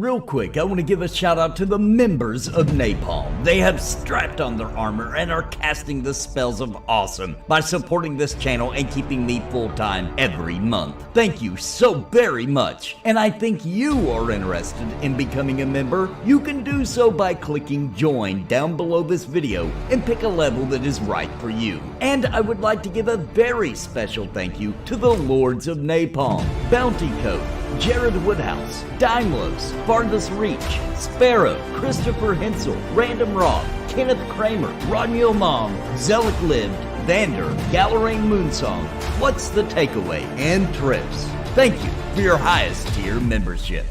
Real quick, I want to give a shout out to the members of Napalm. They have strapped on their armor and are casting the spells of awesome by supporting this channel and keeping me full-time every month. Thank you so very much. And I think you are interested in becoming a member. You can do so by clicking join down below this video and pick a level that is right for you. And I would like to give a very special thank you to the Lords of Napalm, Bounty Code, Jared Woodhouse, Daimlos, Farthest Reach, Sparrow, Christopher Hensel, Random Rob, Kenneth Kramer, Rodney Mom, Zelik Lived, Vander, Galerain Moonsong, What's the Takeaway, and Trips. Thank you for your highest tier membership.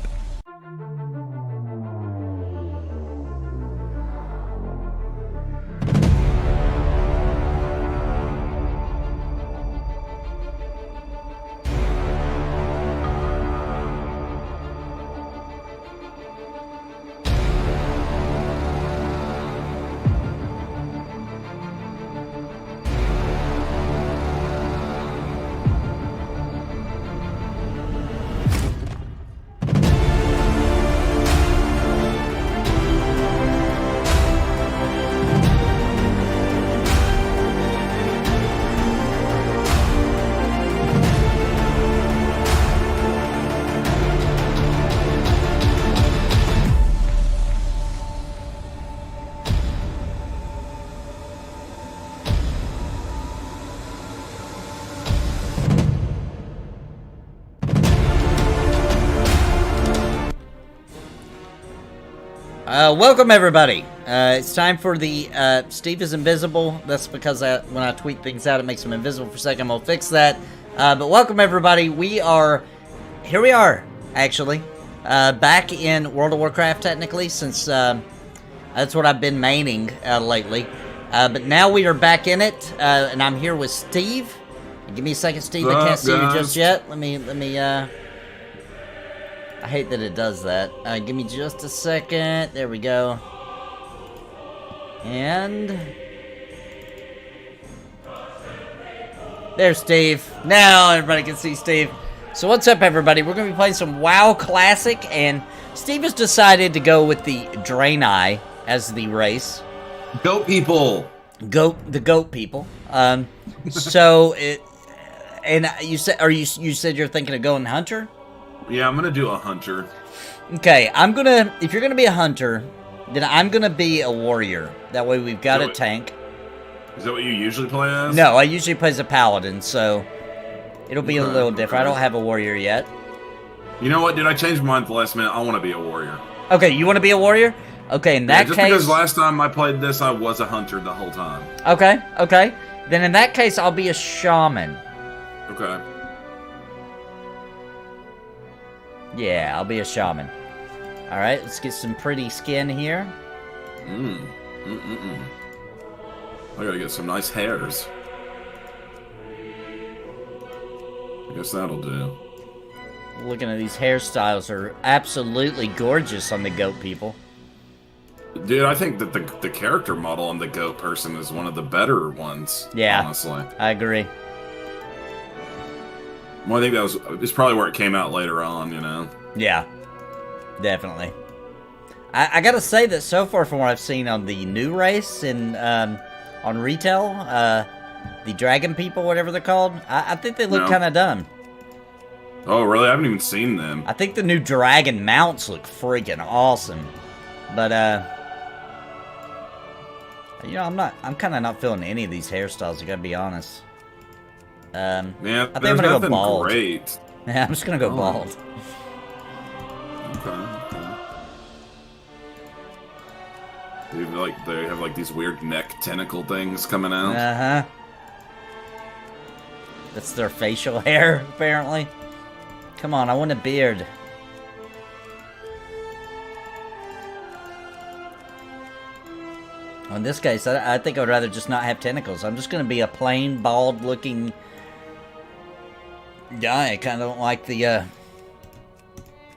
Welcome everybody. It's time for the Steve is invisible. That's because when I tweet things out, it makes him invisible for a second. We'll fix that. But welcome everybody. Here we are, actually, back in World of Warcraft technically, since that's what I've been maining lately. But now we are back in it, and I'm here with Steve. Give me a second, Steve. I can't see you just yet. Let me. I hate that it does that. Give me just a second. There we go. And there's Steve. Now everybody can see Steve. So what's up, everybody? We're going to be playing some WoW Classic, and Steve has decided to go with the Draenei as the race. Goat people. The goat people. So it, and you said you're thinking of going hunter? Yeah, I'm gonna do a hunter. Okay, if you're gonna be a hunter, then I'm gonna be a warrior. That way we've got a tank. Is that what you usually play as? No, I usually play as a paladin, so it'll be a little different. I don't have a warrior yet. You know what, dude? I changed my mind at the last minute. I want to be a warrior. Okay, you want to be a warrior? Okay, in that case... just because last time I played this, I was a hunter the whole time. Okay. Then in that case, I'll be a shaman. Okay. Yeah, I'll be a shaman. Alright, let's get some pretty skin here. I gotta get some nice hairs. I guess that'll do. Looking at these hairstyles are absolutely gorgeous on the goat people. Dude, I think that the character model on the goat person is one of the better ones. Yeah, honestly. I agree. Well, I think it's probably where it came out later on, you know? Yeah, definitely. I gotta say that so far from what I've seen on the new race and on retail, the dragon people, whatever they're called, I think they look kind of dumb. Oh, really? I haven't even seen them. I think the new dragon mounts look freaking awesome. But, you know, I'm kind of not feeling any of these hairstyles, I gotta be honest. Yeah, I think I'm gonna go bald. Great. Yeah, I'm just gonna go bald. Okay. They have like these weird neck tentacle things coming out. Uh-huh. That's their facial hair, apparently. Come on, I want a beard. Well, in this case, I think I'd rather just not have tentacles. I'm just gonna be a plain, bald-looking guy. I kind of don't like the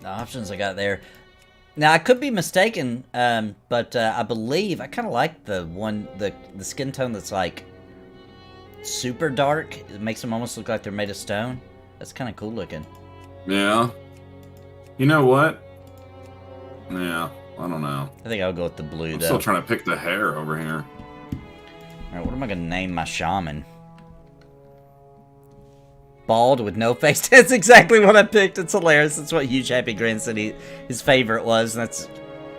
options I got there. Now, I could be mistaken, but I believe I kind of like the skin tone that's like super dark. It makes them almost look like they're made of stone. That's kind of cool looking. Yeah. You know what? Yeah, I don't know. I think I'll go with the blue, I'm though. still trying to pick the hair over here. Alright, what am I going to name my shaman? Bald with no face. That's exactly what I picked. It's hilarious. That's what Huge Happy Grin said his favorite was. And that's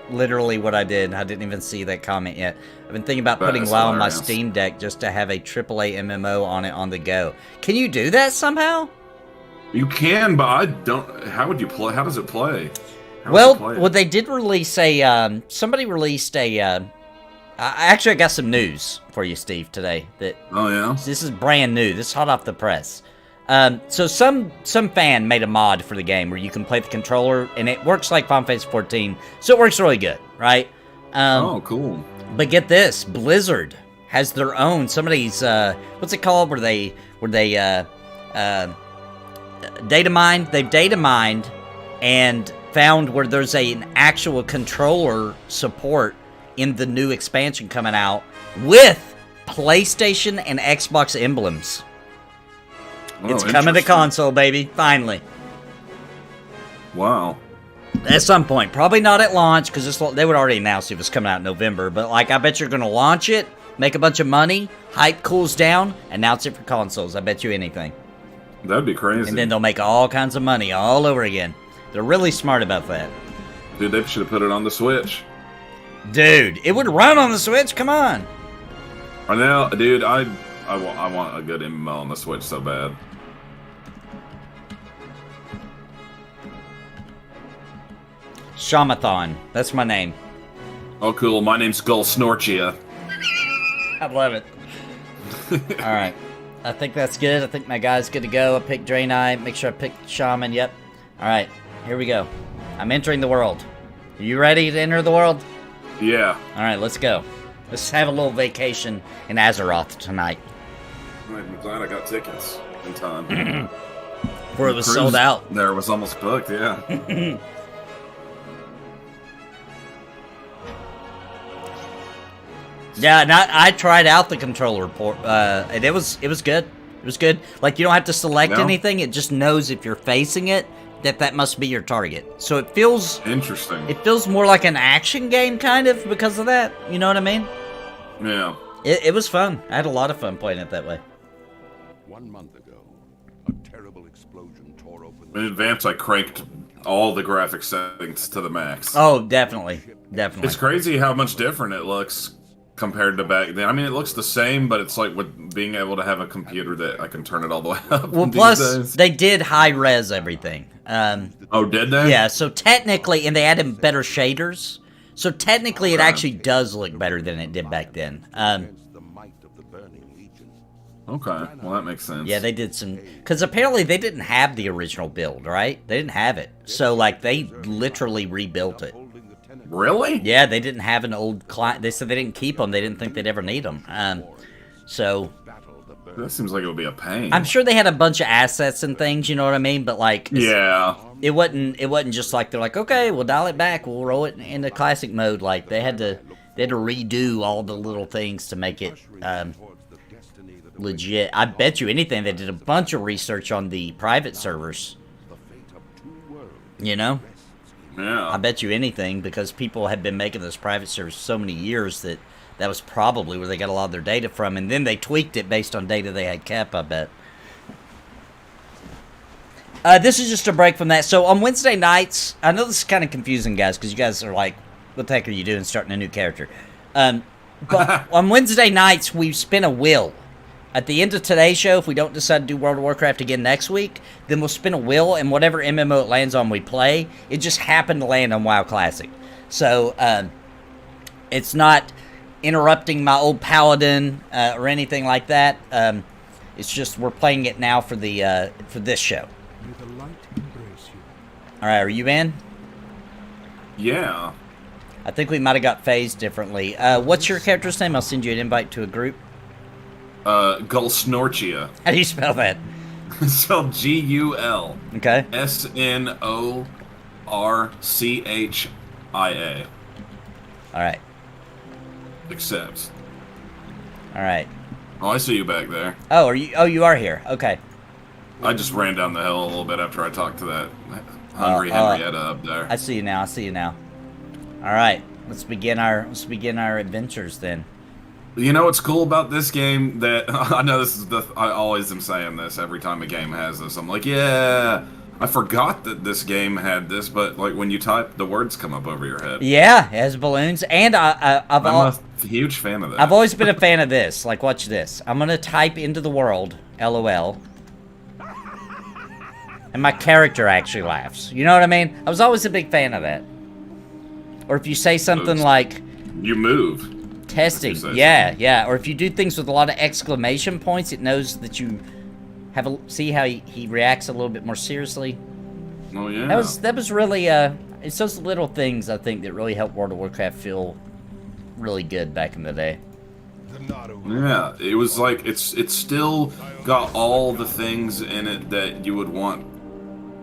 literally what I did. I didn't even see that comment yet. I've been thinking about putting WoW on my Steam Deck just to have a AAA MMO on it on the go. Can you do that somehow? You can, but I don't. How would you play? How does it play? Well, they did release a. Somebody released a. Actually, I got some news for you, Steve, today. Oh yeah. This is brand new. This is hot off the press. So some fan made a mod for the game where you can play the controller, and it works like Final Fantasy 14, so it works really good, right? Oh, cool. But get this, Blizzard has their own. Somebody's what's it called? Where they data mined. They've data mined and found where there's an actual controller support in the new expansion coming out with PlayStation and Xbox emblems. Oh, it's coming to console, baby. Finally. Wow. At some point. Probably not at launch, because they would already announce it was coming out in November. But, like, I bet you're going to launch it, make a bunch of money, hype cools down, announce it for consoles. I bet you anything. That'd be crazy. And then they'll make all kinds of money all over again. They're really smart about that. Dude, they should have put it on the Switch. Dude, it would run on the Switch. Come on. I know, dude, I want a good MMO on the Switch so bad. Shamathon. That's my name. Oh, cool. My name's Gull Snorchia. I love it. Alright. I think that's good. I think my guy's good to go. I picked Draenei. Make sure I picked Shaman. Yep. Alright. Here we go. I'm entering the world. Are you ready to enter the world? Yeah. Alright, let's go. Let's have a little vacation in Azeroth tonight. I'm glad I got tickets in time. Before it was sold out. There was almost booked, yeah. Yeah, and I tried out the controller port, and it was good. It was good. Like, you don't have to select anything. It just knows if you're facing it, that must be your target. So it feels... Interesting. It feels more like an action game, kind of, because of that. You know what I mean? Yeah. It was fun. I had a lot of fun playing it that way. 1 month ago, a terrible explosion tore open the In advance, I cranked all the graphic settings to the max. Oh, definitely. Definitely. It's crazy how much different it looks compared to back then. I mean, it looks the same, but it's like with being able to have a computer that I can turn it all the way up. Well, plus, they did high-res everything. Oh, did they? Yeah, so technically, and they added better shaders. So technically, it actually does look better than it did back then. the might of the burning legion. Okay, well, that makes sense. Yeah, they did some... Because apparently, they didn't have the original build, right? They didn't have it. So, like, they literally rebuilt it. Really? Yeah, they didn't have an old client. They said they didn't keep them. They didn't think they'd ever need them. So... That seems like it would be a pain. I'm sure they had a bunch of assets and things, you know what I mean? But, like... Yeah. It wasn't just like, they're like, okay, we'll dial it back. We'll roll it into classic mode. Like, they had to redo all the little things to make it legit. I bet you anything, they did a bunch of research on the private servers. You know? Yeah. I bet you anything, because people have been making those private servers so many years that was probably where they got a lot of their data from, and then they tweaked it based on data they had kept, I bet. This is just a break from that. So on Wednesday nights, I know this is kind of confusing, guys, because you guys are like, what the heck are you doing starting a new character? But on Wednesday nights, we spin a wheel. At the end of today's show, if we don't decide to do World of Warcraft again next week, then we'll spin a wheel, and whatever MMO it lands on, we play. It just happened to land on WoW Classic. So, it's not interrupting my old Paladin or anything like that. It's just we're playing it now for the for this show. All right, are you in? Yeah. I think we might have got phased differently. What's your character's name? I'll send you an invite to a group. Gull Snorchia. How do you spell that? Spelled G-U-L. Okay. S-N-O-R-C-H-I-A. All right. Accepts. All right. Oh, I see you back there. Oh, are you? Oh, you are here. Okay. I just ran down the hill a little bit after I talked to that hungry Henrietta up there. I see you now. I see you now. All right, let's begin our adventures then. You know what's cool about this game? That I know this is I always am saying this every time a game has this. I'm like, yeah, I forgot that this game had this, but like when you type, the words come up over your head. Yeah, it has balloons, and I'm a huge fan of that. I've always been a fan of this. Like, watch this. I'm gonna type into the world, LOL, and my character actually laughs. You know what I mean? I was always a big fan of that. Or if you say something like, you move. Testing, yeah. Or if you do things with a lot of exclamation points, it knows that you have a... See how he reacts a little bit more seriously? Oh, yeah. That was really, it's those little things, I think, that really helped World of Warcraft feel really good back in the day. Yeah, it was like, it's still got all the things in it that you would want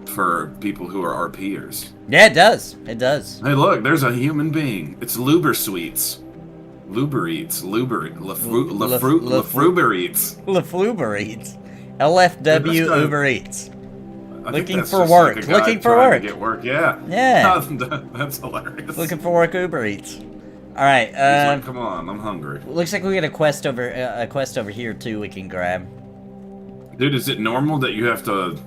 for people who are RPers. Yeah, it does. It does. Hey, look, there's a human being. It's Luber Sweets. Luber Eats. Lafruber Eats. Lafruber Eats. LFW Uber Eats. Looking for just work. Like a guy Looking for trying work. to get work, yeah. Yeah. That's hilarious. Looking for work, Uber Eats. All right. He's like, come on, I'm hungry. Looks like we got a quest over here too. We can grab. Dude, is it normal that you have to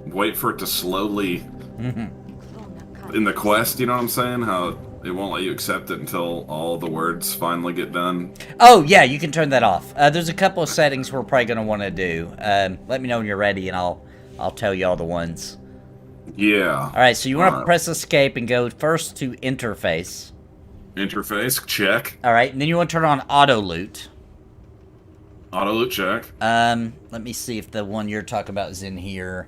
wait for it to slowly in the quest? You know what I'm saying? How it won't let you accept it until all the words finally get done. Oh yeah, you can turn that off. There's a couple of settings we're probably gonna want to do. Let me know when you're ready, and I'll tell you all the ones. Yeah. All right. So you want to press escape and go first to interface. Interface check. All right, and then you want to turn on auto loot. Auto loot check. Let me see if the one you're talking about is in here.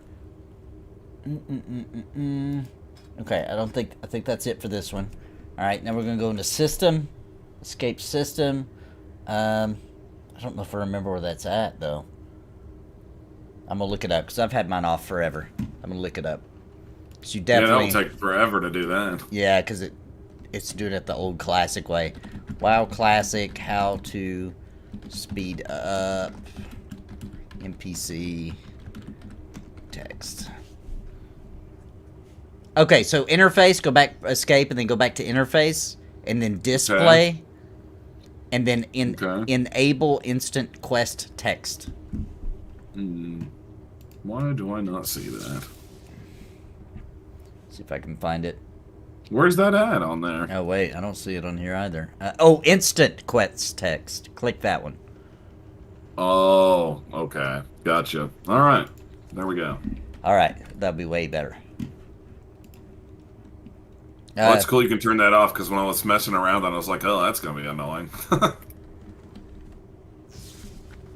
Okay, I think that's it for this one. All right, now we're gonna go into system, escape system. I don't know if I remember where that's at though. I'm gonna look it up because I've had mine off forever. I'm gonna look it up. Cause you definitely. Yeah, that'll take forever to do that. Yeah, because it's doing it the old classic way. WoW Classic, how to speed up NPC text. Okay, so interface, go back, escape, and then go back to interface, and then display, and then enable instant quest text. Why do I not see that? See if I can find it. Where's that at on there? Oh, wait, I don't see it on here either. Oh, instant quest text. Click that one. Oh, okay. Gotcha. All right. There we go. All right, that'll be way better. Well, it's cool you can turn that off, because when I was messing around, I was like, oh, that's going to be annoying.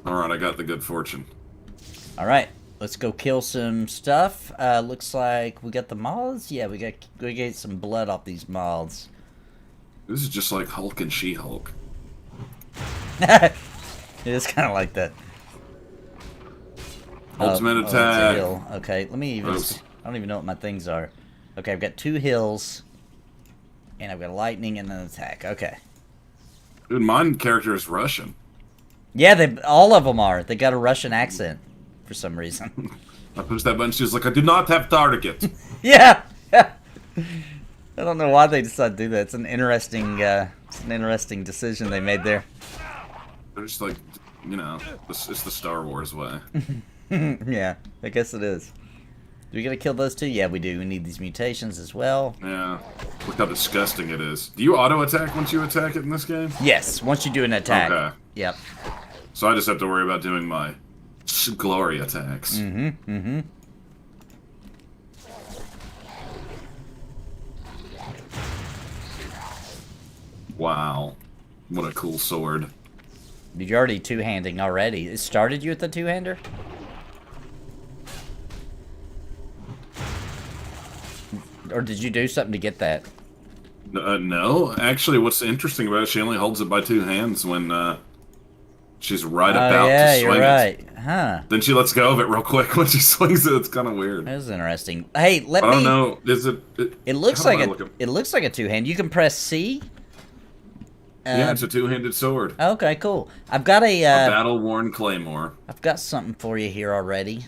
Alright, I got the good fortune. Alright, let's go kill some stuff. Looks like we got the moths. Yeah, we get some blood off these moths. This is just like Hulk and She-Hulk. It is kind of like that. Ultimate attack. Okay, let me even... Oops. I don't even know what my things are. Okay, I've got 2 hills. And I've got lightning and an attack. Okay. Dude, my character is Russian. Yeah, all of them are. They got a Russian accent for some reason. I pushed that button. She was like, I do not have target. Yeah. I don't know why they decided to do that. It's an interesting decision they made there. They're just like, you know, it's the Star Wars way. Yeah, I guess it is. Do we gotta kill those 2? Yeah, we do. We need these mutations as well. Yeah. Look how disgusting it is. Do you auto-attack once you attack it in this game? Yes, once you do an attack. Okay. Yep. So I just have to worry about doing my glory attacks. Wow. What a cool sword. You're already two-handing already. It started you with the two-hander? Or did you do something to get that? No. Actually, what's interesting about it, she only holds it by 2 hands when she's right about to swing it. Yeah, you're right. Huh. Then she lets go of it real quick when she swings it. It's kind of weird. That was interesting. Hey, I don't know. Is it... It looks like it looks like a two-hand. You can press C. Yeah, it's a 2-handed sword. Okay, cool. I've got a battle-worn claymore. I've got something for you here already.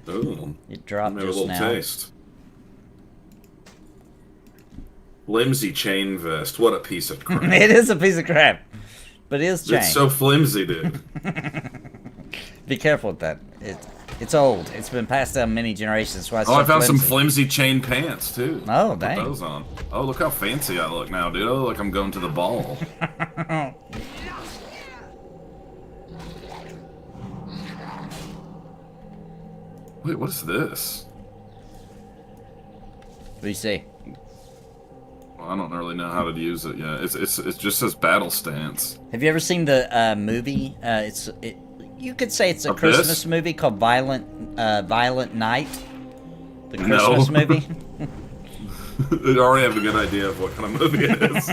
Oh. It dropped Maybe just a little now. taste. Flimsy chain vest. What a piece of crap. It is a piece of crap, but it is chain. It's so flimsy, dude. Be careful with that. It's old. It's been passed down many generations. So I found some flimsy chain pants too. Oh, dang. Put those on. Oh, look how fancy I look now, dude. I look like I'm going to the ball. Wait, what is this? What do you see? Well, I don't really know how to use it yet. It just says battle stance. Have you ever seen the movie? You could say it's a Christmas movie called Violent Night. The Christmas movie. I already have a good idea of what kind of movie it is.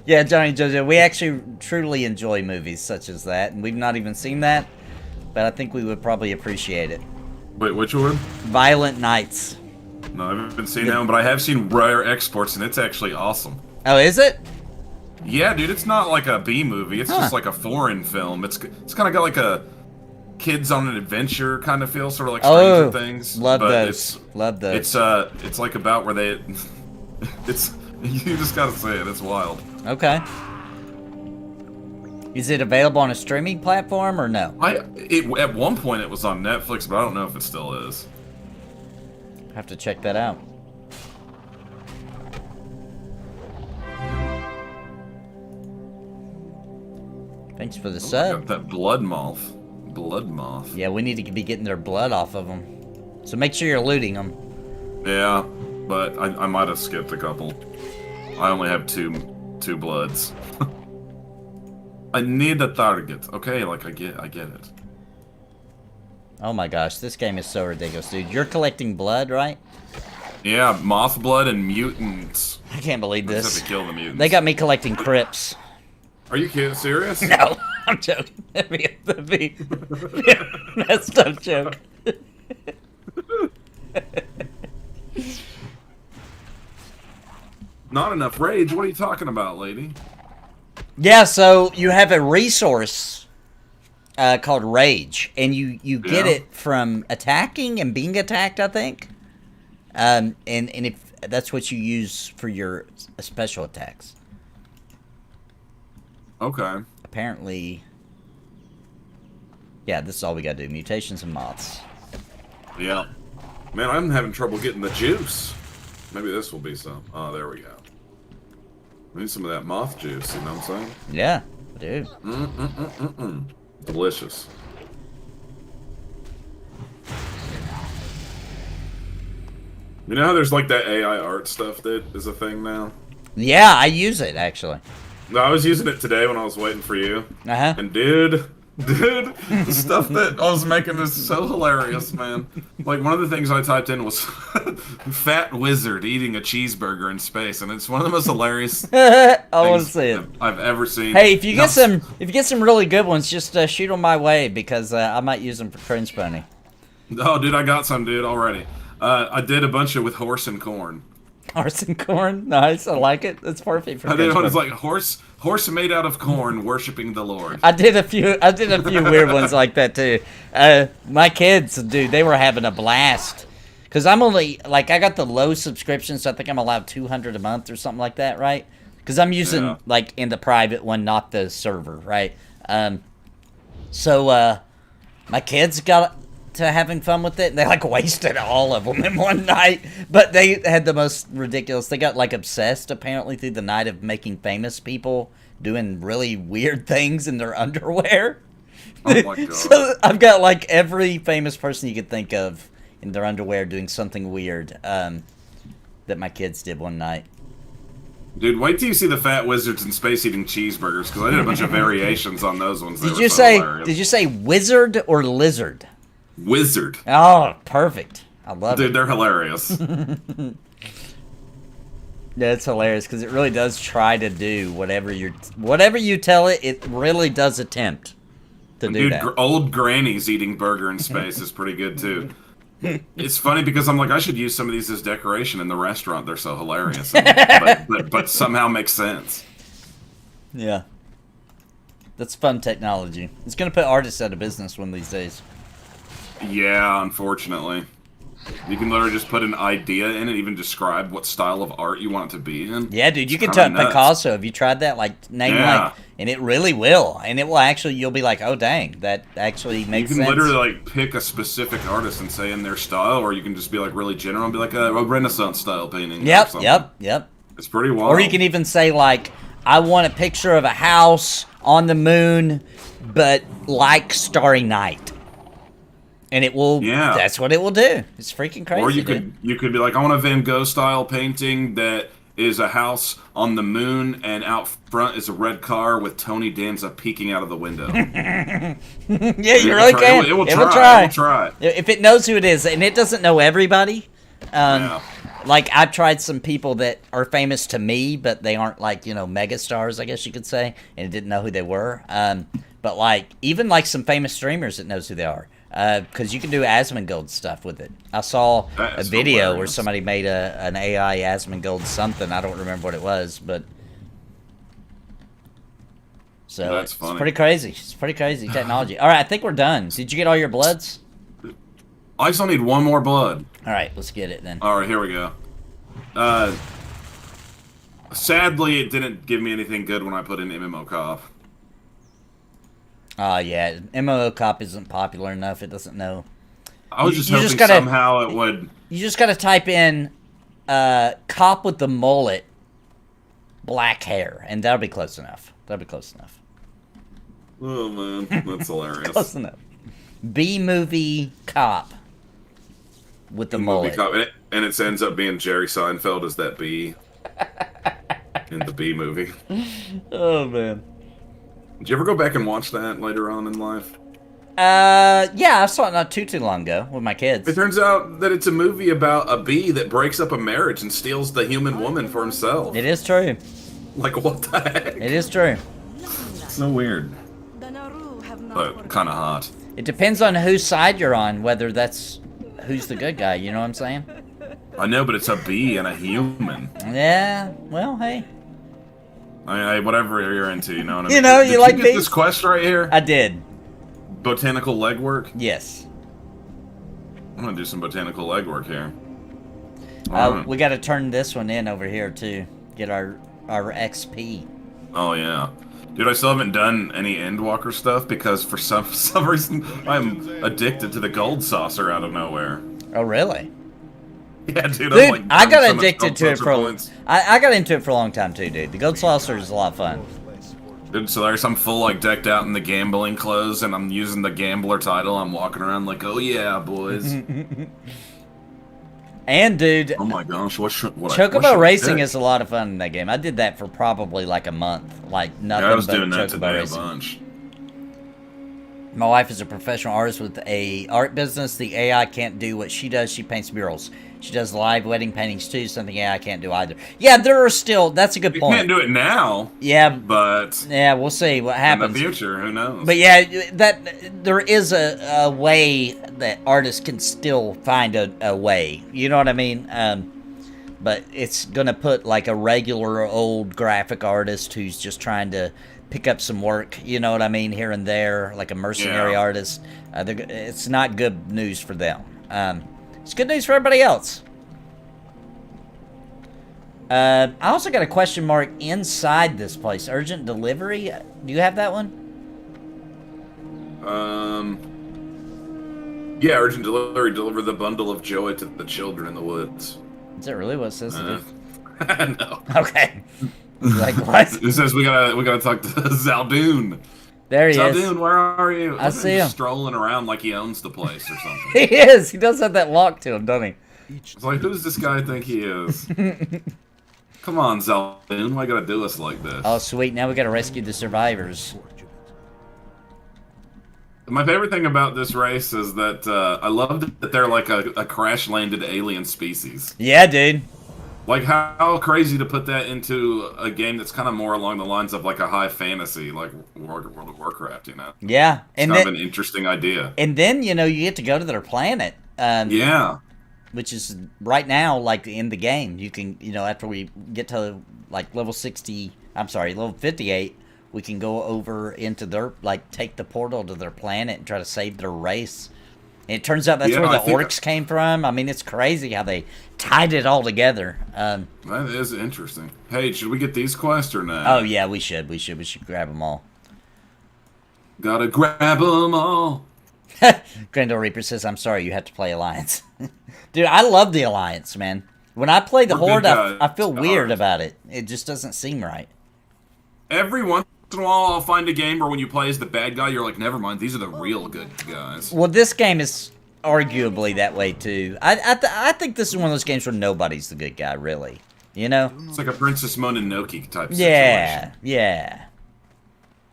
Yeah, Johnny Jojo, we actually truly enjoy movies such as that, and we've not even seen that, but I think we would probably appreciate it. Wait, which one? Violent Nights. No, I haven't seen that one, but I have seen Rare Exports, and it's actually awesome. Oh, is it? Yeah, dude, it's not like a B movie. It's just like a foreign film. It's kind of got like a kids on an adventure kind of feel, sort of like Stranger Things. Love those. Love those. It's like about where they. It's you just gotta say it. It's wild. Okay. Is it available on a streaming platform or no? At one point it was on Netflix, but I don't know if it still is. I have to check that out. Thanks for the sub. Got that blood moth. Blood moth. Yeah, we need to be getting their blood off of them. So make sure you're looting them. Yeah, but I might have skipped a couple. I only have two bloods. I need a target. Okay, like I get it. Oh my gosh, this game is so ridiculous, dude. You're collecting blood, right? Yeah, moth blood and mutants. I can't believe I this. just have to kill the mutants. They got me collecting crypts. Are you kidding? Serious? No, I'm joking. That'd be a messed up joke. Not enough rage? What are you talking about, lady? Yeah, so you have a resource called Rage, and you get it from attacking and being attacked, I think. And if that's what you use for your special attacks. Okay. Apparently, yeah, this is all we gotta do. Mutations and moths. Yeah. Man, I'm having trouble getting the juice. Maybe this will be some. Oh, there we go. I need some of that moth juice, you know what I'm saying? Yeah, dude. Delicious. You know how there's like that AI art stuff that is a thing now? Yeah, I use it, actually. No, I was using it today when I was waiting for you. Uh-huh. And dude, the stuff that I was making is so hilarious, man. Like, one of the things I typed in was fat wizard eating a cheeseburger in space, and it's one of the most hilarious I want to see it. I've ever seen. Hey, if you get some really good ones, just shoot them my way, because I might use them for cringe pony. Oh, dude, I got some, dude, already. I did a bunch of with horse and corn. Horse and corn, nice. I like it. That's perfect for. I did one. It's like horse made out of corn, worshiping the Lord. I did a few weird ones like that too. My kids, dude, they were having a blast. Cause I'm only like I got the low subscription, so I think I'm allowed 200 a month or something like that, right? Cause I'm using like in the private one, not the server, right? So my kids got to having fun with it, and they like wasted all of them in one night. But they had the most ridiculous. They got like obsessed apparently through the night of making famous people doing really weird things in their underwear. Oh my god! So I've got like every famous person you could think of in their underwear doing something weird that my kids did one night. Dude, wait till you see the fat wizards and space eating cheeseburgers, because I did a bunch of variations on those ones. Did you say wizard or lizard? Wizard. Oh, perfect. I love it. Dude, they're hilarious. Yeah, it's hilarious because it really does try to do whatever you tell it. It really does attempt to do that. Old grannies eating burger in space is pretty good too. It's funny because I'm like, I should use some of these as decoration in the restaurant. They're so hilarious, but somehow make sense. Yeah, that's fun technology. It's gonna put artists out of business one of these days. Yeah, unfortunately. You can literally just put an idea in it, even describe what style of art you want it to be in. Yeah, dude, you It's can kinda type nuts. Picasso. Have you tried that? Like, name Yeah. like, and it really will. And it will actually, you'll be like, oh, dang, that actually You makes can sense. literally like pick a specific artist and say in their style, or you can just be like really general and be like a Renaissance style painting. or something. Yep. It's pretty wild. Or you can even say, like, I want a picture of a house on the moon, but like Starry Night. And it will, Yeah. that's what it will do. It's freaking crazy, Or you dude. could be like, I want a Van Gogh style painting that is a house on the moon, and out front is a red car with Tony Danza peeking out of the window. Yeah, you really try- can. it will It try. will try. It will try. If it knows who it is, and it doesn't know everybody. Yeah. Like, I've tried some people that are famous to me, but they aren't, like, you know, mega stars, I guess you could say, and it didn't know who they were. But, like, even, like, some famous streamers that knows who they are. Because you can do Asmongold stuff with it. I saw That a is video where hilarious. somebody made an AI Asmongold something. I don't remember what it was, but... So, That's it's funny. pretty crazy. It's pretty crazy technology. All right, I think we're done. Did you get all your bloods? I still need one more blood. All right, let's get it then. All right, here we go. Sadly, it didn't give me anything good when I put in MMO Cop. Yeah, MMO Cop isn't popular enough. It doesn't know. I was You- just you hoping just gotta- somehow it would. You just gotta type in cop with the mullet, black hair, and that'll be close enough. That'll be close enough. Oh man, that's hilarious. Close enough. B-movie cop with the Movie mullet. Cop, and it ends up being Jerry Seinfeld as that bee in the Bee movie. Oh, man. Did you ever go back and watch that later on in life? Yeah, I saw it not too long ago with my kids. It turns out that it's a movie about a bee that breaks up a marriage and steals the human woman for himself. It is true. Like, what the heck? It is true. It's so weird, but kind of hot. It depends on whose side you're on, whether that's who's the good guy, you know what I'm saying? I know, but it's a bee and a human. Yeah, well, hey. Whatever you're into, you know what I mean? You know, you Did like get bees? this quest right here? I did. Botanical legwork? Yes. I'm gonna do some botanical legwork here. We got to turn this one in over here, too. Get our XP. Oh yeah, dude, I still haven't done any Endwalker stuff because for some reason I'm addicted to the gold saucer out of nowhere. Oh, really? Yeah, dude. Dude, I'm like, I got so much addicted gold to it saucer for points. I got into it for a long time too, dude. The gold saucer is a lot of fun. Dude, so there's I'm full like decked out in the gambling clothes, and I'm using the gambler title. I'm walking around like, oh yeah, boys. And dude, Oh my gosh, what should I Chocobo racing pick? is a lot of fun in that game. I did that for probably like a month, like nothing Yeah, I was but doing that Chocobo today racing. a bunch. My wife is a professional artist with a art business. The AI can't do what she does. She paints murals. She does live wedding paintings too, something AI can't do either. Yeah, there are still, that's a good You point. can't do it now, Yeah, but yeah, we'll see what in happens. the future, who knows? But yeah, that there is a way that artists can still find a way. You know what I mean? But it's gonna put like a regular old graphic artist who's just trying to pick up some work. You know what I mean? Here and there, like a mercenary Yeah. artist. It's not good news for them. It's good news for everybody else. I also got a question mark inside this place. Urgent delivery. Do you have that one? Yeah, urgent delivery. Deliver the bundle of joy to the children in the woods. Is that really what it says to do? No. Okay. Like what? It says we gotta talk to Zaldoon. There he is. Zaldoon, where are you? I see He's him. strolling around like he owns the place or something. He is. He does have that lock to him, doesn't he? It's like, who does this guy think he is? Come on, Zaldoon, why you gotta do us like this? Oh, sweet. Now we got to rescue the survivors. My favorite thing about this race is that I love that they're like a crash-landed alien species. Yeah, dude. Like, how crazy to put that into a game that's kind of more along the lines of like a high fantasy, like World of Warcraft, you know? Yeah. It's And kind of then, an interesting idea. and then, you know, you get to go to their planet. Yeah. Which is right now, like, in the game. You can, you know, after we get to, like, level 58, we can go over into their, like, take the portal to their planet and try to save their race. And it turns out that's Yeah, where I the think orcs came from. I mean, it's crazy how they tied it all together. That is interesting. Hey, should we get these quests or not? Oh yeah, we should. We should grab them all. Gotta grab them all. Grendel Reaper says, "I'm sorry, you have to play Alliance." Dude, I love the Alliance, man. When I play the We're Horde, good I feel guys. weird about it. It just doesn't seem right. Every once in a while, I'll find a game where when you play as the bad guy, you're like, never mind, these are the real good guys. Well, this game is arguably that way too. I think this is one of those games where nobody's the good guy, really. You know? It's like a Princess Mononoke type Yeah, situation. yeah.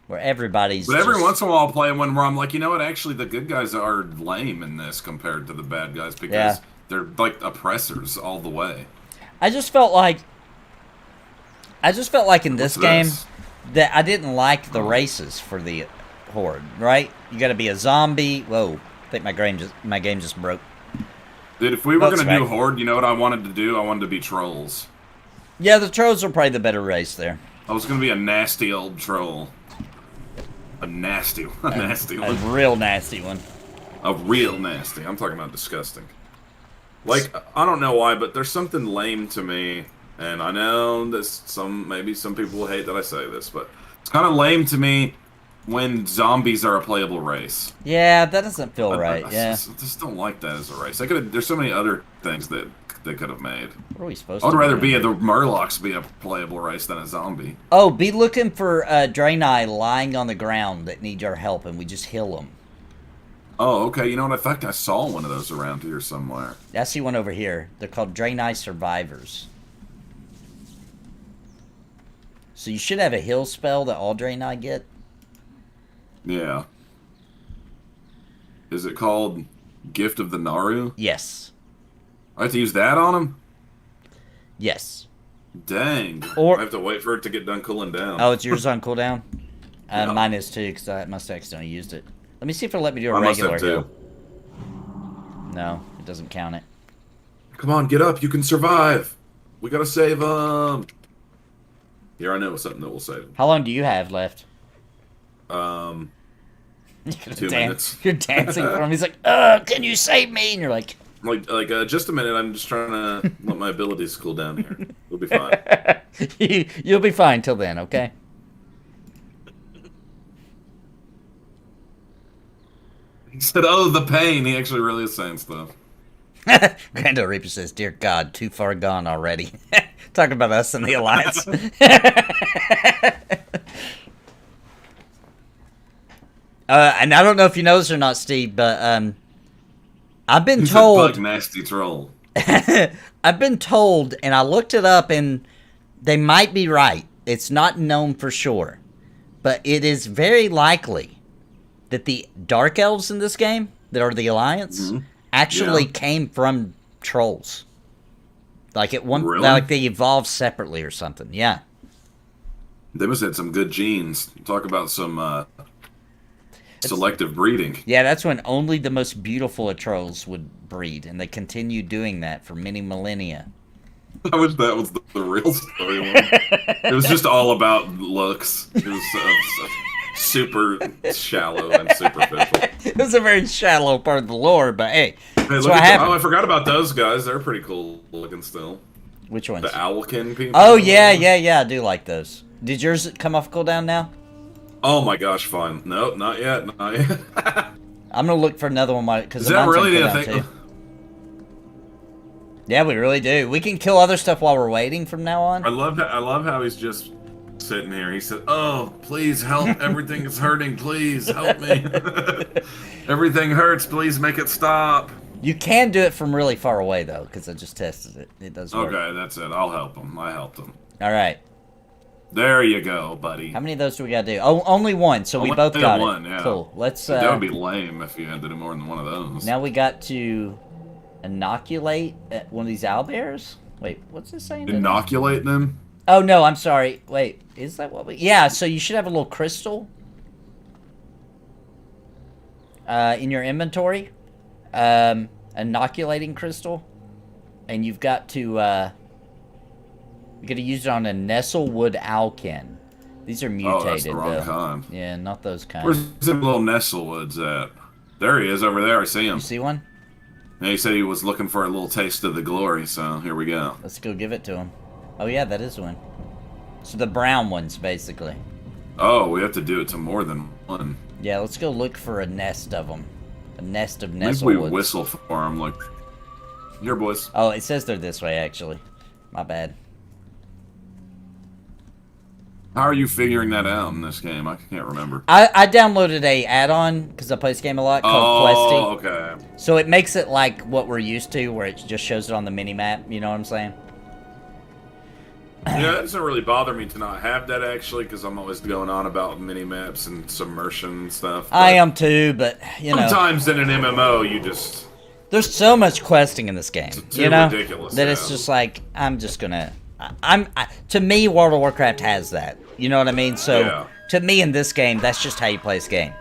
Where everybody's. But every just- once in a while, I'll play one where I'm like, you know what? Actually, the good guys are lame in this compared to the bad guys because they're like oppressors all the way. I just felt like in this game that I didn't like the races for the Horde. Right? You got to be a zombie. Whoa! I think my game just broke. Dude, if we were That's gonna do right. Horde, you know what I wanted to do? I wanted to be trolls. Yeah, the trolls are probably the better race there. I was gonna be a nasty old troll. A nasty one. A real nasty one. A real nasty. I'm talking about disgusting. Like, I don't know why, but there's something lame to me, and I know this. Maybe some people will hate that I say this, but it's kind of lame to me when zombies are a playable race. Yeah, that doesn't feel right. I Yeah. just don't like that as a race. There's so many other things that they could have made. What are we supposed I would to rather do? be the Murlocs be a playable race than a zombie. Oh, be looking for Draenei lying on the ground that need your help, and we just heal them. Oh, okay. You know what? I think I saw one of those around here somewhere. I see one over here. They're called Draenei Survivors. So you should have a heal spell that all Draenei get. Yeah. Is it called Gift of the Naru? Yes. I have to use that on him? Yes. Dang. Or- I have to wait for it to get done cooling down. Oh, it's yours on cooldown? Yeah. Mine is too, because I must have accidentally used it. Let me see if it'll let me do a I must regular have too. heal. No, it doesn't count it. Come on, get up. You can survive. We gotta save him. Here, I know something that will save him. How long do you have left? Um, You're gonna 2 minutes. You're dancing for him. He's like, can you save me? And you're like, just a minute. I'm just trying to let my abilities cool down here. We'll be fine. you'll be fine till then, okay? He said, "Oh, the pain." He actually really is saying stuff. Grandel Reaper says, "Dear God, too far gone already." Talking about us and the Alliance. And I don't know if you know this or not, Steve, but I've been He's told. a bug nasty troll. I've been told, and I looked it up, and they might be right. It's not known for sure, but it is very likely that the Dark Elves in this game, that are the Alliance, actually came from trolls. Like Really? like they evolved separately or something. Yeah. They must have had some good genes. Talk about some selective breeding. Yeah, that's when only the most beautiful of trolls would breed, and they continue doing that for many millennia. I wish that was the real story. It was just all about looks. It was super shallow and superficial. It was a very shallow part of the lore, but hey, Hey, that's look what at happened. oh, I forgot about those guys. They're pretty cool looking still. Which ones? The Owlkin people. Oh, yeah, I do like those. Did yours come off cooldown now? Oh my gosh, fine. No, not yet. Not yet. I'm gonna look for another one because Is that really the thing? Yeah, we really do. We can kill other stuff while we're waiting from now on. I love how he's just sitting here. He said, "Oh, please help! Everything is hurting. Please help me. Everything hurts. Please make it stop." You can do it from really far away though, because I just tested it. It does work. Okay, that's it. I'll help him. I helped him. All right. There you go, buddy. How many of those do we gotta do? Oh, only one. So we Only both got one, it. yeah. Cool. Let's. That would be lame if you had to do more than one of those. Now we got to inoculate one of these owlbears. Wait, what's this saying? Inoculate them? Oh no, I'm sorry. Wait, is that what we? Yeah. So you should have a little crystal in your inventory, inoculating crystal, and you've got to you got to use it on a Nestlewood Owlkin. These are mutated Oh, that's the wrong though. kind. Yeah, not those kinds. Where's the little Nestlewoods at? There he is over there. I see him. You see one? And he said he was looking for a little taste of the glory, so here we go. Let's go give it to him. Oh yeah, that is one. So the brown ones, basically. Oh, we have to do it to more than one. Yeah, let's go look for a nest of them. A nest of Maybe nestlewoods. we whistle for them, like, here, boys. Oh, it says they're this way, actually. My bad. How are you figuring that out in this game? I can't remember. I downloaded a add-on, because I play this game a lot, called Questy. Okay. So it makes it like what we're used to, where it just shows it on the mini-map, you know what I'm saying? Yeah, it doesn't really bother me to not have that, actually, because I'm always going on about mini-maps and submersion and stuff. I am too, but, you know. Sometimes in an MMO, you just... There's so much questing in this game, too you know? ridiculous, that yeah. it's just like, I'm just gonna... to me, World of Warcraft has that. You know what I mean? So, Yeah. to me in this game, that's just how you play this game.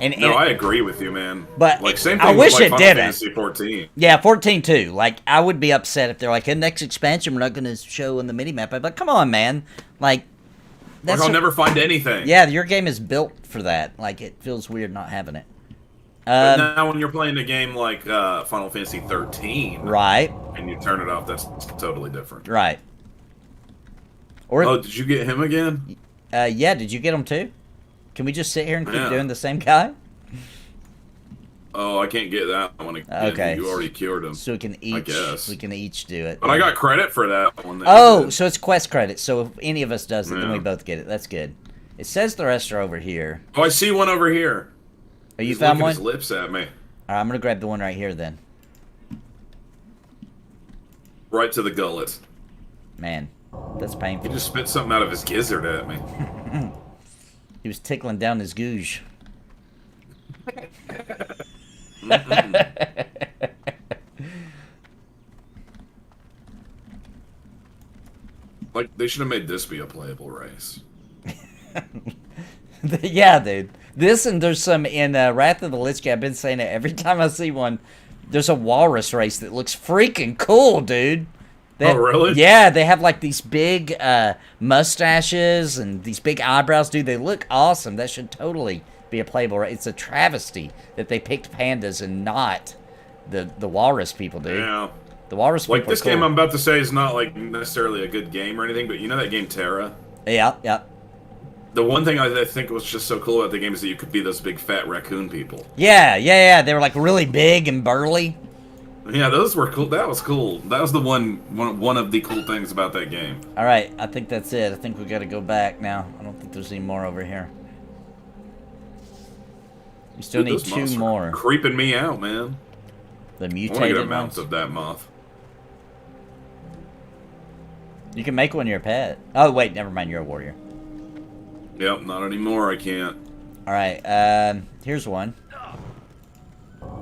And, No, I agree with you, man. But like, same I thing wish with, like, it Final didn't. Fantasy 14. Yeah, 14 too. Like, I would be upset if they're like, in next expansion, we're not going to show in the minimap. I'd be like, come on, man. Like, Like, I'll never find anything. Yeah, your game is built for that. Like, it feels weird not having it. But now when you're playing a game like Final Fantasy 13... Right. And you turn it off, that's totally different. Right. Or, oh, did you get him again? Yeah, did you get him too? Can we just sit here and keep Yeah. doing the same guy? Oh, I can't get that one again. Okay. You already cured him. So we can each, I guess. we can each do it. But I got credit for that one. That Oh, you did. so it's quest credits. So if any of us does it, then Yeah. we both get it. That's good. It says the rest are over here. Oh, I see one over here. Oh, you He's found licking one? his lips at me. Alright, I'm gonna grab the one right here then. Right to the gullet. Man, that's He painful. just spit something out of his gizzard at me. He was tickling down his googe. Like, they should have made this be a playable race. Yeah, dude. This and there's some in Wrath of the Lich King. I've been saying it every time I see one. There's a walrus race that looks freaking cool, dude. Oh, really? Yeah, they have like these big mustaches and these big eyebrows, dude. They look awesome. That should totally be a playable race. It's a travesty that they picked pandas and not the walrus people, dude. Yeah. The walrus people Like, this are cool. game I'm about to say is not, like, necessarily a good game or anything, but you know that game Terra? Yeah, yeah. The one thing I think was just so cool about the game is that you could be those big fat raccoon people. Yeah, yeah, yeah. They were like really big and burly. Yeah, those were cool. That was cool. That was the one of the cool things about that game. All right, I think that's it. I think we got to go back now. I don't think there's any more over here. We still Dude, need those two moths are more. creeping me out, man. The I want to get a mutated mount ones. of that moth. You can make one your pet. Oh wait, never mind. You're a warrior. Yep, not anymore. I can't. All right, here's one.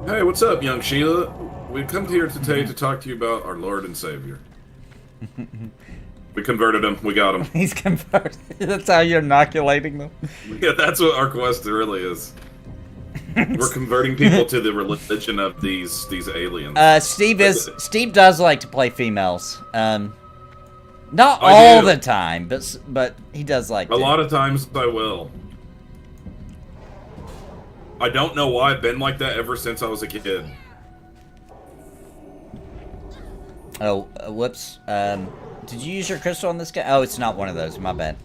Hey, what's up, young Sheila? We've come here today to talk to you about our Lord and Savior. We converted him. We got him. He's converted. That's how you're inoculating them. Yeah, that's what our quest really is. We're converting people to the religion of these aliens. Steve does like to play females. Not I all do. the time, but he does like A lot of times I will. I don't know why I've been like that ever since I was a kid. Oh, whoops. Did you use your crystal on this guy? Oh, it's not one of those. My bad.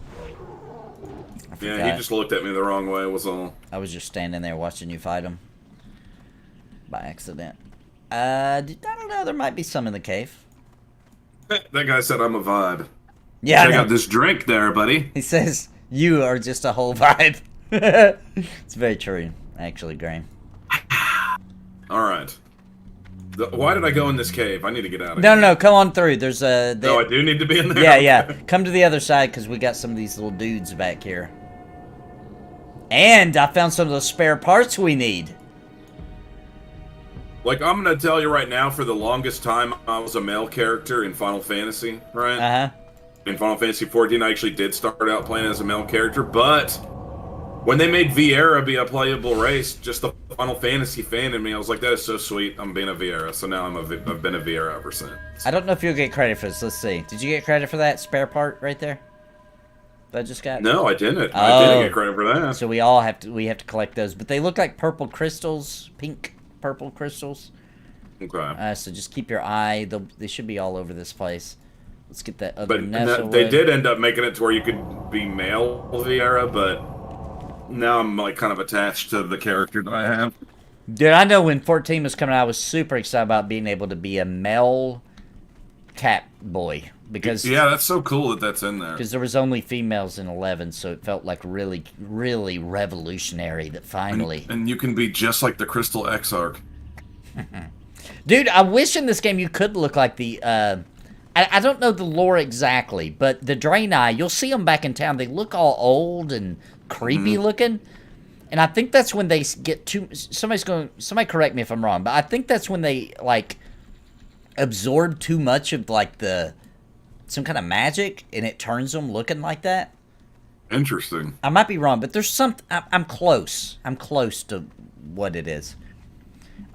I Yeah, forgot. he just looked at me the wrong way, was all. I was just standing there watching you fight him. By accident. I don't know. There might be some in the cave. That guy said I'm a vibe. Yeah, I Check know. out this drink there, buddy. He says, you are just a whole vibe. It's very true, actually, Graham. Alright. Why did I go in this cave? I need to get out of No, here. no, come on through. There's a... No, I do need to be in there? Yeah, yeah. Come to the other side, because we got some of these little dudes back here. And I found some of those spare parts we need. Like, I'm gonna tell you right now, for the longest time, I was a male character in Final Fantasy, right? Uh-huh. In Final Fantasy 14, I actually did start out playing as a male character, but when they made Vieira be a playable race, just the Final Fantasy fan in me, I was like, that is so sweet, I'm being a Vieira. So now I've been a Vieira ever since. I don't know if you'll get credit for this. Let's see. Did you get credit for that spare part right there? that I just got? No, I didn't. Oh. I didn't get credit for that. So we have to collect those, but they look like purple crystals, pink purple crystals. Okay. So just keep your eye. They should be all over this place. Let's get that other But Nestle they wood. did end up making it to where you could be male Viera, but now I'm like kind of attached to the character that I have. Dude, I know when 14 was coming out, I was super excited about being able to be a male cat boy. Because yeah, that's so cool that that's in there. Because there was only females in 11, so it felt like really, really revolutionary that finally... And you can be just like the Crystal Exarch. Dude, I wish in this game you could look like the... I don't know the lore exactly, but the Draenei, you'll see them back in town. They look all old and creepy looking. And I think that's when they get too... Somebody correct me if I'm wrong, but I think that's when they, like, absorb too much of, like, some kind of magic, and it turns them looking like that. Interesting. I might be wrong, but there's some... I'm close. I'm close to what it is.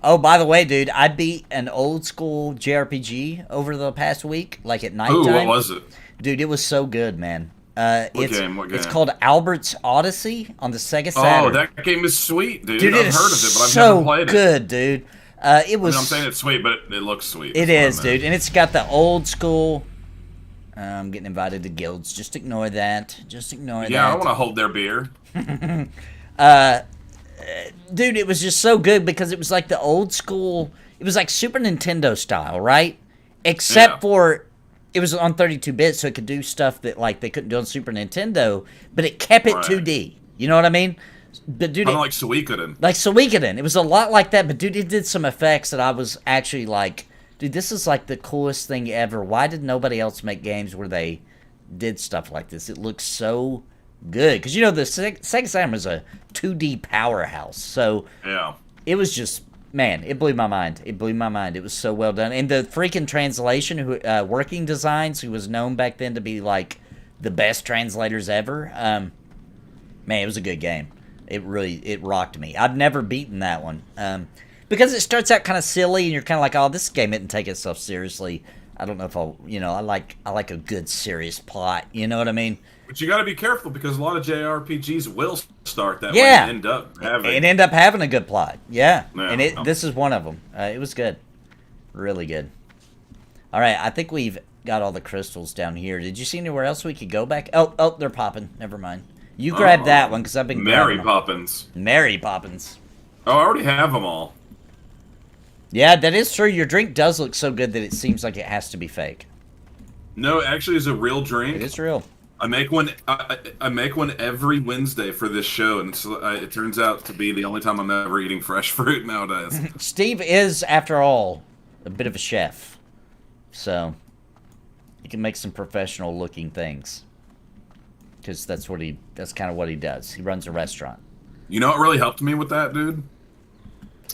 Oh, by the way, dude, I beat an old school JRPG over the past week, like at nighttime. Ooh, what was it? Dude, it was so good, man. What game? It's called Albert's Odyssey on the Sega Saturn. Oh, that game is sweet, dude. Dude, I've heard of it, but I've never played it. So good, dude. It was... I'm saying it's sweet, but it looks sweet. It is, dude. And it's got the old school... I'm getting invited to guilds. Just ignore that. Just ignore that. Yeah, I want to hold their beer. Dude, it was just so good because it was like the old school... It was like Super Nintendo style, right? Except for... It was on 32-bit, so it could do stuff that like they couldn't do on Super Nintendo, but it kept it 2D. You know what I mean? But dude, kind of like Suikoden. Like Suikoden. It was a lot like that, but dude, it did some effects that I was actually like, dude, this is like the coolest thing ever. Why did nobody else make games where they did stuff like this? It looks so good. Because, you know, the Sega Saturn was a 2D powerhouse. So, yeah, it was just, man, it blew my mind. It blew my mind. It was so well done. And the freaking translation, Working Designs, who was known back then to be like the best translators ever, man, it was a good game. It rocked me. I've never beaten that one. Because it starts out kind of silly, and you're kind of like, oh, this game didn't take itself seriously. I don't know if I'll, you know, I like a good, serious plot. You know what I mean? But you got to be careful because a lot of JRPGs will start that way and end up having a good plot. Yeah. And this is one of them. It was good. Really good. All right, I think we've got all the crystals down here. Did you see anywhere else we could go back? Oh, they're popping. Never mind. You grab that one because I've been Mary Poppins. Mary Poppins. Oh, I already have them all. Yeah, that is true. Your drink does look so good that it seems like it has to be fake. No, it actually is a real drink. It is real. I make one. I make one every Wednesday for this show, and it turns out to be the only time I'm ever eating fresh fruit nowadays. Steve is, after all, a bit of a chef, so he can make some professional-looking things. Because that's kind of what he does. He runs a restaurant. You know what really helped me with that, dude?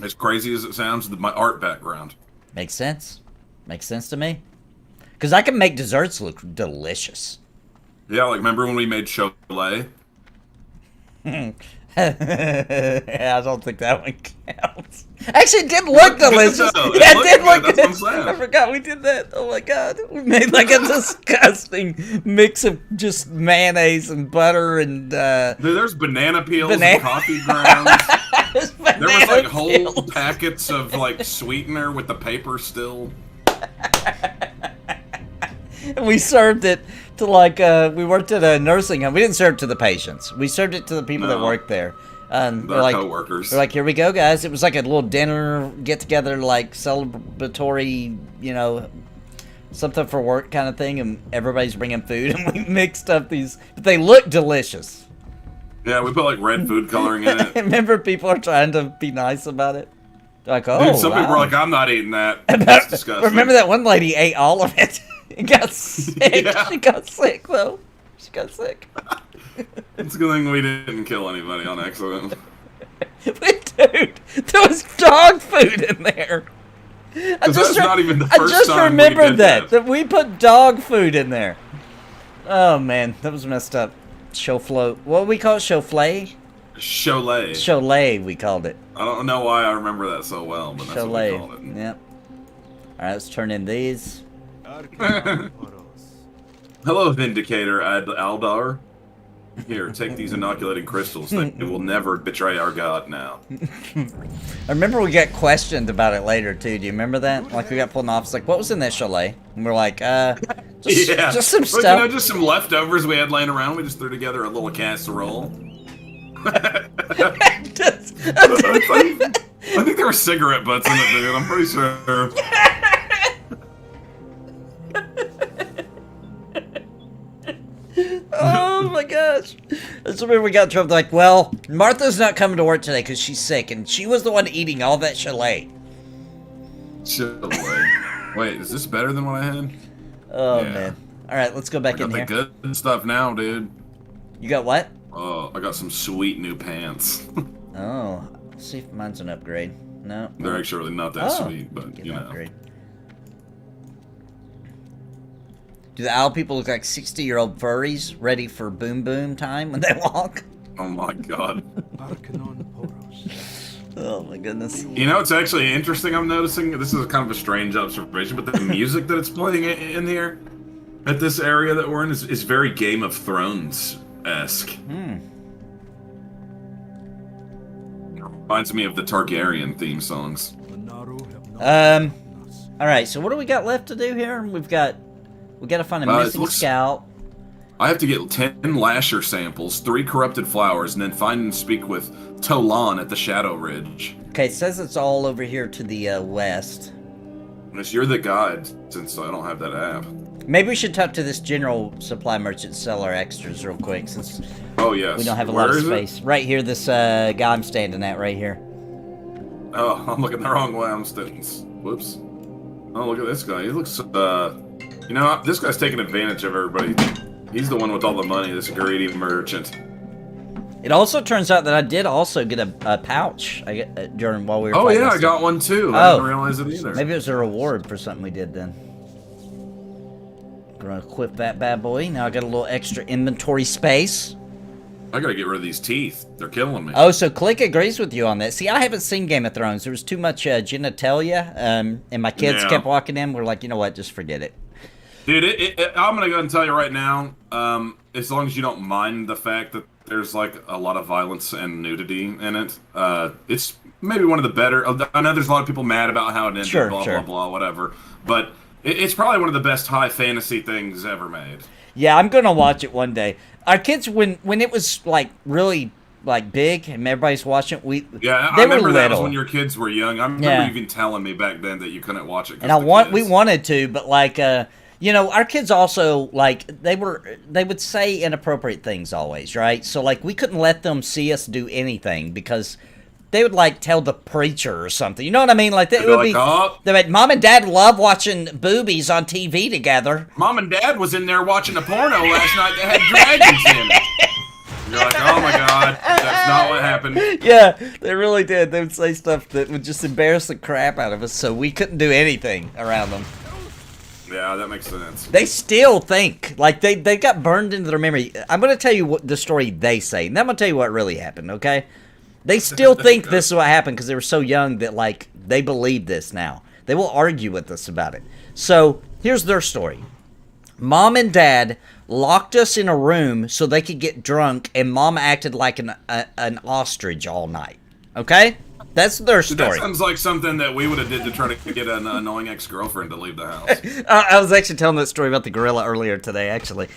As crazy as it sounds, my art background. Makes sense. Makes sense to me. Because I can make desserts look delicious. Yeah, like remember when we made chocolate? Yeah, I don't think that one counts. Actually, it did look delicious. Yeah, it did look good. I forgot we did that. Oh my god. We made like a disgusting mix of just mayonnaise and butter and... Dude, there's banana peels and coffee grounds. There was like whole packets of like sweetener with the paper still. We served it to like, we worked at a nursing home. We didn't serve it to the patients. We served it to the people that worked there. Their co-workers. They're like, here we go, guys. It was like a little dinner, get-together, like, celebratory, you know, something for work kind of thing, and everybody's bringing food, and we mixed up these, but they look delicious. Yeah, we put, like, red food coloring in it. Remember, people are trying to be nice about it? They're like, oh, dude, some people are like, I'm not eating that. That's disgusting. Remember that one lady ate all of it? And got sick. Yeah. She got sick, though. She got sick. It's a good thing we didn't kill anybody on accident. But dude, there was dog food in there. That's not even the first time we did that. I just remembered that we put dog food in there. Oh man, that was messed up. Choflo. What do we call it? Choflay? Cholet. Cholet, we called it. I don't know why I remember that so well, but that's what we called it. Yep. Alright, let's turn in these. Hello, Vindicator Aldar. Here, take these inoculating crystals. They will never betray our god now. I remember we got questioned about it later, too. Do you remember that? Like, we got pulled in the office, like, what was in that chalet? And we're like, just some stuff. You know, just some leftovers we had laying around. We just threw together a little casserole. I think there were cigarette butts in it, dude. I'm pretty sure. Oh my gosh. That's when we got in trouble. Like, well, Martha's not coming to work today because she's sick, and she was the one eating all that chalet. Chalet. Wait, is this better than what I had? Oh, yeah. Man. Alright, let's go back in here. I got the good stuff now, dude. You got what? Oh, I got some sweet new pants. Oh, let's see if mine's an upgrade. No. They're actually really not that sweet, but, you know. Upgrade. Do the owl people look like 60-year-old furries ready for boom boom time when they walk? Oh my god. Oh my goodness. You know, it's actually interesting I'm noticing. This is kind of a strange observation, but the music that it's playing in here at this area that we're in is very Game of Thrones-esque. Reminds me of the Targaryen theme songs. Alright, so what do we got left to do here? We got to find a missing scout. I have to get 10 Lasher samples, 3 corrupted flowers, and then find and speak with Tolan at the Shadow Ridge. Okay, it says it's all over here to the west. Unless you're the guide, since I don't have that app. Maybe we should talk to this general supply merchant, sell our extras real quick, since we don't have a lot of space. Right here, this guy I'm standing at right here. Oh, I'm looking the wrong way. I'm standing. Whoops. Oh, look at this guy. He looks, you know, this guy's taking advantage of everybody. He's the one with all the money, this greedy merchant. It also turns out that I did also get a pouch while we were Oh, yeah, I got one too. I didn't realize it either. Maybe it was a reward for something we did then. Gonna equip that bad boy. Now I got a little extra inventory space. I gotta get rid of these teeth. They're killing me. Oh, so Click agrees with you on that. See, I haven't seen Game of Thrones. There was too much genitalia, and my kids kept walking in. We're like, you know what? Just forget it. Dude, I'm gonna go ahead and tell you right now, as long as you don't mind the fact that there's like a lot of violence and nudity in it, it's maybe one of the better. I know there's a lot of people mad about how it ended, blah, blah, whatever, but it's probably one of the best high fantasy things ever made. Yeah, I'm gonna watch it one day. Our kids, when it was like really like big and everybody's watching, I remember that was when your kids were young. I remember you even telling me back then that you couldn't watch it. And we wanted to, but like you know, our kids also, like, they would say inappropriate things always, right? So, like, we couldn't let them see us do anything because they would, like, tell the preacher or something. You know what I mean? Like, they'd be like, Mom and Dad love watching boobies on TV together. Mom and Dad was in there watching a porno last night that had dragons in it. You're like, oh my god, that's not what happened. Yeah, they really did. They would say stuff that would just embarrass the crap out of us, so we couldn't do anything around them. Yeah, that makes sense. They still think, like, they got burned into their memory. I'm going to tell you what the story they say, and then I'm going to tell you what really happened, okay? They still think this is what happened because they were so young that, like, they believe this now. They will argue with us about it. So, here's their story. Mom and Dad locked us in a room so they could get drunk, and Mom acted like an ostrich all night, okay? That's their story. That sounds like something that we would have did to try to get an annoying ex-girlfriend to leave the house. I was actually telling that story about the gorilla earlier today, actually.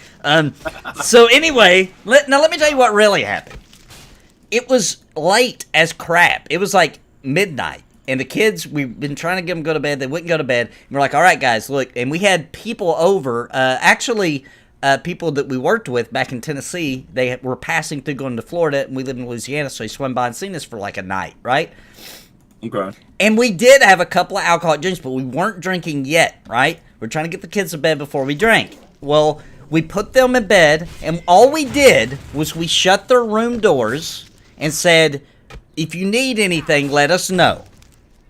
So anyway, let me tell you what really happened. It was late as crap. It was like midnight. And the kids, we've been trying to get them to go to bed. They wouldn't go to bed. And we're like, all right, guys, look. And we had people over, people that we worked with back in Tennessee. They were passing through going to Florida, and we live in Louisiana, so they swam by and seen us for like a night, right? Okay. And we did have a couple of alcoholic drinks, but we weren't drinking yet, right? We're trying to get the kids to bed before we drank. Well, we put them in bed, and all we did was we shut their room doors and said, if you need anything, let us know.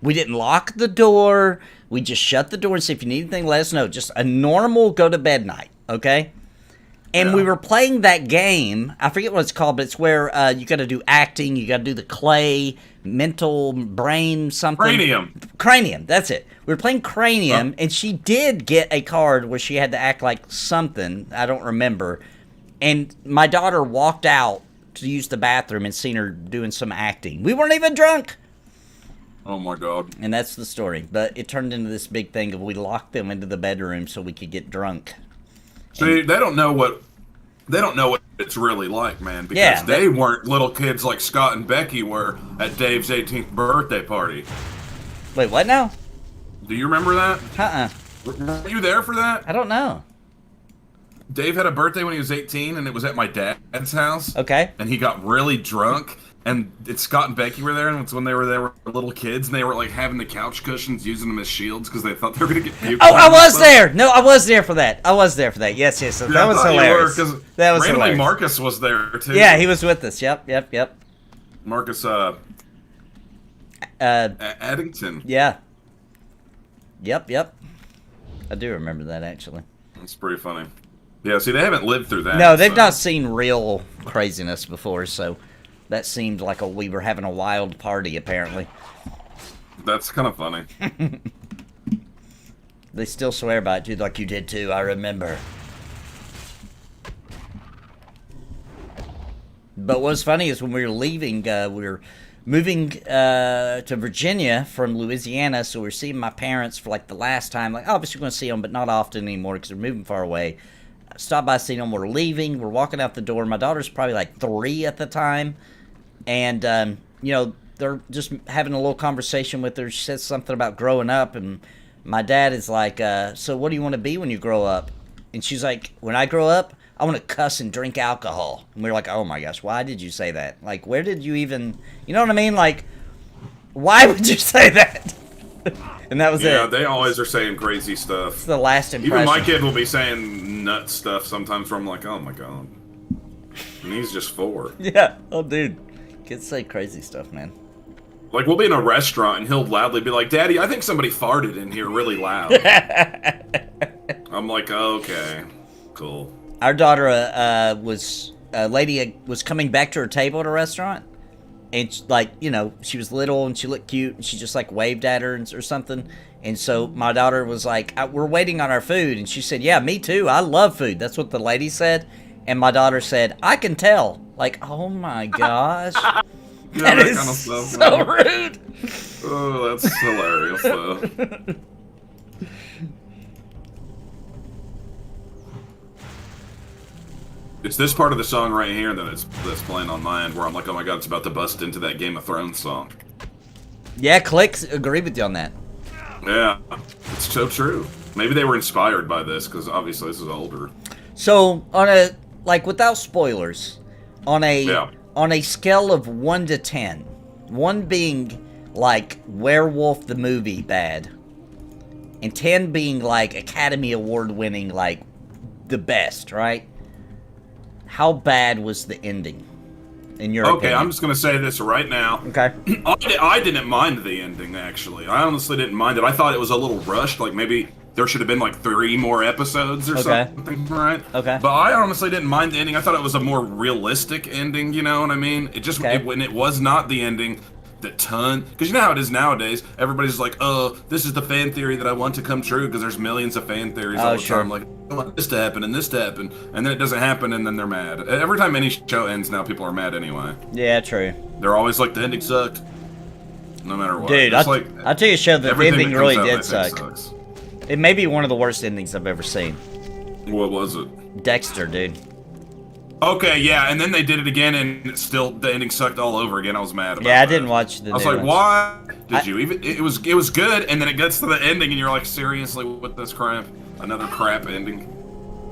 We didn't lock the door. We just shut the door and said, if you need anything, let us know. Just a normal go-to-bed night, okay? And we were playing that game. I forget what it's called, but it's where you got to do acting. You got to do the clay, mental, brain, something. Cranium, that's it. We were playing Cranium, and she did get a card where she had to act like something. I don't remember. And my daughter walked out to use the bathroom and seen her doing some acting. We weren't even drunk. Oh my god. And that's the story. But it turned into this big thing of we locked them into the bedroom so we could get drunk. See, they don't know what it's really like, man, because they weren't little kids like Scott and Becky were at Dave's 18th birthday party. Wait, what now? Do you remember that? Uh-uh. Were you there for that? I don't know. Dave had a birthday when he was 18, and it was at my dad's house. Okay. And he got really drunk, and Scott and Becky were there, and it's when they were little kids, and they were like having the couch cushions, using them as shields because they thought they were gonna get puked. Oh, I was there. No, I was there for that. Yes. Yeah, that was hilarious. That was randomly hilarious. Marcus was there too. Yeah, he was with us. Yep. Marcus, Addington. Yeah. Yep. I do remember that, actually. That's pretty funny. Yeah, see, they haven't lived through that. No, they've not seen real craziness before, so that seemed like we were having a wild party, apparently. That's kind of funny. They still swear by it, dude, like you did too, I remember. But what's funny is when we were leaving, we were moving to Virginia from Louisiana, so we were seeing my parents for like the last time. Like, obviously we're going to see them, but not often anymore because they're moving far away. Stopped by, seeing them, we're leaving, we're walking out the door. My daughter's probably like 3 at the time, and you know, they're just having a little conversation with her. She says something about growing up, and my dad is like, so what do you want to be when you grow up? And she's like, when I grow up, I want to cuss and drink alcohol. And we were like, oh my gosh, why did you say that? Like, where did you even, you know what I mean? Like, why would you say that? And that was it. Yeah, they always are saying crazy stuff. It's the last impression. Even my kid will be saying nut stuff sometimes where I'm like, oh my god. And he's just 4. Yeah. Oh, dude. Kids say crazy stuff, man. Like, we'll be in a restaurant and he'll loudly be like, Daddy, I think somebody farted in here really loud. I'm like, okay, cool. Our daughter a lady was coming back to her table at a restaurant. And, like, you know, she was little and she looked cute and she just, like, waved at her or something. And so my daughter was like, we're waiting on our food. And she said, yeah, me too. I love food. That's what the lady said. And my daughter said, I can tell. Like, oh, my gosh. Yeah, that is kind of stuff, so man. rude. Oh, that's hilarious, though. It's this part of the song right here that's playing on my end where I'm like, oh my god, it's about to bust into that Game of Thrones song. Yeah, Clicks agree with you on that. Yeah, it's so true. Maybe they were inspired by this, because obviously this is older. So, without spoilers, on a scale of 1 to 10, 1 being, like, Werewolf the movie bad, and 10 being, like, Academy Award winning, like, the best, right? How bad was the ending, in your opinion? I'm just going to say this right now. Okay. I didn't mind the ending, actually. I honestly didn't mind it. I thought it was a little rushed, like maybe there should have been like 3 more episodes or something, right? Okay. But I honestly didn't mind the ending. I thought it was a more realistic ending, you know what I mean? It just, when it was not the ending, because you know how it is nowadays, everybody's like, oh, this is the fan theory that I want to come true, because there's millions of fan theories all the time, like, I want this to happen and this to happen, and then it doesn't happen, and then they're mad. Every time any show ends now, people are mad anyway. Yeah, true. They're always like, the ending sucked, no matter what. Dude, I'll tell you a show that the ending really did suck. Sucks. It may be one of the worst endings I've ever seen. What was it? Dexter, dude. Okay, yeah, and then they did it again, and the ending sucked all over again. I was mad about Yeah, I that. didn't watch the I was new like, ones. why did you even? It was good, and then it gets to the ending, and you're like, seriously, with this crap? Another crap ending?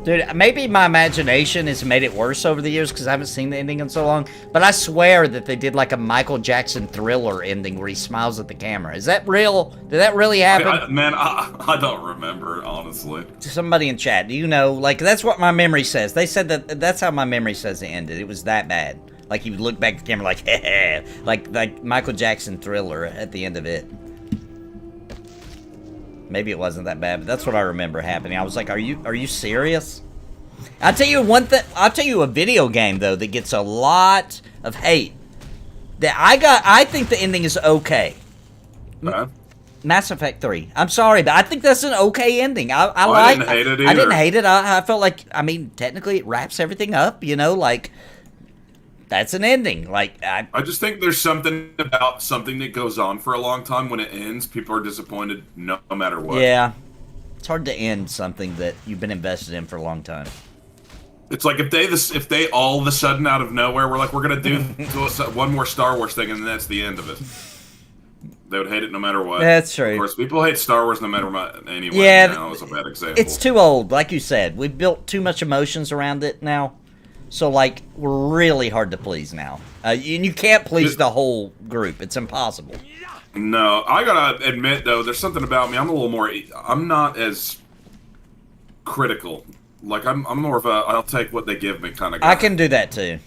Dude, maybe my imagination has made it worse over the years because I haven't seen the ending in so long, but I swear that they did like a Michael Jackson Thriller ending where he smiles at the camera. Is that real? Did that really happen? I don't remember, honestly. Somebody in chat, do you know? Like, that's what my memory says. They said that's how my memory says it ended. It was that bad. Like, he would look back at the camera like, heh, like Michael Jackson Thriller at the end of it. Maybe it wasn't that bad, but that's what I remember happening. I was like, are you serious? I'll tell you one thing. I'll tell you a video game though that gets a lot of hate. I think the ending is okay. Mass Effect 3. I'm sorry, but I think that's an okay ending. I didn't hate it either. I didn't hate it. I felt like, I mean, technically it wraps everything up, you know, like, that's an ending. Like, I just think there's something about something that goes on for a long time. When it ends, people are disappointed no matter what. Yeah. It's hard to end something that you've been invested in for a long time. It's like if they all of a sudden out of nowhere were like, we're gonna do one more Star Wars thing and then that's the end of it. They would hate it no matter what. That's true. Of course, people hate Star Wars no matter what anyway. Yeah, that was a bad example. It's too old, like you said. We've built too much emotions around it now. So, like, we're really hard to please now. And you can't please the whole group. It's impossible. No, I gotta admit, though, there's something about me. I'm not as critical. Like, I'm more of a, I'll take what they give me kind of guy. I can do that, too.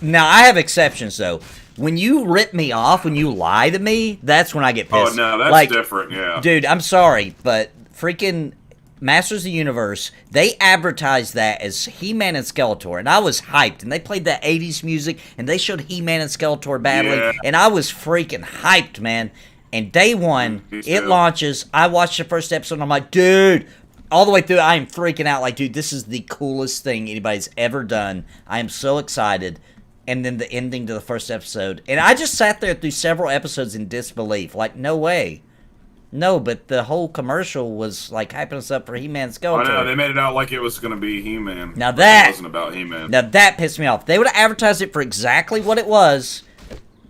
Now, I have exceptions, though. When you rip me off, when you lie to me, that's when I get pissed. Oh, no, that's like, different, yeah. Dude, I'm sorry, but freaking Masters of the Universe, they advertised that as He-Man and Skeletor, and I was hyped, and they played that 80s music, and they showed He-Man and Skeletor battling, and I was freaking hyped, man. And day one, it launches, I watched the first episode, and I'm like, dude, all the way through, I am freaking out, like, dude, this is the coolest thing anybody's ever done. I am so excited. And then the ending to the first episode. And I just sat there through several episodes in disbelief. Like, no way. No, but the whole commercial was, like, hyping us up for He-Man Skeletor. I know, they made it out like it was going to be He-Man. Now that... It wasn't about He-Man. Now that pissed me off. They would have advertised it for exactly what it was.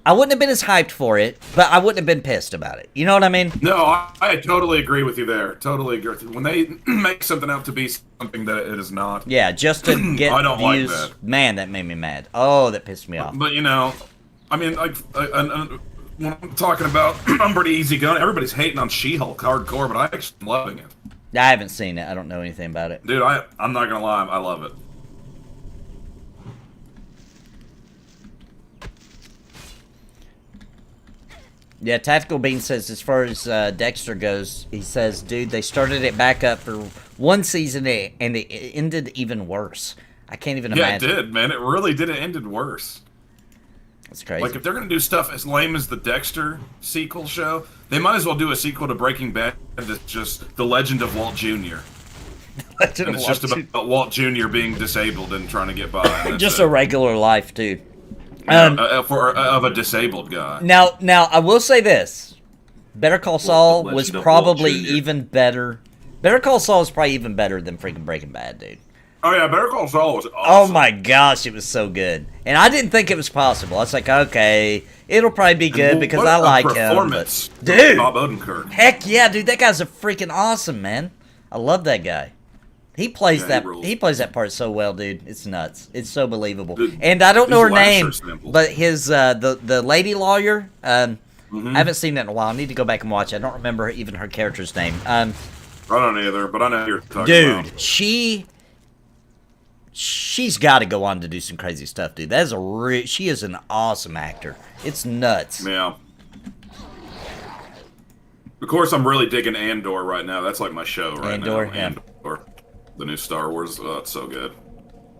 I wouldn't have been as hyped for it, but I wouldn't have been pissed about it. You know what I mean? No, I totally agree with you there. Totally agree with you. When they make something out to be something that it is not. Yeah, just to get I don't views. like that. Man, that made me mad. Oh, that pissed me off. But, you know, I mean, like, when I'm talking about, I'm pretty easygoing. Everybody's hating on She-Hulk hardcore, but I'm actually loving it. I haven't seen it. I don't know anything about it. Dude, I'm not going to lie. I love it. Yeah, Tactical Bean says, as far as Dexter goes, he says, dude, they started it back up for one season and it ended even worse. I can't even imagine. Yeah, it did, man. It really did. It ended worse. That's crazy. Like, if they're going to do stuff as lame as the Dexter sequel show, they might as well do a sequel to Breaking Bad that's just The Legend of Walt Jr. And it's just about Walt Jr. being disabled and trying to get by. Just a regular life, too. Of a disabled guy. Now, I will say this. Better Call Saul was probably even better. Better Call Saul is probably even better than freaking Breaking Bad, dude. Oh, yeah, Better Call Saul was awesome. Oh, my gosh, it was so good. And I didn't think it was possible. I was like, okay, it'll probably be good because I like him. But, dude, Bob Odenkirk. Heck yeah, dude, that guy's a freaking awesome, man. I love that guy. He plays he plays that part so well, dude. It's nuts. It's so believable. Dude, and I don't know her name, but his the lady lawyer. I haven't seen that in a while. I need to go back and watch it. I don't remember even her character's name. I don't either, but I know who you're talking about. Dude, she's got to go on to do some crazy stuff, dude. That is she is an awesome actor. It's nuts. Yeah. Of course, I'm really digging Andor right now. That's like my show right now. Andor. The new Star Wars. Oh, it's so good.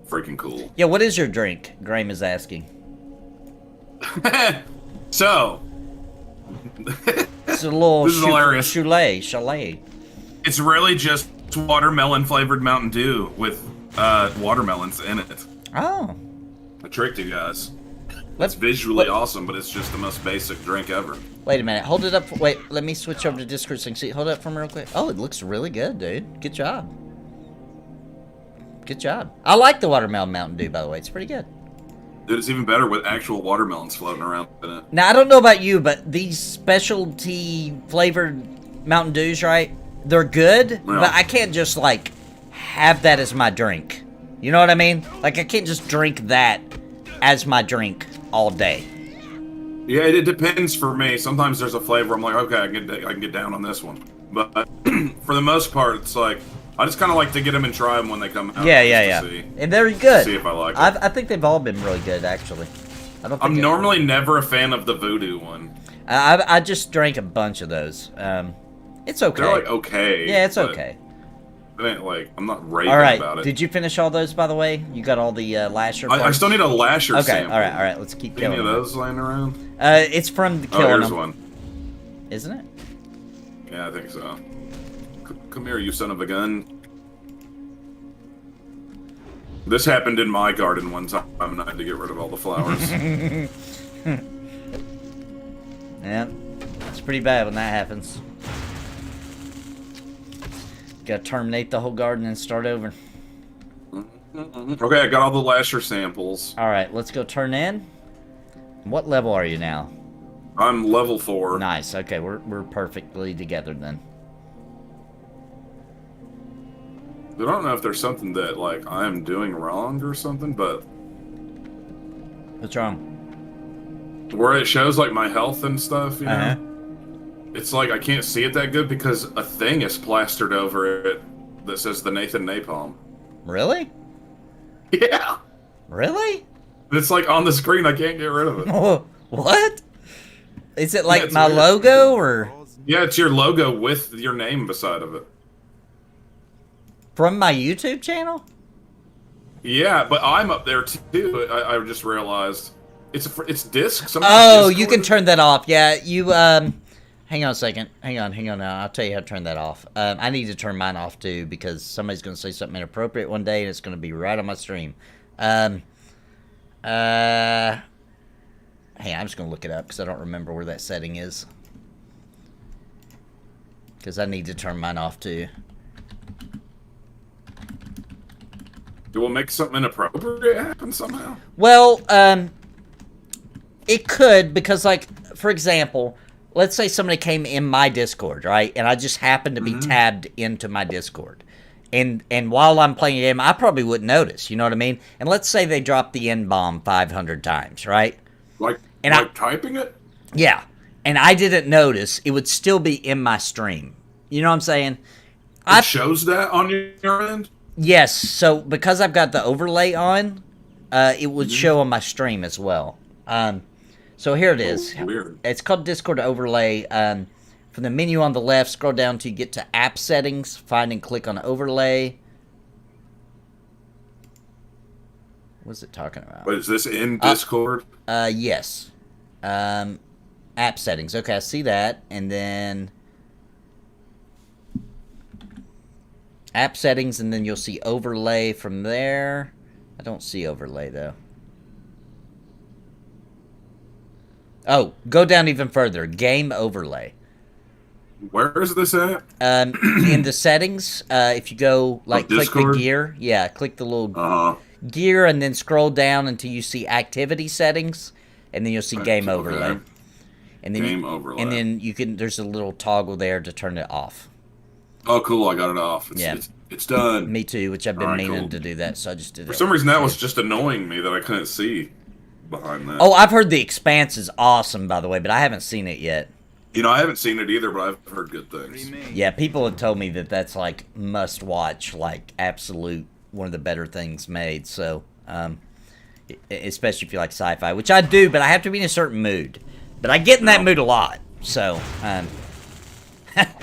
Freaking cool. Yeah, what is your drink? Graham is asking. So. It's a little this is hilarious. Chalet. It's really just watermelon flavored Mountain Dew with watermelons in it. Oh. I tricked you guys. It's visually awesome, but it's just the most basic drink ever. Wait a minute. Hold it up. Wait, let me switch over to Discord so you can see. Hold it up for me real quick. Oh, it looks really good, dude. Good job. Good job. I like the watermelon Mountain Dew, by the way. It's pretty good. Dude, it's even better with actual watermelons floating around in it. Now, I don't know about you, but these specialty flavored Mountain Dews, right? They're good, yeah. But I can't just, like, have that as my drink. You know what I mean? Like, I can't just drink that as my drink all day. Yeah, it depends for me. Sometimes there's a flavor I'm like, okay, I can get down on this one. But for the most part, it's like, I just kind of like to get them and try them when they come out. Yeah. And they're good. See if I like it. I think they've all been really good, actually. I'm normally never a fan of the Voodoo one. I just drank a bunch of those. It's okay. They're like okay. Yeah, it's okay. It ain't like, I'm not raving about it. Did you finish all those, by the way? You got all the Lasher I still need a Lasher sample. All right. Let's keep killing Any of those laying around? It's from the Killing here's Them. one. Isn't it? Yeah, I think so. Come here, you son of a gun. This happened in my garden one time, and I had to get rid of all the flowers. Yeah, it's pretty bad when that happens. Gotta terminate the whole garden and start over. Okay, I got all the lasher samples. Alright, let's go turn in. What level are you now? I'm level 4. Nice, okay, we're perfectly together then. I don't know if there's something that, like, I am doing wrong or something, but... What's wrong? Where it shows, like, my health and stuff, you know? It's like I can't see it that good because a thing is plastered over it that says the Nathan Napalm. Really? Yeah! Really? It's, like, on the screen, I can't get rid of it. What? Is it like it's my weird. logo, or...? Yeah, it's your logo with your name beside of it. From my YouTube channel? Yeah, but I'm up there too. I just realized it's disc. Oh, you can turn that off. Yeah, you hang on a second. Hang on. I'll tell you how to turn that off. I need to turn mine off too because somebody's going to say something inappropriate one day and it's going to be right on my stream. Hey, I'm just going to look it up because I don't remember where that setting is. Because I need to turn mine off too. It will make something inappropriate happen somehow. Well, it could, because, like, for example, let's say somebody came in my Discord, right? And I just happened to be tabbed into my Discord. And while I'm playing a game, I probably wouldn't notice, you know what I mean? And let's say they dropped the N-bomb 500 times, right? Like typing it? Yeah. And I didn't notice. It would still be in my stream. You know what I'm saying? It shows that on your end? Yes, so because I've got the overlay on, it would show on my stream as well. So here it is. Weird. It's called Discord Overlay. From the menu on the left, scroll down to get to App Settings, find and click on Overlay. What's it talking about? Wait, is this in Discord? Yes. App Settings. Okay, I see that. And then... App Settings, and then you'll see Overlay from there. I don't see Overlay, though. Oh, go down even further. Game Overlay. Where is this at? In the settings, if you go, like, click Discord? the gear. Yeah, click the little gear, and then scroll down until you see Activity Settings, and then you'll see Game Overlay. Okay. And then Game Overlay. And then you can, there's a little toggle there to turn it off. Oh, cool, I got it off. Yeah. It's done. Me too, which I've been Alright, meaning cool. to do that, so I just did it. For some reason, that was just annoying me that I couldn't see behind that. Oh, I've heard The Expanse is awesome, by the way, but I haven't seen it yet. You know, I haven't seen it either, but I've heard good things. Yeah, people have told me that that's, like, must-watch, like, absolute, one of the better things made, so, especially if you like sci-fi, which I do, but I have to be in a certain mood. But I get in that mood a lot, so,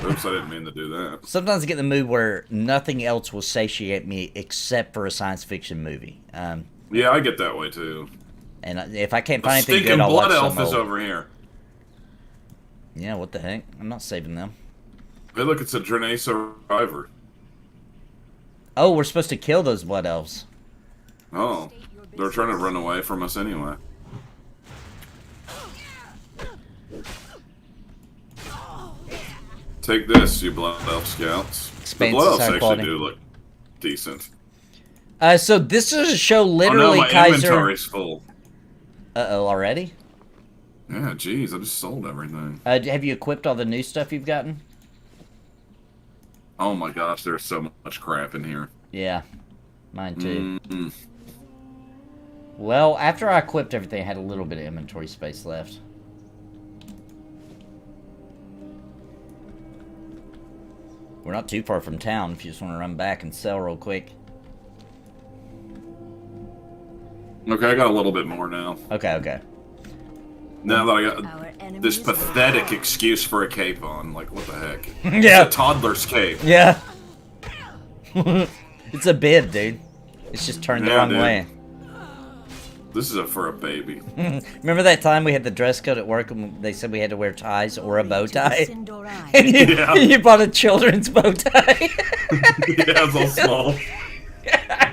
Oops, I didn't mean to do that. sometimes I get in the mood where nothing else will satiate me except for a science fiction movie. Yeah, I get that way, too. And if I can't The find anything stinking good, I'll watch blood elf some is old. over here. Yeah, what the heck? I'm not saving them. Hey, look, it's a Draenei survivor. Oh, we're supposed to kill those blood elves. Oh, they're trying to run away from us anyway. Take this, you blood elf scouts. Expanse the blood elves sound actually quality. do look decent. So this is a show Oh no, literally, my Kaiser. inventory's full. Uh-oh, already? Yeah, jeez, I just sold everything. Have you equipped all the new stuff you've gotten? Oh my gosh, there's so much crap in here. Yeah, mine too. Mm-mm. Well, after I equipped everything, I had a little bit of inventory space left. We're not too far from town if you just want to run back and sell real quick. Okay, I got a little bit more now. Okay. Now that I got this pathetic excuse for a cape on, like, what the heck? Yeah. It's a toddler's cape. Yeah. It's a bib, dude. It's just turned the Yeah, wrong dude. way. This is for a baby. Remember that time we had the dress code at work and they said we had to wear ties or a bow tie? And you bought a children's bow tie. Yeah, it's all small.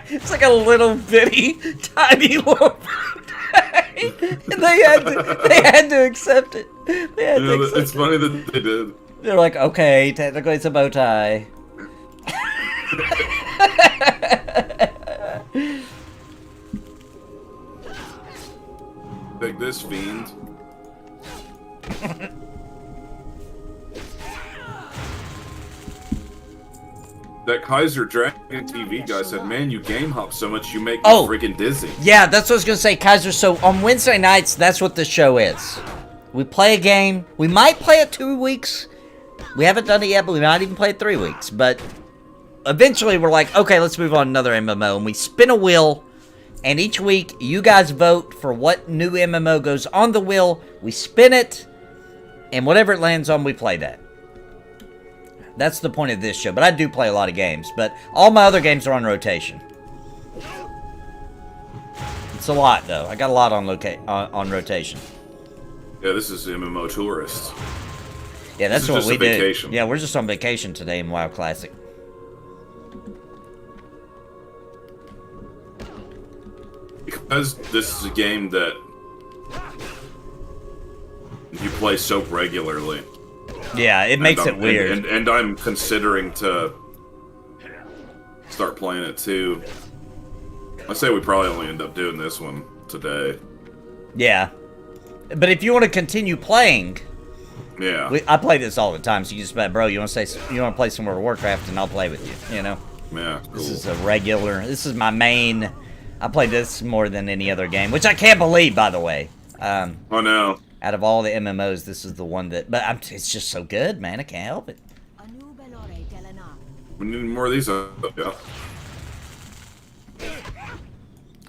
It's like a little bitty, tiny little bow tie. And they had to accept it. They had to accept it's funny that they did. They're like, okay, technically it's a bow tie. Take this, fiend. That Kaiser Dragon TV guy said, man, you game hop so much you make me freaking dizzy. Yeah, that's what I was going to say, Kaiser. So on Wednesday nights, that's what the show is. We play a game. We might play it 2 weeks. We haven't done it yet, but we might even play it 3 weeks. But eventually we're like, okay, let's move on to another MMO. And we spin a wheel. And each week, you guys vote for what new MMO goes on the wheel. We spin it, and whatever it lands on, we play that. That's the point of this show. But I do play a lot of games. But all my other games are on rotation. It's a lot, though. I got a lot on rotation. Yeah, this is MMO Tourists. Yeah, that's what we do. Vacation. Yeah, we're just on vacation today in WoW Classic. Because this is a game that you play so regularly. Yeah, it makes it weird. And I'm considering to start playing it too. I say we probably only end up doing this one today. Yeah. But if you want to continue playing... Yeah. I play this all the time, so you just bet, bro, you want to play some World of Warcraft, and I'll play with you, you know? Yeah, cool. This is a regular... This is my main... I play this more than any other game, which I can't believe, by the way. Oh, no. Out of all the MMOs, this is the one that... But it's just so good, man. I can't help it. We need more of these. Yeah.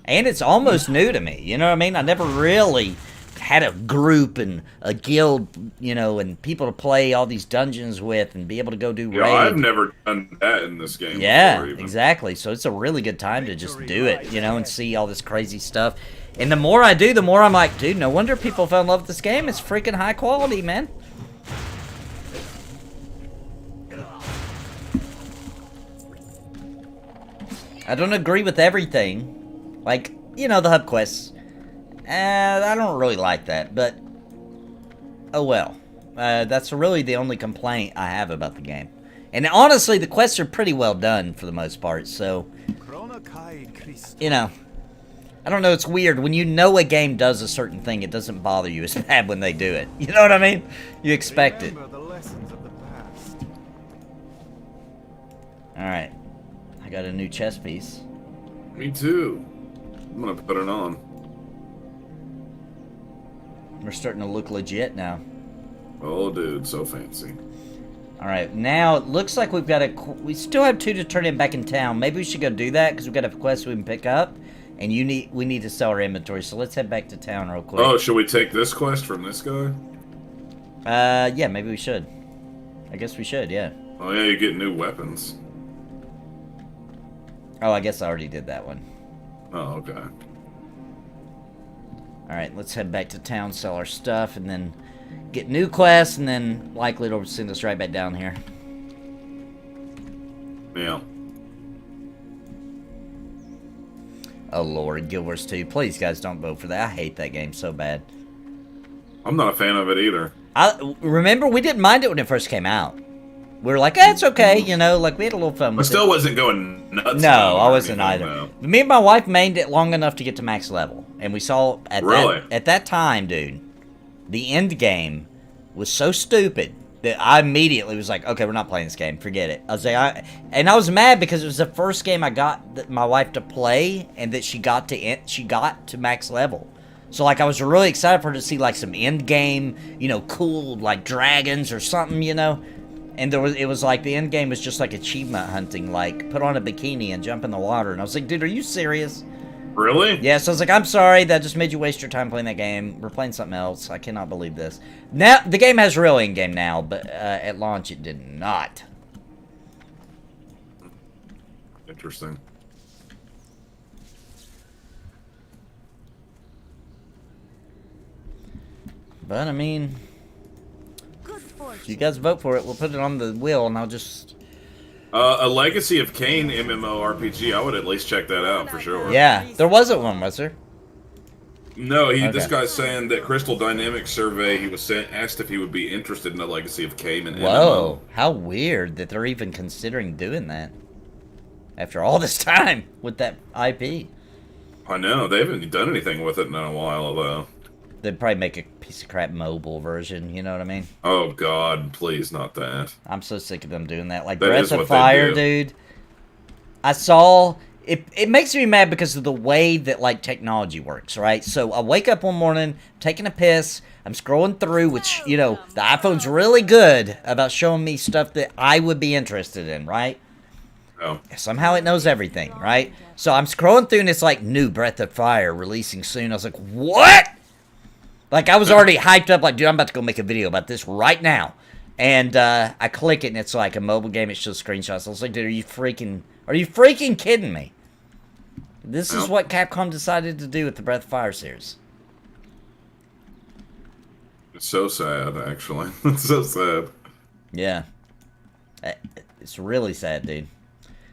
And it's almost new to me, you know what I mean? I never really had a group and a guild, you know, and people to play all these dungeons with and be able to go do raid. I've never done that in this game Yeah, before, exactly. So it's a really good time to just do it, you know, and see all this crazy stuff. And the more I do, the more I'm like, dude, no wonder people fell in love with this game. It's freaking high quality, man. I don't agree with everything. Like, you know, the hub quests. I don't really like that, but oh well. That's really the only complaint I have about the game. And honestly, the quests are pretty well done for the most part, so... You know, I don't know, it's weird. When you know a game does a certain thing, it doesn't bother you as bad when they do it. You know what I mean? You expect it. Alright. I got a new chess piece. Me too. I'm gonna put it on. We're starting to look legit now. Oh, dude, so fancy. Alright, now it looks like we've got we still have 2 to turn in back in town. Maybe we should go do that, because we've got a quest we can pick up. And we need to sell our inventory, so let's head back to town real quick. Oh, should we take this quest from this guy? Yeah, maybe we should. I guess we should, yeah. Oh yeah, you get new weapons. Oh, I guess I already did that one. Oh, okay. Alright, let's head back to town, sell our stuff, and then get new quests, and then likely it'll send us right back down here. Yeah. Oh lord, Guild Wars 2. Please, guys, don't vote for that. I hate that game so bad. I'm not a fan of it either. Remember, we didn't mind it when it first came out. We were like, it's okay, you know, like, we had a little fun with it. I still wasn't going nuts. No, I wasn't either. Me and my wife mained it long enough to get to max level. And we saw, at that time, dude, the end game was so stupid that I immediately was like, okay, we're not playing this game. Forget it. I was like, and I was mad because it was the first game I got my wife to play, and that she got to max level. So, like, I was really excited for her to see, like, some end game, you know, cool, like, dragons or something, you know. And it was like, the end game was just like achievement hunting, like, put on a bikini and jump in the water. And I was like, dude, are you serious? Really? Yeah, so I was like, I'm sorry, that just made you waste your time playing that game. We're playing something else. I cannot believe this. Now, the game has real end game now, but at launch it did not. Interesting. But, I mean, Good fortune. if you guys vote for it, we'll put it on the wheel, and I'll just... A Legacy of Kain MMORPG, I would at least check that out for sure. Yeah, there wasn't one, was there? No, this Okay. guy's saying that Crystal Dynamics survey, he was asked if he would be interested in a Legacy of Kain and Whoa, how weird that they're even considering doing that. After all this time with that IP. I know, they haven't done anything with it in a while, though. They'd probably make a piece of crap mobile version, you know what I mean? Oh, God, please, not that. I'm so sick of them doing that. Like, That Breath is of what they Fire, do. dude. I saw... It makes me mad because of the way that, like, technology works, right? So, I wake up one morning, taking a piss, I'm scrolling through, which, you know, the iPhone's really good about showing me stuff that I would be interested in, right? Oh. Somehow it knows everything, right? So, I'm scrolling through and it's like, new Breath of Fire releasing soon. I was like, what? Like, I was already hyped up, like, dude, I'm about to go make a video about this right now. And I click it, and it's like a mobile game. It shows screenshots. I was like, dude, are you freaking kidding me? This is what Capcom decided to do with the Breath of Fire series. It's so sad, actually. It's so sad. Yeah. It's really sad, dude.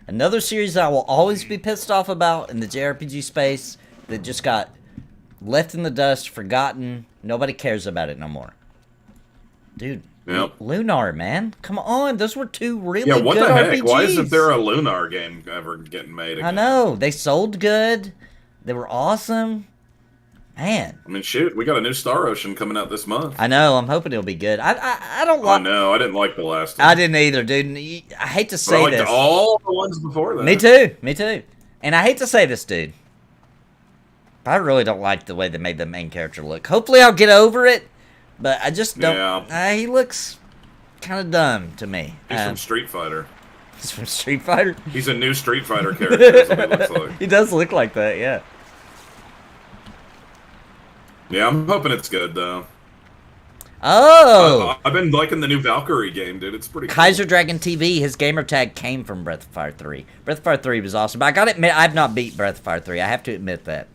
Another series I will always be pissed off about in the JRPG space that just got left in the dust, forgotten. Nobody cares about it no more. Dude. Yep. Lunar, man. Come on. Those were two really Yeah, what good the heck? RPGs. Why isn't there a Lunar game ever getting made again? I know. They sold good. They were awesome. Man. I mean, shoot, we got a new Star Ocean coming out this month. I know. I'm hoping it'll be good. I don't Oh, like... no, I didn't like the last one. I didn't either, dude. I hate to But I say liked this. all the ones before that. Me too. Me too. And I hate to say this, dude. But I really don't like the way they made the main character look. Hopefully I'll get over it. But I just don't... Yeah. He looks kind of dumb to me. He's from Street Fighter. He's from Street Fighter? He's a new Street Fighter character. That's what he looks like. He does look like that, yeah. Yeah, I'm hoping it's good, though. Oh! I've been liking the new Valkyrie game, dude. It's pretty cool. Kaiser Dragon TV, his gamer tag came from Breath of Fire 3. Breath of Fire 3 was awesome. But I gotta admit, I've not beat Breath of Fire 3. I have to admit that.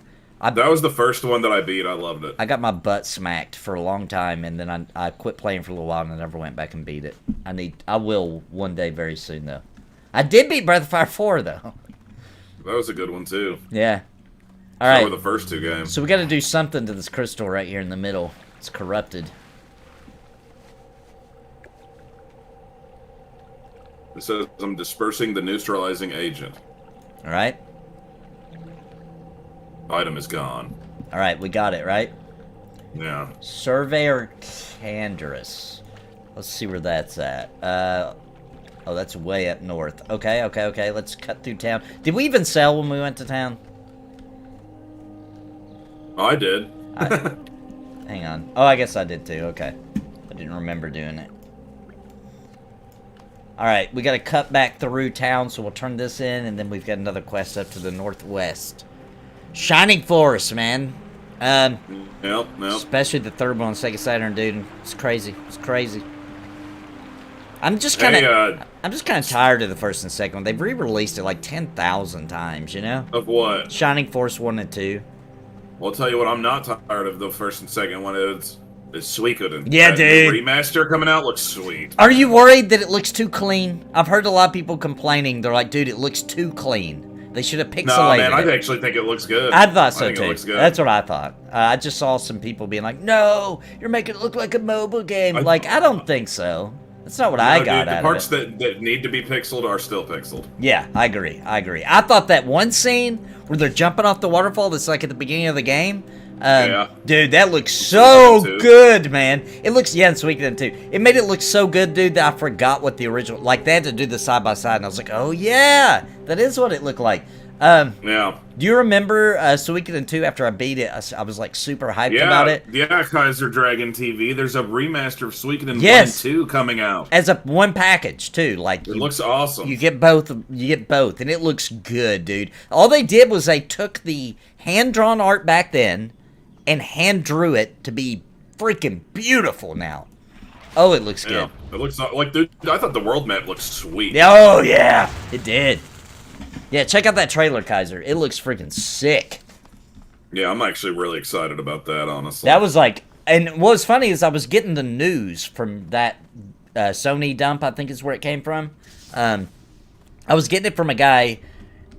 That was the first one that I beat. I loved it. I got my butt smacked for a long time, and then I quit playing for a little while, and I never went back and beat it. I will one day very soon, though. I did beat Breath of Fire 4, though. That was a good one, too. Yeah. All So right. were the first two games. So we got to do something to this crystal right here in the middle. It's corrupted. It says I'm dispersing the neutralizing agent. All right. Item is gone. All right, we got it, right? Yeah. Surveyor Canderous. Let's see where that's at. Oh, that's way up north. Okay. Let's cut through town. Did we even sell when we went to town? I did. Hang on. Oh, I guess I did too. Okay. I didn't remember doing it. Alright, we gotta cut back through town, so we'll turn this in, and then we've got another quest up to the northwest. Shining Forest, man. Yep. Especially the third one on Sega Saturn, dude. It's crazy. It's crazy. I'm just kind of I'm just kind of tired of the first and second one. They've re-released it like 10,000 times, you know? Of what? Shining Force 1 and 2. Well, I'll tell you what, I'm not tired of the first and second one. It's Suikoden. Yeah, That dude. new remaster coming out looks sweet. Are you worried that it looks too clean? I've heard a lot of people complaining. They're like, dude, it looks too clean. They should have No, pixelated man, I it. actually think it looks good. I thought so think too. It looks good. That's what I thought. I just saw some people being like, "No, you're making it look like a mobile game." I don't think so. That's not what I got dude, out the parts of it. that need to be pixeled are still pixeled. Yeah, I agree. I thought that one scene where they're jumping off the waterfall that's like at the beginning of the game. Yeah. Dude, that looks so Suikoden 2. good, man. It looks, yeah, in Suikoden 2. It made it look so good, dude, that I forgot what the original, like, they had to do the side by side, and I was like, oh, yeah, that is what it looked like. Yeah. Do you remember Suikoden 2 after I beat it? I was, like, super hyped about it. Yeah, Kaiser Dragon TV. There's a remaster of Suikoden Yes. 1 and 2 coming out. As a one package, too. Like, It looks awesome. you get both, and it looks good, dude. All they did was they took the hand-drawn art back then and hand-drew it to be freaking beautiful now. Oh, it looks good. Yeah, it looks like, dude, I thought the world map looked sweet. Oh, yeah, it did. Yeah, check out that trailer, Kaiser. It looks freaking sick. Yeah, I'm actually really excited about that, honestly. That was like, And what was funny is I was getting the news from that Sony dump, I think is where it came from. I was getting it from a guy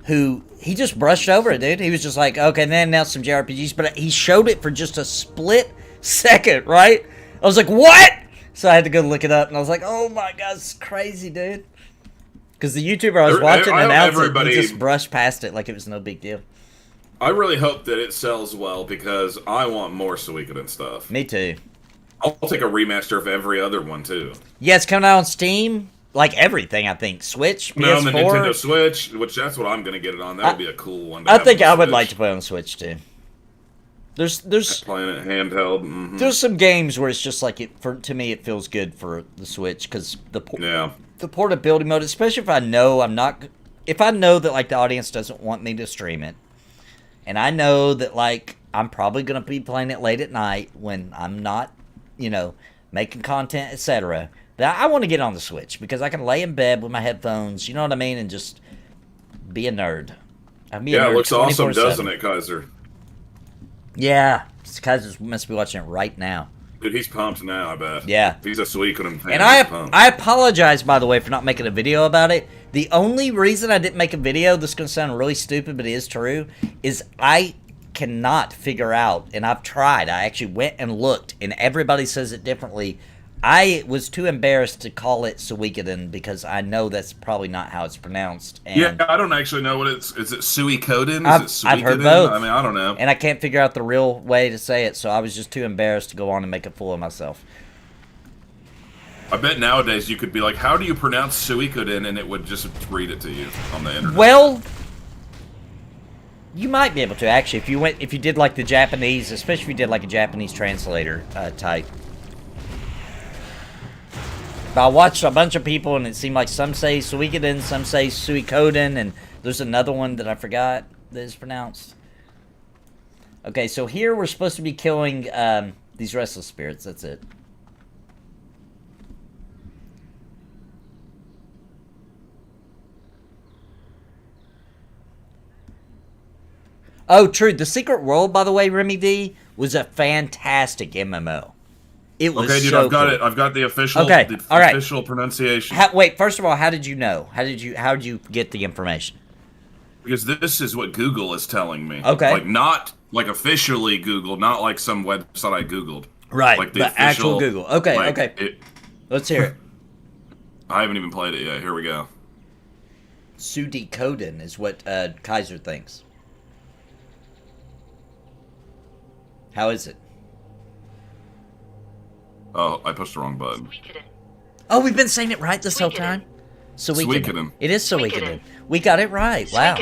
who, he just brushed over it, dude. He was just like, okay, then announced some JRPGs, but he showed it for just a split second, right? I was like, what? So I had to go look it up, and I was like, oh my god, it's crazy, dude. Because the YouTuber I was watching announced it, he just brushed past it like it was no big deal. I really hope that it sells well, because I want more Suikoden stuff. Me too. I'll take a remaster of every other one, too. Yeah, it's coming out on Steam. Like everything, I think. Switch, PS4. No, on the Nintendo Switch, which that's what I'm going to get it on. That would be a cool one. I think I would like to play on Switch, too. There's playing it handheld. Mm-hmm. There's some games where it's just like, to me, it feels good for the Switch, because the portability mode, especially if I know that, like, the audience doesn't want me to stream it, and I know that, like, I'm probably going to be playing it late at night when I'm not, making content, etc., that I want to get on the Switch, because I can lay in bed with my headphones, you know what I mean, and just be a nerd. It looks awesome, doesn't it, Kaiser? Yeah, Kaiser must be watching it right now. Dude, he's pumped now, I bet. Yeah. He's a Suikoden fan. And I apologize, by the way, for not making a video about it. The only reason I didn't make a video, this is going to sound really stupid, but it is true, is I cannot figure out, and I've tried, I actually went and looked, and everybody says it differently. I was too embarrassed to call it Suikoden because I know that's probably not how it's pronounced. And yeah, I don't actually know what it's... Is it Suikoden? Is it Suikoden? I've heard both. I mean, I don't know. And I can't figure out the real way to say it, so I was just too embarrassed to go on and make a fool of myself. I bet nowadays you could be like, how do you pronounce Suikoden? And it would just read it to you on the internet. Well, you might be able to, actually, if you did like the Japanese, especially if you did like a Japanese translator type. But I watched a bunch of people, and it seemed like some say Suikoden, some say Suikoden, and there's another one that I forgot that is pronounced. Okay, so here we're supposed to be killing these restless spirits. That's it. Oh, true. The Secret World, by the way, Remy D, was a fantastic MMO. It was okay, dude. so I've got cool. it. I've got the official. Okay, all right. Official pronunciation. Wait. First of all, how did you know? How did you get the information? Because this is what Google is telling me. Okay. Like not like officially Google, not like some website I Googled. Right. Like the official, actual Google. Okay. like, okay. Let's hear it. I haven't even played it yet. Here we go. Suikoden is what Kaiser thinks. How is it? Oh, I pushed the wrong button. Oh, we've been saying it right this whole time? Suikoden. It is Suikoden. We got it right. Wow.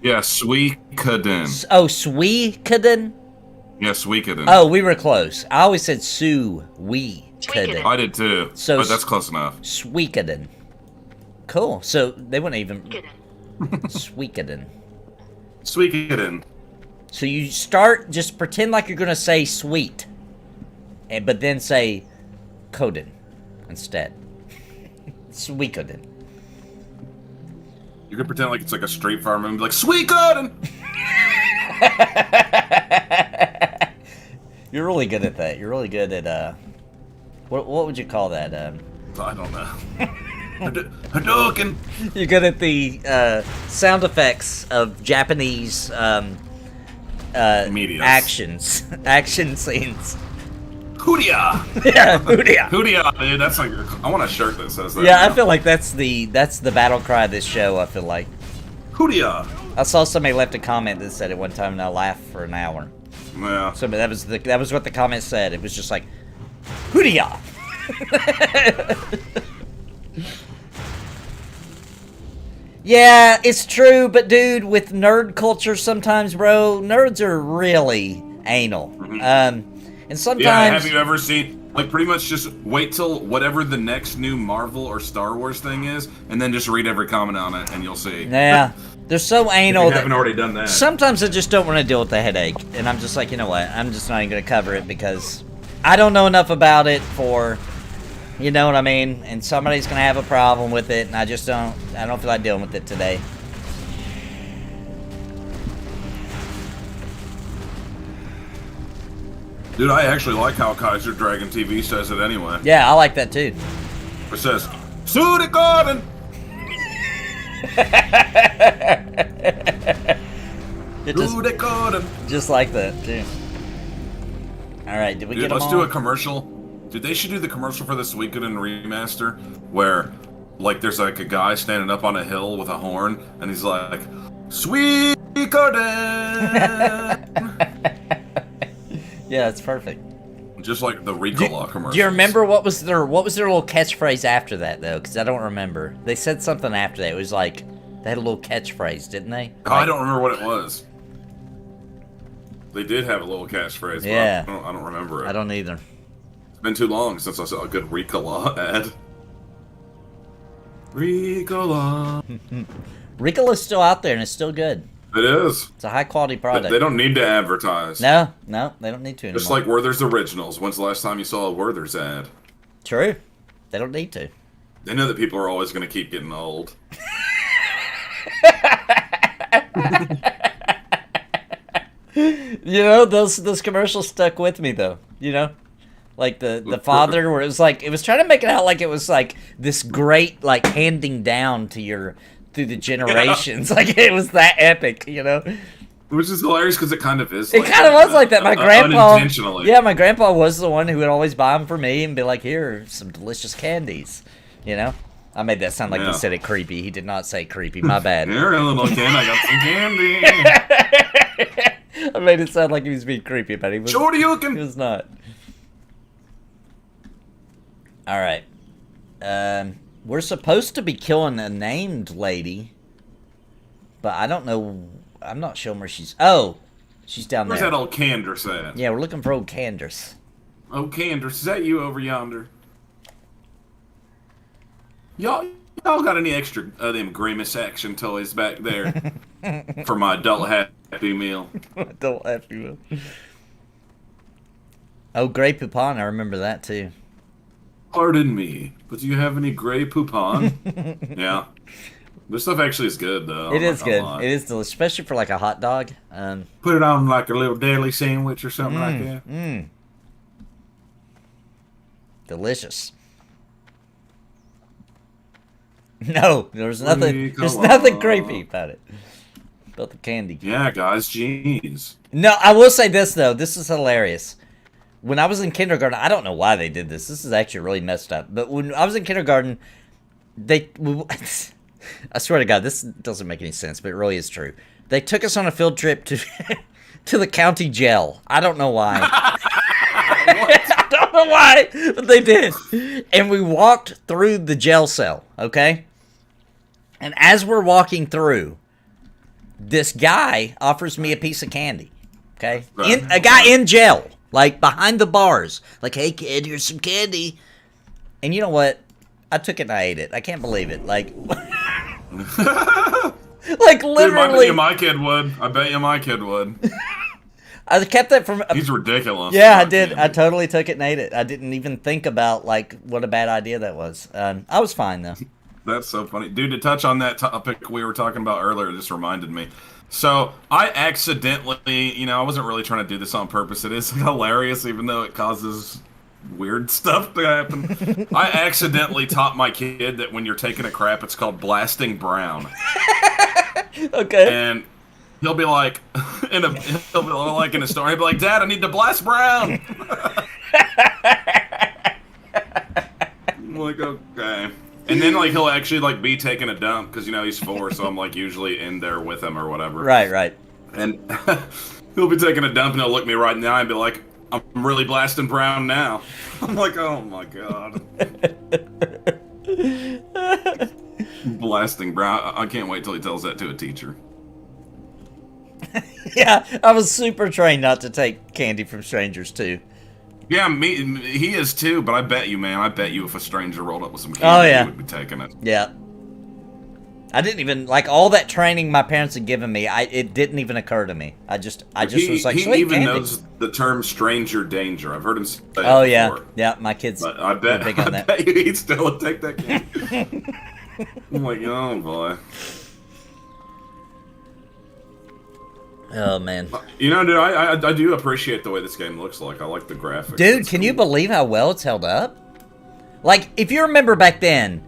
Yeah, Suikoden. Oh, Suikoden? Yeah, Suikoden. Oh, we were close. I always said Suikoden. I did too, so but that's close enough. Suikoden. Cool. So they wouldn't even... Suikoden. Suikoden. So you start, just pretend like you're going to say sweet. But then say Koden instead. Suikoden. You can pretend like it's like a Street Fighter and be like, Suikoden! You're really good at that. You're really good at, what would you call that? I don't know. Hadouken! You're good at the sound effects of Japanese Medias. action scenes. Hoodia! Yeah, Hoodia! Hoodia, dude, that's like, I want a shirt that says that. Yeah, now. I feel like that's the battle cry of this show, I feel like. Hoodia! I saw somebody left a comment that said it one time, and I laughed for an hour. Yeah. So that was what the comment said. It was just like, Hoodia! Yeah, it's true, but dude, with nerd culture sometimes, bro, nerds are really anal. And sometimes... Yeah, have you ever seen, like, pretty much just wait till whatever the next new Marvel or Star Wars thing is, and then just read every comment on it, and you'll see. Yeah, they're so anal if you haven't already done that. Sometimes I just don't want to deal with the headache, and I'm just like, you know what, I'm just not even going to cover it, because I don't know enough about it for... You know what I mean? And somebody's going to have a problem with it, and I don't feel like dealing with it today. Dude, I actually like how Kaiser Dragon TV says it anyway. Yeah, I like that too. It says, "Sue the garden." Sue the garden. Just like that too. All right, did we Dude, get them let's all? do a commercial. Dude, they should do the commercial for this Suikoden remaster, where, like, there's like a guy standing up on a hill with a horn, and he's like, "Suikoden." Yeah, that's perfect. Just like the Ricola commercial. Do you remember what was their little catchphrase after that though? Because I don't remember. They said something after that. It was like they had a little catchphrase, didn't they? Oh, I don't remember what it was. They did have a little catchphrase, Yeah. but I don't remember it. I don't either. It's been too long since I saw a good Ricola ad. Ricola. Ricola's still out there and it's still good. It is. It's a high quality product. They don't need to advertise. No, they don't need to anymore. Just like Werther's Originals. When's the last time you saw a Werther's ad? True. They don't need to. They know that people are always going to keep getting old. You know, those commercials stuck with me though. You know, like the father, where it was trying to make it out like it was like this great like handing down to your through the generations. Like it was that epic, you know. Which is hilarious because it kind of is. It kind of was like that. My grandpa, unintentionally. yeah, my grandpa was the one who would always buy them for me and be like, "Here are some delicious candies," you know. I made that sound like he said it creepy. He did not say creepy. My bad. Here, a little kid, I got some candy. I made it sound like he was being creepy, but he was. Shoryuken. He was not. All right. We're supposed to be killing a named lady, but I don't know. I'm not showing where she's. Oh, she's down Where's there. that old Candace at? Yeah, we're looking for old Candace. Oh, Candace, is that you over yonder? Y'all got any extra of them Grimace action toys back there for my adult happy meal? Adult happy meal. Oh, Grey Poupon, I remember that too. Pardon me, but do you have any Grey Poupon? Yeah. This stuff actually is good, though. It is good. It is delicious, especially for like a hot dog. Put it on like a little deli sandwich or something like that. Delicious. No, there's nothing. There's nothing creepy about it. About the candy. Yeah, guys, jeez. No, I will say this though. This is hilarious. When I was in kindergarten, I don't know why they did this. This is actually really messed up. But when I was in kindergarten, I swear to God, this doesn't make any sense, but it really is true. They took us on a field trip to to the county jail. I don't know why. I don't know why, but they did. And we walked through the jail cell, okay? And as we're walking through, this guy offers me a piece of candy, okay? A guy in jail, like behind the bars. Like, hey, kid, here's some candy. And you know what? I took it and I ate it. I can't believe it. Like, like literally. Dude, my kid would. I bet you my kid would. I kept that from. He's ridiculous. Yeah, I did. I totally took it and ate it. I didn't even think about like what a bad idea that was. I was fine though. That's so funny. Dude, to touch on that topic we were talking about earlier, just reminded me. So, I accidentally, I wasn't really trying to do this on purpose. It is hilarious, even though it causes weird stuff to happen. I accidentally taught my kid that when you're taking a crap, it's called blasting brown. Okay. And he'll be like, in a story, he'll be like, Dad, I need to blast brown. I'm like, okay. And then, like, he'll actually, like, be taking a dump, because, he's 4, so I'm, like, usually in there with him or whatever. Right. And he'll be taking a dump, and he'll look me right in the eye and be like, I'm really blasting brown now. I'm like, oh, my God. Blasting brown. I can't wait till he tells that to a teacher. Yeah, I was super trained not to take candy from strangers, too. Yeah, he is too, but I bet you, man, if a stranger rolled up with some candy, he would be taking it. Yeah. I didn't even, like, all that training my parents had given me, it didn't even occur to me. I just was like, he even knows the term stranger danger. I've heard him say it Oh, yeah. before. Yeah, my kids But I bet you he'd still take that candy. I'm like, oh, boy. Oh, man. You know, dude, I do appreciate the way this game looks like. I like the graphics. Dude, It's can cool. you believe how well it's held up? Like, if you remember back then,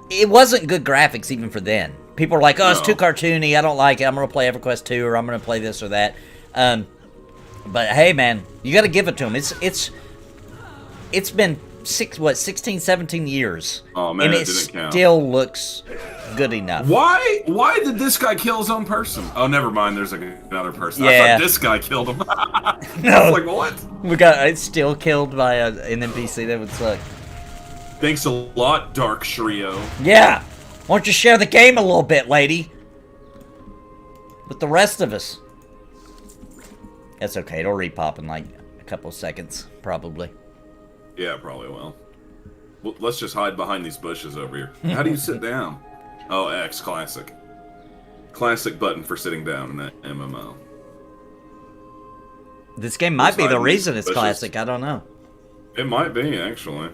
it wasn't good graphics even for then. People were like, oh, it's too cartoony, I don't like it, I'm going to play EverQuest 2, or I'm going to play this or that. But hey, man, you got to give it to them. It's been 16, 17 years. Oh, man, and it it didn't count. still looks good enough. Why did this guy kill his own person? Oh, never mind. There's like another person. Yeah. I thought this guy killed him. No. I was like, what? It's still killed by an NPC. That would suck. Thanks a lot, Dark Shrio. Yeah. Why don't you share the game a little bit, lady? With the rest of us. That's okay. It'll repop in like a couple seconds, probably. Yeah, probably will. Well, let's just hide behind these bushes over here. How do you sit down? Oh, X, classic. Classic button for sitting down in that MMO. This game might be the hiding reason these it's bushes. classic. I don't know. It might be, actually.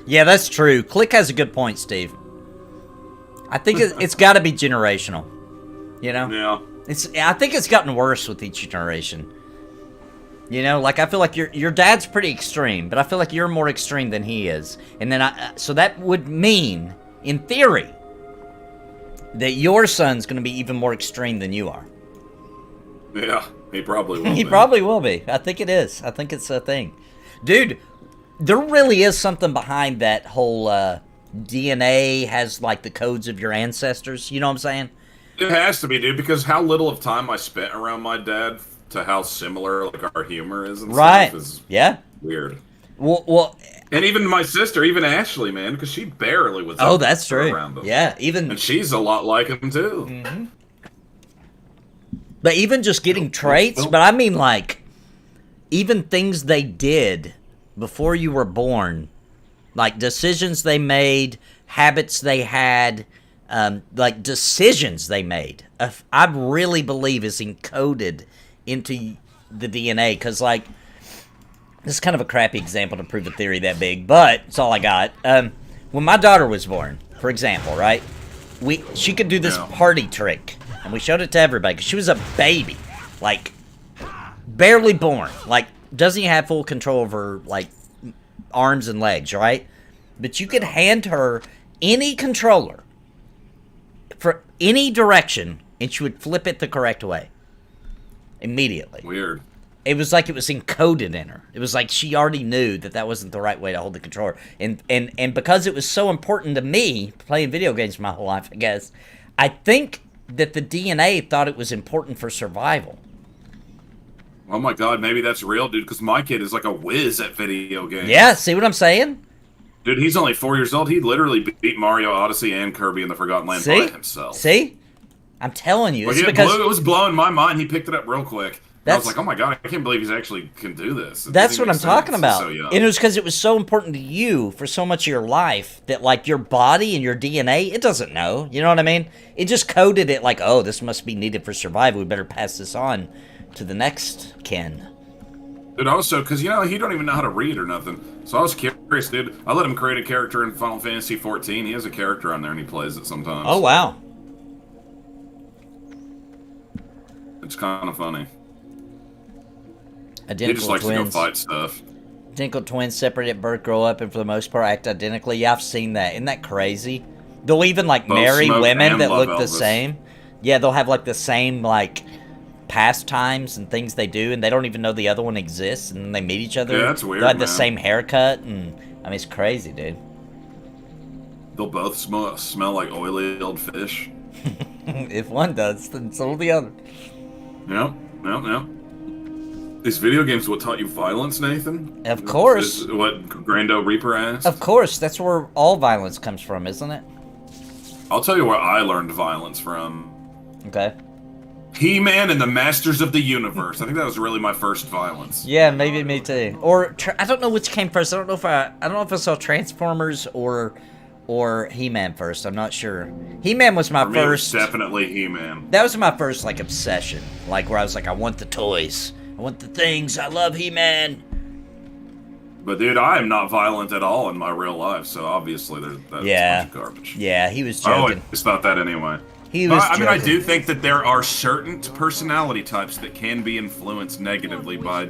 Yeah, that's true. Click has a good point, Steve. I think it's got to be generational. You know? Yeah. I think it's gotten worse with each generation. You know, like I feel like your dad's pretty extreme, but I feel like you're more extreme than he is. And then so that would mean, in theory, that your son's going to be even more extreme than you are. Yeah, he probably will He be. probably will be. I think it is. I think it's a thing. Dude, there really is something behind that whole DNA has like the codes of your ancestors. You know what I'm saying? It has to be, dude, because how little of time I spent around my dad to how similar like our humor is and Right. stuff is Yeah. weird. Well, And even my sister, even Ashley, man, because she barely was oh, up that's true. around him. Yeah, even And she's a lot like him, too. Mm-hmm. But even just getting traits, but I mean like even things they did before you were born, like decisions they made, habits they had, like decisions they made, I really believe is encoded into the DNA. Because like, this is kind of a crappy example to prove a theory that big, but it's all I got. When my daughter was born, for example, right, she could do this party trick, and we showed it to everybody because she was a baby, like barely born, like doesn't even have full control of her like arms and legs, right? But you could hand her any controller for any direction, and she would flip it the correct way immediately. Weird. It was like it was encoded in her. It was like she already knew that that wasn't the right way to hold the controller. And because it was so important to me, playing video games my whole life, I guess, I think that the DNA thought it was important for survival. Oh my god, maybe that's real, dude, because my kid is like a whiz at video games. Yeah, see what I'm saying? Dude, he's only 4 years old. He literally beat Mario Odyssey and Kirby in the Forgotten Land by himself. See? I'm telling you. Like, It's because it was blowing my mind. He picked it up real quick. I That's- was like, oh my god, I can't believe he's actually can do this. It that's doesn't what I'm make talking sense. about. So young. And it was because it was so important to you for so much of your life that, like, your body and your DNA, it doesn't know. You know what I mean? It just coded it like, oh, this must be needed for survival. We better pass this on to the next kin. Dude, also, because, you know, he don't even know how to read or nothing. So I was curious, dude. I let him create a character in Final Fantasy 14. He has a character on there and he plays it sometimes. Oh, wow. It's kind of funny. He Identical just likes twins. to go fight stuff. Identical twins separate at birth, grow up, and for the most part act identically. Yeah, I've seen that. Isn't that crazy? They'll even, like, Both marry smoke women and that love look the Elvis. same. Yeah, they'll have, like, the same, like, pastimes and things they do, and they don't even know the other one exists, and then they meet each other. Yeah, that's weird, They'll have the man. same haircut, and, I mean, it's crazy, dude. They'll both smell like oily old fish. If one does, then so will the other. Yep. These video games what taught you violence, Nathan? Of course. Is what Grando Reaper asked? Of course, that's where all violence comes from, isn't it? I'll tell you where I learned violence from. Okay. He-Man and the Masters of the Universe. I think that was really my first violence. Yeah, maybe me too. Or I don't know which came first. I don't know if I saw Transformers or He-Man first. I'm not sure. He-Man was my For me, it was first. definitely He-Man. That was my first like obsession. Like where I was like, I want the toys. I want the things. I love He-Man. But dude, I am not violent at all in my real life, so obviously that's a bunch of garbage. Yeah, he was I joking. always thought that anyway. He was I mean, I joking. do think that there are certain personality types that can be influenced negatively by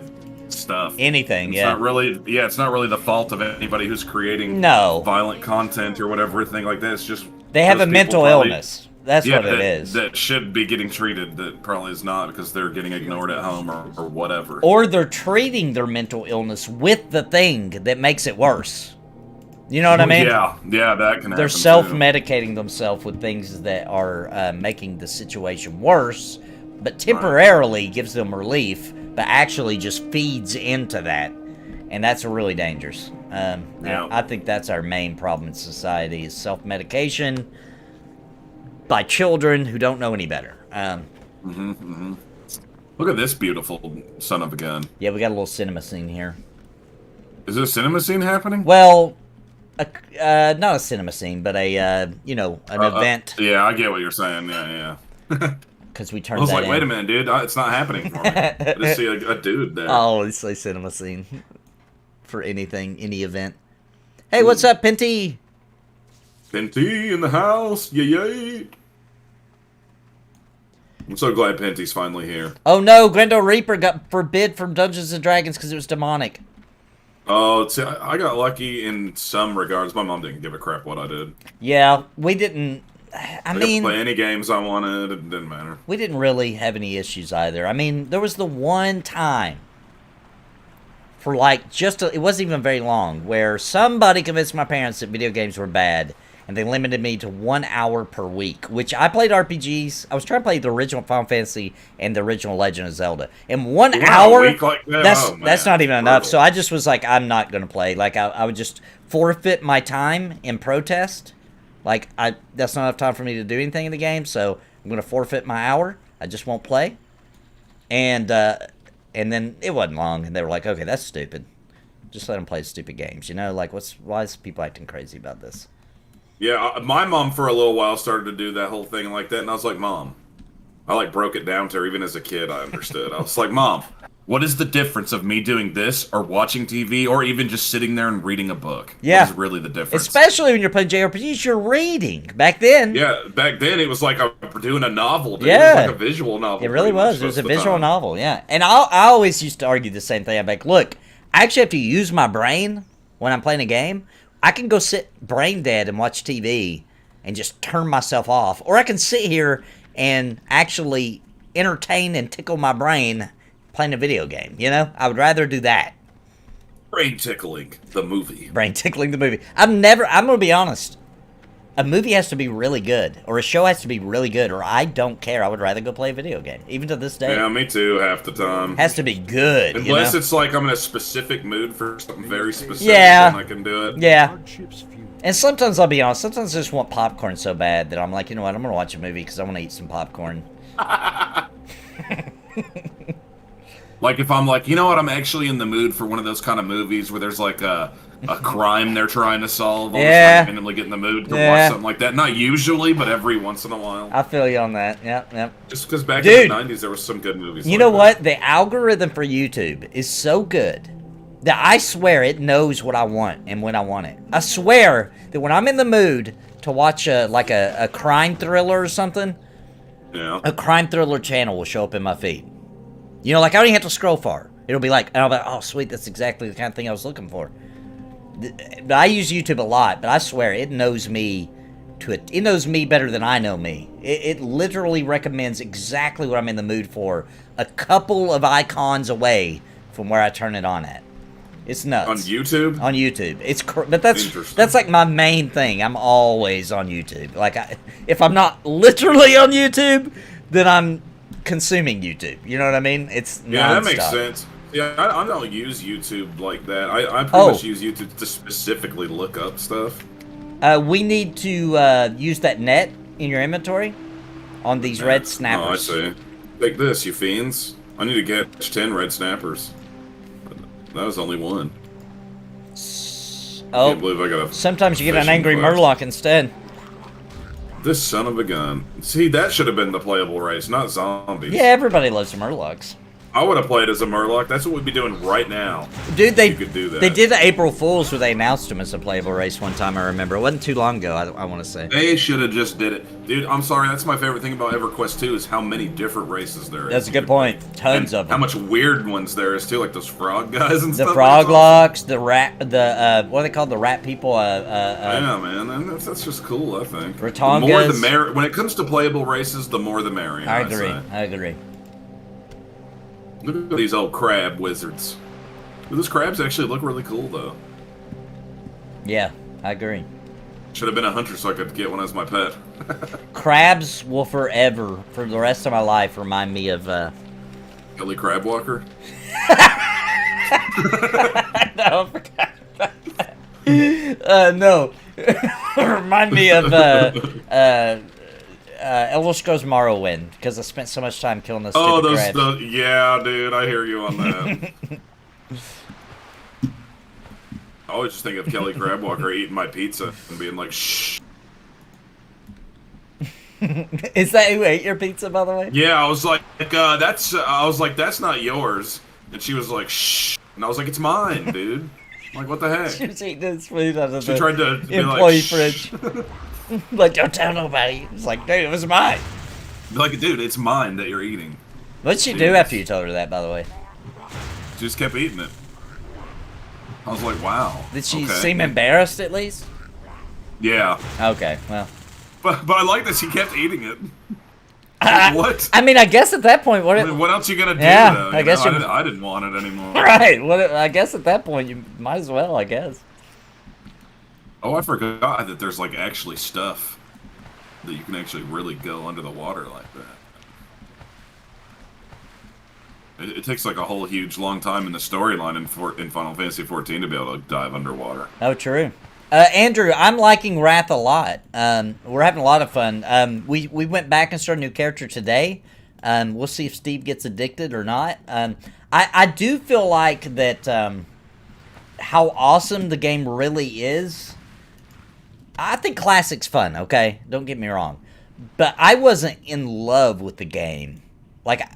stuff. Anything, It's yeah. not really, it's not really the fault of anybody who's creating No. violent content or whatever thing like that. It's just They have those a people mental probably- illness. That's what it is. That should be getting treated, that probably is not because they're getting ignored at home or whatever. Or they're treating their mental illness with the thing that makes it worse. You know what I mean? Yeah, that can happen. They're too. self-medicating themselves with things that are making the situation worse, but temporarily gives them relief, but actually just feeds into that. And that's really dangerous. Yeah. I think that's our main problem in society is self-medication by children who don't know any better. Look at this beautiful son of a gun. Yeah, we got a little cinema scene here. Is there a cinema scene happening? Well, not a cinema scene, but an event. Yeah, I get what you're saying. Yeah. Because we I turned was that like, in. wait a minute, dude. It's not happening for me. I just see a dude there. Oh, it's a cinema scene for anything, any event. Hey, what's up, Pinty? Penty in the house. Yay. I'm so glad Penty's finally here. Oh no, Grendel Reaper got forbid from Dungeons and Dragons because it was demonic. Oh, see, I got lucky in some regards. My mom didn't give a crap what I did. Yeah, we didn't. I I could mean, play any games I wanted. It didn't matter. we didn't really have any issues either. I mean, there was the one time for like it wasn't even very long where somebody convinced my parents that video games were bad. And they limited me to 1 hour per week, which I played RPGs. I was trying to play the original Final Fantasy and the original Legend of Zelda. In 1 hour, a week like that? that's not even enough. Brutal. So I just was like, I'm not going to play. Like, I would just forfeit my time in protest. Like, that's not enough time for me to do anything in the game, so I'm going to forfeit my hour. I just won't play. And then it wasn't long, and they were like, okay, that's stupid. Just let them play stupid games, you know? Like, why is people acting crazy about this? Yeah, my mom for a little while started to do that whole thing like that, and I was like, Mom. I like broke it down to her. Even as a kid, I understood. I was like, Mom, what is the difference of me doing this or watching TV or even just sitting there and reading a book? Yeah. What is really the difference? Especially when you're playing JRPGs, you're reading. Back then, Yeah, back then it was like doing a novel. Dude. Yeah. It was like a visual novel. it really pretty much was. It was most a of the visual time. novel, yeah. And I always used to argue the same thing. I'm like, look, I actually have to use my brain when I'm playing a game. I can go sit brain dead and watch TV and just turn myself off. Or I can sit here and actually entertain and tickle my brain playing a video game, you know? I would rather do that. Brain Tickling, the movie. Brain tickling the movie. I'm going to be honest. A movie has to be really good, or a show has to be really good, or I don't care. I would rather go play a video game, even to this day. Yeah, me too, half the time. Has to be good, Unless you know? it's like I'm in a specific mood for something very specific, Yeah. then I can do it. Yeah. Hardships few. And sometimes, I'll be honest, sometimes I just want popcorn so bad that I'm like, you know what, I'm going to watch a movie because I want to eat some popcorn. Like if I'm like, you know what, I'm actually in the mood for one of those kind of movies where there's like a crime they're trying to solve. I'll Yeah. just randomly get in the mood to Yeah. watch something like that. Not usually, but every once in a while. I feel you on that. Yep. Just because back Dude. in the 90s there was some good movies. You like know that. what? The algorithm for YouTube is so good that I swear it knows what I want and when I want it. I swear that when I'm in the mood to watch a crime thriller or something, Yeah. a crime thriller channel will show up in my feed. You know, like I don't even have to scroll far. It'll be like, and I'll be like, oh sweet, that's exactly the kind of thing I was looking for. But I use YouTube a lot, but I swear it knows me it knows me better than I know me. It literally recommends exactly what I'm in the mood for, a couple of icons away from where I turn it on at. It's nuts. On YouTube? On YouTube. But that's Interesting. like my main thing. I'm always on YouTube. Like if I'm not literally on YouTube, then I'm consuming YouTube. You know what I mean? It's Yeah, that makes nonstop. sense. Yeah, I don't use YouTube like that. I pretty Oh. much use YouTube to specifically look up stuff. We need to use that net in your inventory on these red snappers. Oh, I see. Take this, you fiends. I need to catch 10 red snappers. That was only one. I can't believe I got a... Sometimes you get an fishing angry quest. murloc instead. This son of a gun. See, that should have been the playable race, not zombies. Yeah, everybody loves the murlocs. I would have played as a Murloc. That's what we'd be doing right now. Dude, You could do that. they did the April Fools where they announced him as a playable race one time, I remember. It wasn't too long ago, I want to say. They should have just did it. Dude, I'm sorry, that's my favorite thing about EverQuest 2 is how many different races there is. That's a good point. Tons of them. How much weird ones there is too, like those frog guys and stuff. The frog locks, the rat, what are they called? The rat people? Yeah, man, that's just cool, I think. Ratongas. The more the merrier. When it comes to playable races, the more the merrier. I agree. Look at these old crab wizards. Those crabs actually look really cool, though. Yeah, I agree. Should have been a hunter so I could get one as my pet. Crabs will forever, for the rest of my life, remind me of, Kelly Crabwalker? No, I forgot about that. No. Remind me of, Elder Scrolls Morrowind, because I spent so much time killing those stupid crabs. Yeah, dude, I hear you on that. I always just think of Kelly Crabwalker eating my pizza and being like, shh. Is that who ate your pizza, by the way? Yeah, I was like, that's not yours. And she was like, shh. And I was like, it's mine, dude. I'm like, what the heck? She was eating this food out of She the tried to be employee like, fridge. Like, don't tell nobody. It's like, dude, it was mine. Be like, dude, it's mine that you're eating. What'd she do after you told her that, by the way? She just kept eating it. I was like, wow. Did she okay. seem embarrassed at least? Yeah. Okay, well. But I like that she kept eating it. What? I mean, I guess at that point, what else you gonna do? Yeah, though? I guess I didn't want it anymore. Right. I guess at that point you might as well. I guess. Oh, I forgot that there's like actually stuff that you can actually really go under the water like that. It takes like a whole huge long time in the storyline in Final Fantasy XIV to be able to dive underwater. Oh, true. Andrew, I'm liking Wrath a lot. We're having a lot of fun. We went back and started a new character today. We'll see if Steve gets addicted or not. I do feel like that how awesome the game really is. I think Classic's fun, okay? Don't get me wrong. But I wasn't in love with the game like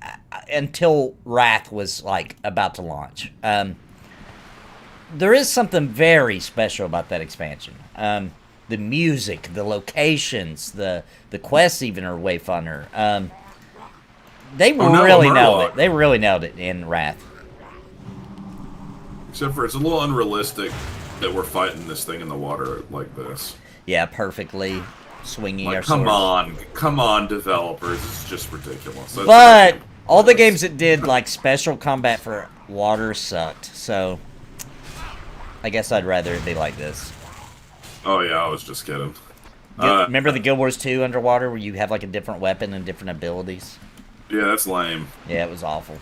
until Wrath was like about to launch. There is something very special about that expansion. The music, the locations, the quests even are way funner. They really nailed it. They really nailed it in Wrath. Except for it's a little unrealistic that we're fighting this thing in the water like this. Yeah, perfectly swingy like, our swords. Come on, developers. It's just ridiculous. But all the games that did like special combat for water sucked. So I guess I'd rather it be like this. Oh yeah, I was just kidding. Remember the Guild Wars 2 underwater where you have like a different weapon and different abilities? Yeah, that's lame. Yeah, it was awful.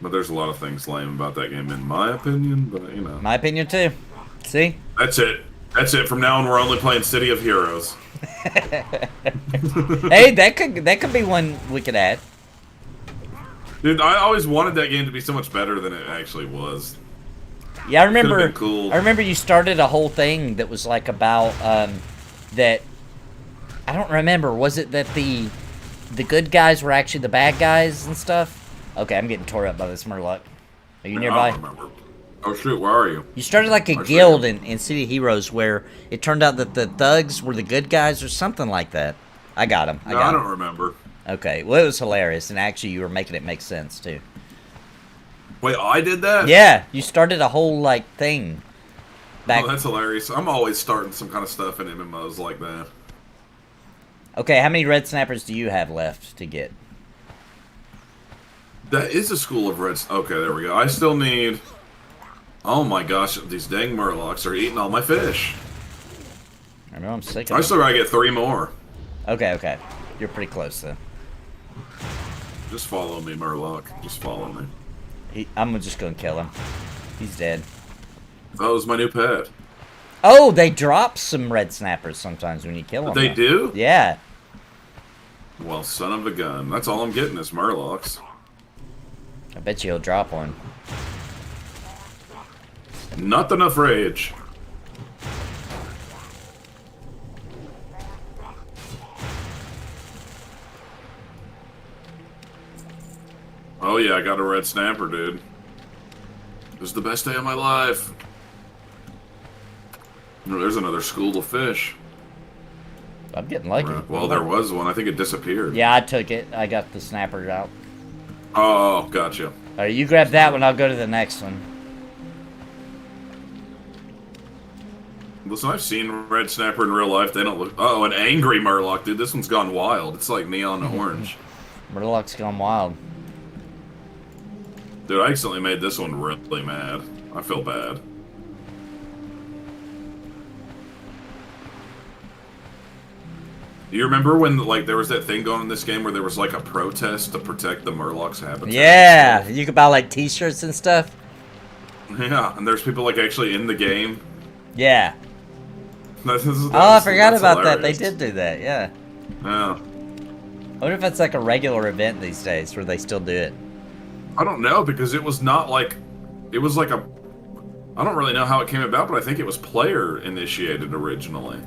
But there's a lot of things lame about that game in my opinion, but you know. My opinion too. See? That's it. That's it. From now on, we're only playing City of Heroes. Hey, that could be one we could add. Dude, I always wanted that game to be so much better than it actually was. Yeah, I remember. Cool. I remember you started a whole thing that was like about that. I don't remember. Was it that the good guys were actually the bad guys and stuff? Okay, I'm getting tore up by this Murloc. Are you nearby? I don't remember. Oh shoot, where are you? You started like a guild in City of Heroes where it turned out that the thugs were the good guys or something like that. I got him. I don't remember. Okay, well it was hilarious, and actually you were making it make sense too. Wait, I did that? Yeah, you started a whole like thing. Oh, that's hilarious. I'm always starting some kind of stuff in MMOs like that. Okay, how many red snappers do you have left to get? That is a school of reds. Okay, there we go. I still need... Oh my gosh, these dang Murlocs are eating all my fish. I know, I'm sick of I it. still gotta get 3 more. Okay. You're pretty close then. Just follow me, Murloc. Just follow me. I'm just gonna kill him. He's dead. That was my new pet. Oh, they drop some red snappers sometimes when you kill them. They do? Yeah. Well, son of a gun. That's all I'm getting is Murlocs. I bet you he'll drop one. Not enough rage. Oh yeah, I got a red snapper, dude. It was the best day of my life. No, there's another school of fish. I'm getting lucky. Well, there was one. I think it disappeared. Yeah, I took it. I got the snapper out. Oh, gotcha. Alright, you grab that one, I'll go to the next one. Listen, I've seen red snapper in real life. They don't look... Oh, an angry murloc, dude. This one's gone wild. It's like neon orange. Murloc's gone wild. Dude, I accidentally made this one really mad. I feel bad. Do you remember when, like, there was that thing going in this game where there was, like, a protest to protect the Murloc's habitat? Yeah, you could buy, like, t-shirts and stuff. Yeah, and there's people, like, actually in the game. Yeah. I forgot about that. They did do that, yeah. Yeah. I wonder if it's, like, a regular event these days where they still do it. I don't know, because it was not, like... It was, like, a... I don't really know how it came about, but I think it was player-initiated originally.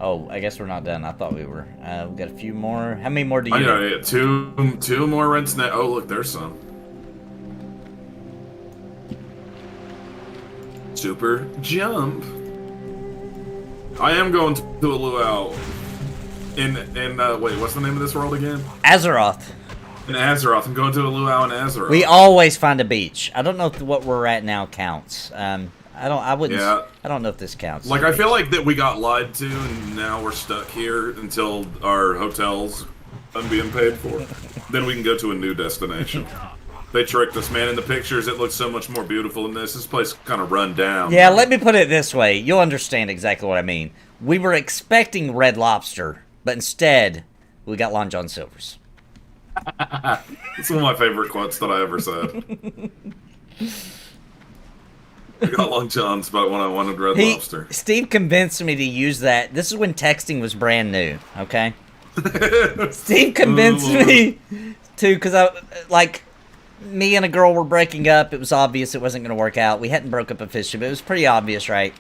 Oh, I guess we're not done. I thought we were. We've got a few more. How many more do you need? Yeah, two more red snap. Oh, look, there's some. Super jump. I am going to a luau. Wait, what's the name of this world again? Azeroth. In Azeroth. I'm going to a luau in Azeroth. We always find a beach. I don't know if what we're at now counts. I don't know if this counts. Like, I feel like that we got lied to, and now we're stuck here until our hotel's done being paid for. Then we can go to a new destination. They tricked us, man. In the pictures, it looks so much more beautiful than this. This place kind of run down. Yeah, let me put it this way. You'll understand exactly what I mean. We were expecting Red Lobster, but instead, we got Long John Silver's. It's one of my favorite quotes that I ever said. I got Long John's about when I wanted Red Lobster. Steve convinced me to use that. This is when texting was brand new, okay? Steve convinced me to, because me and a girl were breaking up. It was obvious it wasn't going to work out. We hadn't broke up officially, but it was pretty obvious, right?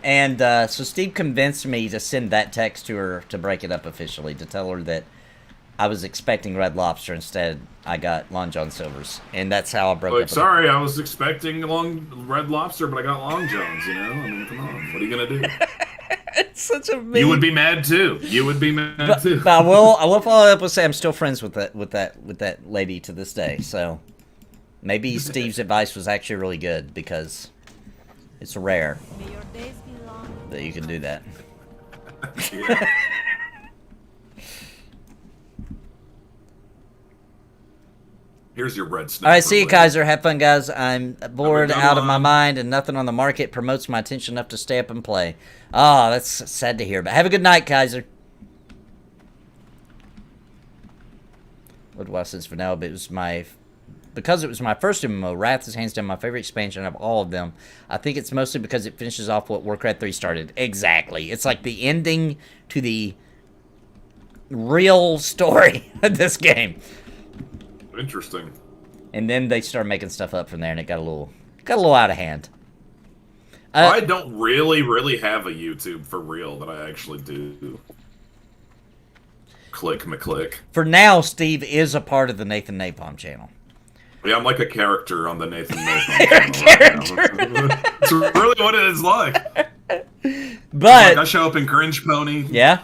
And so Steve convinced me to send that text to her to break it up officially, to tell her that I was expecting Red Lobster. Instead, I got Long John Silver's, and that's how I broke up. Sorry, I was expecting Red Lobster, but I got Long John's. You know, I mean, come on, what are you gonna do? It's such a You would be mad too. You would be mad too. But I will follow up with say I'm still friends with that lady to this day. So maybe Steve's advice was actually really good, because it's rare that you can do that. Yeah. Here's your red snapper. All right, see you, Kaiser. Have fun, guys. I'm bored out of my mind, and nothing on the market promotes my attention enough to stay up and play. Oh, that's sad to hear. But have a good night, Kaiser. What do I since Vanilla? But because it was my first MMO. Wrath is hands down my favorite expansion of all of them. I think it's mostly because it finishes off what Warcraft 3 started. Exactly. It's like the ending to the real story of this game. Interesting. And then they started making stuff up from there, and it got a little out of hand. I don't really have a YouTube for real that I actually do. Click McClick. For now, Steve is a part of the Nathan Napalm channel. Yeah, I'm like a character on the Nathan Napalm channel. Character. It's really what it is like. But like I show up in Cringe Pony. Yeah,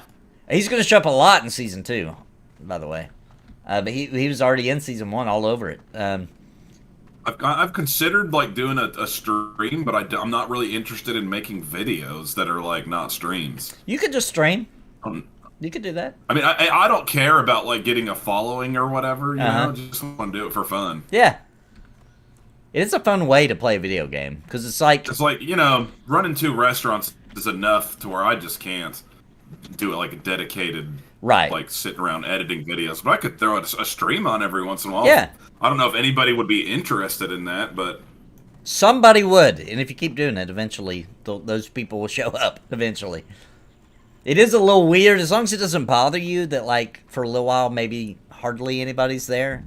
he's going to show up a lot in season 2, by the way. But he was already in season 1, all over it. I've considered like doing a stream, but I'm not really interested in making videos that are like not streams. You could just stream. You could do that. I mean, I don't care about like getting a following or whatever. You know, just want to do it for fun. Yeah, it is a fun way to play a video game, because it's like you know, running 2 restaurants is enough to where I just can't do it like a dedicated. Right. Like sitting around editing videos, but I could throw a stream on every once in a while. Yeah. I don't know if anybody would be interested in that, but somebody would, and if you keep doing it, eventually those people will show up. Eventually, it is a little weird as long as it doesn't bother you that like for a little while maybe hardly anybody's there.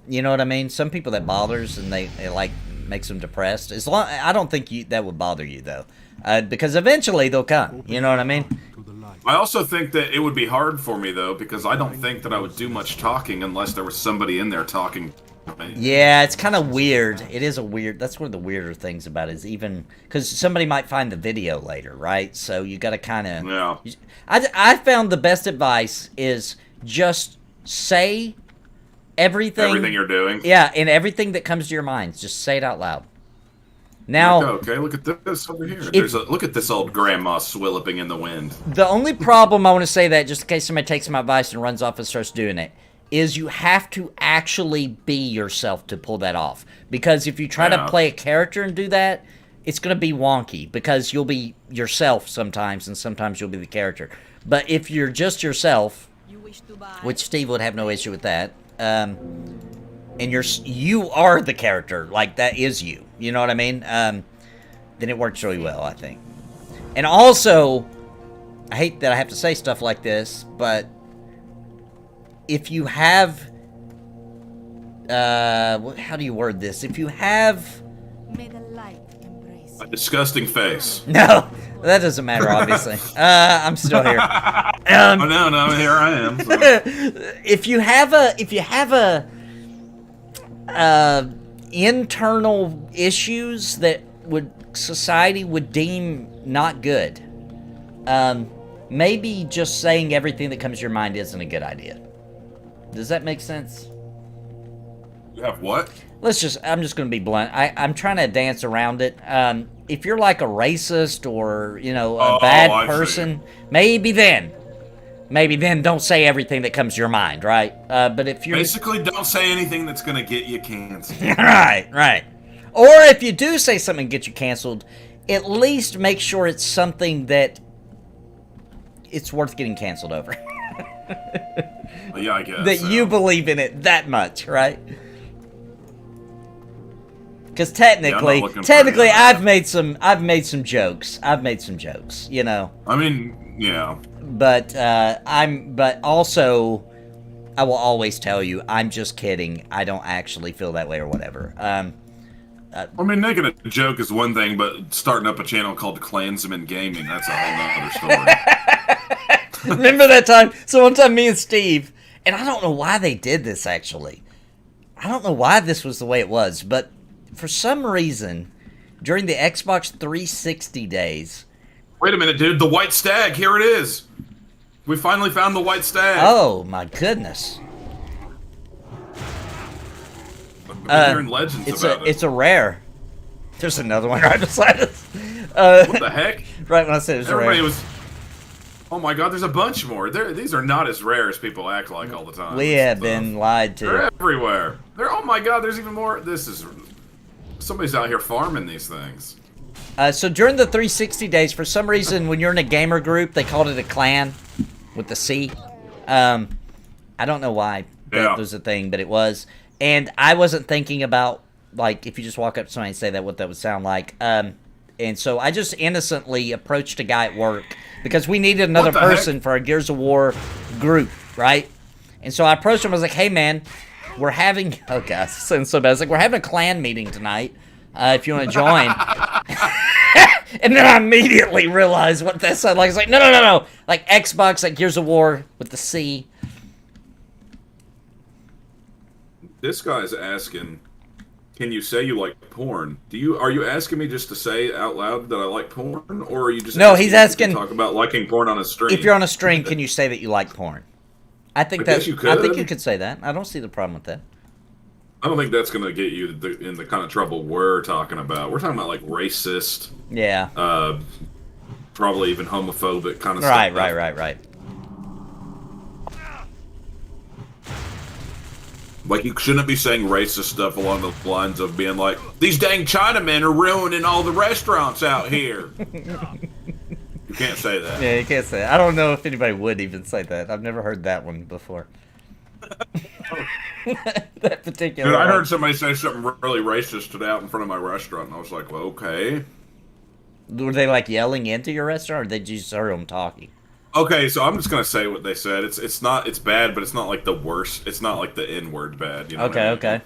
You know what I mean? Some people that bothers and they like makes them depressed. I don't think that would bother you though, because eventually they'll come. You know what I mean? I also think that it would be hard for me, though, because I don't think that I would do much talking unless there was somebody in there talking me. Yeah, it's kind of weird. It is a weird. That's one of the weirder things about it, is even because somebody might find the video later, right? So you got to kind of. Yeah. I found the best advice is just say everything. Everything you're doing. Yeah, and everything that comes to your mind, just say it out loud. Now, okay, look at this over here. Look at this old grandma swilloping in the wind. the only problem I want to say that, just in case somebody takes my advice and runs off and starts doing it, is you have to actually be yourself to pull that off. Because if you try to play a character and do that, it's going to be wonky, because you'll be yourself sometimes, and sometimes you'll be the character. But if you're just yourself, which Steve would have no issue with that, and you are the character, like that is you. You know what I mean? Then it works really well, I think. And also, I hate that I have to say stuff like this, but if you have, how do you word this? If you have May the light embrace A disgusting face. no, that doesn't matter. Obviously, I'm still here. Oh no, here I am. So. If you have a internal issues that society would deem not good, maybe just saying everything that comes to your mind isn't a good idea. Does that make sense? You have what? I'm just going to be blunt. I'm trying to dance around it. If you're like a racist or, a bad person, maybe then don't say everything that comes to your mind, right? But if you're... Basically, don't say anything that's going to get you canceled. Right. Or if you do say something and get you canceled, at least make sure it's something that it's worth getting canceled over. Well, yeah, I guess. That you believe in it that much, right? Because technically, I've made some jokes. I mean, yeah. But also, I will always tell you, I'm just kidding. I don't actually feel that way or whatever. I mean, making a joke is one thing, but starting up a channel called Klansman Gaming, that's a whole nother story. Remember that time? So one time me and Steve, and I don't know why they did this actually. I don't know why this was the way it was, but for some reason, during the Xbox 360 days... Wait a minute, dude. The White Stag. Here it is. We finally found the White Stag. Oh, my goodness. I've been hearing legends about it. It's a rare. There's another one right beside us. What the heck? Right when I said it was Everybody a rare. was... Oh my god, there's a bunch more. These are not as rare as people act like all the time. We have been lied to. They're everywhere. Oh my god, there's even more. Somebody's out here farming these things. So during the 360 days, for some reason, when you're in a gamer group, they called it a clan with the C. I don't know why that was a thing, but it was. And I wasn't thinking about, like, if you just walk up to somebody and say that, what that would sound like. And so I just innocently approached a guy at work because we needed another person for our Gears of War group, right? And so I approached him. I was like, hey, man, we're having... Oh, gosh, this sounds so bad. I was like, we're having a clan meeting tonight. If you want to join. And then I immediately realized what that sounded like. I was like, no. Like Xbox, like Gears of War with the C. This guy's asking, can you say you like porn? Are you asking me just to say out loud that I like porn, or are you just he's asking to talk about liking porn on a stream? If you're on a stream, can you say that you like porn? I think you could. I think you could say that. I don't see the problem with that. I don't think that's going to get you in the kind of trouble we're talking about. We're talking about like racist, probably even homophobic kind of stuff. Right. Like, you shouldn't be saying racist stuff along the lines of being like, these dang Chinamen are ruining all the restaurants out here. You can't say that. Yeah, you can't say that. I don't know if anybody would even say that. I've never heard that one before. That particular Dude, I heard somebody say something really racist today out in front of my restaurant, and I was like, well, okay. Were they, like, yelling into your restaurant, or did you just hear them talking? Okay, so I'm just gonna say what they said. It's bad, but it's not like the worst. It's not like the N-word bad. You know Okay.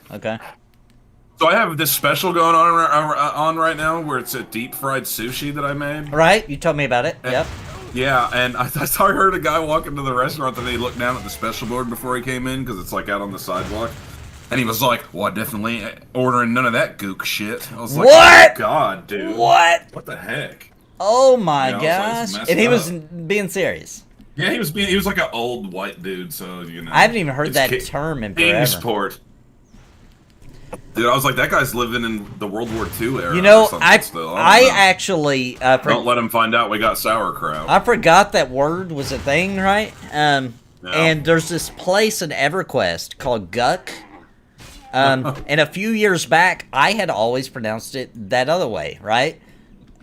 So I have this special going on right now where it's a deep fried sushi that I made. Right, you told me about it. Yep. Yeah, and I heard a guy walk into the restaurant and he looked down at the special board before he came in because it's like out on the sidewalk. And he was like, well, I definitely ain't ordering none of that gook shit. I was like, What? Oh, God, dude. What? The heck? Oh my Yeah, I was like, gosh! it's messed And he was up. being serious. Yeah, he was like an old white dude, so, you know. I haven't even heard it's that term in forever. Kingsport. Dude, I was like, that guy's living in the World War II era. You know, or something still. I don't know. actually Don't let him find out we got sauerkraut. I forgot that word was a thing, right? And there's this place in EverQuest called Guck. And a few years back, I had always pronounced it that other way, right?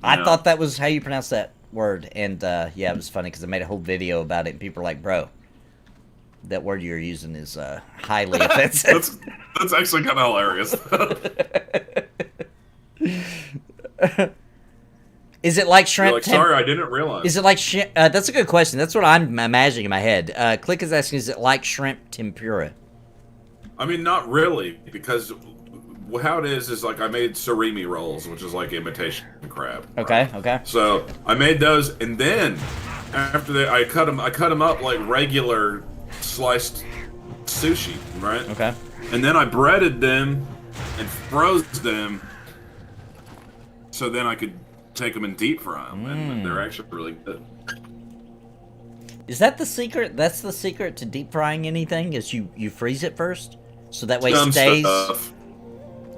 I thought that was how you pronounce that word. And, yeah, it was funny because I made a whole video about it, and people were like, bro, that word you're using is highly offensive. That's actually kind of hilarious. Is it like shrimp? You're like, sorry, I didn't realize. Is it like shrimp? That's a good question. That's what I'm imagining in my head. Click is asking, is it like shrimp tempura? I mean, not really, because how it is like I made surimi rolls, which is like imitation crab. Okay, right? okay. So I made those, and then after that, I cut them up like regular sliced sushi, right? Okay. And then I breaded them and froze them, so then I could take them and deep fry them, and they're actually really good. Is that the secret? That's the secret to deep frying anything? Is you freeze it first, so that way it stays. Stuff.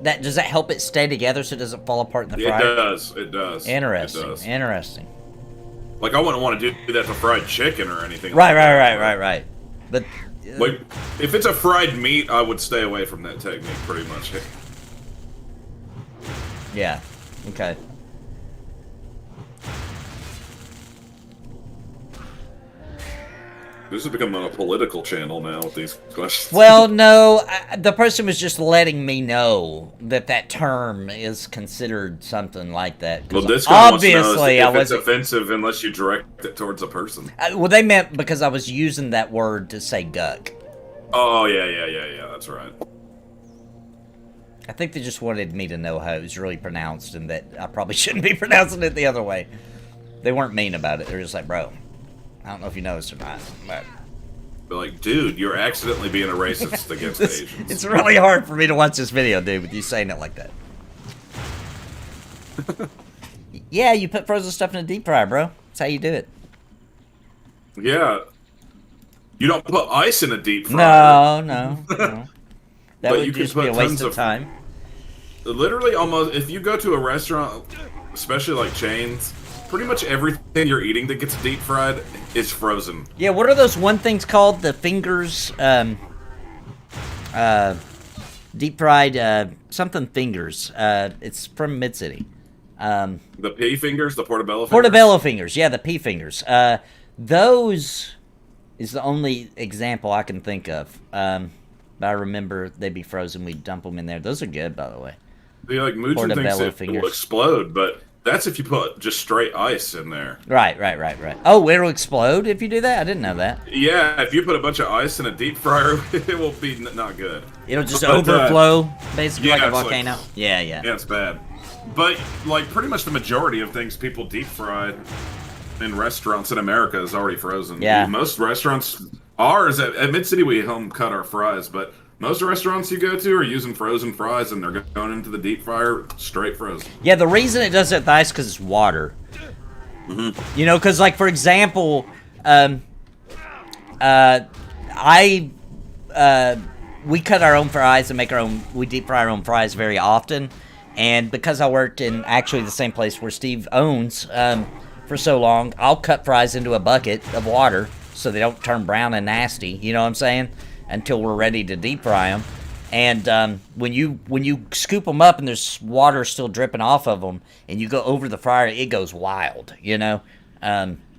Does that help it stay together so it doesn't fall apart in the fryer? It does. It does. Interesting. It does. Interesting. Like I wouldn't want to do that to fried chicken or anything. Right. But like if it's a fried meat, I would stay away from that technique pretty much. yeah. Okay. This is becoming a political channel now with these questions. Well, no, the person was just letting me know that term is considered something like that. Well, this guy obviously wants to know if it's offensive unless you direct it towards a person. Well, they meant because I was using that word to say guck. Oh yeah, that's right. I think they just wanted me to know how it was really pronounced and that I probably shouldn't be pronouncing it the other way. They weren't mean about it. They're just like, bro, I don't know if you know this or not, but... They're like, dude, you're accidentally being a racist against Asians. It's really hard for me to watch this video, dude, with you saying it like that. Yeah, you put frozen stuff in a deep fryer, bro. That's how you do it. Yeah. You don't put ice in a deep fryer. No. That But would you just could be a put waste tons of of- time. Literally, almost, if you go to a restaurant, especially like chains, pretty much everything you're eating that gets deep fried is frozen. Yeah, what are those one things called? The fingers, deep fried, something fingers. It's from Mid-City. The pea fingers, the portobello fingers. Portobello fingers, yeah, the pea fingers. Those is the only example I can think of. But I remember they'd be frozen. We'd dump them in there. Those are good, by the way. The like Muchin thinks Portobello it fingers. will explode, but that's if you put just straight ice in there. Right. Oh, it'll explode if you do that? I didn't know that. Yeah, if you put a bunch of ice in a deep fryer, it will be not good. It'll just But, overflow, basically yeah, like a it's like- volcano. Yeah. Yeah, it's bad. But like pretty much the majority of things people deep fry in restaurants in America is already frozen. Yeah. Most restaurants, ours at Mid City, we home cut our fries, but most restaurants you go to are using frozen fries, and they're going into the deep fryer straight frozen. Yeah, the reason it does it with ice because it's water. Mm-hmm. You know, because like for example, we cut our own fries and make our own. We deep fry our own fries very often, and because I worked in actually the same place where Steve owns for so long, I'll cut fries into a bucket of water so they don't turn brown and nasty. You know what I'm saying? Until we're ready to deep fry them. And when you scoop them up and there's water still dripping off of them, and you go over the fryer, it goes wild, you know?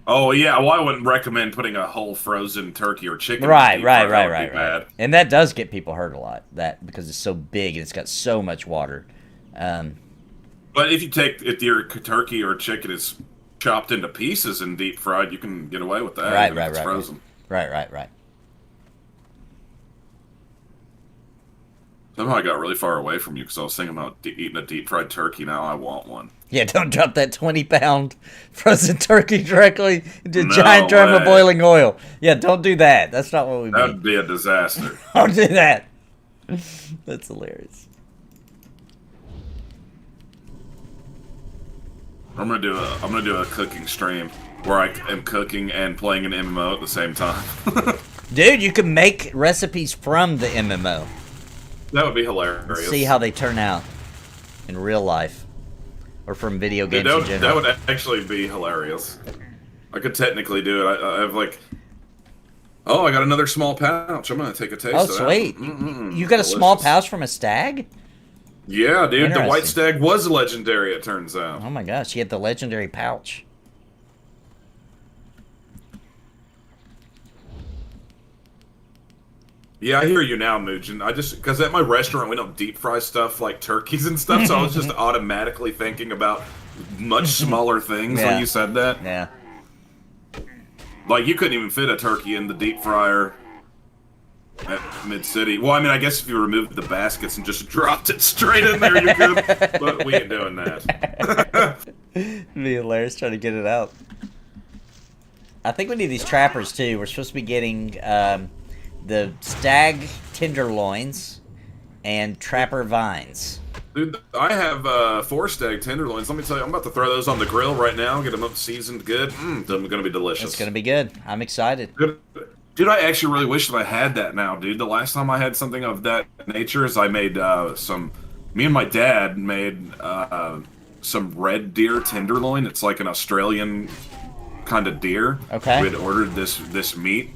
Oh yeah, well I wouldn't recommend putting a whole frozen turkey or chicken. Right. in the deep fryer. That would be bad. And that does get people hurt a lot, that because it's so big and it's got so much water. But if your turkey or chicken is chopped into pieces and deep fried, you can get away with that. even if it's frozen. Right. Somehow I got really far away from you because I was thinking about eating a deep fried turkey. Now I want one. Yeah, don't drop that 20-pound frozen turkey directly into a No giant drum of way. boiling oil. Yeah, don't do that. That's not what we That would mean. be a disaster. Don't do that. That's hilarious. I'm gonna do a cooking stream where I am cooking and playing an MMO at the same time. Dude, you can make recipes from the MMO. That would be hilarious. See how they turn out in real life. Or from video games Dude, in general. that would actually be hilarious. I could technically do it. I have like... Oh, I got another small pouch. I'm gonna take a taste of that. Oh, sweet. You got a small pouch from a stag? Yeah, dude. The white Interesting. stag was legendary, it turns out. Oh my gosh, you had the legendary pouch. Yeah, I hear you now, Mugen. Because at my restaurant we don't deep fry stuff like turkeys and stuff, so I was just automatically thinking about much smaller things when you said that. Yeah. Like, you couldn't even fit a turkey in the deep fryer at Mid-City. Well, I mean, I guess if you removed the baskets and just dropped it straight in there, you could. But we ain't doing that. It'd be hilarious trying to get it out. I think we need these trappers, too. We're supposed to be getting the stag tenderloins and trapper vines. Dude, I have 4 stag tenderloins. Let me tell you, I'm about to throw those on the grill right now, get them up seasoned good. They're going to be delicious. It's going to be good. I'm excited. Dude, I actually really wish that I had that now, dude. The last time I had something of that nature is I made me and my dad made some red deer tenderloin. It's like an Australian kind of deer. Okay. We had ordered this meat,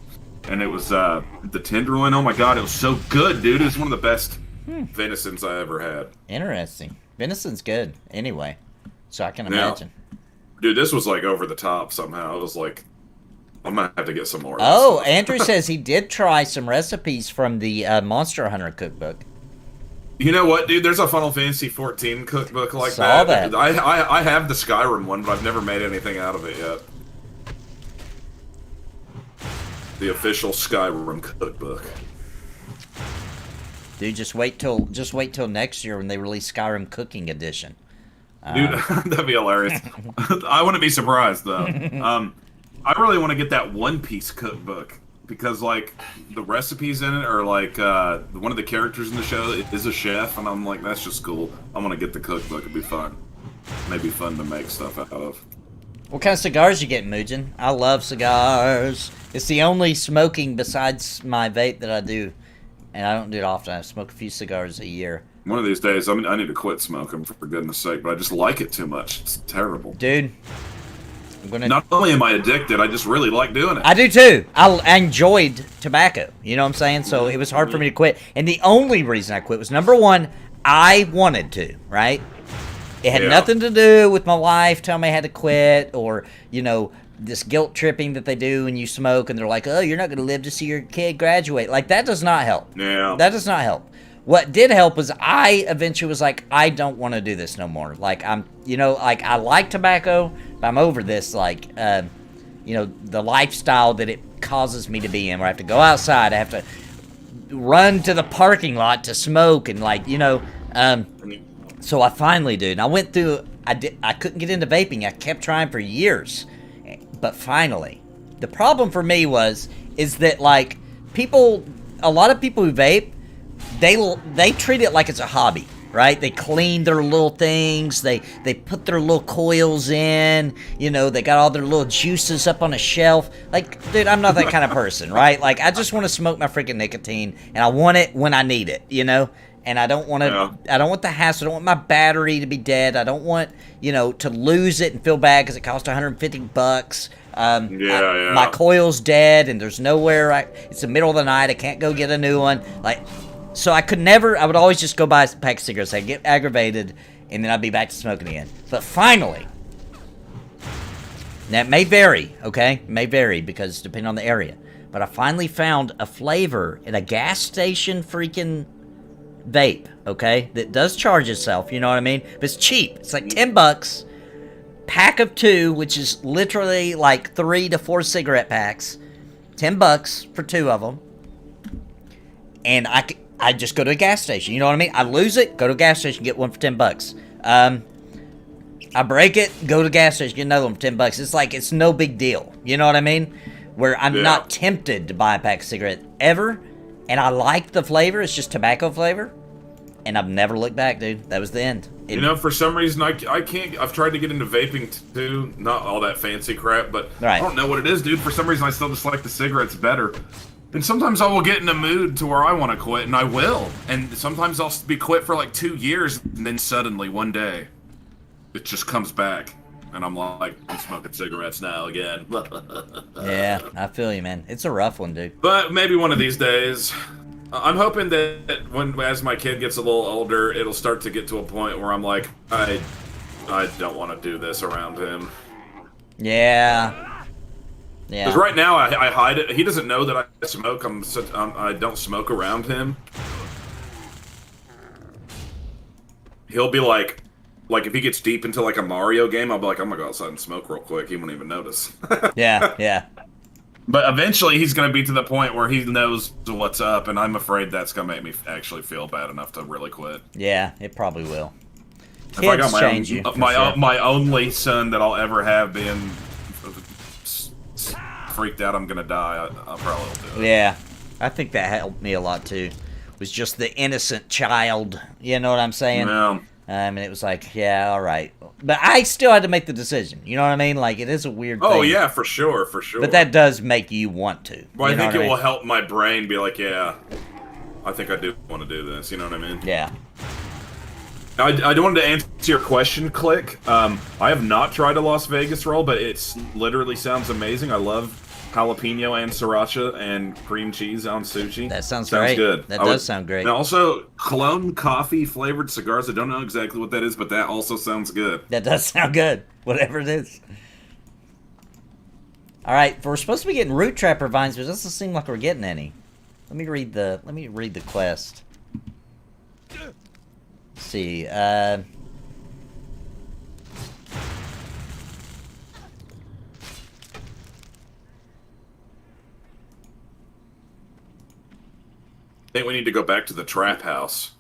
and it was the tenderloin. Oh my god, it was so good, dude. It was one of the best venisons I ever had. Interesting. Venison's good anyway, so I can imagine. Dude, this was like over the top somehow. It was like, I'm gonna have to get some more. Oh, Andrew says he did try some recipes from the Monster Hunter cookbook. You know what, dude? There's a Final Fantasy 14 cookbook like Saw that. that. I have the Skyrim one, but I've never made anything out of it yet. The official Skyrim cookbook. Dude, just wait till next year when they release Skyrim Cooking Edition. Dude, that'd be hilarious. I wouldn't be surprised though. I really want to get that One Piece cookbook because like the recipes in it are like one of the characters in the show is a chef, and I'm like, that's just cool. I want to get the cookbook. It'd be fun. Maybe fun to make stuff out of. What kind of cigars you getting, Mugen? I love cigars. It's the only smoking besides my vape that I do. And I don't do it often. I smoke a few cigars a year. One of these days, I need to quit smoking, for goodness sake, but I just like it too much. It's terrible. Dude, I'm gonna... Not only am I addicted, I just really like doing it. I do too. I enjoyed tobacco. You know what I'm saying? So it was hard for me to quit. And the only reason I quit was, number one, I wanted to, right? It had nothing to do with my wife telling me I had to quit or, you know, this guilt tripping that they do when you smoke and they're like, oh, you're not going to live to see your kid graduate. Like, that does not help. Yeah. That does not help. What did help was I eventually was like, I don't want to do this no more. Like, I'm, you know, like, I like tobacco, but I'm over this, like, you know, the lifestyle that it causes me to be in where I have to go outside. I have to run to the parking lot to smoke and, like, you know, so I finally, dude, I went through, I couldn't get into vaping. I kept trying for years. But finally, the problem for me is that, like, a lot of people who vape, they treat it like it's a hobby, right? They clean their little things, they put their little coils in, you know, they got all their little juices up on a shelf. Like, dude, I'm not that kind of person, right? Like, I just want to smoke my freaking nicotine, and I want it when I need it, you know? And I don't want to, I don't want the hassle, I don't want my battery to be dead, I don't want, you know, to lose it and feel bad because it cost $150. My coil's dead and there's nowhere, it's the middle of the night, I can't go get a new one. Like, so I would always just go buy a pack of cigarettes, I'd get aggravated, and then I'd be back to smoking again. But finally, now it may vary, okay? It may vary because depending on the area. But I finally found a flavor at a gas station freaking vape, okay, that does charge itself, you know what I mean, but it's cheap. It's like $10, pack of 2, which is literally like 3 to 4 cigarette packs, $10 for 2 of them, and I just go to a gas station, you know what I mean, I lose it, go to a gas station, get one for $10, I break it, go to a gas station, get another one for $10, it's like, it's no big deal, you know what I mean, where I'm not tempted to buy a pack of cigarettes ever. And I like the flavor. It's just tobacco flavor. And I've never looked back, dude. That was the end. You know, for some reason, I can't... I've tried to get into vaping, too. Not all that fancy crap, but I don't know what it is, dude. For some reason, I still just like the cigarettes better. And sometimes I will get in a mood to where I want to quit, and I will. And sometimes I'll be quit for like 2 years, and then suddenly, one day, it just comes back. And I'm like, I'm smoking cigarettes now again. Yeah, I feel you, man. It's a rough one, dude. But maybe one of these days. I'm hoping that as my kid gets a little older, it'll start to get to a point where I'm like, I don't want to do this around him. Yeah. Yeah. Because right now I hide it. He doesn't know that I smoke. I don't smoke around him. He'll be like if he gets deep into like a Mario game, I'll be like, I'm gonna go outside and smoke real quick. He won't even notice. Yeah, yeah. But eventually he's gonna be to the point where he knows what's up, and I'm afraid that's gonna make me actually feel bad enough to really quit. Yeah, it probably will. If I got my only son that I'll ever have being freaked out I'm gonna die, I'll probably do it. Yeah, I think that helped me a lot too. Was just the innocent child, you know what I'm saying? Yeah. And it was like, yeah, all right. But I still had to make the decision. You know what I mean? Like, it is a weird thing. Oh, yeah, for sure, for sure. But that does make you want to. Well, I think it will help my brain be like, yeah, I think I do want to do this. You know what I mean? Yeah. I wanted to answer your question, Click. I have not tried a Las Vegas roll, but it literally sounds amazing. I love jalapeno and sriracha and cream cheese on sushi. That sounds great. Good. That does sound great. And also, clone coffee flavored cigars. I don't know exactly what that is, but that also sounds good. That does sound good. Whatever it is. All right, we're supposed to be getting root trapper vines, but it doesn't seem like we're getting any. Let me read the quest. Let's see. I think we need to go back to the trap house.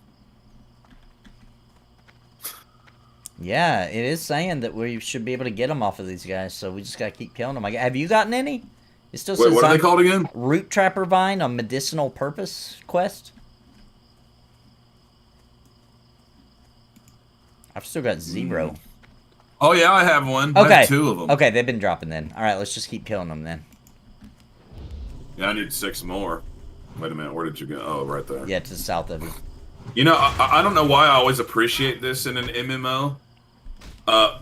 Yeah, it is saying that we should be able to get them off of these guys, so we just gotta keep killing them. Have you gotten any? It still says what are they called again? Root Trapper Vine on Medicinal Purpose quest. I've still got 0. Oh yeah, I have one. Okay. I have 2 of them. Okay, they've been dropping then. All right, let's just keep killing them then. Yeah, I need 6 more. Wait a minute, where did you go? Oh, right there. Yeah, to the south of it. You know, I don't know why I always appreciate this in an MMO.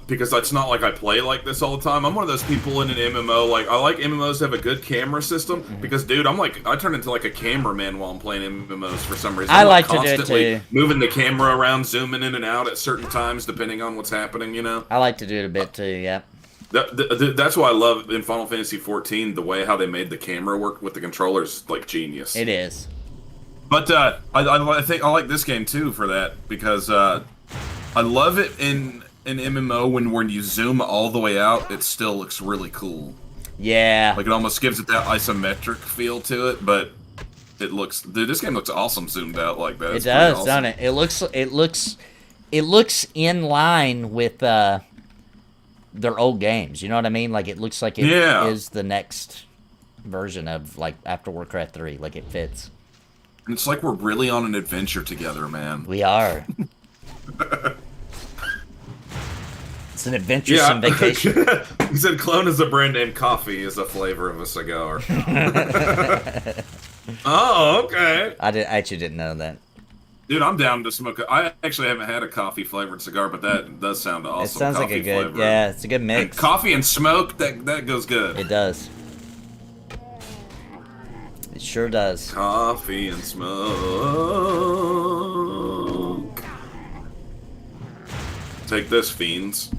Because it's not like I play like this all the time. I'm one of those people in an MMO, like, I like MMOs to have a good camera system. Because, dude, I turn into like a cameraman while I'm playing MMOs for some reason. I I'm like to do it constantly too. moving the camera around, zooming in and out at certain times, depending on what's happening, you know? I like to do it a bit too, yeah. That's why I love in Final Fantasy XIV the way how they made the camera work with the controllers, like genius. It is. But I think I like this game too for that because I love it in an MMO when you zoom all the way out, it still looks really cool. Yeah. Like it almost gives it that isometric feel to it, but it looks. Dude, this game looks awesome zoomed out like that. It does, awesome. Doesn't it? It looks in line with their old games. You know what I mean? Like it looks like it is the next version of like after Warcraft 3. Like it fits. And it's like we're really on an adventure together, man. We are. It's an adventuresome vacation. He said clone is a brand name, coffee is a flavor of a cigar. Oh, okay. I actually didn't know that. Dude, I'm down to smoke. I actually haven't had a coffee flavored cigar, but that does sound awesome. It sounds like a good, flavor. yeah, it's a good mix. And coffee and smoke, that goes good. It does. It sure does. Coffee and smoke. Take this, fiends.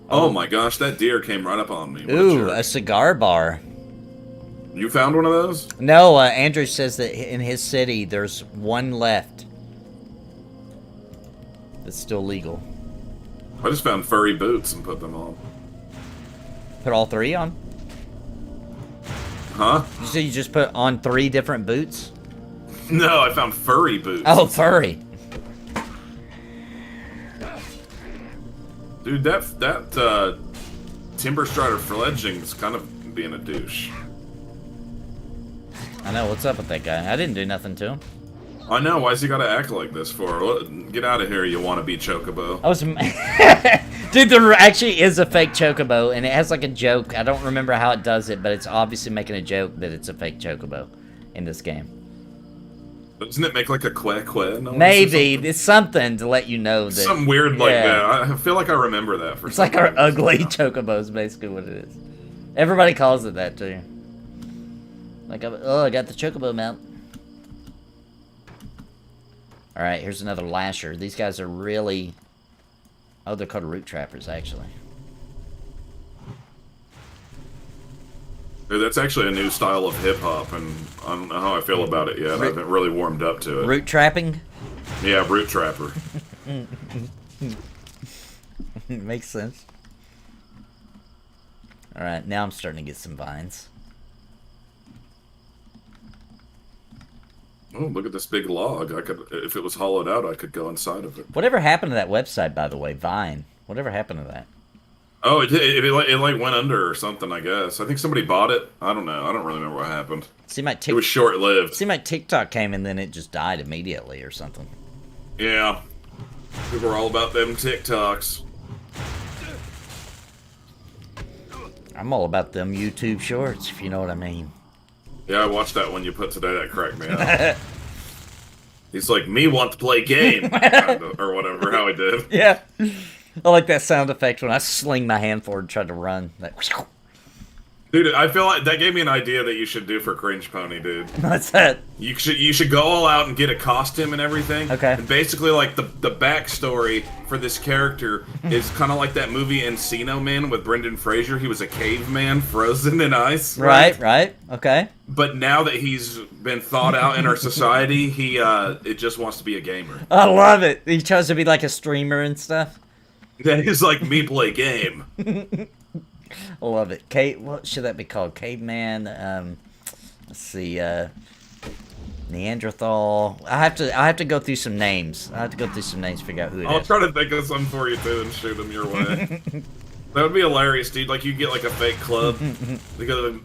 Oh my gosh, that deer came right up on me. Ooh, a cigar bar. You found one of those? No, Andrew says that in his city there's one left that's still legal. I just found furry boots and put them on. Put all 3 on? Huh? You say you just put on 3 different boots? No, I found furry boots. Oh, furry. Dude, that Timber Strider fledgling is kind of being a douche. I know, what's up with that guy? I didn't do nothing to him. I know, why's he gotta act like this for? Get out of here, you wannabe chocobo. I was... Dude, there actually is a fake chocobo, and it has like a joke. I don't remember how it does it, but it's obviously making a joke that it's a fake chocobo in this game. Doesn't it make like a quack? No, Maybe. It's something to let you know that... Something weird like that. I feel like I remember that for It's some like our reason. ugly chocobo is basically what it is. Everybody calls it that, too. Like, oh, I got the chocobo mount. Alright, here's another lasher. These guys are really... Oh, they're called root trappers, actually. Dude, that's actually a new style of hip-hop, and I don't know how I feel about it yet. I haven't really warmed up to it. Root trapping? Yeah, root trapper. Makes sense. Alright, now I'm starting to get some vines. Oh, look at this big log. I could, if it was hollowed out, I could go inside of it. Whatever happened to that website, by the way? Vine. Whatever happened to that? Oh, it like went under or something, I guess. I think somebody bought it. I don't know. I don't really remember what happened. Seemed like It was short-lived. Seemed like TikTok came and then it just died immediately or something. Yeah. People were all about them TikToks. I'm all about them YouTube shorts, if you know what I mean. Yeah, I watched that one you put today. That cracked me up. He's like, me want to play game. Or whatever, how he did. Yeah. I like that sound effect when I sling my hand forward and try to run. That... Dude, I feel like that gave me an idea that you should do for Cringe Pony, dude. What's that? You should go all out and get a costume and everything. Okay. And basically, like, the backstory for this character is kind of like that movie Encino Man with Brendan Fraser. He was a caveman frozen in ice. Right. Okay. But now that he's been thawed out in our society, he it just wants to be a gamer. I love it. He tries to be like a streamer and stuff. That is like me play game. I love it. What should that be called? Caveman. Let's see. Neanderthal. I have to go through some names. I have to go through some names to figure out who it I'll is. try to think of some for you too and shoot them your way. That would be hilarious, dude. Like you get like a fake club. They go,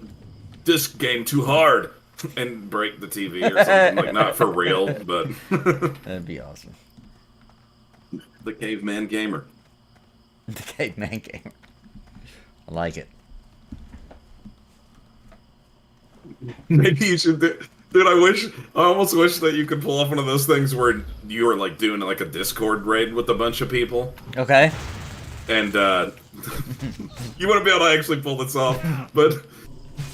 this game too hard, and break the TV or something. Like not for real, but That'd be awesome. the caveman gamer. The caveman gamer. I like it. Maybe you should do. Dude, I almost wish that you could pull off one of those things where you were like doing like a Discord raid with a bunch of people. Okay. And you wouldn't be able to actually pull this off, but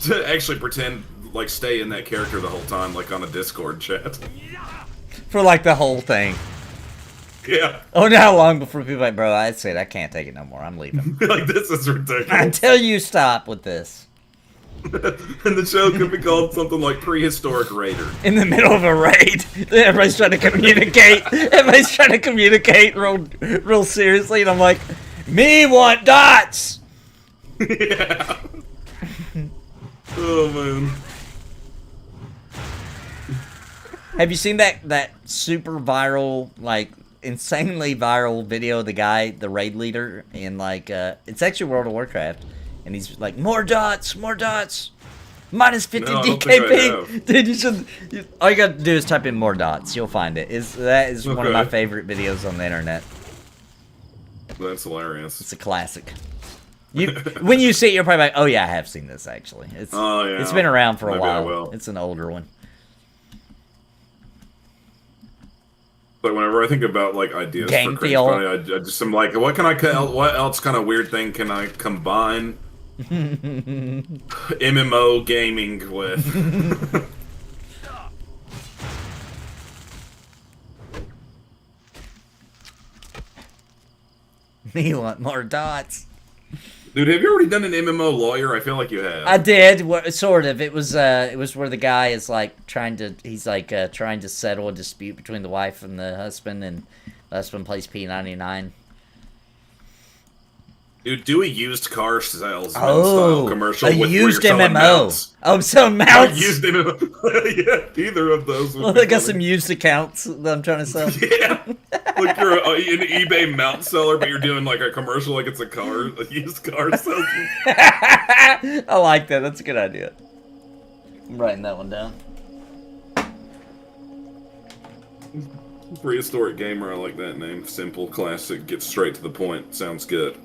to actually pretend like stay in that character the whole time, like on a Discord chat. For like the whole thing. Yeah. Oh, now how long before people are like, bro, I said I can't take it no more. I'm leaving. Like this is ridiculous. Until you stop with this. And the show could be called something like Prehistoric Raider. In the middle of a raid, everybody's trying to communicate. Everybody's trying to communicate real seriously, and I'm like, me want dots. Yeah. Oh man. Have you seen that super viral, like insanely viral video of the raid leader in like it's actually World of Warcraft, and he's like, more dots, minus 50 No, I don't think I DKP. have. Dude, all you got to do is type in more dots, you'll find it. That is one of my Okay. favorite videos on the internet. That's hilarious. It's a classic. When you see it, you're probably like, oh yeah, I have seen this actually. Oh yeah. It's been around for a Maybe I while. will. It's an older one. But whenever I think about like ideas Gang for Cringe feel. Pony, I just am like, what else kind of weird thing can I combine MMO gaming with? Me want more dots. Dude, have you already done an MMO lawyer? I feel like you have. I did, sort of. It was where the guy is like trying to settle a dispute between the wife and the husband, and the husband plays P99. Dude, do a used car salesman Oh, style commercial a with used where you're selling MMO. mounts. Oh, so Or mounts. used MMO. Yeah, either of those. Would Well, be I got funny. some used accounts that I'm trying to sell. Yeah, like you're an eBay mount seller, but you're doing like a commercial like it's a used car salesman. I like that. That's a good idea. I'm writing that one down. Prehistoric gamer, I like that name. Simple, classic, gets straight to the point. Sounds good.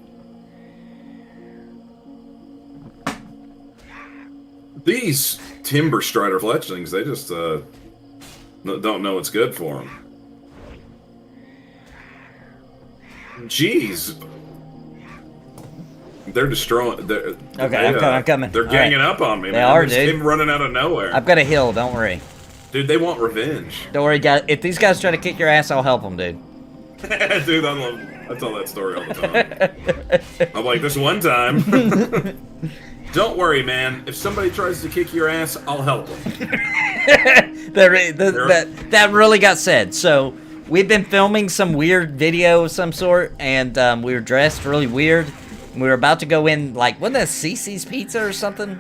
These Timber Strider fletchlings, they just don't know what's good for them. Jeez. They're destroying. I'm coming. They're ganging up on me, They man. are, They just dude. came running out of nowhere. I've got a heal, don't worry. Dude, they want revenge. Don't worry, guys. If these guys try to kick your ass, I'll help them, dude. Dude, I tell that story all the time. I'm like, this one time. Don't worry, man. If somebody tries to kick your ass, I'll help them. That really got said. So, we've been filming some weird video of some sort, and we were dressed really weird. We were about to go in, like, wasn't that Cece's Pizza or something?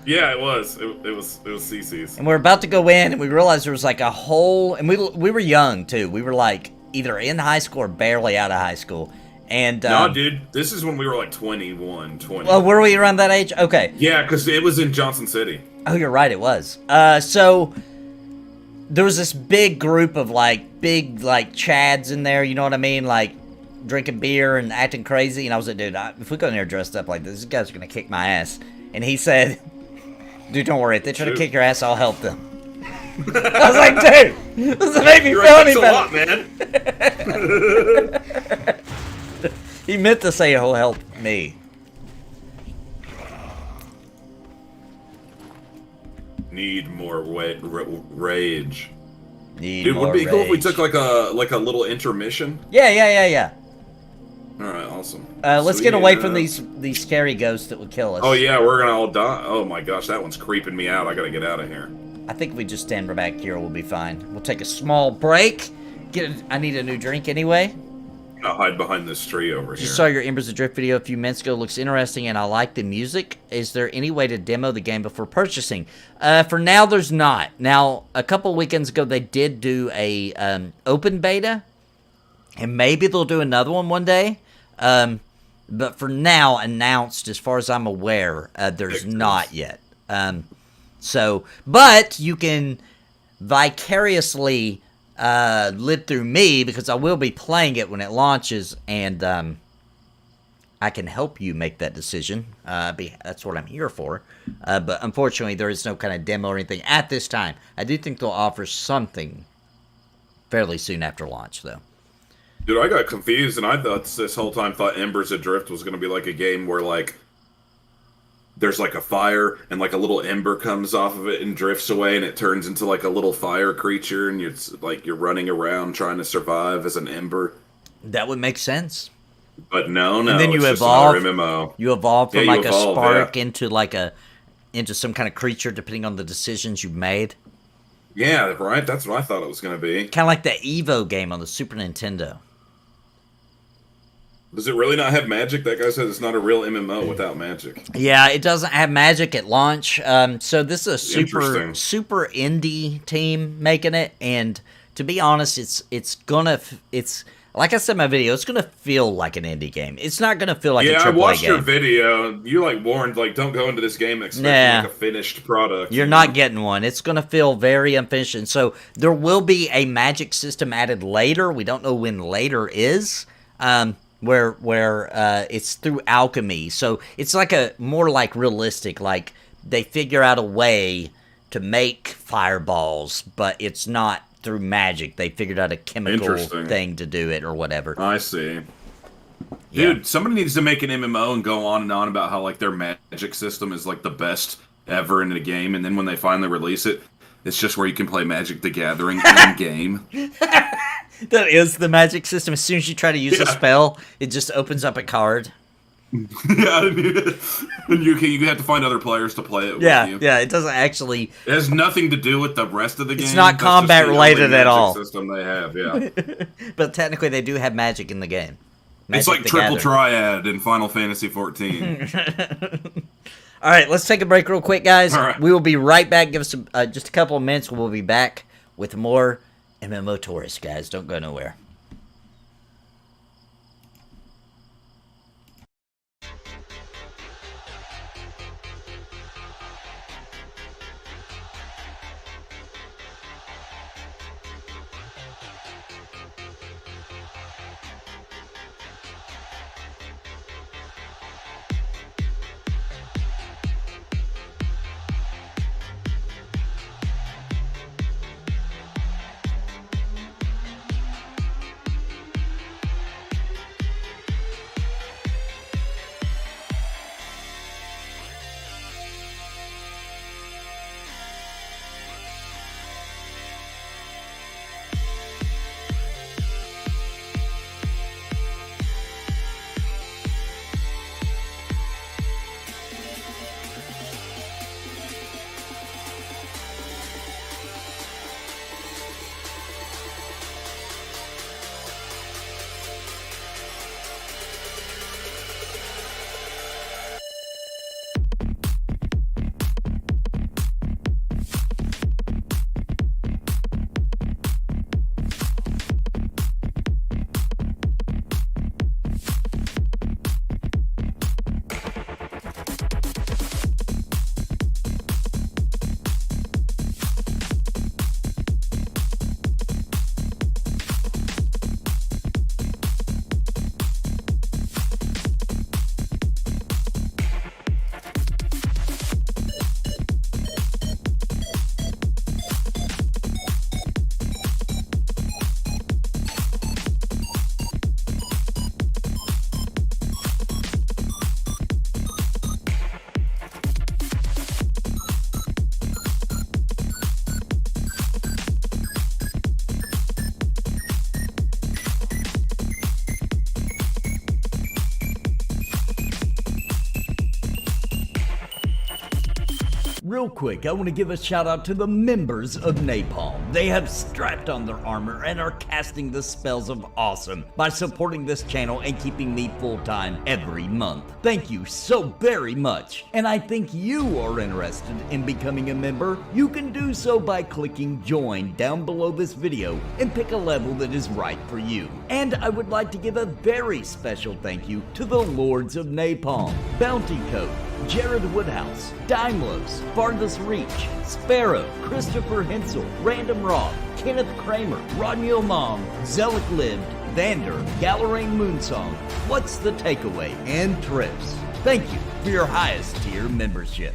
Yeah, it was. It was CC's. And we were about to go in, and we realized there was, like, a whole... And we were young, too. We were, like, either in high school or barely out of high school. And, no, dude, this is when we were, like, 21, 20. Oh, were we around that age? Okay. Yeah, because it was in Johnson City. Oh, you're right, it was. So... There was this big group of, like, chads in there, you know what I mean? Like, drinking beer and acting crazy. And I was like, dude, if we go in there dressed up like this, these guys are going to kick my ass. And he said, dude, don't worry. If they try to kick your ass, I'll help them. I was like, dude, this doesn't make me feel any better. Man. He meant to say he'll help me. Need more rage. Dude, would it be cool if we took like a little intermission? Yeah. All right, awesome. Let's get away from these scary ghosts that would kill us. Oh yeah, we're gonna all die. Oh my gosh, that one's creeping me out. I gotta get out of here. I think if we just stand back here, we'll be fine. We'll take a small break. I need a new drink anyway. I'll hide behind this tree over here. Just saw your Embers Adrift video a few minutes ago. Looks interesting, and I like the music. Is there any way to demo the game before purchasing? For now, there's not. Now, a couple weekends ago, they did do a open beta, and maybe they'll do another one day. But for now, announced, as far as I'm aware, there's not yet. But you can vicariously live through me, because I will be playing it when it launches, and I can help you make that decision. That's what I'm here for. But unfortunately, there is no kind of demo or anything at this time. I do think they'll offer something fairly soon after launch, though. Dude, I got confused, and I thought this whole time Embers Adrift was going to be like a game where, like, there's like a fire, and like a little ember comes off of it and drifts away, and it turns into like a little fire creature, and you're running around trying to survive as an ember. That would make sense. But no, And then you it's evolve. just another MMO. You evolve from Yeah, like you a evolve, spark yeah. into some kind of creature, depending on the decisions you've made. Yeah, right. That's what I thought it was going to be. Kind of like the Evo game on the Super Nintendo. Does it really not have magic? That guy says it's not a real MMO without magic. Yeah, it doesn't have magic at launch. So this is a super Interesting. indie team making it, and to be honest, it's like I said in my video, it's gonna feel like an indie game. It's not gonna feel like a AAA game. Yeah, I watched your video. You like warned, like, don't go into this game expecting like a finished product. You're not getting one. It's gonna feel very unfinished, and so there will be a magic system added later. We don't know when later is. Where it's through alchemy, so it's like more like realistic. Like they figure out a way to make fireballs, but it's not through magic. They figured out a chemical thing to do it or whatever. I see. Dude, somebody needs to make an MMO and go on about how like their magic system is like the best ever in the game, and then when they finally release it, it's just where you can play Magic the Gathering in game. That is the magic system. As soon as you try to use a spell, it just opens up a card. Yeah, I mean, and you have to find other players to play it with you. Yeah, it doesn't actually... It has nothing to do with the rest of the game. It's not combat related at all. System they have, yeah. But technically, they do have magic in the game. It's like triple triad in Final Fantasy XIV. All right, let's take a break real quick, guys. All right. We will be right back. Give us just a couple of minutes. We'll be back with more MMO Tourists, guys. Don't go nowhere. real quick, I want to give a shout out to the members of Napalm. They have strapped on their armor and are casting the spells of awesome by supporting this channel and keeping me full-time every month. Thank you so very much. And I think you are interested in becoming a member. You can do so by clicking join down below this video and pick a level that is right for you. And I would like to give a very special thank you to the Lords of Napalm, Bounty Code, Jared Woodhouse, Daimlos, Farthest Reach, Sparrow, Christopher Hensel, Random Rob, Kenneth Kramer, Rodney Mom, Zelik Lived, Vander, Galerain Moonsong, What's the Takeaway, and Trips. Thank you for your highest tier membership.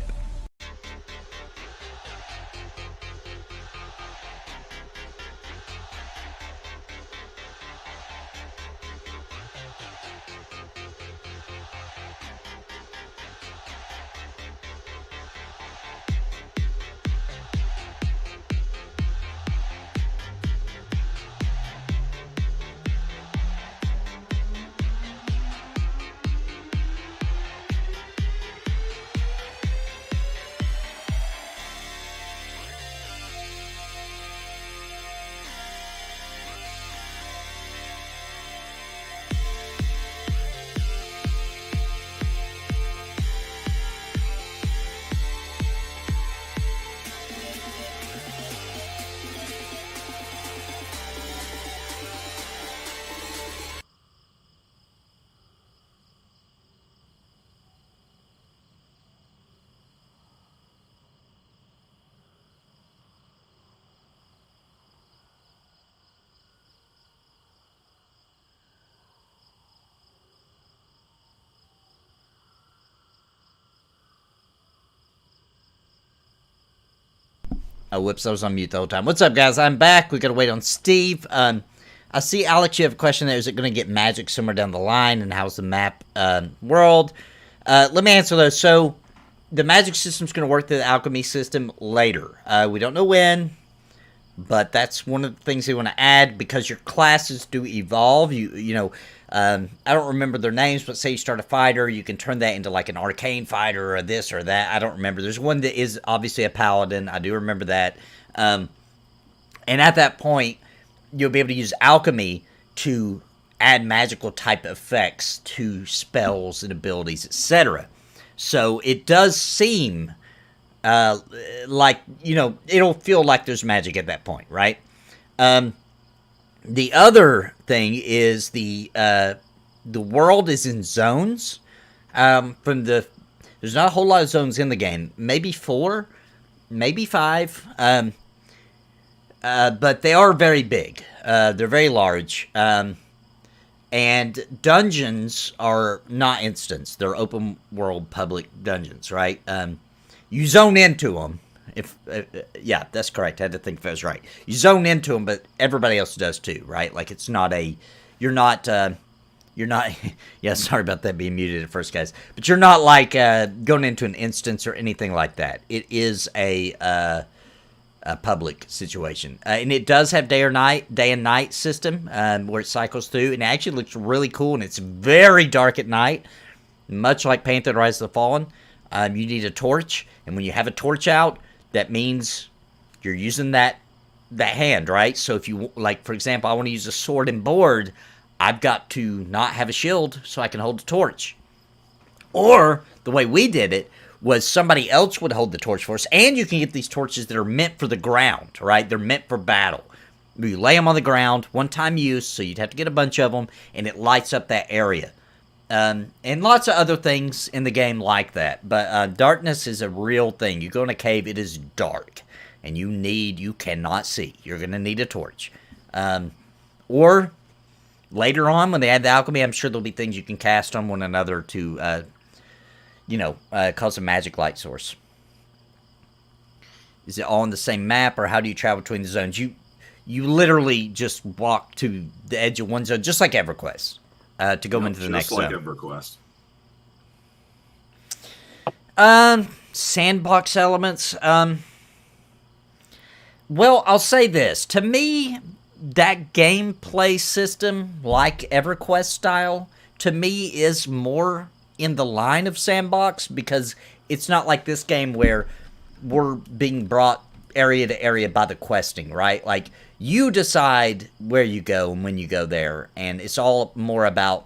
Oh, whoops, I was on mute the whole time. What's up, guys? I'm back. We gotta wait on Steve. I see, Alex, you have a question there. Is it gonna get magic somewhere down the line? And how's the map world? Let me answer those. So, the magic system's gonna work through the alchemy system later. We don't know when, but that's one of the things they want to add because your classes do evolve. You know, I don't remember their names, but say you start a fighter, you can turn that into like an arcane fighter or this or that. I don't remember. There's one that is obviously a paladin. I do remember that. And at that point, you'll be able to use alchemy to add magical type effects to spells and abilities, etc. So it does seem like, you know, it'll feel like there's magic at that point, right? The other thing is the world is in zones. There's not a whole lot of zones in the game. Maybe 4, maybe 5. But they are very big. They're very large. And dungeons are not instants. They're open world public dungeons, right? You zone into them. Yeah, that's correct. I had to think if I was right. You zone into them, but everybody else does too, right? Like it's not a, you're not, yeah, sorry about that being muted at first, guys. But you're not like going into an instance or anything like that. It is a public situation. And it does have day and night system where it cycles through. And it actually looks really cool, and it's very dark at night, much like Panther Rise of the Fallen. You need a torch, and when you have a torch out, that means you're using that hand, right? So if you, like, for example, I want to use a sword and board, I've got to not have a shield so I can hold the torch. Or, the way we did it, was somebody else would hold the torch for us, and you can get these torches that are meant for the ground, right? They're meant for battle. You lay them on the ground, one-time use, so you'd have to get a bunch of them, and it lights up that area. And lots of other things in the game like that. But darkness is a real thing. You go in a cave, it is dark. And you cannot see. You're going to need a torch. Or later on, when they add the alchemy, I'm sure there'll be things you can cast on one another to, cause a magic light source. Is it all on the same map, or how do you travel between the zones? You literally just walk to the edge of one zone, just like EverQuest. To go into the next zone. Just like EverQuest. Sandbox elements. Well, I'll say this. To me, that gameplay system, like EverQuest style, to me is more in the line of sandbox, because it's not like this game where we're being brought area to area by the questing, right? Like, you decide where you go and when you go there, and it's all more about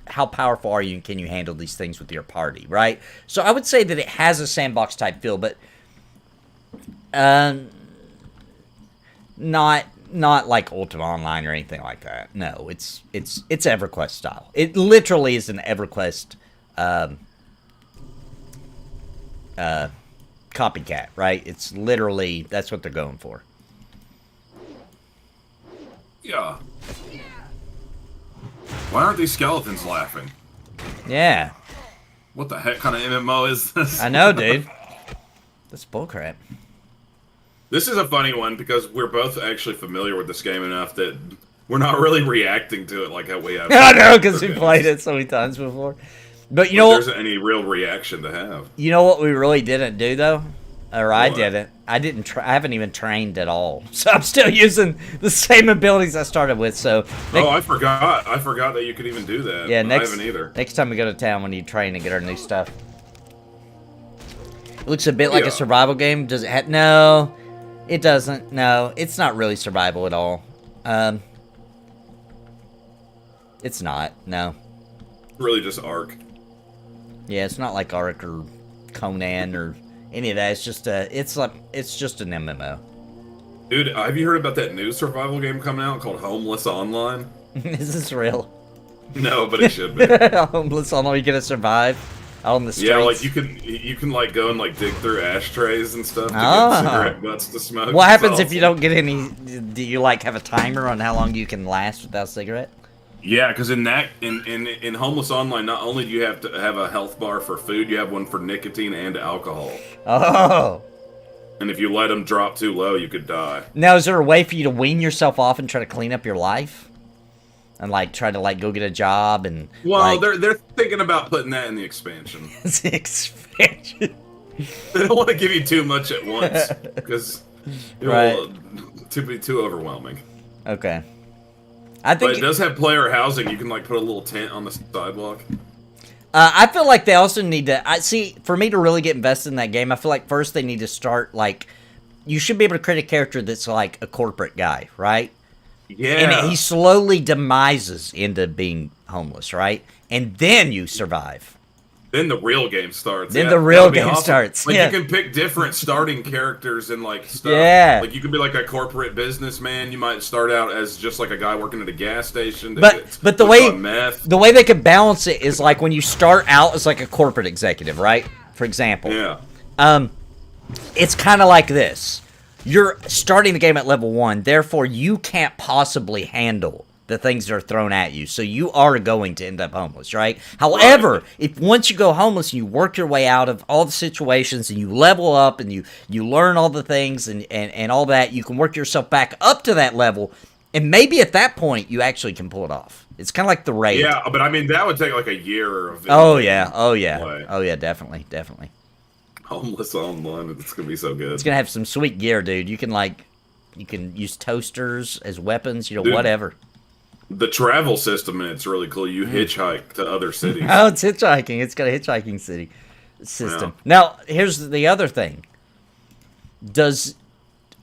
how powerful are you and can you handle these things with your party, right? So I would say that it has a sandbox type feel, but not like Ultima Online or anything like that. No, it's EverQuest style. It literally is an EverQuest copycat, right? It's literally, that's what they're going for. Yeah. Why aren't these skeletons laughing? Yeah. What the heck kind of MMO is this? I know, dude. That's bullcrap. This is a funny one because we're both actually familiar with this game enough that we're not really reacting to it like how we have. I know, because we played it so many times before. But you know what? There isn't any real reaction to have. You know what we really didn't do, though? Or I What? didn't. I haven't even trained at all. So I'm still using the same abilities I started with, so... Oh, I forgot. I forgot that you could even do that. Yeah, I haven't either. next time we go to town, we need to train and get our new stuff. It looks a bit like a survival game. Does it have... No, it doesn't. No, it's not really survival at all. It's not. No. Really just Ark. Yeah, it's not like Ark or Conan or any of that. It's just it's just an MMO. Dude, have you heard about that new survival game coming out called Homeless Online? Is this real? No, but it should be. Homeless Online, you gonna survive out on the streets? Yeah, like you can like go and like dig through ashtrays and stuff to Ah. get cigarette butts to smoke. What It's happens if you awesome. don't get any? Do you like have a timer on how long you can last without a cigarette? Yeah, because in Homeless Online, not only do you have to have a health bar for food, you have one for nicotine and alcohol. Oh. And if you let them drop too low, you could die. Now, is there a way for you to wean yourself off and try to clean up your life? And, like, try to, like, go get a job and... Well, like, they're thinking about putting that in the expansion. it's the expansion. They don't want to give you too much at once, because it will be too overwhelming. Okay. I think... But it does have player housing. You can, like, put a little tent on the sidewalk. I feel like they also need to... for me to really get invested in that game, I feel like first they need to start, like... You should be able to create a character that's, like, a corporate guy, right? Yeah. And he slowly demises into being homeless, right? And then you survive. Then the real game starts. Then Yeah, the real that'd be game awesome. starts. Like, Yeah. you can pick different starting characters and, like, stuff. Yeah. Like, you could be, like, a corporate businessman. You might start out as just, like, a guy working at a gas station. that gets But the hooked way on meth. the way they could balance it is, like, when you start out as, like, a corporate executive, right? For example. Yeah. It's kind of like this. You're starting the game at level 1, therefore you can't possibly handle the things that are thrown at you, so you are going to end up homeless, right? However, if once you go homeless and you work your way out of all the situations and you level up and you learn all the things and all that, you can work yourself back up to that level, and maybe at that point you actually can pull it off. It's kind of like the raid. Yeah, but I mean, that would take, like, a year of... Oh, yeah. Oh, yeah. play. Oh, yeah, definitely. Definitely. Homeless Online. It's going to be so good. It's going to have some sweet gear, dude. You can use toasters as weapons, Dude. whatever. The travel system in it's really cool. You hitchhike to other cities. Oh, it's hitchhiking. It's got a hitchhiking system. Yeah. Now, here's the other thing.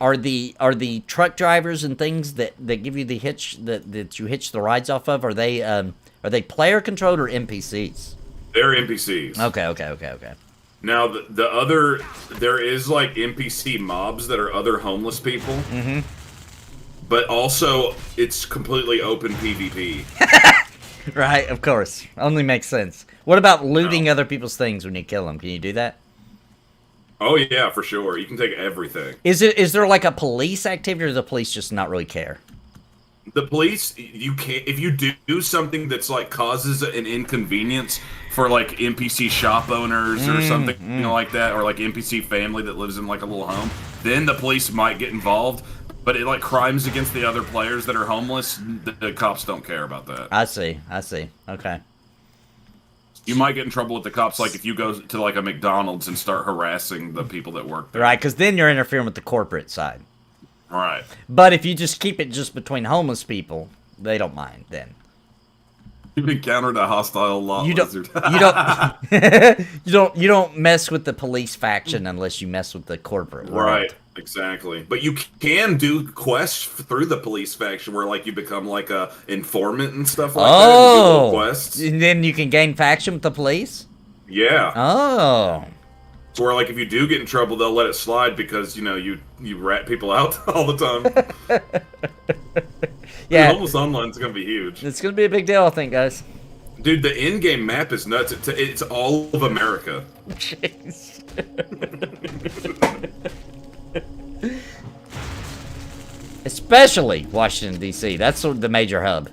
Are the truck drivers and things that give you the hitch that you hitch the rides off of, are they player controlled or NPCs? They're NPCs. Okay. Now, there is, like, NPC mobs that are other homeless people. Mm-hmm. But also, it's completely open PvP. Right, of course. Only makes sense. What about looting other people's things when you kill them? Can you do that? Oh, yeah, for sure. You can take everything. Is there like a police activity, or does the police just not really care? The police, you can't... If you do something that's, like, causes an inconvenience for, like, NPC shop owners or something like that, or, like, NPC family that lives in, like, a little home, then the police might get involved. But it, like, crimes against the other players that are homeless, the cops don't care about that. I see. Okay. You might get in trouble with the cops, like, if you go to, like, a McDonald's and start harassing the people that work there. Right, because then you're interfering with the corporate side. Right. But if you just keep it just between homeless people, they don't mind then. You've encountered a hostile lot lizard. You don't mess with the police faction unless you mess with the corporate world. Right, exactly. But you can do quests through the police faction where like you become like a informant and stuff like that. And do little quests. And then you can gain faction with the police? Yeah. Oh. So where like if you do get in trouble, they'll let it slide because you know you rat people out all the time. Yeah. Homeless Online is gonna be huge. It's gonna be a big deal, I think, guys. Dude, the in-game map is nuts. It's all of America. Jeez. Especially Washington, D.C. That's the major hub.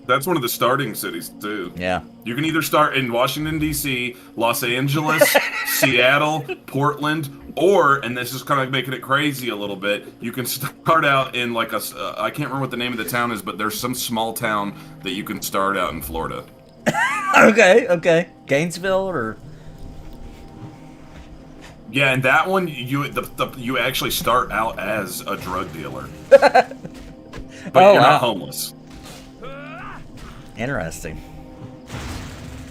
That's one of the starting cities, too. Yeah. You can either start in Washington, D.C., Los Angeles, Seattle, Portland, or, and this is kind of making it crazy a little bit, you can start out in like I can't remember what the name of the town is, but there's some small town that you can start out in Florida. Okay. Gainesville or... Yeah, and that one, you actually start out as a drug dealer. But you're not homeless. Interesting.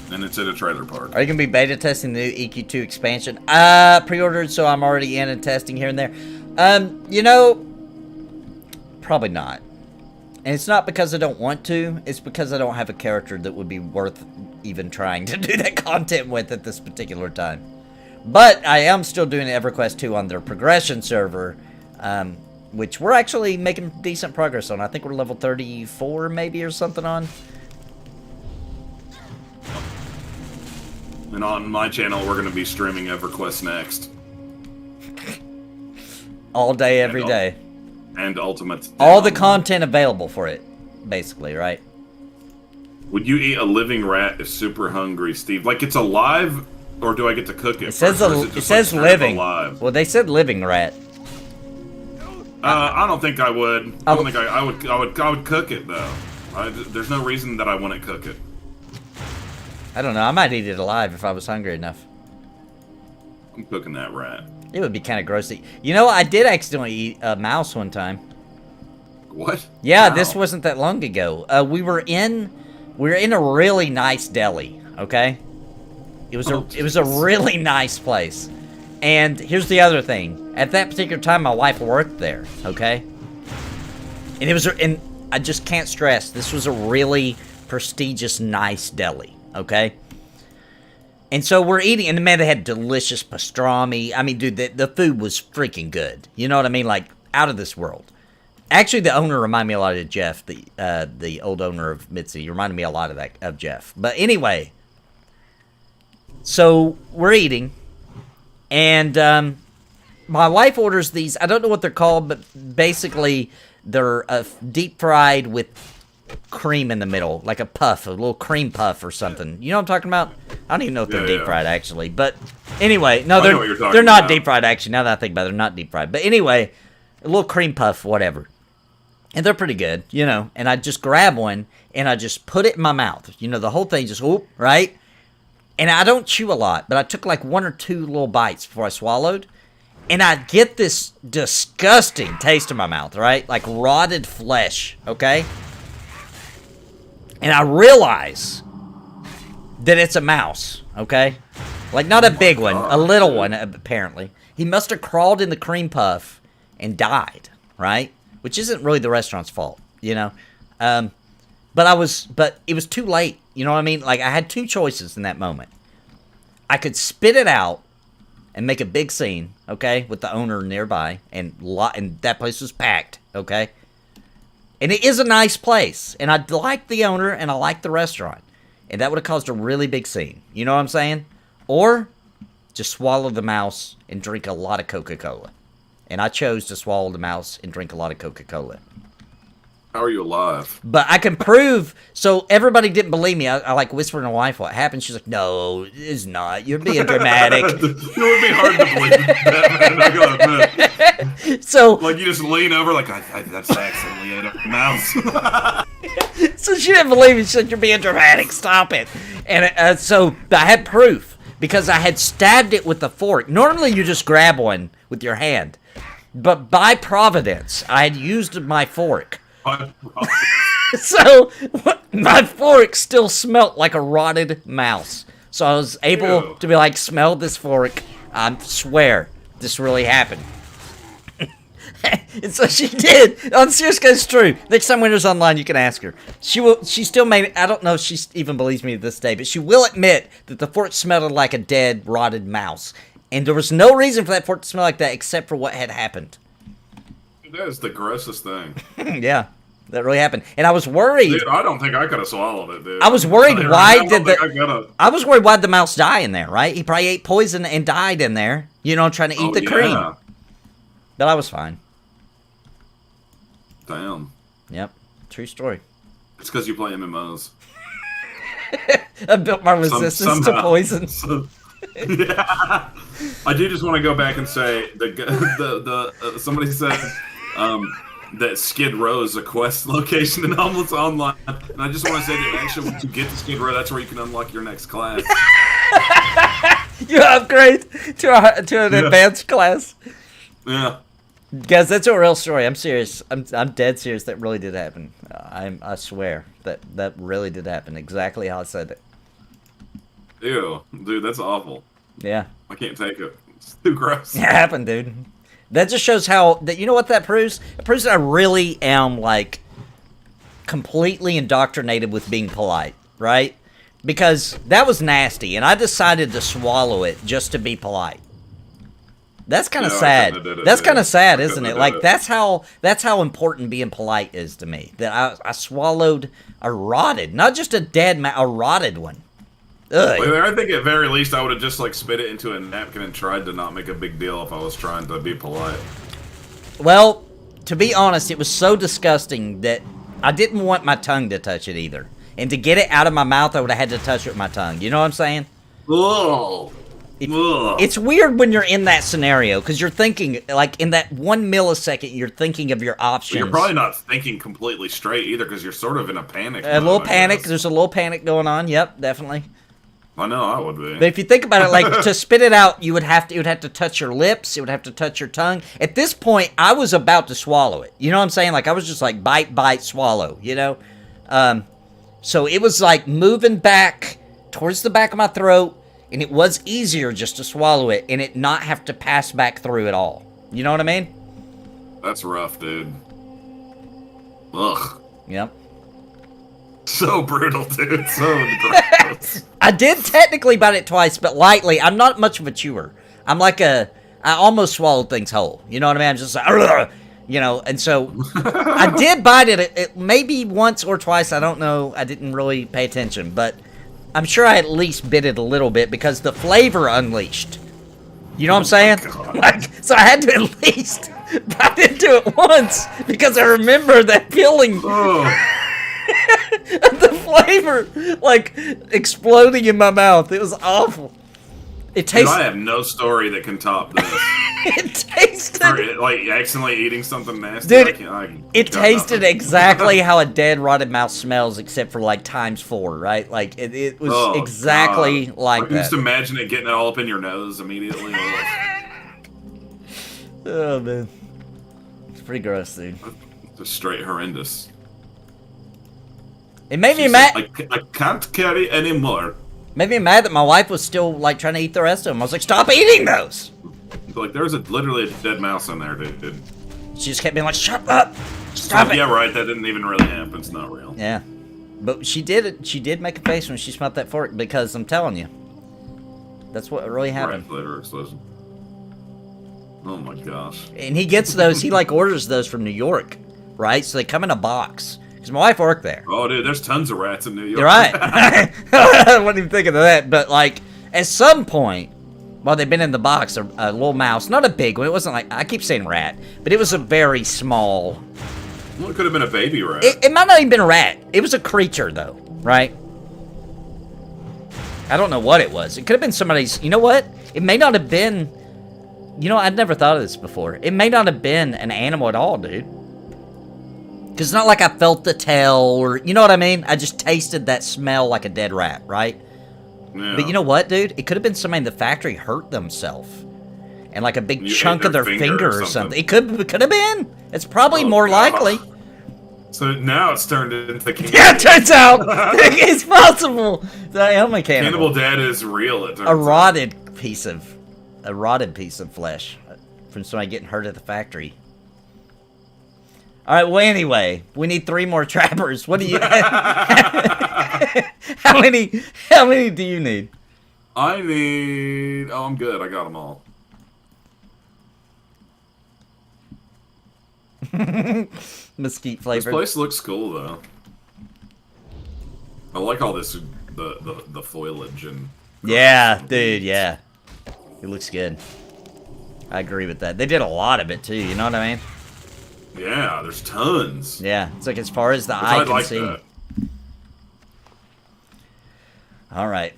And it's in a trailer park. Are you going to be beta testing the new EQ2 expansion? Pre-ordered, so I'm already in and testing here and there. You know, probably not. And it's not because I don't want to. It's because I don't have a character that would be worth even trying to do that content with at this particular time. But I am still doing EverQuest 2 on their progression server, which we're actually making decent progress on. I think we're level 34 maybe or something on. And on my channel, we're going to be streaming EverQuest next. All day, every day. And Ultimate. All the content available for it, basically, right? Would you eat a living rat if super hungry, Steve? Like it's alive, or do I get to cook it? It says living. Well, they said living rat. I don't think I would. I don't think I would cook it though. There's no reason that I wouldn't cook it. I don't know. I might eat it alive if I was hungry enough. I'm cooking that rat. It would be kind of gross to eat. You know, I did accidentally eat a mouse one time. What? Yeah, Wow. this wasn't that long ago. We were in a really nice deli. Okay, it was a really nice place. And here's the other thing. At that particular time, my wife worked there. Okay, and I just can't stress, this was a really prestigious, nice deli. Okay. And so we're eating, and man, they had delicious pastrami. I mean, dude, the food was freaking good. You know what I mean? Like, out of this world. Actually, the owner reminded me a lot of Jeff, the old owner of Mitzi. He reminded me a lot of Jeff. But anyway, so we're eating, and my wife orders these. I don't know what they're called, but basically they're deep fried with cream in the middle, like a puff, a little cream puff or something. You know what I'm talking about? I don't even know if they're deep fried actually, but anyway, no, they're not deep fried actually. Now that I think about it, they're not deep fried. But anyway, a little cream puff, whatever, and they're pretty good, you know. And I just grab one and I just put it in my mouth, you know, the whole thing just whoop, right. And I don't chew a lot, but I took like 1 or 2 little bites before I swallowed, and I get this disgusting taste in my mouth, right, like rotted flesh, okay. And I realize that it's a mouse, okay? Like, not a big one, a little one, apparently. He must have crawled in the cream puff and died, right? Which isn't really the restaurant's fault, you know? But it was too late, you know what I mean? Like, I had 2 choices in that moment. I could spit it out and make a big scene, okay, with the owner nearby, and that place was packed, okay? And it is a nice place, and I like the owner, and I like the restaurant. And that would have caused a really big scene. You know what I'm saying? Or just swallow the mouse and drink a lot of Coca-Cola. And I chose to swallow the mouse and drink a lot of Coca-Cola. How are you alive? But I can prove, so everybody didn't believe me. I like whispered to my wife what happened. She's like, no, it's not. You're being dramatic. It would be hard to believe that, man. I gotta admit. So, like, you just lean over like, that's accidentally ate a mouse. So she didn't believe me. She said, you're being dramatic. Stop it. And so I had proof because I had stabbed it with a fork. Normally you just grab one with your hand. But by providence, I had used my fork So my fork still smelt like a rotted mouse. So I was able to be like, smell this fork. I swear this really happened. And so she did. On serious, it's true. Next time Winter's online, you can ask her. She still made. I don't know if she even believes me to this day, but she will admit that the fork smelled like a dead, rotted mouse, and there was no reason for that fork to smell like that except for what had happened. That is the grossest thing. Yeah, that really happened, and I was worried. Dude, I don't think I could have swallowed it, dude. I was worried. I was worried why'd the mouse die in there? Right? He probably ate poison and died in there. You know, trying to eat the cream. But I was fine. Damn. Yep. True story. It's because you play MMOs. I built my resistance to poison. Yeah. I do just want to go back and say somebody said that Skid Row is a quest location in Homeless Online, and I just want to say that actually once you get to Skid Row, that's where you can unlock your next class. You upgrade to an advanced class. Yeah. Guys, that's a real story. I'm serious. I'm dead serious. That really did happen. I swear that really did happen. Exactly how I said it. Ew, dude, that's awful. Yeah. I can't take it. It's too gross. It happened, dude. That just shows how that. You know what that proves? It proves that I really am like completely indoctrinated with being polite, right? Because that was nasty, and I decided to swallow it just to be polite. That's kind of sad. That's kind of sad, isn't it? Like that's how important being polite is to me. That I swallowed a rotted, not just a dead a rotted one. Ugh. I think at very least I would have just like spit it into a napkin and tried to not make a big deal if I was trying to be polite. Well, to be honest, it was so disgusting that I didn't want my tongue to touch it either. And to get it out of my mouth, I would have had to touch it with my tongue. You know what I'm saying? Ugh. It's weird when you're in that scenario because you're thinking, like, in that 1 millisecond, you're thinking of your options. You're probably not thinking completely straight either because you're sort of in a panic. A little panic. There's a little panic going on. Yep, definitely. I know I would be. But if you think about it, like, to spit it out, you would have to touch your lips. It would have to touch your tongue. At this point, I was about to swallow it. You know what I'm saying? Like, I was just like, bite, swallow, you know? So it was like moving back towards the back of my throat. And it was easier just to swallow it and it not have to pass back through at all. You know what I mean? That's rough, dude. Ugh. Yep. So brutal, dude. So gross. I did technically bite it twice, but lightly. I'm not much of a chewer. I almost swallowed things whole. You know what I mean? I'm just like, you know, and so I did bite it maybe once or twice. I don't know. I didn't really pay attention, but I'm sure I at least bit it a little bit because the flavor unleashed. You know what I'm saying? Like, so I had to at least bite into it once because I remember that feeling. The flavor, like, exploding in my mouth. It was awful. It tasted. Dude, I have no story that can top this. It tasted like accidentally eating something nasty. Dude, it tasted exactly how a dead rotted mouse smells, except for like ×4, right? Like it was exactly like that. Just imagine it getting all up in your nose immediately. Oh man, it's pretty gross, dude. Just straight horrendous. It made me mad. I can't carry anymore. Made me mad that my wife was still like trying to eat the rest of them. I was like, stop eating those. Like there's literally a dead mouse in there, dude. She just kept being like, shut up, stop it. Yeah, right. That didn't even really happen. It's not real. Yeah, but she did it. She did make a face when she smelled that fork because I'm telling you, that's what really happened. Right, flavor explosion. Oh my gosh. And he gets those. He like orders those from New York, right? So they come in a box. Because my wife worked there. Oh, dude, there's tons of rats in New York. You're right. I wasn't even thinking of that. But, like, at some point, while they've been in the box, a little mouse, not a big one. It wasn't like, I keep saying rat, but it was a very small. Well, it could have been a baby rat. It might not even been a rat. It was a creature, though, right? I don't know what it was. It could have been somebody's, you know what? It may not have been, you know, I'd never thought of this before. It may not have been an animal at all, dude. Because it's not like I felt the tail or, you know what I mean? I just tasted that smell like a dead rat, right? Yeah. But you know what, dude? It could have been somebody in the factory hurt themselves. And like a big chunk of their finger or something. It could have been. It's probably more likely. So now it's turned into cannibal. Yeah, it turns out it's possible that I am a cannibal. Cannibal Dad is real. It turns A rotted piece of flesh from somebody getting hurt at the factory. All right. Well, anyway, we need 3 more trappers. What do you? How many do you need? I need. Oh, I'm good. I got them all. Mesquite This flavored. place looks cool though. I like all this the foliage and. Yeah, dude. Yeah, it looks good. I agree with that. They did a lot of it too. You know what I mean? Yeah, there's tons. Yeah, it's like as far as the Which eye I can like see. that. All right.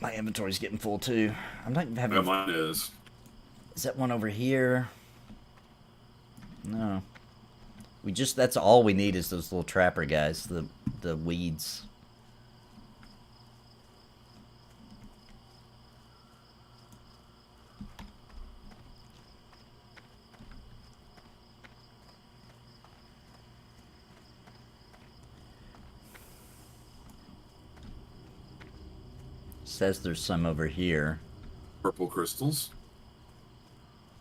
My inventory's getting full too. I'm not having. Yeah, mine is. Is that one over here? No. That's all we need is those little trapper guys, the weeds. Says there's some over here. Purple crystals.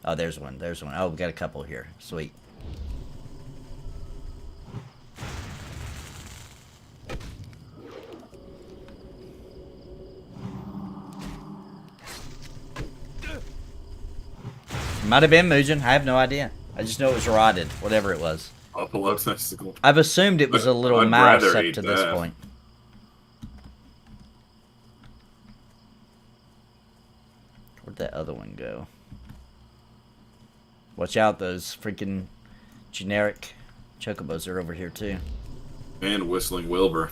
Oh, there's one. There's one. Oh, we got a couple here. Sweet. Might have been Muujin. I have no idea. I just know it was rotted, whatever it was. Buffalo testicle. I've assumed it was a little I'd mouse rather up eat to this that. point. Where'd that other one go? Watch out, those freaking generic chocobos are over here too. And Whistling Wilbur.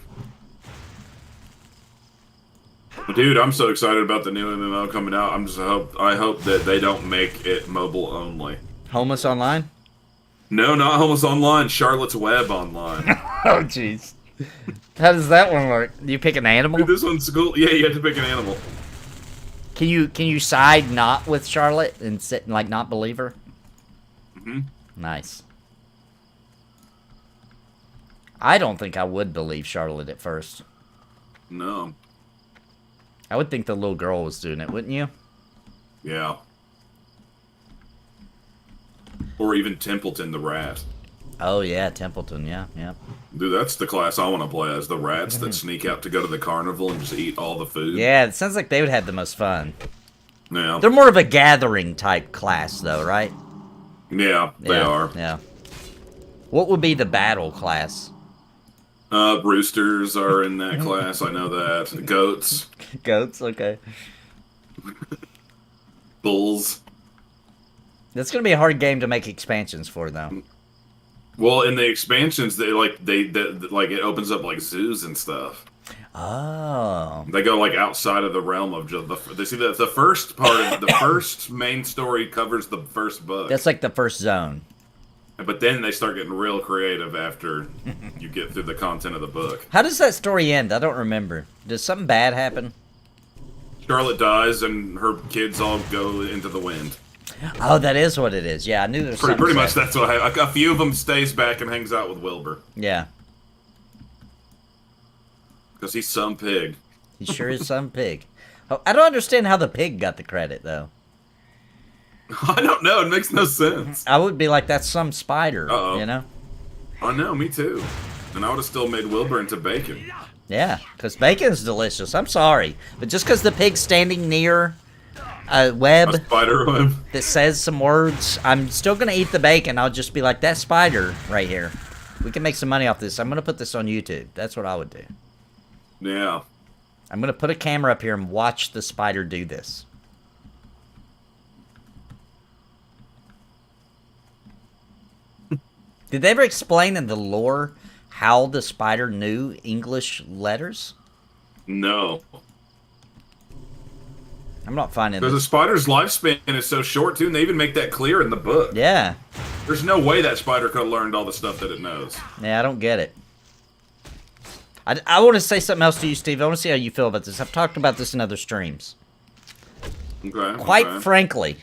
Dude, I'm so excited about the new MMO coming out. I hope that they don't make it mobile only. Homeless Online? No, not Homeless Online. Charlotte's Web Online. Oh, jeez. How does that one work? Do you pick an animal? Dude, this one's cool. Yeah, you have to pick an animal. Can you side not with Charlotte and sit and like not believe her? Mm-hmm. Nice. I don't think I would believe Charlotte at first. No. I would think the little girl was doing it, wouldn't you? Yeah. Or even Templeton the Rat. Oh yeah, Templeton, yeah. Dude, that's the class I want to play as. The rats that sneak out to go to the carnival and just eat all the food. Yeah, it sounds like they would have the most fun. Yeah. They're more of a gathering type class though, right? Yeah, they are. Yeah. What would be the battle class? Roosters are in that class, I know that. Goats. Goats, okay. Bulls. That's gonna be a hard game to make expansions for, though. Well, in the expansions, they it opens up like zoos and stuff. Oh. They go like outside of the realm of just they see that the first part of the first main story covers the first book. That's like the first zone. But then they start getting real creative after you get through the content of the book. How does that story end? I don't remember. Does something bad happen? Charlotte dies and her kids all go into the wind. Oh, that is what it is. Yeah, I knew there was something Pretty much sad. that's what a few of them stays back and hangs out with Wilbur. Yeah. Because he's some pig. He sure is some pig. Oh, I don't understand how the pig got the credit, though. I don't know. It makes no sense. I would be like, that's some spider, Uh-oh. you know? I know, me too. And I would have still made Wilbur into bacon. Yeah, because bacon's delicious. I'm sorry. But just because the pig's standing near a web A spider web. that says some words, I'm still going to eat the bacon. I'll just be like, that spider right here. We can make some money off this. I'm going to put this on YouTube. That's what I would do. Yeah. I'm going to put a camera up here and watch the spider do this. Did they ever explain in the lore how the spider knew English letters? No. I'm not finding Because the this. spider's lifespan is so short, too, and they even make that clear in the book. Yeah. There's no way that spider could have learned all the stuff that it knows. Yeah, I don't get it. I want to say something else to you, Steve. I want to see how you feel about this. I've talked about this in other streams. Okay. Quite okay. frankly,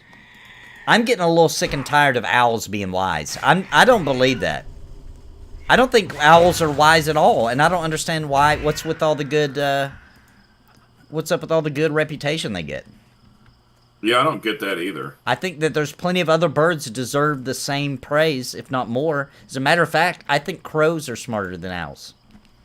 I'm getting a little sick and tired of owls being lies. I don't believe that. I don't think owls are wise at all, and I don't understand why. What's with all the good? What's up with all the good reputation they get? Yeah, I don't get that either. I think that there's plenty of other birds that deserve the same praise, if not more. As a matter of fact, I think crows are smarter than owls.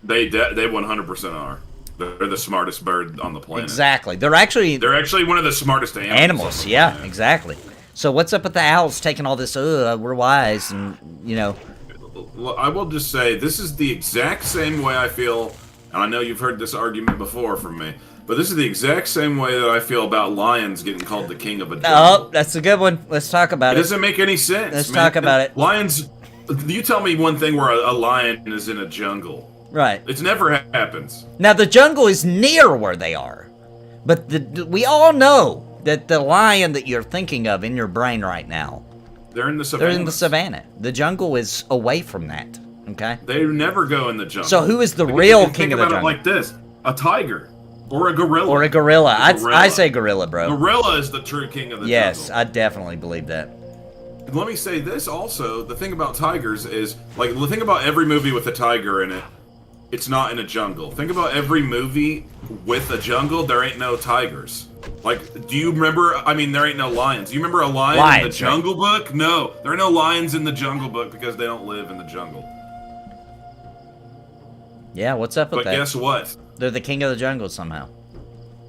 They 100% are. They're the smartest bird on the planet. Exactly. They're actually one of the smartest animals. Yeah, exactly. So what's up with the owls taking all this? We're wise, and you know. I will just say this is the exact same way I feel, and I know you've heard this argument before from me, but this is the exact same way that I feel about lions getting called the king of a jungle. Oh, that's a good one. Let's talk about it. It doesn't make any sense. Let's talk about it. Lions. You tell me one thing where a lion is in a jungle. Right. It never happens. Now, the jungle is near where they are. But we all know that the lion that you're thinking of in your brain right now, they're in the savannah. They're in the savannah. The jungle is away from that, okay? They never go in the jungle. So who is the real king of the jungle? Think about it like this. A tiger. Or a gorilla. Or a gorilla. I say gorilla, bro. Gorilla is the true king of the jungle. Yes, I definitely believe that. Let me say this also. The thing about tigers is, like, think about every movie with a tiger in it. It's not in a jungle. Think about every movie with a jungle. There ain't no tigers. Like, do you remember? I mean, there ain't no lions. Do you remember a lion in the Jungle Book? No, there are no lions in the Jungle Book because they don't live in the jungle. Yeah, what's up with that? But guess what? They're the king of the jungle somehow.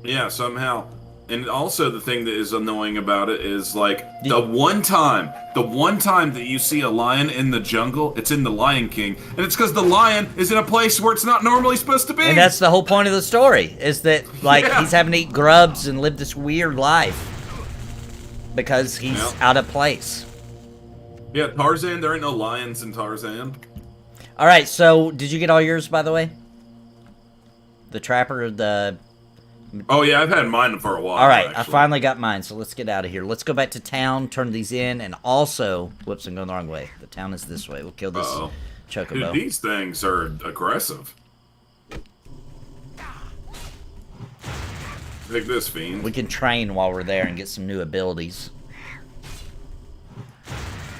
Yeah, somehow. And also the thing that is annoying about it is, like, the one time that you see a lion in the jungle, it's in The Lion King, and it's because the lion is in a place where it's not normally supposed to be. And that's the whole point of the story, is that, like, he's having to eat grubs and live this weird life because he's out of place. Yeah, Tarzan, there ain't no lions in Tarzan. All right, so did you get all yours, by the way? The trapper, the... Oh, yeah, I've had mine for a while. All right, actually. I finally got mine, so let's get out of here. Let's go back to town, turn these in, and also... Whoops, I'm going the wrong way. The town is this way. We'll kill this chocobo. Dude, these things are aggressive. Take this, fiend. We can train while we're there and get some new abilities.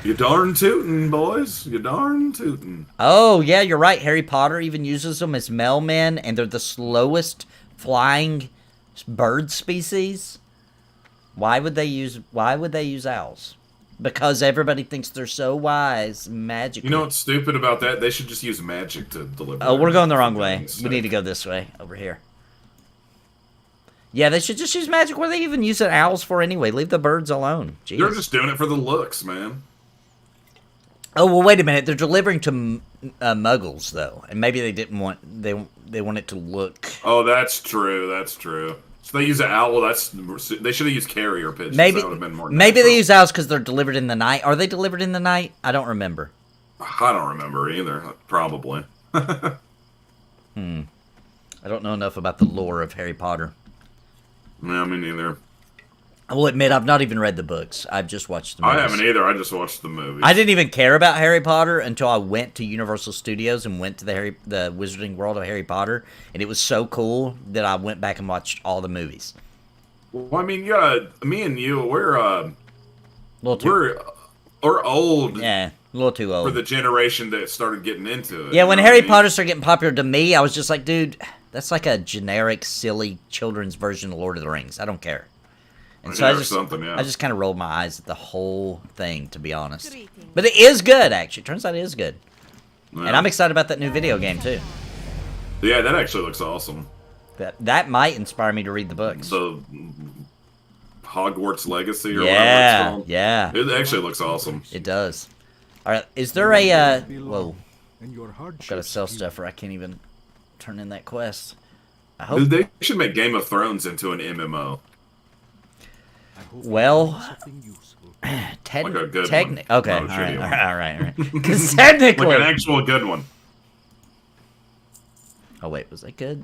You darn tootin', boys. You darn tootin'. Oh, yeah, you're right. Harry Potter even uses them as mailmen, and they're the slowest flying bird species. Why would they use owls? Because everybody thinks they're so wise and magical. You know what's stupid about that? They should just use magic to deliver. Oh, we're going the wrong way. We need to go this way, over here. Yeah, they should just use magic. What are they even using owls for anyway? Leave the birds alone. Jeez. They're just doing it for the looks, man. Oh, well, wait a minute. They're delivering to muggles, though. And maybe they didn't want... They want it to look... Oh, that's true. That's true. So they use an owl. They should have used carrier pigeons. Maybe, that would have been more natural. Maybe they use owls because they're delivered in the night. Are they delivered in the night? I don't remember. I don't remember either. Probably. I don't know enough about the lore of Harry Potter. No, me neither. I will admit, I've not even read the books. I've just watched the movies. I haven't either. I just watched the movies. I didn't even care about Harry Potter until I went to Universal Studios and went to the Wizarding World of Harry Potter, and it was so cool that I went back and watched all the movies. Well, I mean, yeah, me and you, we're old. Yeah, a little too old for the generation that started getting into it. Yeah, when Harry Potter started getting popular to me, I was just like, dude, that's like a generic, silly children's version of Lord of the Rings. I don't care. And so I just kind of rolled my eyes at the whole thing, to be honest. But it is good, actually. Turns out it is good. Yeah. And I'm excited about that new video game, too. Yeah, that actually looks awesome. That might inspire me to read the books. The Hogwarts Legacy or whatever it's called. Yeah. It actually looks awesome. It does. All right, is there a... whoa. I've got to sell stuff or I can't even turn in that quest. I hope... Dude, they should make Game of Thrones into an MMO. Well, technically, okay, all right. Because like technically, an actual good one. Oh wait, was that good?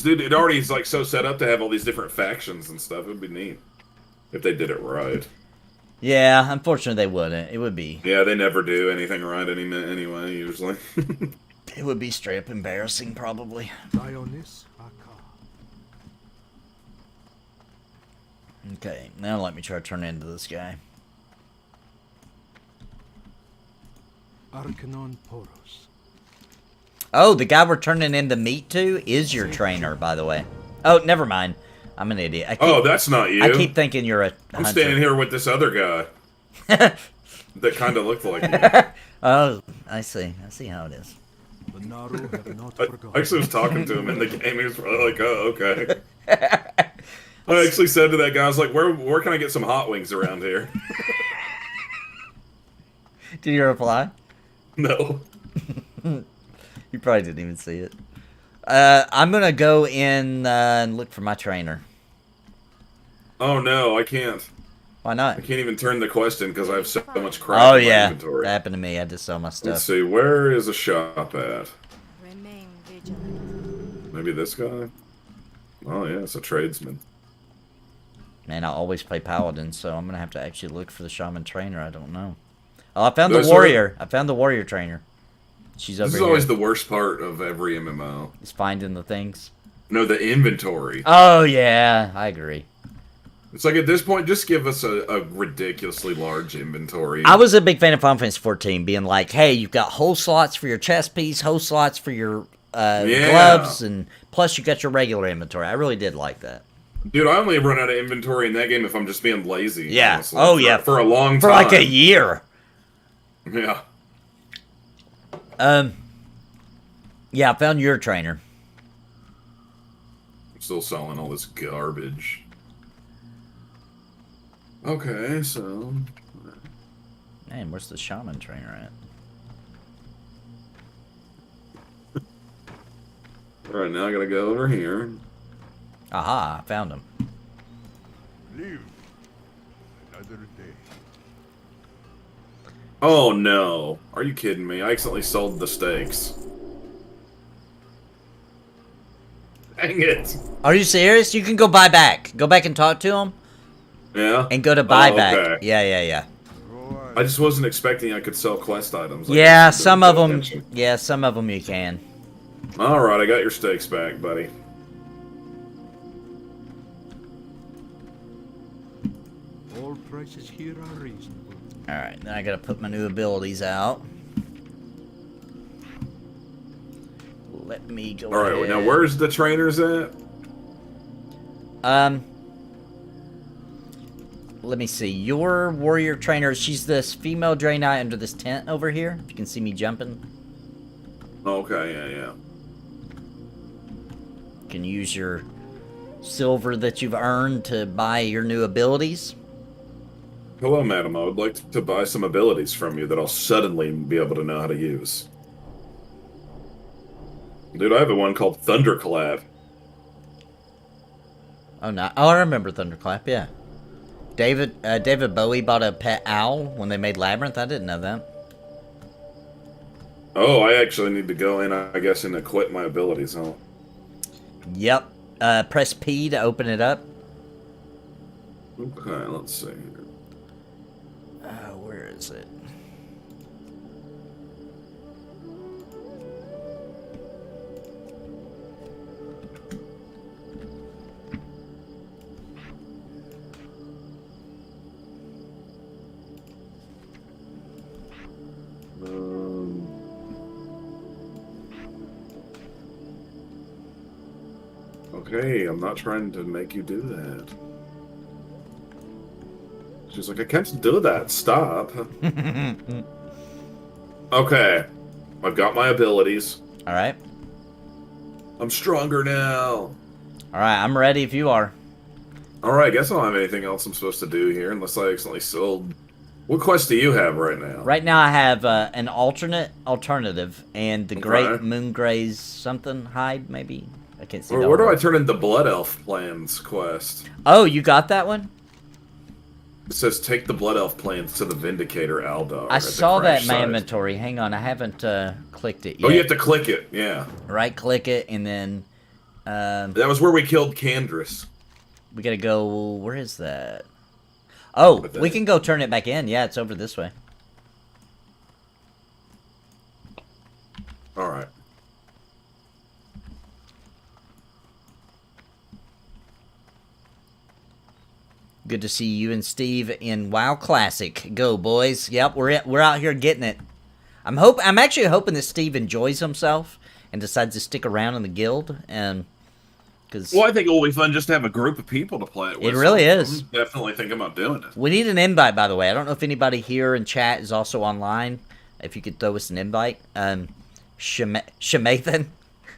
Dude, it already is like so set up to have all these different factions and stuff. It would be neat if they did it right. Yeah, unfortunately, they wouldn't. It would be. Yeah, they never do anything right anyway. Usually, it would be straight up embarrassing, probably. Okay, now let me try to turn into this guy. Arcanon Poros. Oh, the guy we're turning in the meat to is your trainer, by the way. Oh, never mind. I'm an idiot. Oh, that's not you. I keep thinking you're a I'm hunter. standing here with this other guy that kind of looked like me. Oh, I see. I see how it is. The Naru have not I forgotten. actually was talking to him in the game. He was probably like, "Oh, okay." I actually said to that guy, "I was like, where can I get some hot wings around here?" Did you reply? No. You probably didn't even see it. I'm gonna go in and look for my trainer. Oh no, I can't. Why not? I can't even turn the quest in because I have so much crap Oh in my yeah, inventory. that happened to me. I had to sell my Let's stuff. see, where is a shop at? Remain vigilant. Maybe this guy? Oh yeah, it's a tradesman. Man, I always play paladin, so I'm gonna have to actually look for the shaman trainer. I don't know. Oh, I found the That's right. warrior. I found the warrior trainer. She's over This is here. always the worst part of every MMO. Is finding the things. No, the inventory. Oh yeah, I agree. It's like at this point, just give us a ridiculously large inventory. I was a big fan of Final Fantasy 14, being like, hey, you've got whole slots for your chest piece, whole slots for your gloves, and plus you got your regular inventory. I really did like that. Dude, I only run out of inventory in that game if I'm just being lazy. Yeah. Honestly. Oh, yeah. For a long time. For like a year. Yeah. Yeah, I found your trainer. I'm still selling all this garbage. Okay, so... Man, where's the shaman trainer at? Alright, now I gotta go over here. Aha, I found him. Live another day. Oh no. Are you kidding me? I accidentally sold the steaks. Dang it. Are you serious? You can go buy back. Go back and talk to him Yeah? and go to buy back. okay. Yeah. I just wasn't expecting I could sell quest items. Yeah, some of them. Yeah, some of them you can. Alright, I got your steaks back, buddy. All prices here are reasonable. Alright, then I gotta put my new abilities out. Let me go Alright, ahead. now where's the trainers at? Let me see. Your warrior trainer, she's this female Draenei under this tent over here. If you can see me jumping. Okay, yeah. You can use your silver that you've earned to buy your new abilities. Hello, madam. I would like to buy some abilities from you that I'll suddenly be able to know how to use. Dude, I have one called Thunderclap. Oh, no. Oh, I remember Thunderclap, yeah. David Bowie bought a pet owl when they made Labyrinth. I didn't know that. Oh, I actually need to go in, I guess, and equip my abilities, huh? Yep. Press P to open it up. Okay, let's see here. Where is it? Okay, I'm not trying to make you do that. She's like, I can't do that. Stop. Okay. I've got my abilities. Alright. I'm stronger now. Alright, I'm ready if you are. Alright, I guess I don't have anything else I'm supposed to do here unless I accidentally sold. What quest do you have right now? Right now I have an alternative and the Great Moongraze something hide, maybe? I can't see that. Where do I turn in the Blood Elf plans quest? Oh, you got that one? It says take the Blood Elf plans to the Vindicator Aldar. I saw that in my site. inventory. Hang on, I haven't clicked it yet. Oh, you have to click it, yeah. Right click it and then That was where we killed Candris. we gotta go. Where is that? Oh, we can go turn it back in. Yeah, it's over this way. Alright. Good to see you and Steve in WoW Classic. Go, boys. Yep, we're out here getting it. I'm actually hoping that Steve enjoys himself and decides to stick around in the guild, and because Well, I think it'll be fun just to have a group of people to play it with. It really so is. I'm definitely thinking about doing it. we need an invite, by the way. I don't know if anybody here in chat is also online. If you could throw us an invite, Shamathan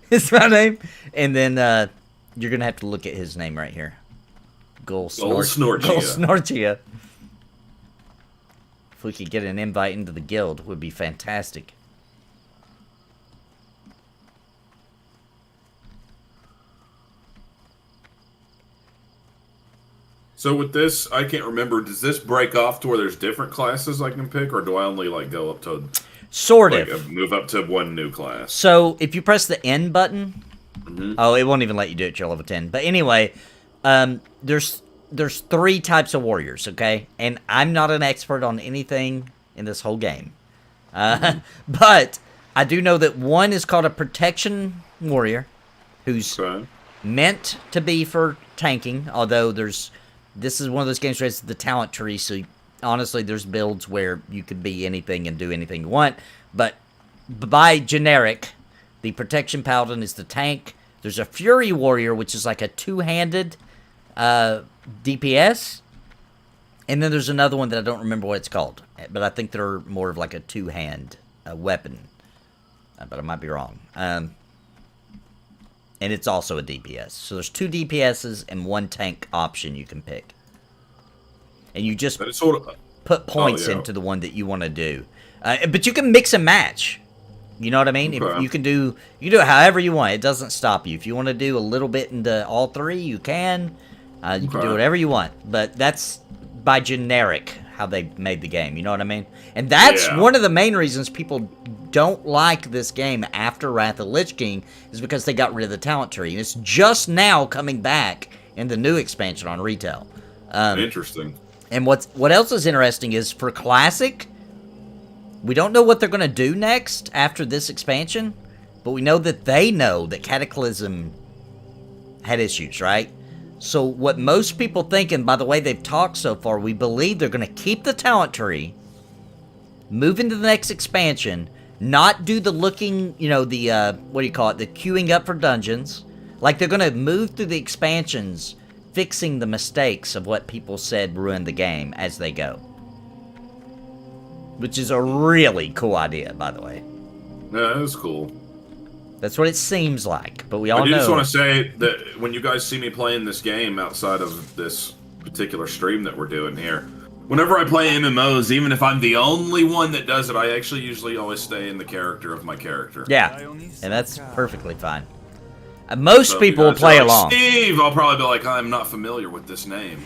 is my name, and then you're gonna have to look at his name right here. Snorchia. If we could get an invite into the guild, it would be fantastic. So with this, I can't remember. Does this break off to where there's different classes I can pick, or do I only like go up to Sort like of. move up to one new class? So if you press the N button, oh, it won't even let you do it till level 10. But anyway, there's 3 types of warriors, okay? And I'm not an expert on anything in this whole game. But I do know that one is called a protection warrior, who's Okay. meant to be for tanking, although this is one of those games where it's the talent tree, so honestly there's builds where you could be anything and do anything you want, but by generic, the protection paladin is the tank. There's a fury warrior, which is like a two-handed DPS, and then there's another one that I don't remember what it's called, but I think they're more of like a two-hand weapon, but I might be wrong. And it's also a DPS. So there's 2 DPSs and 1 tank option you can pick. And you just But it's sort of put points yeah. into the one that you want to do. But you can mix and match. You know what I mean? If Okay. you can do it however you want. It doesn't stop you. If you want to do a little bit into all 3, you can. You can do Okay. whatever you want. But that's by generic how they made the game. You know what I mean? And that's Yeah. one of the main reasons people don't like this game after Wrath of the Lich King, is because they got rid of the talent tree. And it's just now coming back in the new expansion on retail. interesting. And what else is interesting is for Classic, we don't know what they're going to do next after this expansion, but we know that they know that Cataclysm had issues, right? So what most people think, and by the way they've talked so far, we believe they're going to keep the talent tree, move into the next expansion, not do the looking, the, what do you call it, the queuing up for dungeons. Like, they're going to move through the expansions, fixing the mistakes of what people said ruined the game as they go. Which is a really cool idea, by the way. Yeah, that's cool. That's what it seems like, but we all I do know. just want to say that when you guys see me playing this game outside of this particular stream that we're doing here, whenever I play MMOs, even if I'm the only one that does it, I actually usually always stay in the character of my character. Yeah, and that's perfectly fine. Most So if people you will guys play are like, along. Steve, I'll probably be like, I'm not familiar with this name.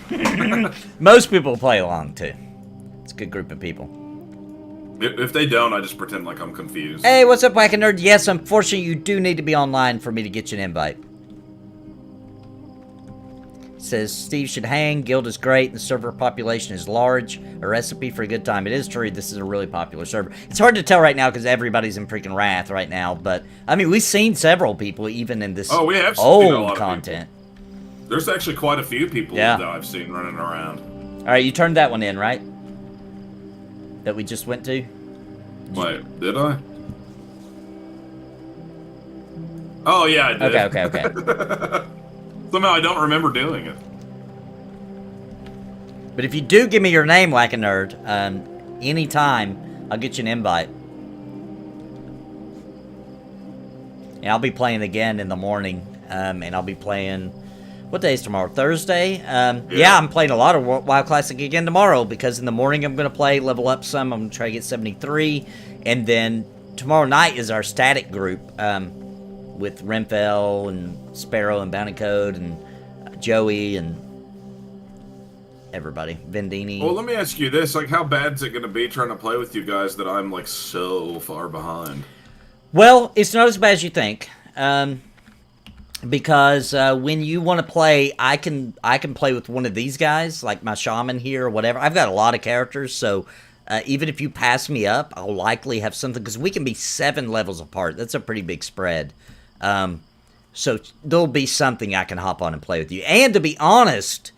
Most people will play along, too. It's a good group of people. If they don't, I just pretend like I'm confused. Hey, what's up, Wacky Nerd? Yes, unfortunately, you do need to be online for me to get you an invite. Says, Steve should hang, guild is great, and the server population is large. A recipe for a good time. It is true, this is a really popular server. It's hard to tell right now because everybody's in freaking Wrath right now, but, I mean, we've seen several people even in this We have seen a lot old of content. people. There's actually quite a few people Yeah. that I've seen running around. Alright, you turned that one in, right? That we just went to? Wait, did I? Oh, yeah, I did. Okay. Somehow I don't remember doing it. But if you do give me your name, Wacky Nerd, anytime, I'll get you an invite. And I'll be playing again in the morning, and I'll be playing... What day is tomorrow? Thursday? Yeah, I'm playing a lot of WoW Classic again tomorrow, because in the morning I'm going to play, level up some, I'm going to try to get 73, and then tomorrow night is our static group, with Renfell and Sparrow and Bounty Code and Joey and everybody. Vendini. Well, let me ask you this, like, how bad is it going to be trying to play with you guys that I'm, like, so far behind? Well, it's not as bad as you think, because when you want to play, I can play with one of these guys, like my shaman here or whatever. I've got a lot of characters, so even if you pass me up, I'll likely have something, because we can be 7 levels apart. That's a pretty big spread. So there'll be something I can hop on and play with you. And to be honest,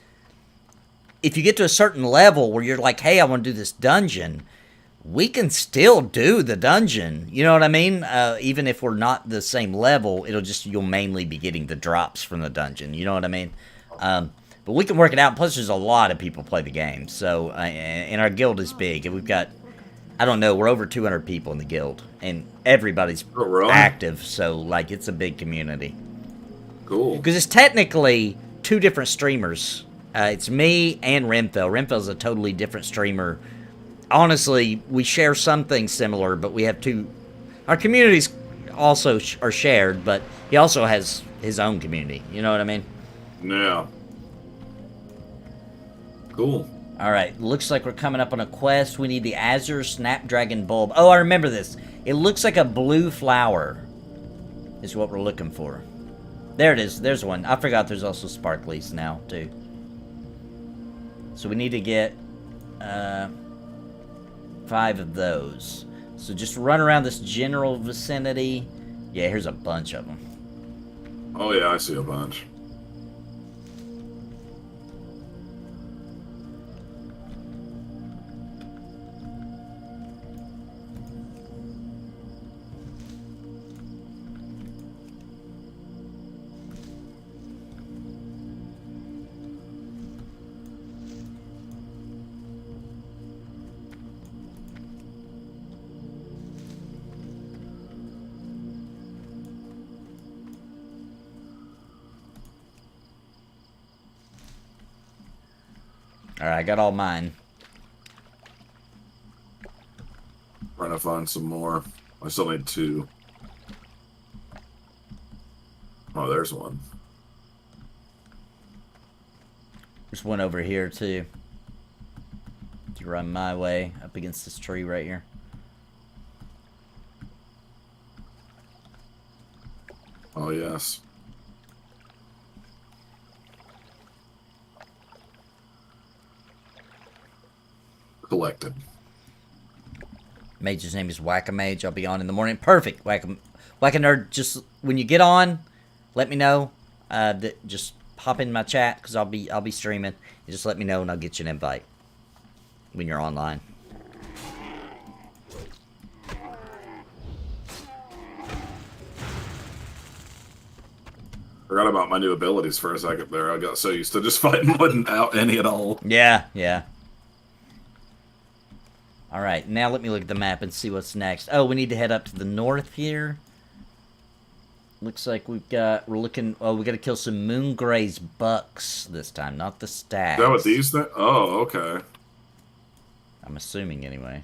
if you get to a certain level where you're like, hey, I want to do this dungeon, we can still do the dungeon. You know what I mean? Even if we're not the same level, you'll mainly be getting the drops from the dungeon. You know what I mean? But we can work it out. Plus, there's a lot of people play the game. So, and our guild is big. And we've got, I don't know, we're over 200 people in the guild. And everybody's active. So, like, it's a big community. Cool. Because it's technically 2 different streamers. It's me and Renfell. Renfell's a totally different streamer. Honestly, we share some things similar, but we have 2. Our communities also are shared, but he also has his own community. You know what I mean? Yeah. Cool. All right, looks like we're coming up on a quest. We need the Azure Snapdragon Bulb. Oh, I remember this. It looks like a blue flower is what we're looking for. There it is. There's one. I forgot there's also sparklies now, too. So we need to get 5 of those. So just run around this general vicinity. Yeah, here's a bunch of them. Oh, yeah, I see a bunch. Alright, I got all mine. Trying to find some more. I still need 2. Oh, there's one. There's one over here, too. If you run my way, up against this tree right here. Oh, yes. Collected. Mage's name is Whack-A-Mage. I'll be on in the morning. Perfect. Whack-A-Nerd, just when you get on, let me know. Just hop in my chat, because I'll be streaming. You just let me know, and I'll get you an invite when you're online. Forgot about my new abilities for a second there. I got so used to just fighting without any at all. Yeah, yeah. Alright, now let me look at the map and see what's next. Oh, we need to head up to the north here. Looks like we gotta kill some Moongray's bucks this time, not the stags. Is that what these things? Oh, okay. I'm assuming anyway.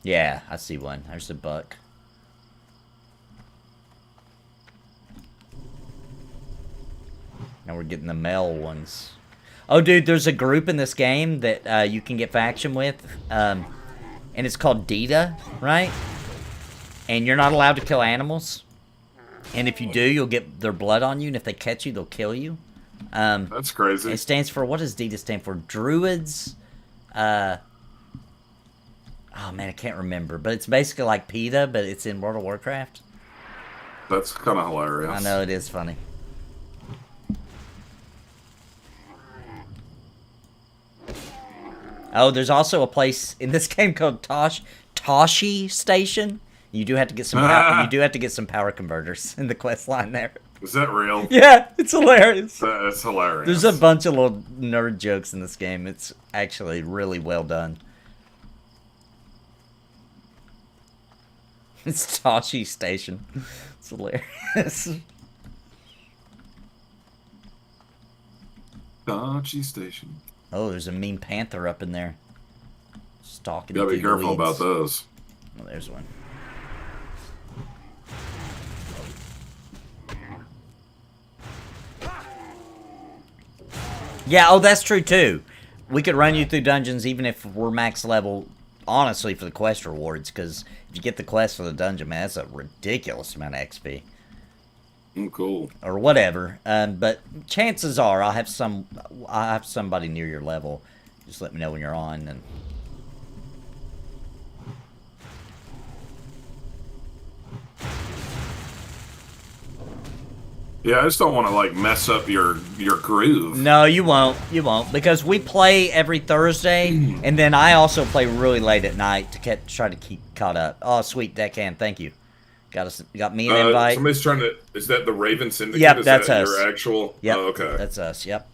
Yeah, I see one. There's a buck. Now we're getting the male ones. Oh, dude, there's a group in this game that you can get faction with. And it's called Dita, right? And you're not allowed to kill animals. And if you do, you'll get their blood on you. And if they catch you, they'll kill you. That's crazy. It stands for, what does Dita stand for? Druids. Oh, man, I can't remember. But it's basically like PETA, but it's in World of Warcraft. That's kind of hilarious. I know, it is funny. Oh, there's also a place in this game called Toshi Station. You do have to get some. You do have to get some power converters in the quest line there. Is that real? Yeah, it's hilarious. That's hilarious. There's a bunch of little nerd jokes in this game. It's actually really well done. It's Toshi Station. It's hilarious. Toshi Station. Oh, there's a mean panther up in there. Stalking. You gotta be careful about those. Oh, there's one. Yeah, oh, that's true too. We could run you through dungeons even if we're max level, honestly, for the quest rewards, because if you get the quest for the dungeon, man, that's a ridiculous amount of XP. Cool. Or whatever. But chances are I'll have somebody near your level. Just let me know when you're on. And Yeah, I just don't want to like mess up your groove. No, you won't. You won't, because we play every Thursday, and then I also play really late at night to try to keep caught up. Oh, sweet deckhand, thank you. Got me an invite. Somebody's trying to. Is that the Raven Syndicate? Yep, is that's that us. Your actual. Yep, Oh, okay. that's us. Yep.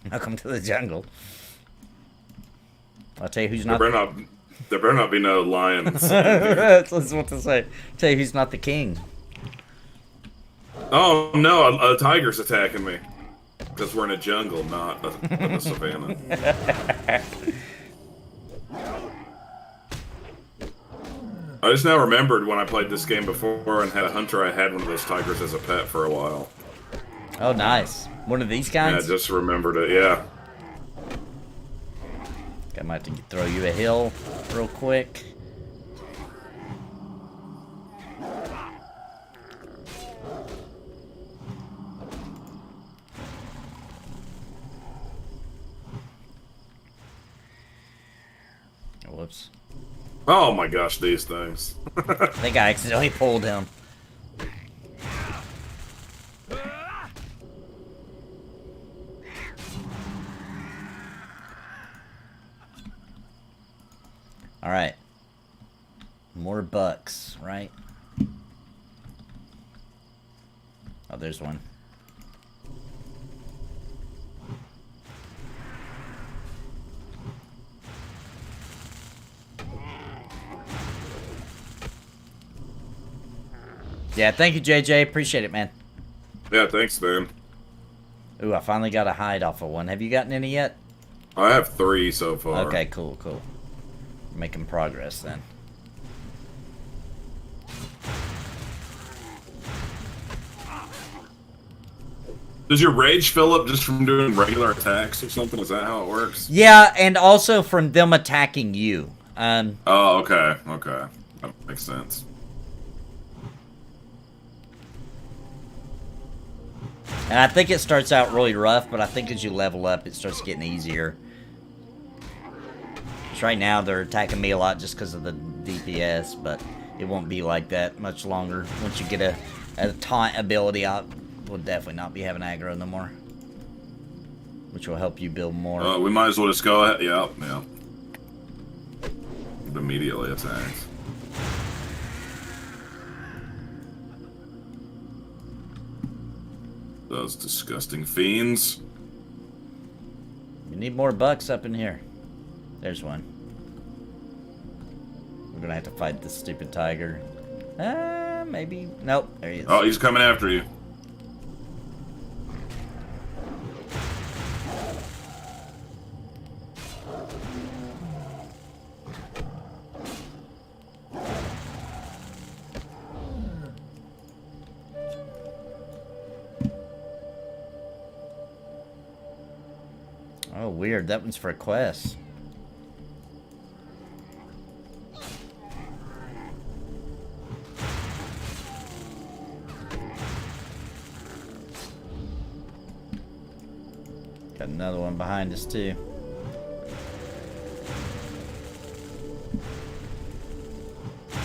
Welcome to the jungle. I'll tell you who's not. There better not be no lions. That's what to say. Tell you who's not the king. Oh no, a tiger's attacking me. Because we're in a jungle, not a savannah. I just now remembered when I played this game before and had a hunter, I had one of those tigers as a pet for a while. Oh, nice. One of these kinds? Yeah, I just remembered it, yeah. I might have to throw you a hill real quick. Whoops. Oh my gosh, these things. I think I accidentally pulled him. Alright. More bucks, right? Oh, there's one. Yeah, thank you, JJ. Appreciate it, man. Yeah, thanks, man. Ooh, I finally got a hide off of one. Have you gotten any yet? I have 3 so far. Okay, cool, cool. Making progress, then. Does your rage fill up just from doing regular attacks or something? Is that how it works? Yeah, and also from them attacking you. Oh, okay, okay. That makes sense. And I think it starts out really rough, but I think as you level up, it starts getting easier. Because right now, they're attacking me a lot just because of the DPS, but it won't be like that much longer. Once you get a taunt ability, I will definitely not be having aggro no more. Which will help you build more. We might as well just go ahead. Yeah, yeah. It immediately attacks. Those disgusting fiends. We need more bucks up in here. There's one. We're gonna have to fight this stupid tiger. Maybe. Nope, there he is. Oh, he's coming after you. Oh, weird. That one's for a quest. Got another one behind us, too. I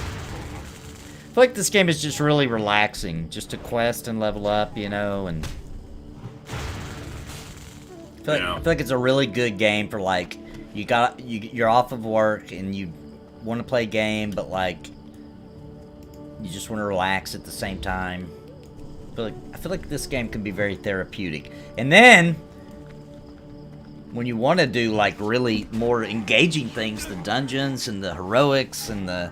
feel like this game is just really relaxing. Just to quest and level up, you know, and... I feel like it's a really good game for, like, you're off of work and you want to play a game, but, like, you just want to relax at the same time. I feel like this game can be very therapeutic. And then, when you want to do, like, really more engaging things, the dungeons and the heroics and the,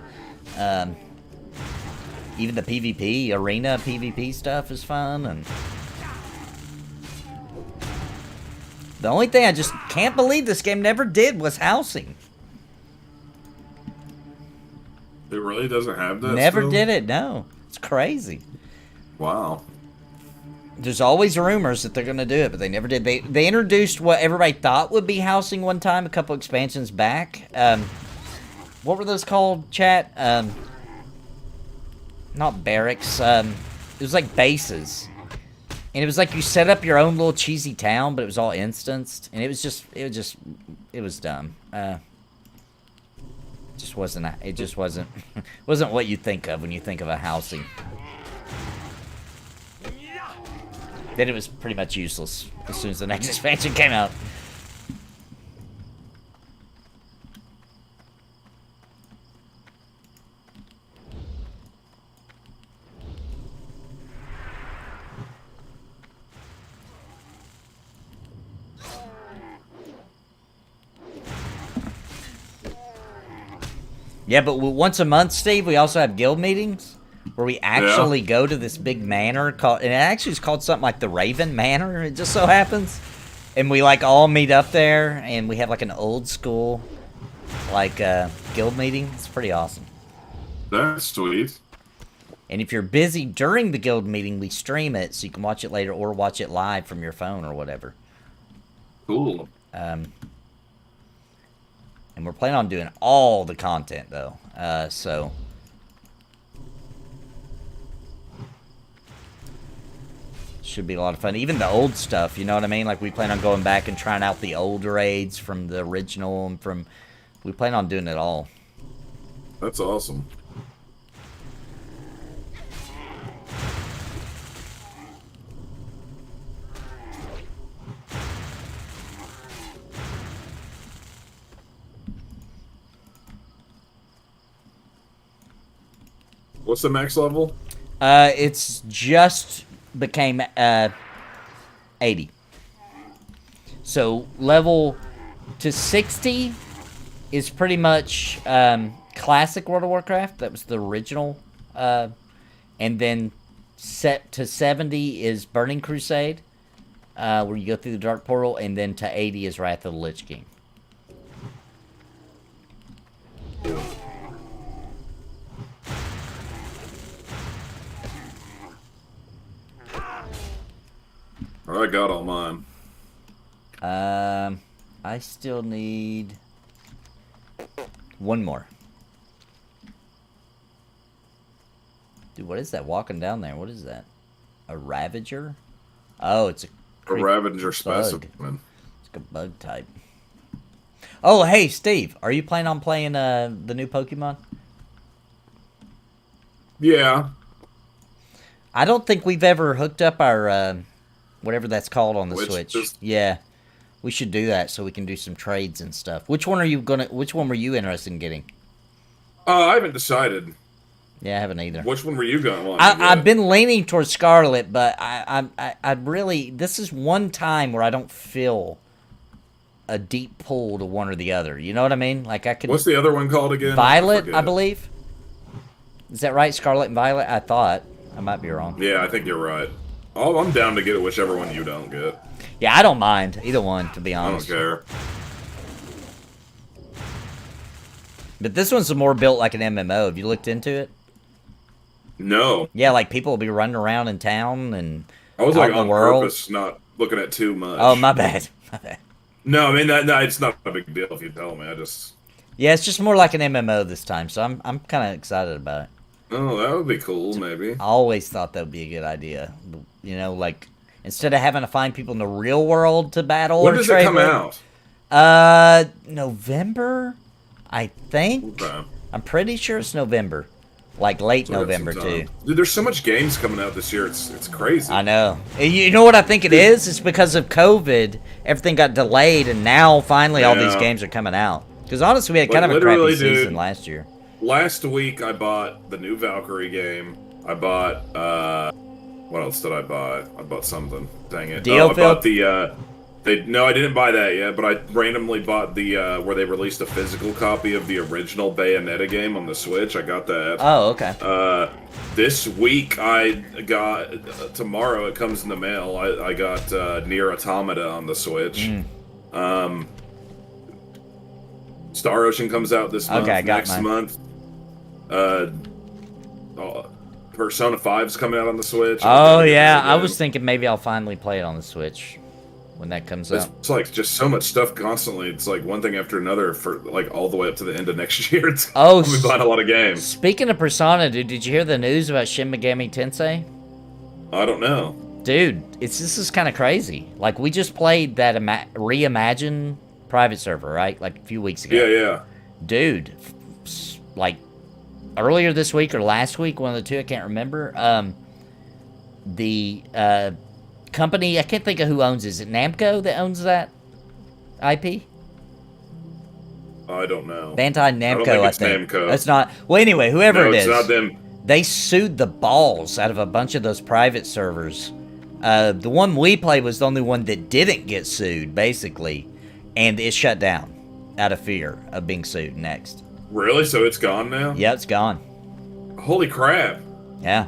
even the PvP, arena PvP stuff is fun, and... The only thing I just can't believe this game never did was housing. It really doesn't have that. Never still? did it, no. It's crazy. Wow. There's always rumors that they're going to do it, but they never did. They introduced what everybody thought would be housing one time, a couple expansions back. What were those called, chat? Not barracks. It was like bases. And it was like you set up your own little cheesy town, but it was all instanced, and it was dumb. It just wasn't wasn't what you think of when you think of a housing. Then it was pretty much useless as soon as the next expansion came out. Yeah, but once a month, Steve, we also have guild meetings where we actually go to this big manor called, and it actually is called something like the Raven Manor, it just so happens. And we like all meet up there, and we have like an old school like guild meeting. It's pretty awesome. That's sweet. And if you're busy during the guild meeting, we stream it so you can watch it later or watch it live from your phone or whatever. Cool. And we're planning on doing all the content, though. So... should be a lot of fun. Even the old stuff, you know what I mean? Like, we plan on going back and trying out the old raids from the original and from... we plan on doing it all. That's awesome. What's the max level? It's just became 80. So level to 60 is pretty much classic World of Warcraft. That was the original. And then set to 70 is Burning Crusade, where you go through the Dark Portal, and then to 80 is Wrath of the Lich King. I got all mine. I still need one more. Dude, what is that walking down there? What is that? A Ravager? Oh, it's a Ravager bug. specimen. It's like a bug type. Oh, hey, Steve. Are you planning on playing the new Pokemon? Yeah. I don't think we've ever hooked up our... whatever that's called on the Switch. Just... yeah, we should do that so we can do some trades and stuff. Which one were you interested in getting? I haven't decided. Yeah, I haven't either. Which one were you going on? I've been leaning towards Scarlet, but I really, this is one time where I don't feel a deep pull to one or the other. You know what I mean? Like I could. What's the other one called again? Violet, I believe. Is that right? Scarlet and Violet? I thought. I might be wrong. Yeah, I think you're right. Oh, I'm down to get it whichever one you don't get. Yeah, I don't mind either one, to be honest. I don't care. But this one's more built like an MMO. Have you looked into it? No. Yeah, like people will be running around in town and I was out like in the on world. purpose not looking at too much. Oh, my bad. My bad. No, I mean no, it's not a big deal if you tell me. I just Yeah, it's just more like an MMO this time, so I'm kind of excited about it. Oh, that would be cool, maybe. I always thought that would be a good idea. You know, like instead of having to find people in the real world to battle When or does trade it come with, out? November, I think. Okay. I'm pretty sure it's November. Like late So we have November some too. time. Dude, there's so much games coming out this year. It's crazy. I know. You know what I think it is? It's because of COVID. Everything got delayed, and now finally all these Yeah. games are coming out. Because honestly, we had Like, kind of a crappy literally, season dude. last year. Last week I bought the new Valkyrie game. I bought what else did I buy? I bought something. Dang it. Deal I bought the no, I didn't buy that yet, but I randomly bought the where they released a physical copy of the original Bayonetta game on the Switch. I got that. Oh, okay. This week I got tomorrow it comes in the mail. I got Nier Automata on the Switch. Star Ocean comes out this month. Okay, I got next mine. month. Persona 5's coming out on the Switch. Oh, yeah. I was thinking maybe I'll finally play it on the Switch when that comes out. It's like just so much stuff constantly. It's like one thing after another for like all the way up to the end of next year. Oh, I'll be buying a lot of games. Speaking of Persona, dude, did you hear the news about Shin Megami Tensei? I don't know. Dude, this is kind of crazy. Like, we just played that Reimagine private server, right? Like, a few weeks ago. Yeah. Dude, like, earlier this week or last week, one of the two, I can't remember, the company, I can't think of who owns it. Is it Namco that owns that IP? I don't know. Bandai Namco, I think. Namco. That's not... Well, anyway, whoever No, it it's is. not them. They sued the balls out of a bunch of those private servers. The one we played was the only one that didn't get sued, basically. And it shut down out of fear of being sued next. Really? So it's gone now? Yeah, it's gone. Holy crap. Yeah.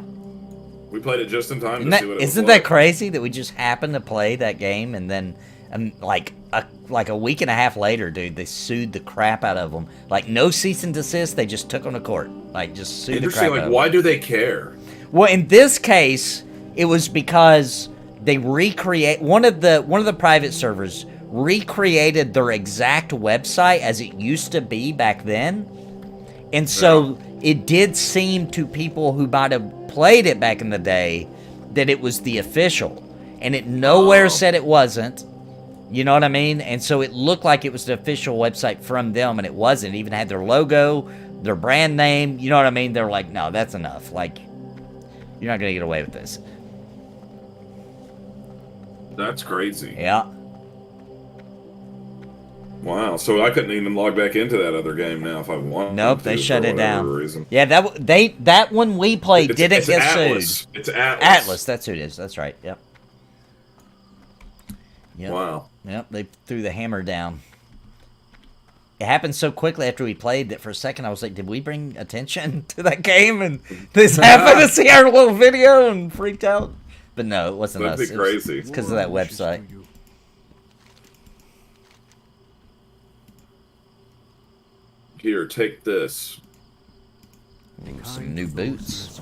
We played it just in time Isn't to see what it was isn't like. that crazy that we just happened to play that game and then, like a week and a half later, dude, they sued the crap out of them. Like, no cease and desist, they just took them to court. Like, just sued the crap Interesting, out like, of them. why do they care? Well, in this case, it was because they one of the private servers recreated their exact website as it used to be back then. And so it did seem to people who might have played it back in the day that it was the official. And it nowhere said it wasn't. You know what I mean? And so it looked like it was the official website from them, and it wasn't. It even had their logo, their brand name. You know what I mean? They're like, no, that's enough. Like, you're not going to get away with this. That's crazy. Yeah. Wow, so I couldn't even log back into that other game now if I wanted Nope, to, they for shut it whatever down. reason. Yeah, that one we played didn't get Atlas. sued. It's Atlas. Atlas, that's who it is. That's right. Yep. Yep. Wow. Yep, they threw the hammer down. It happened so quickly after we played that for a second I was like, did we bring attention to that game? And this happened to see our little video and freaked out. But no, it wasn't us. That'd be crazy. It's because of that website. Here, take this. Ooh, some new boots.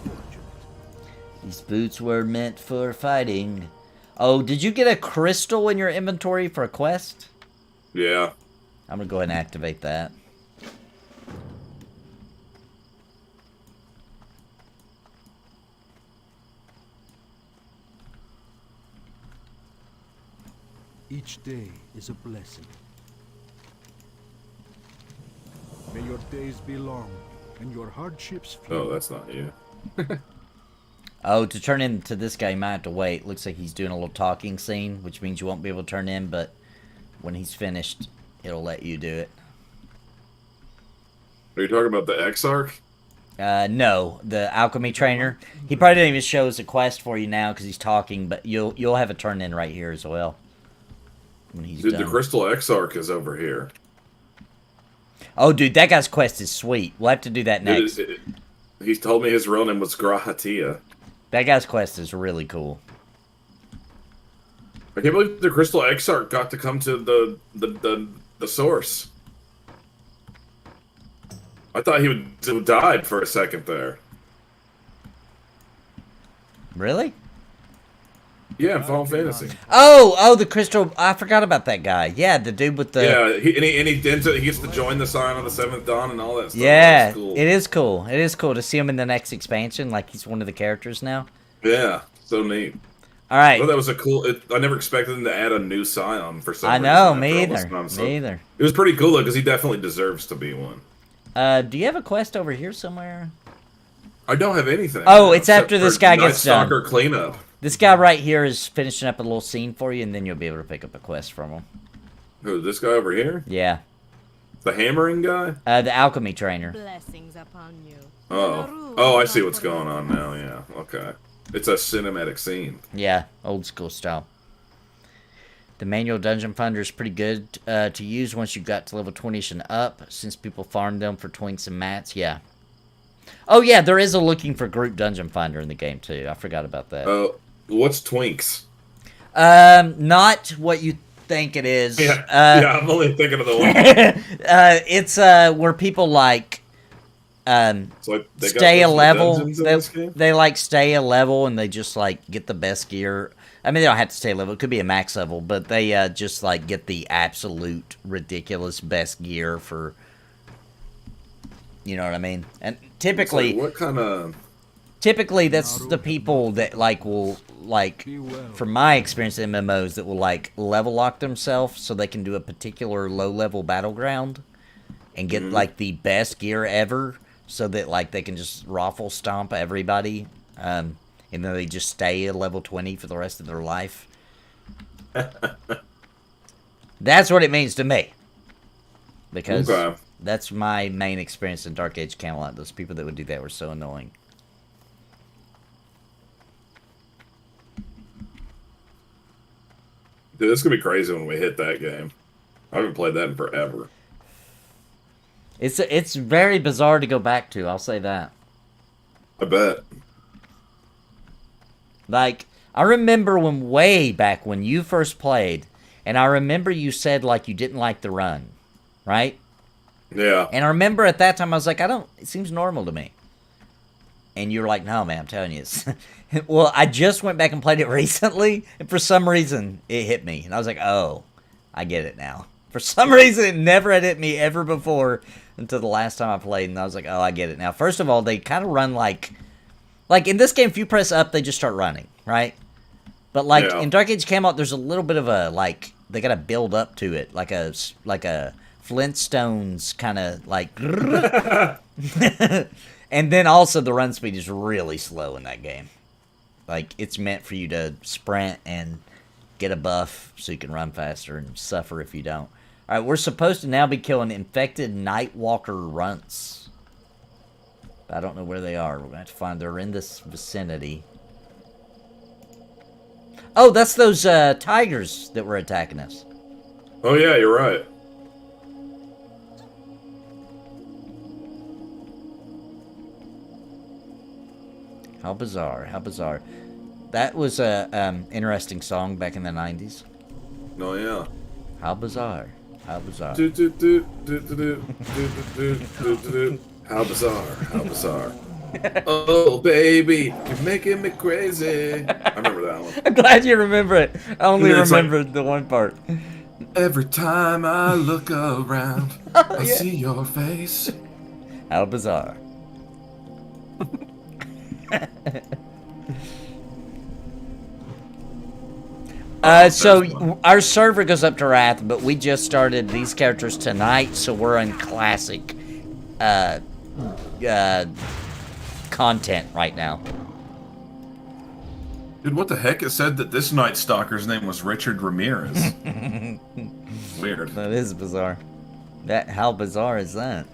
These boots were meant for fighting. Oh, did you get a crystal in your inventory for a quest? Yeah. I'm gonna go ahead and activate that. Each day is a blessing. May your days be long and your hardships few. Oh, that's not you. Oh, to turn into this guy, you might have to wait. Looks like he's doing a little talking scene, which means you won't be able to turn in, but when he's finished, it'll let you do it. Are you talking about the Exarch? No, the alchemy trainer. He probably didn't even show us a quest for you now because he's talking, but you'll have a turn in right here as well. When he's Dude, done. the Crystal Exarch is over here. Oh, dude, that guy's quest is sweet. We'll have to do that next. He told me his real name was Grahatia. That guy's quest is really cool. I can't believe the Crystal Exarch got to come to the source. I thought he would died for a second there. Really? Yeah, in Final Fantasy. Oh, the crystal. I forgot about that guy. Yeah, the dude with the. Yeah, he gets to join the Sign on the Seventh Dawn and all that stuff. Yeah, That's cool. it is cool. It is cool to see him in the next expansion. Like he's one of the characters now. Yeah, so neat. All right. Well, that was a cool. I never expected them to add a new Scion for some reason. I know, after me all either. this nonsense. Me either. It was pretty cool though, because he definitely deserves to be one. Do you have a quest over here somewhere? I don't have anything. Oh, it's except after this for guy Night gets done. Stalker cleanup. This guy right here is finishing up a little scene for you, and then you'll be able to pick up a quest from him. Who? This guy over here? Yeah. The hammering guy? The alchemy trainer. Blessings upon you. Oh, I see what's going on now. Yeah. Okay. It's a cinematic scene. Yeah, old school style. The manual dungeon finder is pretty good to use once you got to level 20ish and up, since people farm them for twinks and mats. Yeah. Oh yeah, there is a looking for group dungeon finder in the game too. I forgot about that. What's twinks? Not what you think it is. Yeah, I'm only thinking of the one. It's where people like So they stay a got level. dungeons in this game? They like stay a level and they just like get the best gear. I mean, they don't have to stay a level. It could be a max level, but they just like get the absolute ridiculous best gear for. You know what I mean? And typically, It's like, what kind of? typically that's the people that like will like, from my experience in MMOs, that will like level lock themselves so they can do a particular low level battleground and get like the best gear ever, so that like they can just raffle stomp everybody, and then they just stay at level 20 for the rest of their life. That's what it means to me. Because that's my main experience in Dark Age Camelot. Those people that would do that were so annoying. Dude, it's gonna be crazy when we hit that game. I haven't played that in forever. It's very bizarre to go back to, I'll say that. I bet. Like, I remember way back when you first played, and I remember you said, like, you didn't like the run, right? Yeah. And I remember at that time, I was like, it seems normal to me. And you were like, no, man, I'm telling you. Well, I just went back and played it recently, and for some reason, it hit me. And I was like, oh, I get it now. For some reason, it never had hit me ever before until the last time I played, and I was like, oh, I get it now. First of all, they kind of run like in this game, if you press up, they just start running, right? But like in Dark Age Camelot, there's a little bit of a like they got to build up to it, like a Flintstones kind of like. And then also the run speed is really slow in that game. Like, it's meant for you to sprint and get a buff so you can run faster and suffer if you don't. Alright, we're supposed to now be killing infected Nightwalker runts. I don't know where they are. We're going to have to find they're in this vicinity. Oh, that's those tigers that were attacking us. Oh yeah, you're right. How bizarre, how bizarre. That was a interesting song back in the 90s. Oh yeah. How bizarre, how bizarre. How bizarre, how bizarre. Oh baby, you're making me crazy. I remember that one. I'm glad you remember it. I only It's remembered the one part. Every time I look around, I see your face. How bizarre. So our server goes up to Wrath, but we just started these characters tonight, so we're in Classic content right now. Dude, what the heck? It said that this Night Stalker's name was Richard Ramirez. Weird. That is bizarre. How bizarre is that?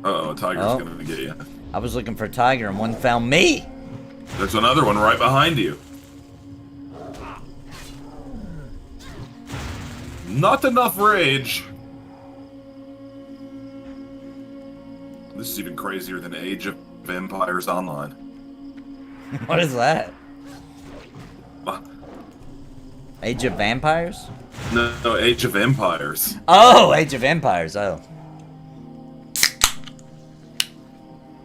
Uh-oh, a tiger's gonna get you. I was looking for a tiger and one found me. There's another one right behind you. Not enough rage. This is even crazier than Age of Empires Online. What is that? Age of Vampires? No, Age of Empires. Oh, Age of Empires, oh.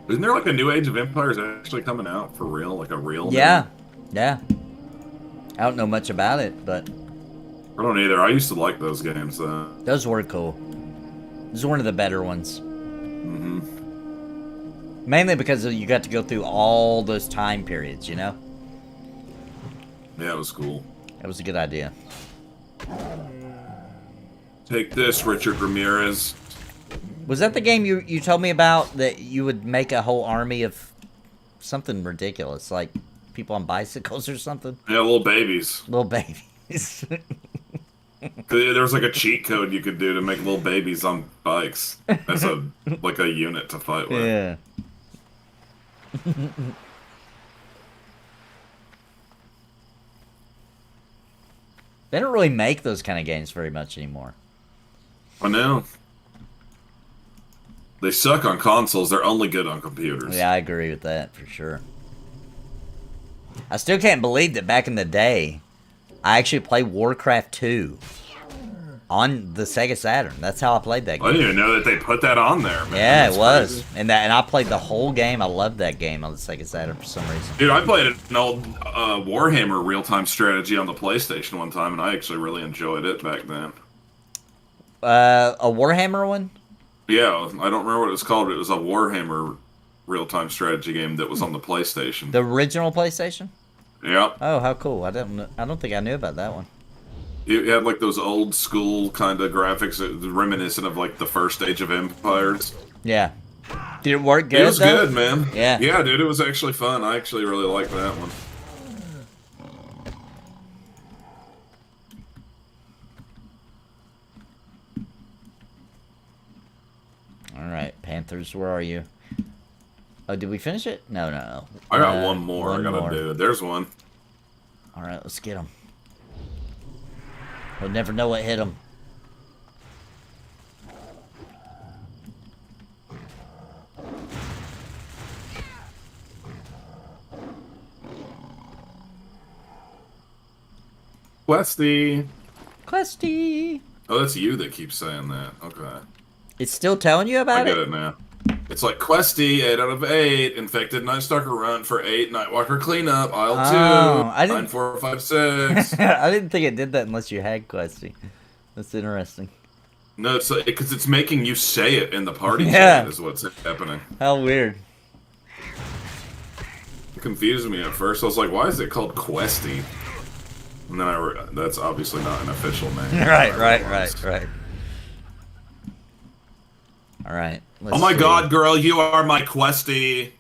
Isn't there like a new Age of Empires actually coming out for real? Like a real Yeah, yeah. I don't know much about it, but... I don't either. I used to like those games, though. Those were cool. This is one of the better ones. Mm-hmm. Mainly because you got to go through all those time periods, you know? Yeah, it was cool. That was a good idea. Take this, Richard Ramirez. Was that the game you told me about, that you would make a whole army of something ridiculous, like people on bicycles or something? Yeah, little babies. Little babies. There was like a cheat code you could do to make little babies on bikes as a like a unit to fight with. Yeah. They don't really make those kind of games very much anymore. I know. They suck on consoles. They're only good on computers. Yeah, I agree with that for sure. I still can't believe that back in the day, I actually played Warcraft 2 on the Sega Saturn. That's how I played that I game. didn't even know that they put that on there, man. Yeah, That's it was. crazy. And I played the whole game. I loved that game on the Sega Saturn for some reason. Dude, I played an old Warhammer real-time strategy on the PlayStation one time, and I actually really enjoyed it back then. A Warhammer one? Yeah, I don't remember what it was called, but it was a Warhammer real-time strategy game that was on the PlayStation. The original PlayStation? Yeah. Oh, how cool! I don't think I knew about that one. It had like those old school kind of graphics, reminiscent of like the first Age of Empires. Yeah. Did it work good? It was though? good, man. Yeah. Yeah, dude, it was actually fun. I actually really liked that one. All right, Panthers, where are you? Oh, did we finish it? No, no. I got one more one I gotta more. do. There's one. All right, let's get him. We'll never know what hit him. Questy. Questy. Oh, that's you that keeps saying that. Okay. It's still telling you I about get it? it now. It's like Questy, 8 out of 8. Infected Nightstalker run for 8. Nightwalker cleanup, aisle 2. I didn't- 9, 4, 5, 6. I didn't think it did that unless you had Questy. That's interesting. No, it's because it's making you say it in the party Yeah. chat is what's happening. How weird. It confused me at first. I was like, why is it called Questy? And then that's obviously not an official name. Right. All right. Oh my god, girl, you are my Questy.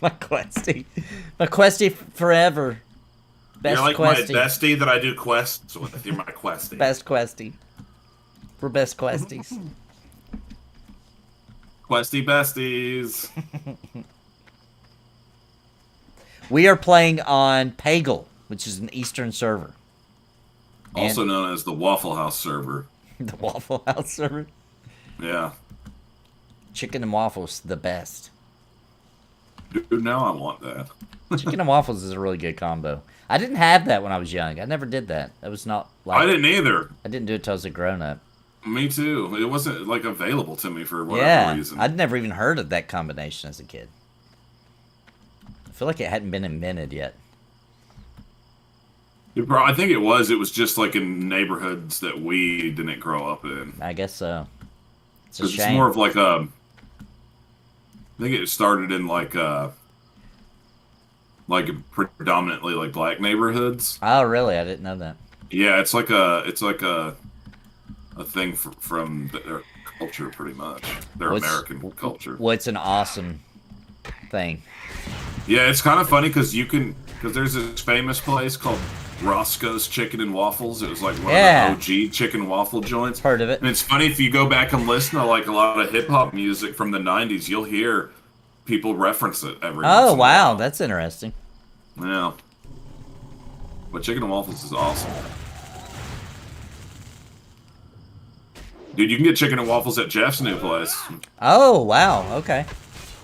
My Questy. My Questy forever. Best You're like Questy. my bestie that I do quests with. You're my Questy. Best Questy. We're best Questies. Questy besties. We are playing on Pagel, which is an Eastern server. Also known as the Waffle House server. The Waffle House server. Yeah. Chicken and waffles, the best. Dude, now I want that. Chicken and waffles is a really good combo. I didn't have that when I was young. I never did that. That was not like I didn't either. I didn't do it till I was a grown up. Me too. It wasn't like available to me for whatever Yeah, reason. I'd never even heard of that combination as a kid. I feel like it hadn't been invented yet. I think it was. It was just like in neighborhoods that we didn't grow up in. I guess so. It's a 'Cause shame. it's more of like a. I think it started in like predominantly like black neighborhoods. Oh, really? I didn't know that. Yeah, it's like a thing from their culture, pretty much. Their American culture. Well, it's an awesome thing. Yeah, it's kind of funny because there's this famous place called Roscoe's Chicken and Waffles. It was like one of the OG chicken waffle joints. Heard of it. And it's funny if you go back and listen to like a lot of hip hop music from the 90s, you'll hear people reference it every once Oh, in a wow. while. That's interesting. Yeah. But chicken and waffles is awesome. Dude, you can get chicken and waffles at Jeff's new place. Oh, wow. Okay.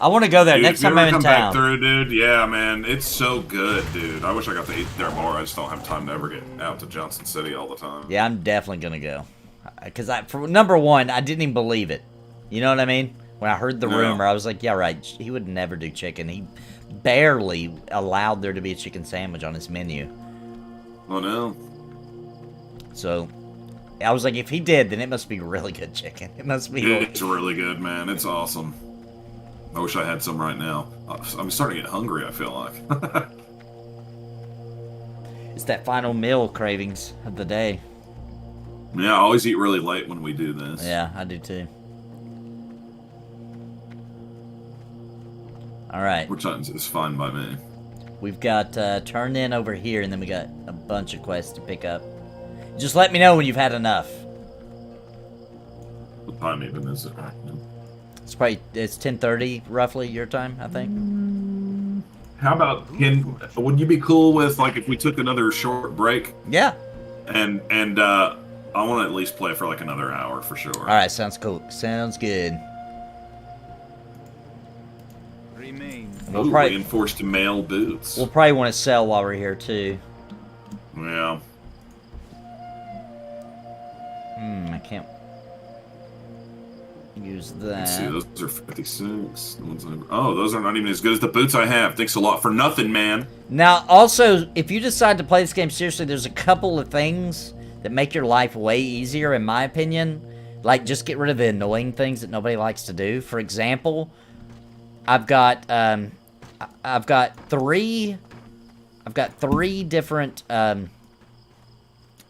I want to go there Dude, next if you time ever I'm in come back town. through, dude, yeah, man, it's so good, dude. I wish I got to eat there more. I just don't have time to ever get out to Johnson City all the time. Yeah, I'm definitely going to go. Because, for number one, I didn't even believe it. You know what I mean? When I heard the Yeah. rumor, I was like, yeah, right. He would never do chicken. He barely allowed there to be a chicken sandwich on his menu. Oh, no. So, I was like, if he did, then it must be really good chicken. It must be. It's really good, man. It's awesome. I wish I had some right now. I'm starting to get hungry, I feel like. It's that final meal cravings of the day. Yeah, I always eat really late when we do this. Yeah, I do too. Alright. Which is fine by me. We've got Turn In over here, and then we got a bunch of quests to pick up. Just let me know when you've had enough. What time even is it right now? It's 10:30 roughly your time, I think. How about, would you be cool with, like, if we took another short break? Yeah. And I want to at least play for, like, another hour for sure. Alright, sounds cool. Sounds good. We'll reinforced male boots. We'll probably want to sell while we're here, too. Yeah. use Let's see, that. those are 56. The ones oh, those are not even as good as the boots I have. Thanks a lot for nothing, man. Now, also, if you decide to play this game seriously, there's a couple of things that make your life way easier, in my opinion. Like, just get rid of the annoying things that nobody likes to do. For example, I've got three different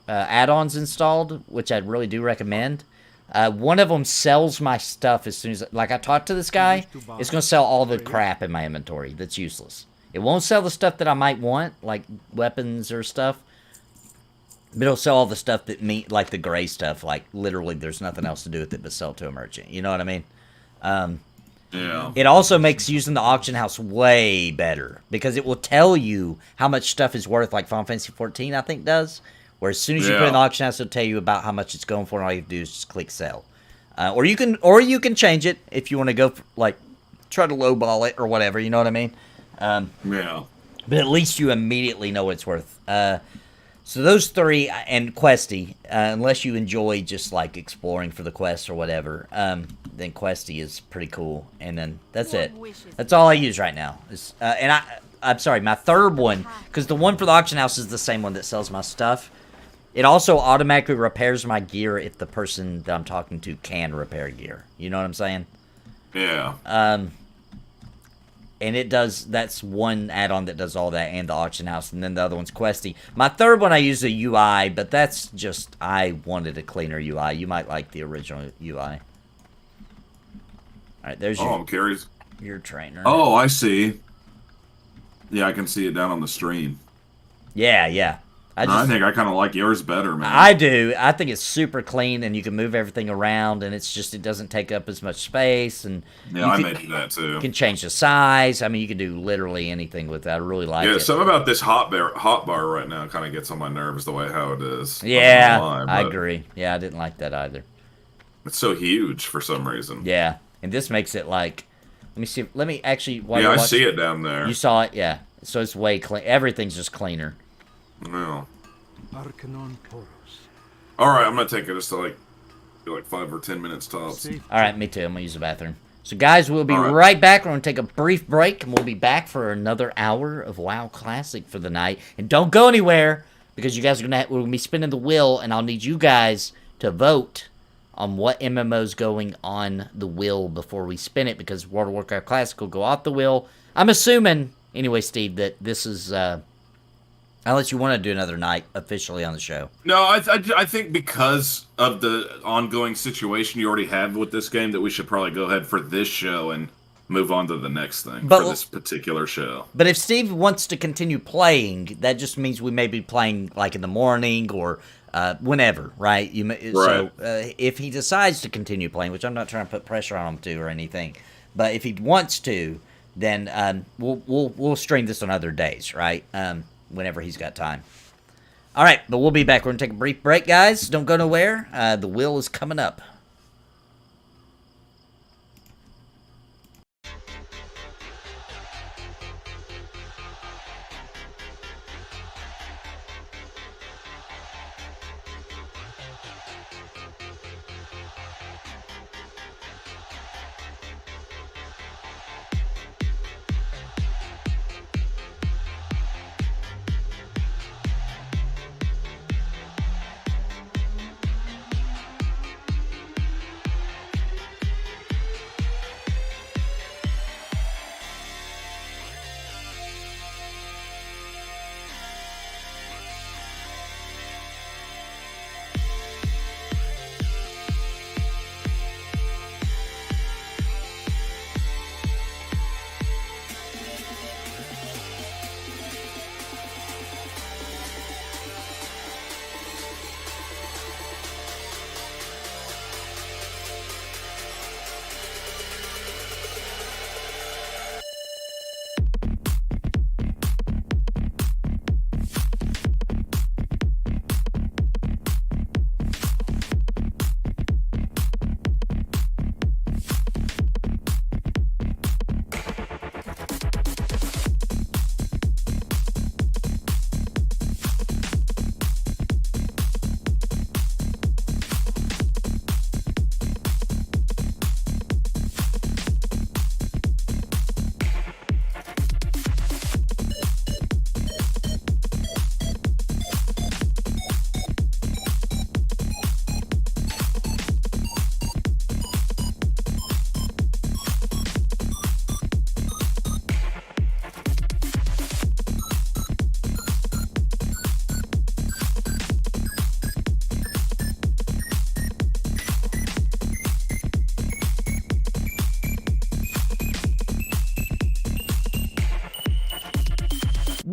add-ons installed, which I really do recommend. One of them sells my stuff as soon as, like, I talk to this guy, it's going to sell all the crap in my inventory that's useless. It won't sell the stuff that I might want, like weapons or stuff, but it'll sell all the stuff that like the gray stuff, like, literally there's nothing else to do with it but sell it to a merchant. You know what I mean? Yeah. It also makes using the auction house way better, because it will tell you how much stuff is worth, like Final Fantasy 14, I think, does. Where as soon as you put it in the auction house, it'll tell you about how much it's going for, and all you have to do is just click sell. Or you can change it if you want to go for, like, try to lowball it or whatever. You know what I mean? Yeah. But at least you immediately know what it's worth. So those three, and Questy, unless you enjoy just, like, exploring for the quests or whatever, then Questy is pretty cool. And then that's it. That's all I use right now. And I'm sorry, my third one, because the one for the auction house is the same one that sells my stuff. It also automatically repairs my gear if the person that I'm talking to can repair gear. You know what I'm saying? Yeah. And it does, that's one add-on that does all that, and the auction house, and then the other one's Questy. My third one I use a UI, but that's just, I wanted a cleaner UI. You might like the original UI. Alright, there's I'm curious. your trainer. Oh, I see. Yeah, I can see it down on the stream. Yeah. I think I kind of like yours better, man. I do. I think it's super clean, and you can move everything around, and it's just, it doesn't take up as much space, and yeah, I may do that too. You can change the size. I mean, you can do literally anything with that. I really like it. Yeah, something about this hot bar right now kind of gets on my nerves the way how it is. Yeah, I agree. Yeah, I didn't like that either. It's so huge for some reason. Yeah, and this makes it like, let me see. Let me actually. Yeah, I see it down there. You saw it, yeah. So it's way clean. Everything's just cleaner. No. Arcanon Taurus. All right, I'm gonna take it just to like 5 or 10 minutes tops. All right, me too. I'm gonna use the bathroom. So guys, we'll be right back. We're gonna take a brief break, and we'll be back for another hour of WoW Classic for the night. And don't go anywhere, because you guys are we're gonna be spinning the wheel, and I'll need you guys to vote on what MMO's going on the wheel before we spin it, because World of Warcraft Classic will go off the wheel. I'm assuming, anyway, Steve, that this is, unless you want to do another night officially on the show. No, I think because of the ongoing situation you already have with this game, that we should probably go ahead for this show and move on to the next thing for this particular show. But if Steve wants to continue playing, that just means we may be playing like in the morning or whenever, right? So if he decides to continue playing, which I'm not trying to put pressure on him to or anything, but if he wants to, then we'll stream this on other days, right? Whenever he's got time. All right, but we'll be back. We're going to take a brief break, guys. Don't go nowhere. The wheel is coming up.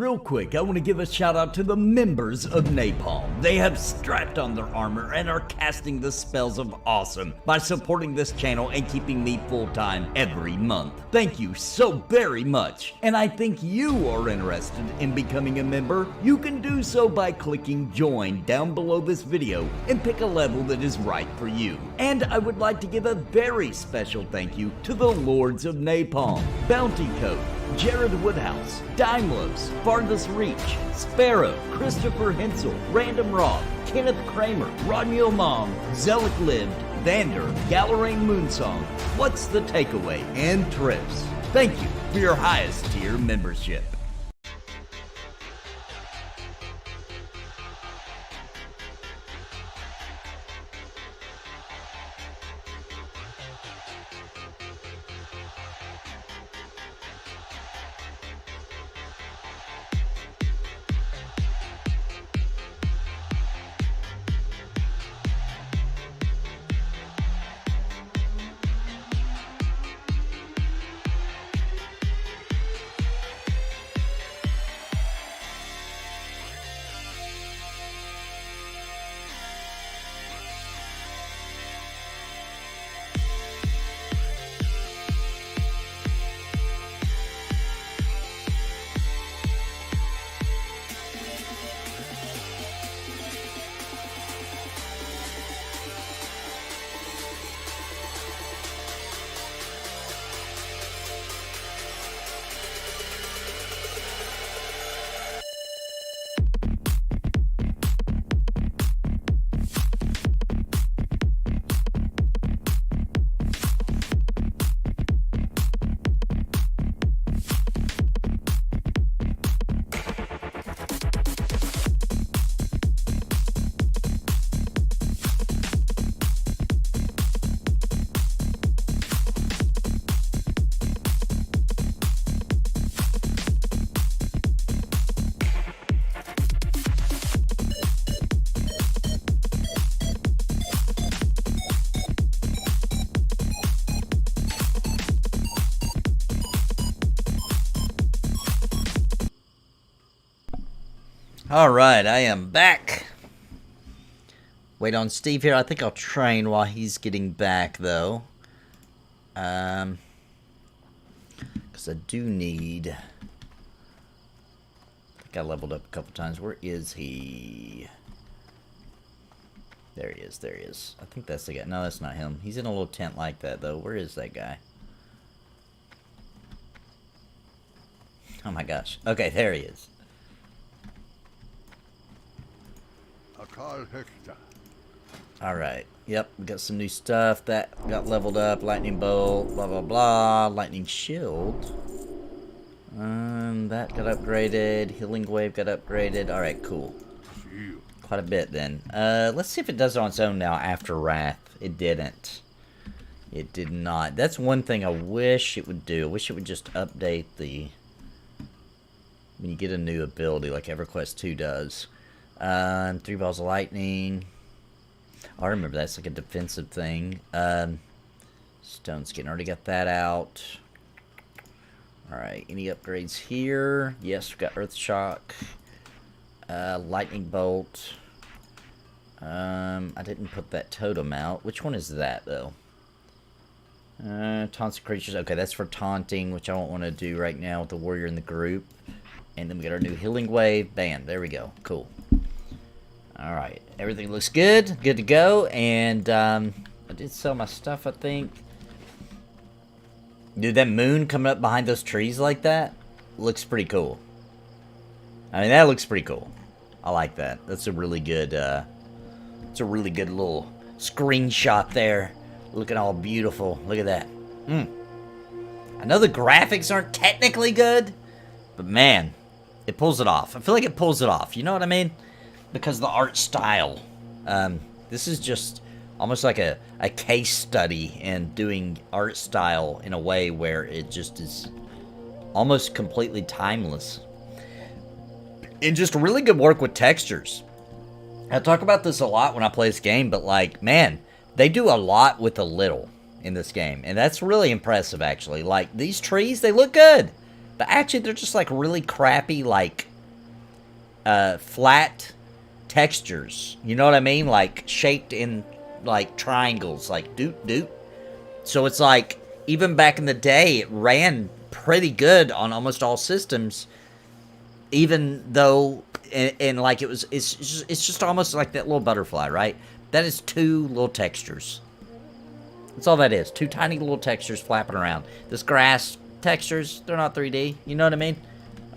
Real quick, I want to give a shout out to the members of Napalm. They have strapped on their armor and are casting the spells of awesome by supporting this channel and keeping me full-time every month. Thank you so very much. And I think you are interested in becoming a member. You can do so by clicking join down below this video and pick a level that is right for you. And I would like to give a very special thank you to the Lords of Napalm, Bounty Code, Jared Woodhouse, Daimlos, Farthest Reach, Sparrow, Christopher Hensel, Random Rob, Kenneth Kramer, Rodney Mom, Zelik Lived, Vander, Galerain Moonsong, What's the Takeaway, and Trips. Thank you for your highest tier membership. Alright, I am back. Wait on Steve here. I think I'll train while he's getting back, though. Because I do need... I think I leveled up a couple times. Where is he? There he is, there he is. I think that's the guy. No, that's not him. He's in a little tent like that, though. Where is that guy? Oh my gosh. Okay, there he is. Alright, yep, we got some new stuff. That got leveled up. Lightning Bolt, blah blah blah. Lightning Shield. That got upgraded. Healing Wave got upgraded. Alright, cool. Quite a bit then. Let's see if it does it on its own now after Wrath. It didn't. It did not. That's one thing I wish it would do. I wish it would just update the... when you get a new ability like EverQuest 2 does. 3 balls of lightning. Oh, I remember that's like a defensive thing. Stone skin, already got that out. Alright, any upgrades here? Yes, we've got Earth Shock. Lightning Bolt. I didn't put that totem out. Which one is that, though? Taunts creatures. Okay, that's for taunting, which I don't want to do right now with the warrior in the group. And then we got our new healing wave. Bam, there we go. Cool. Alright, everything looks good. Good to go. And I did sell my stuff, I think. Dude, that moon coming up behind those trees like that looks pretty cool. I mean, that looks pretty cool. I like that. That's a really good, it's a really good little screenshot there. Looking all beautiful. Look at that. I know the graphics aren't technically good, but man, it pulls it off. I feel like it pulls it off. You know what I mean? Because of the art style. This is just almost like a case study in doing art style in a way where it just is almost completely timeless. And just really good work with textures. I talk about this a lot when I play this game, but like, man, they do a lot with a little in this game. And that's really impressive, actually. Like, these trees, they look good. But actually, they're just like really crappy, like flat textures. You know what I mean? Like shaped in like triangles, like doot doot. So it's like even back in the day, it ran pretty good on almost all systems. Even though, and like it's just almost like that little butterfly, right? That is 2 little textures. That's all that is. 2 tiny little textures flapping around. This grass textures, they're not 3D. You know what I mean?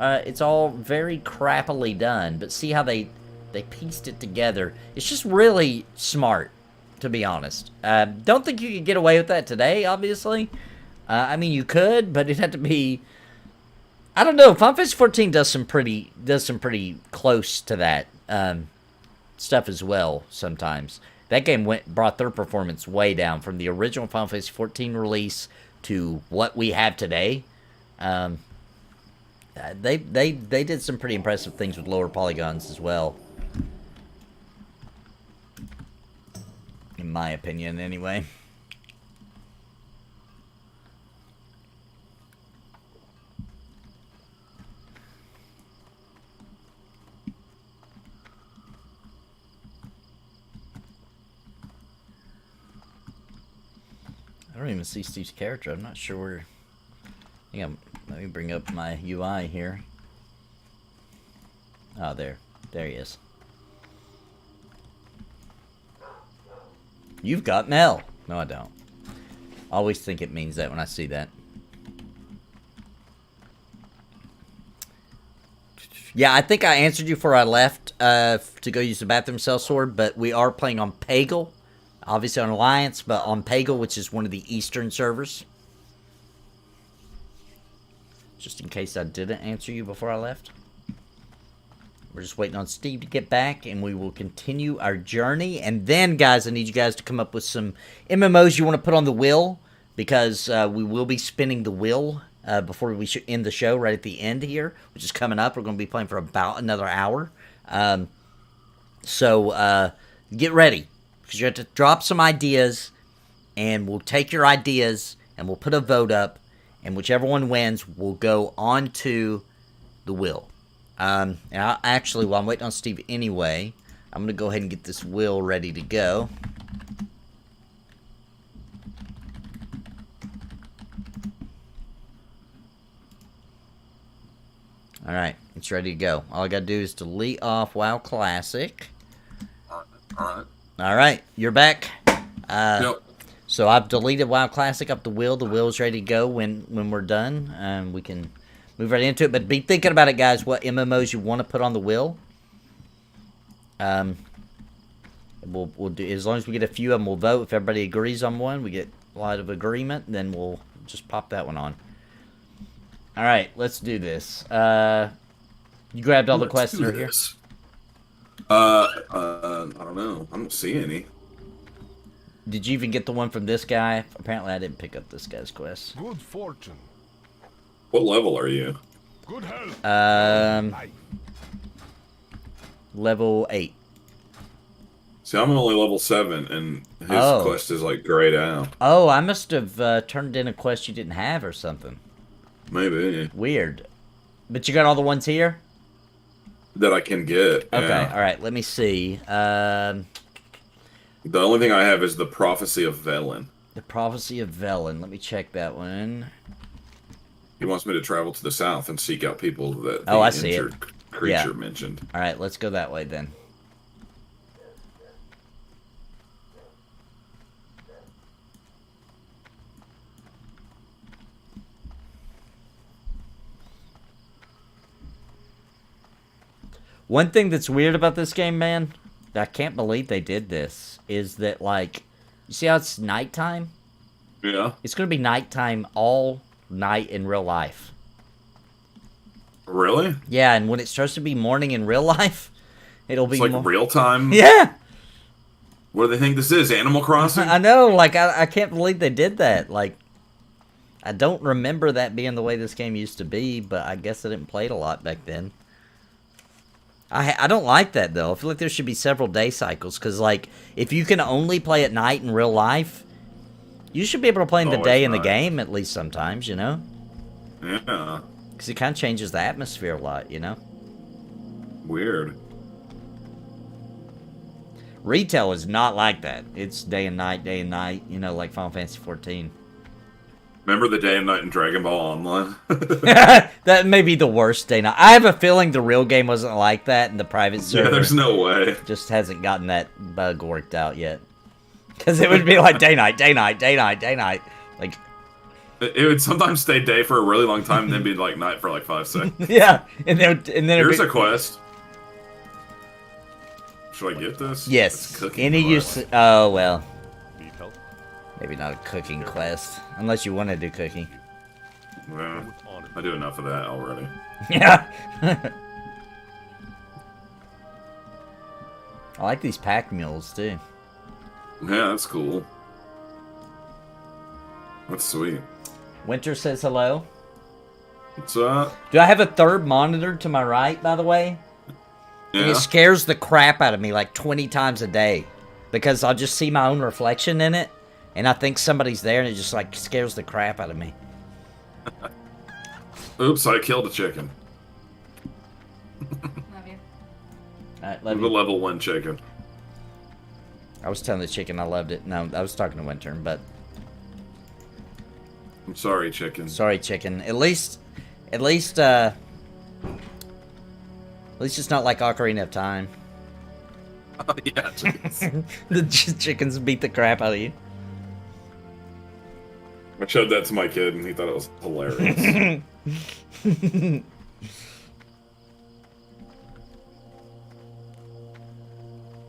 It's all very crappily done, but see how they pieced it together. It's just really smart, to be honest. Don't think you could get away with that today, obviously. I mean, you could, but it'd have to be... I don't know. Final Fantasy 14 does some pretty close to that stuff as well sometimes. That game brought their performance way down from the original Final Fantasy 14 release to what we have today. They did some pretty impressive things with lower polygons as well. In my opinion, anyway. I don't even see Steve's character. I'm not sure where... let me bring up my UI here. Oh, there. There he is. You've got Mel. No, I don't. Always think it means that when I see that. Yeah, I think I answered you before I left to go use the bathroom cell sword, but we are playing on Pagel. Obviously on Alliance, but on Pagel, which is one of the Eastern servers. Just in case I didn't answer you before I left. We're just waiting on Steve to get back, and we will continue our journey. And then, guys, I need you guys to come up with some MMOs you want to put on the wheel, because we will be spinning the wheel before we should end the show right at the end here, which is coming up. We're going to be playing for about another hour. So get ready. Because you have to drop some ideas, and we'll take your ideas, and we'll put a vote up, and whichever one wins will go on to the wheel. And actually, while I'm waiting on Steve anyway, I'm going to go ahead and get this wheel ready to go. Alright, it's ready to go. All I got to do is delete off WoW Classic. Alright. Alright, you're back. Yep. So I've deleted WoW Classic up the wheel. The wheel's ready to go when we're done. We can move right into it. But be thinking about it, guys, what MMOs you want to put on the wheel. We'll do, as long as we get a few of them, we'll vote. If everybody agrees on one, we get a lot of agreement, then we'll just pop that one on. Alright, let's do this. You grabbed all the quests that are here? I don't know. I don't see any. Did you even get the one from this guy? Apparently I didn't pick up this guy's quest. Good fortune. What level are you? Good health. Level 8. See, I'm only level 7, and his quest is like grayed out. Oh, I must have turned in a quest you didn't have or something. Maybe. Weird. But you got all the ones here? That I can get. Okay, yeah. alright, let me see. The only thing I have is the Prophecy of Velen. The Prophecy of Velen. Let me check that one. He wants me to travel to the south and seek out people that the I see injured creature mentioned. Alright, let's go that way then. One thing that's weird about this game, man, that I can't believe they did this, is that, like, you see how it's nighttime? Yeah. It's going to be nighttime all night in real life. Really? Yeah, and when it starts to be morning in real life, it'll be like real time? Yeah! What do they think this is? Animal Crossing? I know, like, I can't believe they did that. Like, I don't remember that being the way this game used to be, but I guess I didn't play it a lot back then. I don't like that, though. I feel like there should be several day cycles, because, like, if you can only play at night in real life, you should be able to play in the day in the game, at least sometimes, you know? Yeah. Because it kind of changes the atmosphere a lot, you know? Weird. Retail is not like that. It's day and night, you know, like Final Fantasy 14. Remember the day and night in Dragon Ball Online? That may be the worst day and night. I have a feeling the real game wasn't like that in the private server. Yeah, there's no way. Just hasn't gotten that bug worked out yet. Because it would be like day night, day night, day night, day night. Like, it would sometimes stay day for a really long time and then be like night for like 5 seconds. yeah. And then Here's a quest. Should I get this? Yes. Cooking Any quest. use? Oh well. Need help? Maybe not a cooking quest, unless you want to do cooking. Well, I do enough of that already. Yeah. I like these pack mules too. Yeah, that's cool. That's sweet. Winter says hello. What's up? Do I have a third monitor to my right, by the way? And Yeah. it scares the crap out of me like 20 times a day. Because I'll just see my own reflection in it. And I think somebody's there and it just like scares the crap out of me. Oops, I killed a chicken. Love you. Alright, It love was a you. level 1 chicken. I was telling the chicken I loved it. No, I was talking to Winter, but I'm sorry, chicken. sorry, chicken. At least it's not like Ocarina of Time. Yeah, chickens. The chickens beat the crap out of you. I showed that to my kid and he thought it was hilarious.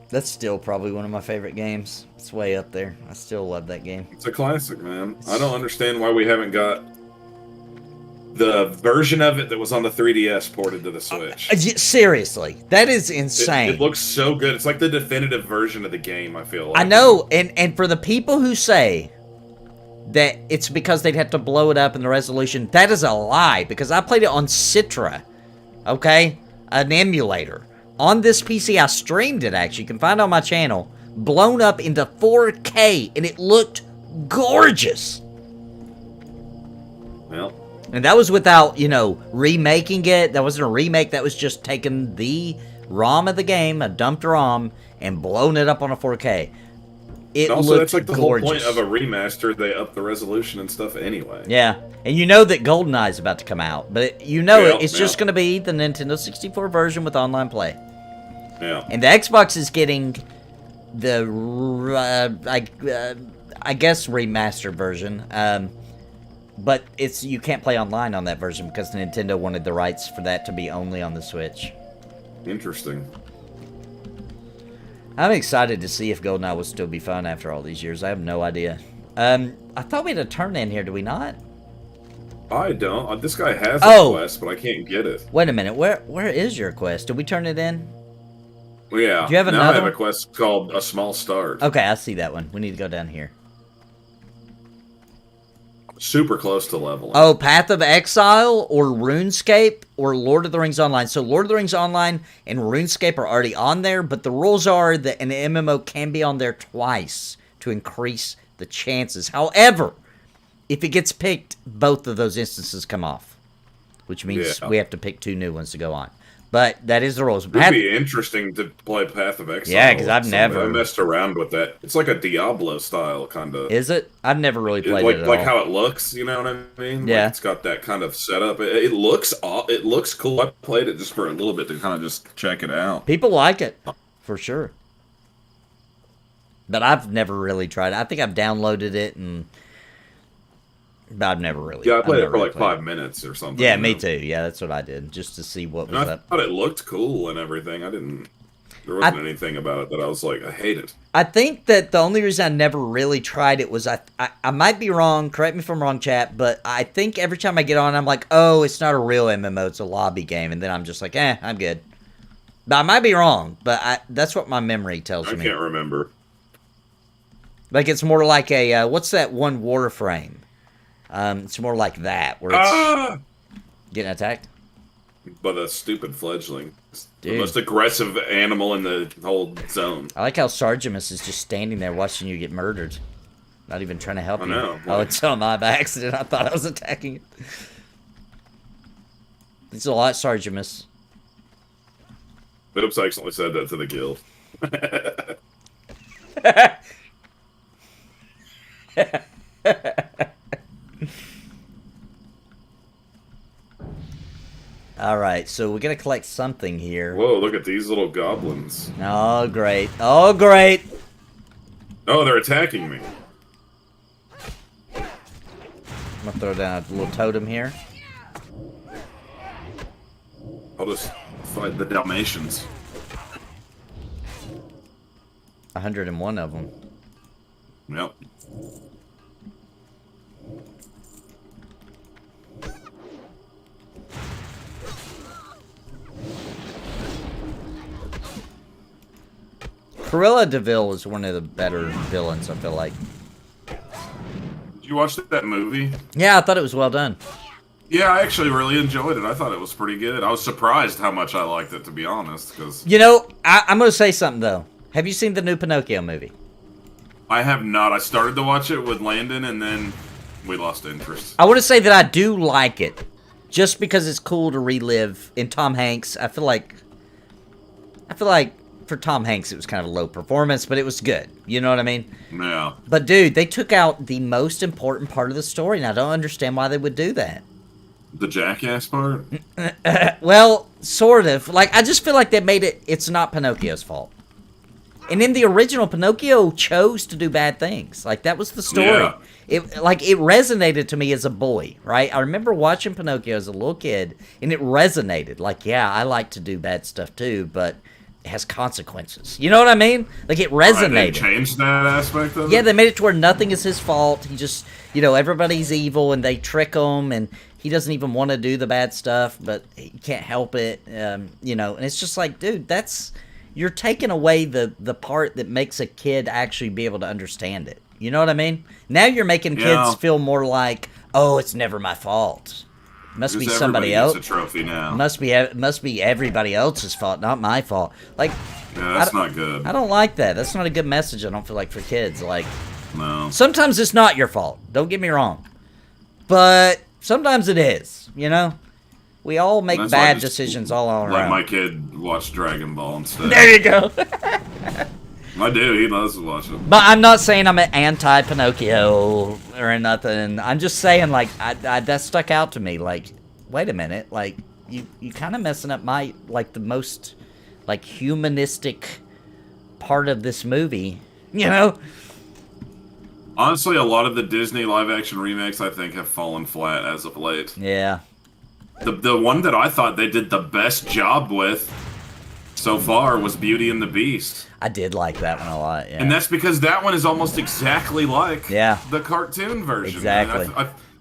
That's still probably one of my favorite games. It's way up there. I still love that game. It's a classic, man. I don't understand why we haven't got the version of it that was on the 3DS ported to the Switch. Seriously, that is insane. It looks so good. It's like the definitive version of the game, I feel like. I know, and for the people who say that it's because they'd have to blow it up in the resolution, that is a lie, because I played it on Citra, okay? An emulator. On this PC, I streamed it, actually. You can find it on my channel. Blown up into 4K, and it looked gorgeous. Well, And that was without, you know, remaking it. That wasn't a remake. That was just taking the ROM of the game, a dumped ROM, and blown it up on a 4K. It also, looked that's like the gorgeous. whole point of a remaster. They up the resolution and stuff anyway. Yeah, and you know that GoldenEye is about to come out, but you know Yeah, it's just going to be the Nintendo 64 version with online play. Yeah. And the Xbox is getting the, I guess, remastered version. But you can't play online on that version because Nintendo wanted the rights for that to be only on the Switch. Interesting. I'm excited to see if GoldenEye will still be fun after all these years. I have no idea. I thought we had a turn in here, do we not? I don't. This guy has a Oh. quest, but I can't get it. Wait a minute, where is your quest? Did we turn it in? Well, yeah. Do you have now I another have a one? quest called A Small Start. Okay, I see that one. We need to go down here. Super close to leveling. Oh, Path of Exile or RuneScape or Lord of the Rings Online. So Lord of the Rings Online and RuneScape are already on there, but the rules are that an MMO can be on there twice to increase the chances. However, if it gets picked, both of those instances come off, which means Yeah. we have to pick 2 new ones to go on. But that is the rules. It'd Path- be interesting to play Path of Exile. Yeah, 'cause I've with never- somebody. I messed around with that. It's like a Diablo style kind of. Is it? I've never really played like it at like all. how it looks, you know what I mean? Yeah. Like it's got that kind of setup. It looks cool. I played it just for a little bit to kind of just check it out. People like it, for sure. But I've never really tried it. I think I've downloaded it, but I've never really. Yeah, I I've played it never for really like played 5 minutes or something. Yeah, you me know? too. Yeah, that's what I did, just to see what And was I up. thought it looked cool and everything. There wasn't anything about it that I was like, I hate it. I think that the only reason I never really tried it was I might be wrong. Correct me if I'm wrong, chat. But I think every time I get on, I'm like, oh, it's not a real MMO. It's a lobby game. And then I'm just like, I'm good. But I might be wrong. But that's what my memory tells I me. can't remember. Like it's more like a what's that one Warframe? It's more like that where it's getting attacked. But a stupid fledgling. The Dude. most aggressive animal in the whole zone. I like how Sargemus is just standing there watching you get murdered. Not even trying to help I you. know. Oh, it's on my by accident. I thought I was attacking it. It's a lot, Sargemus. Oops, I accidentally said that to the guild. Alright, so we're gonna collect something here. Whoa, look at these little goblins. Oh, great. Oh, great! Oh, they're attacking me. I'm gonna throw down a little totem here. I'll just fight the Dalmatians. 101 of them. Yep. Cruella de Vil is one of the better villains, I feel like. Did you watch that movie? Yeah, I thought it was well done. Yeah, I actually really enjoyed it. I thought it was pretty good. I was surprised how much I liked it, to be honest, because... You know, I'm gonna say something, though. Have you seen the new Pinocchio movie? I have not. I started to watch it with Landon, and then we lost interest. I want to say that I do like it. Just because it's cool to relive in Tom Hanks. I feel like for Tom Hanks it was kind of a low performance, but it was good. You know what I mean? Yeah. But dude, they took out the most important part of the story, and I don't understand why they would do that. The jackass part? Well, sort of. Like, I just feel like they made it's not Pinocchio's fault. And in the original, Pinocchio chose to do bad things. Like, that was the story. Yeah. It resonated to me as a boy, right? I remember watching Pinocchio as a little kid, and it resonated. Like, yeah, I like to do bad stuff too, but it has consequences. You know what I mean? Like, it resonated. They changed that aspect of it? Yeah, they made it to where nothing is his fault. He just, everybody's evil, and they trick him, and he doesn't even want to do the bad stuff, but he can't help it. And it's just like, dude, you're taking away the part that makes a kid actually be able to understand it. You know what I mean? Now you're making kids feel more like, oh, it's never my fault. Must be somebody else. Gets a trophy now. Must be everybody else's fault, not my fault. Like, yeah, that's not good. I don't like that. That's not a good message. I don't feel like for kids. Like, no. Sometimes it's not your fault. Don't get me wrong, but sometimes it is. We all make bad decisions all around. Like my kid watched Dragon Ball instead. There you go. I do. He loves to watch it. But I'm not saying I'm an anti-Pinocchio or nothing. I'm just saying, like, that stuck out to me. Like, wait a minute. Like, you kind of messing up the most, like, humanistic part of this movie. Honestly, a lot of the Disney live-action remakes, I think, have fallen flat as of late. Yeah. The one that I thought they did the best job with so far was Beauty and the Beast. I did like that one a lot, yeah. And that's because that one is almost exactly like the cartoon version. Exactly.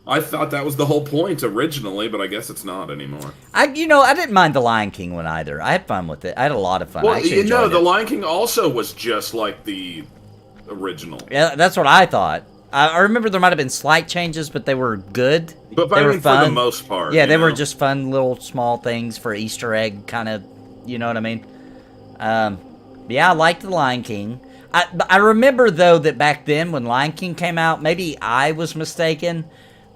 I thought that was the whole point originally, but I guess it's not anymore. I didn't mind the Lion King one either. I had fun with it. I had a lot of fun. Well, the it. Lion King also was just like the original. Yeah, that's what I thought. I remember there might have been slight changes, but they were good. But they were fun for the most part. Yeah, they were just fun little small things for Easter egg kind of, you know what I mean? Yeah, I liked the Lion King. I remember, though, that back then when Lion King came out, maybe I was mistaken,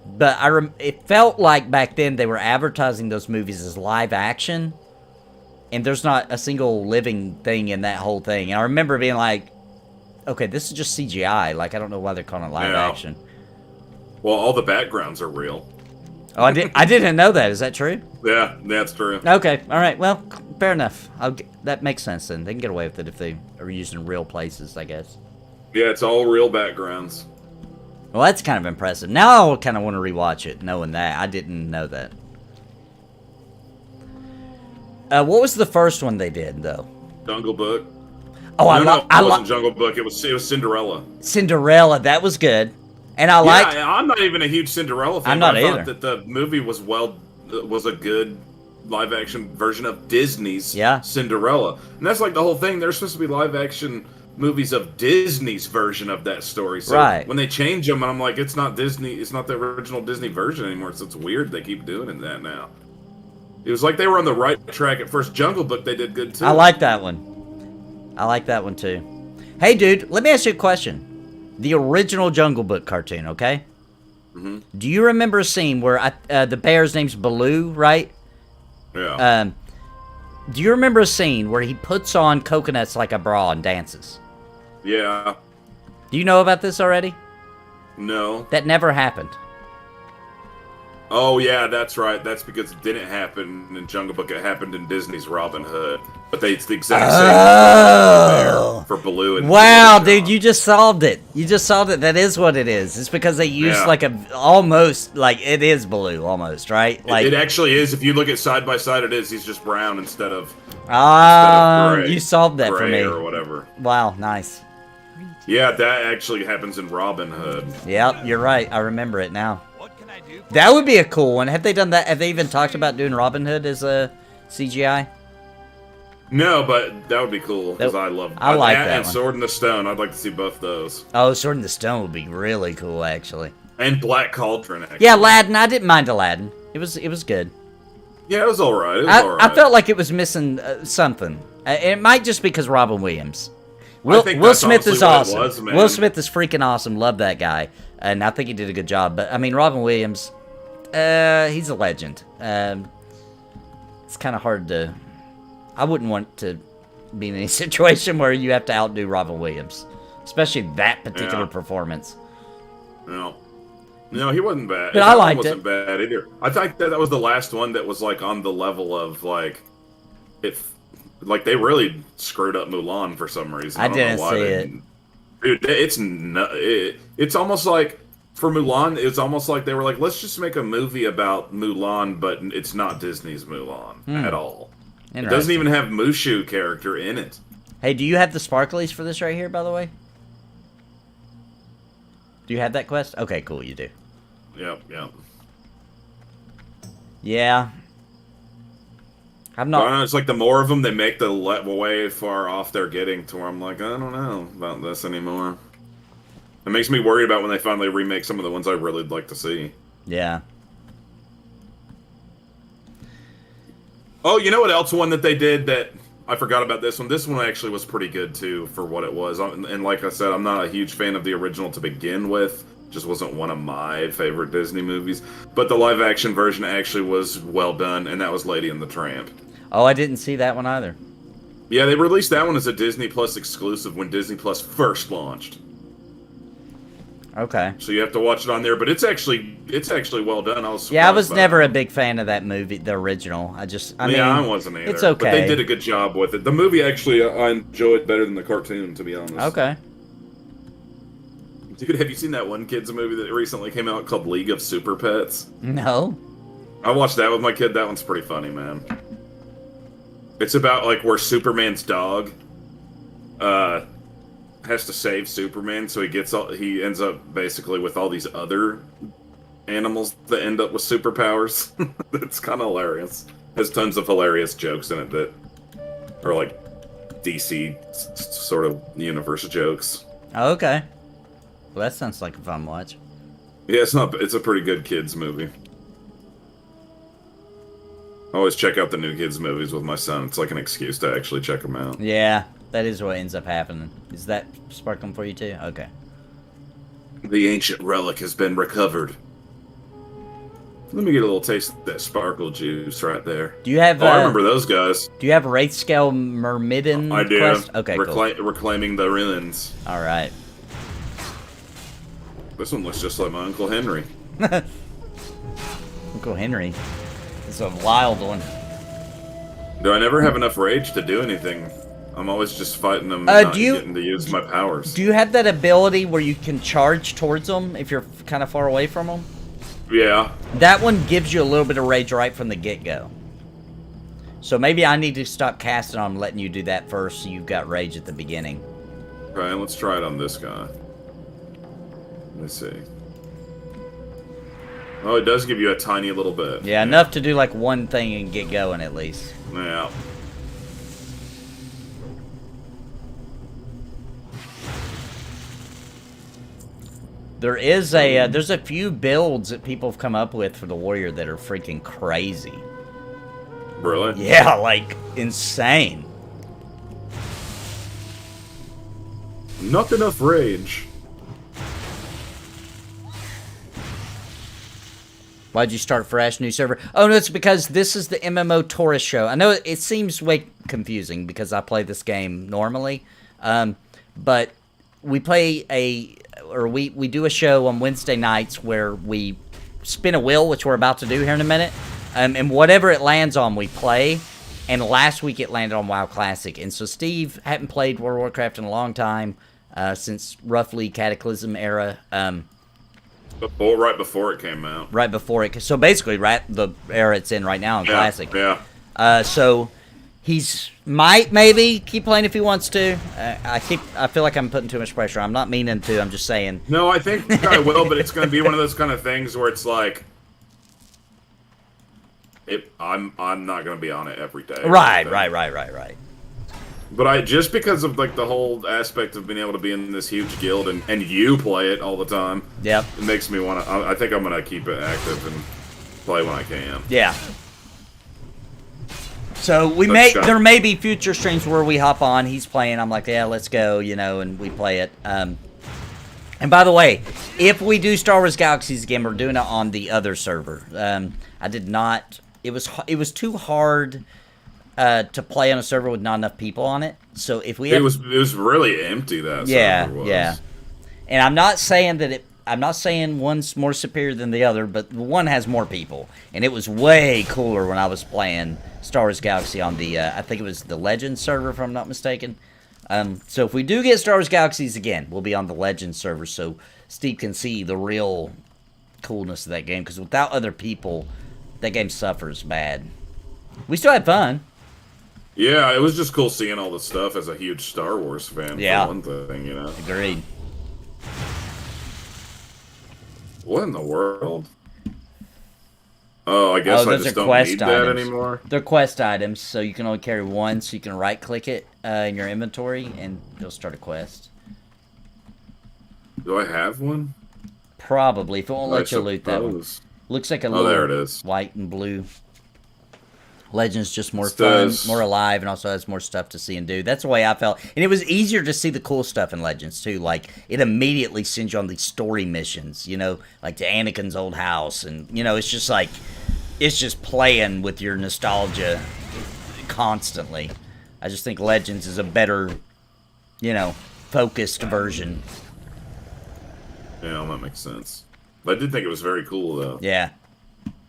but it felt like back then they were advertising those movies as live action, and there's not a single living thing in that whole thing. And I remember being like, okay, this is just CGI. Like, I don't know why they're calling it live action. Well, all the backgrounds are real. Oh, I didn't know that. Is that true? Yeah, that's true. Okay, all right. Well, fair enough. That makes sense then. They can get away with it if they are using real places, I guess. Yeah, it's all real backgrounds. Well, that's kind of impressive. Now I kind of want to rewatch it, knowing that. I didn't know that. What was the first one they did, though? Jungle Book. Oh, it wasn't Jungle Book. It was Cinderella. Cinderella, that was good, and I liked. Yeah, I'm not even a huge Cinderella fan. I'm not I either. thought that the movie was a good live-action version of Disney's Cinderella, and that's like the whole thing. There's supposed to be live-action movies of Disney's version of that story. So when they change them, and I'm like, it's not Disney. It's not the original Disney version anymore. So it's weird they keep doing that now. It was like they were on the right track at first. Jungle Book, they did good too. I like that one. I like that one too. Hey, dude, let me ask you a question. The original Jungle Book cartoon, okay? Mm-hmm. Do you remember a scene where the bear's name's Baloo, right? Yeah. Do you remember a scene where he puts on coconuts like a bra and dances? Yeah. Do you know about this already? No. That never happened. Oh, yeah, that's right. That's because it didn't happen in Jungle Book. It happened in Disney's Robin Hood. But it's the exact same there for Baloo and Wow, Baloo. dude, you just solved it. You just solved it. That is what it is. It's because they used like a almost like it is Baloo almost, right? Like it actually is. If you look at side by side, it is. He's just brown instead of gray, you solved that for gray me. or whatever. Wow, nice. Yeah, that actually happens in Robin Hood. Yep, you're right. I remember it now. That would be a cool one. Have they done that? Have they even talked about doing Robin Hood as a CGI? No, but that would be cool because I love I like that and one. Sword in the Stone. I'd like to see both those. Oh, Sword in the Stone would be really cool, actually. And Black Cauldron. Actually. Yeah, Aladdin. I didn't mind Aladdin. It was good. Yeah, it was all right. I felt like it was missing something. It might just because Robin Williams. Will Smith is awesome. Will Smith is freaking awesome. Love that guy, and I think he did a good job. But I mean, Robin Williams, he's a legend. It's kind of hard to. I wouldn't want to be in any situation where you have to outdo Robin Williams, especially that particular performance. No, he wasn't bad. But I liked wasn't bad either. I think that was the last one that was like on the level of like, if like they really screwed up Mulan for some reason. I didn't see it. Dude, it's almost like for Mulan, it's almost like they were like, let's just make a movie about Mulan, but it's not Disney's Mulan at all. It doesn't even have Mushu character in it. Hey, do you have the sparklies for this right here, by the way? Do you have that quest? Okay, cool, you do. Yep. Yeah. I'm not... I don't know, it's like the more of them they make, the way far off they're getting to where I'm like, I don't know about this anymore. It makes me worried about when they finally remake some of the ones I really like to see. Yeah. Oh, you know what else one that they did that I forgot about this one? This one actually was pretty good too for what it was. And like I said, I'm not a huge fan of the original to begin with. Just wasn't one of my favorite Disney movies. But the live action version actually was well done, and that was Lady and the Tramp. Oh, I didn't see that one either. Yeah, they released that one as a Disney Plus exclusive when Disney Plus first launched. Okay. So you have to watch it on there, but it's actually well done. I was never a big fan of that movie, the original. I mean, I wasn't either. It's okay. But they did a good job with it. The movie actually, I enjoyed better than the cartoon, to be honest. Okay. Dude, have you seen that one kids movie that recently came out called League of Super Pets? No. I watched that with my kid. That one's pretty funny, man. It's about like where Superman's dog has to save Superman, so he ends up basically with all these other animals that end up with superpowers. It's kind of hilarious. There's tons of hilarious jokes in it that are like DC sort of universe jokes. Oh, okay. Well, that sounds like a fun watch. Yeah, it's a pretty good kids movie. I always check out the new kids movies with my son. It's like an excuse to actually check them out. Yeah, that is what ends up happening. Is that sparkling for you too? Okay. The ancient relic has been recovered. Let me get a little taste of that sparkle juice right there. Do you have? I remember those guys. Do you have Wraith Scale Myrmidon? I do. Quest? Okay, cool. Reclaiming the ruins. All right. This one looks just like my Uncle Henry. Uncle Henry. It's a wild one. Do I never have enough rage to do anything? I'm always just fighting them and not getting to use my powers. Do you have that ability where you can charge towards them if you're kind of far away from them? Yeah. That one gives you a little bit of rage right from the get-go. So maybe I need to stop casting on letting you do that first so you've got rage at the beginning. Okay, let's try it on this guy. Let's see. Oh, it does give you a tiny little bit. Yeah, enough to do like one thing and get going at least. Yeah. There's a few builds that people have come up with for the warrior that are freaking crazy. Really? Yeah, like insane. Not enough rage. Why'd you start fresh, new server? Oh, no, it's because this is the MMO Tourist Show. I know it seems way confusing because I play this game normally, but we play we do a show on Wednesday nights where we spin a wheel, which we're about to do here in a minute, and whatever it lands on, we play. And last week it landed on WoW Classic, and so Steve hadn't played World of Warcraft in a long time, since roughly Cataclysm era. Right before it came out. Right before it. So basically, right the era it's in right now in Classic. Yeah. So he's might maybe keep playing if he wants to. I feel like I'm putting too much pressure. I'm not meaning to. I'm just saying. No, I think I will, but it's going to be one of those kind of things where it's like, I'm not going to be on it every day. Right. But just because of like the whole aspect of being able to be in this huge guild and you play it all the time. Yep. It makes me want to. I think I'm going to keep it active and play when I can. Yeah. So there may be future streams where we hop on. He's playing. I'm like, yeah, let's go, and we play it. And by the way, if we do Star Wars Galaxies again, we're doing it on the other server. I did not. It was too hard to play on a server with not enough people on it. So if we it was really empty that server was. Yeah. And I'm not saying one's more superior than the other, but one has more people, and it was way cooler when I was playing Star Wars Galaxy on the I think it was the Legends server, if I'm not mistaken. So if we do get Star Wars Galaxies again, we'll be on the Legends server, so Steve can see the real coolness of that game. Because without other people, that game suffers bad. We still had fun. Yeah, it was just cool seeing all the stuff as a huge Star Wars fan. Yeah. For one thing, Agreed. What in the world? Oh, I guess I just don't need that anymore. They're quest items, so you can only carry one, so you can right-click it in your inventory, and it'll start a quest. Do I have one? Probably, if it won't let you loot that one. Looks like a little there it is. White and blue. Legends just more fun, more alive, and also has more stuff to see and do. That's the way I felt. And it was easier to see the cool stuff in Legends, too. Like, it immediately sends you on these story missions, like to Anakin's old house. And, it's just like, it's just playing with your nostalgia constantly. I just think Legends is a better, focused version. Yeah, that makes sense. But I did think it was very cool, though. Yeah.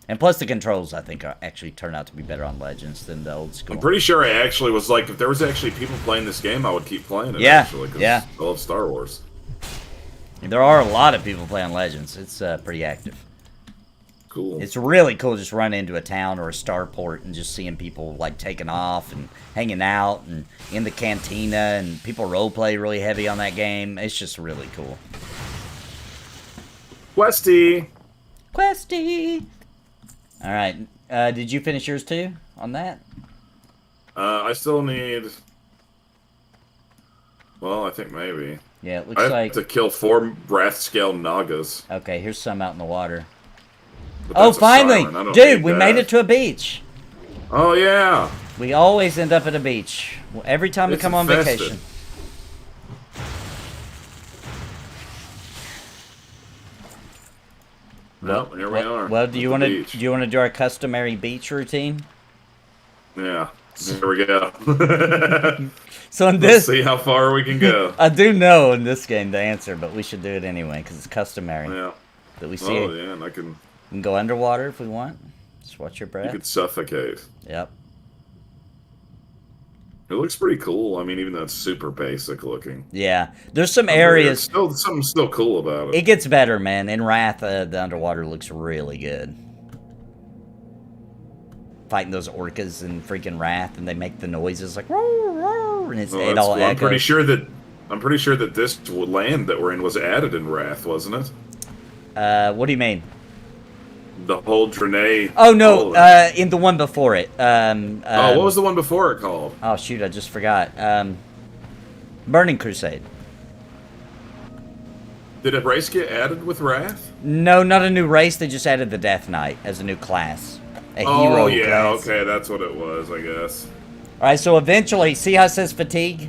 And plus the controls, I think, actually turn out to be better on Legends than the old school. I'm pretty sure I actually was like, if there was actually people playing this game, I would keep playing it, yeah, actually. Yeah. I love Star Wars. There are a lot of people playing Legends. It's pretty active. Cool. It's really cool just running into a town or a starport and just seeing people, like, taking off and hanging out and in the cantina, and people roleplay really heavy on that game. It's just really cool. Questy! All right. Did you finish yours too on that? I still need. Well, I think maybe. Yeah, it looks I like. have to kill 4 Wrathscale Nagas. Okay, here's some out in the water. Oh, finally! Dude, we made it to a beach. Oh, yeah. We always end up at a beach. Every time we come on vacation. Well, here we are. Well, do you want to do our customary beach routine? Yeah. Here we go. So in Let's see how far we can go. I do know in this game the answer, but we should do it anyway because it's customary. Yeah. That we see. Oh yeah, and we can go underwater if we want. Just watch your breath. You could suffocate. Yep. It looks pretty cool. I mean, even though it's super basic looking. Yeah, there's some areas. There's something still cool about it. It gets better, man. In Wrath, the underwater looks really good. Fighting those orcas in freaking Wrath, and they make the noises like roar, roar, and it all echoes. I'm pretty sure that this land that we're in was added in Wrath, wasn't it? What do you mean? The whole Draenei. Oh no, in the one before it. What was the one before it called? Oh shoot, I just forgot. Burning Crusade. Did a race get added with Wrath? No, not a new race. They just added the Death Knight as a new class. A hero class. Okay, that's what it was, I guess. All right, so eventually, see how it says fatigue?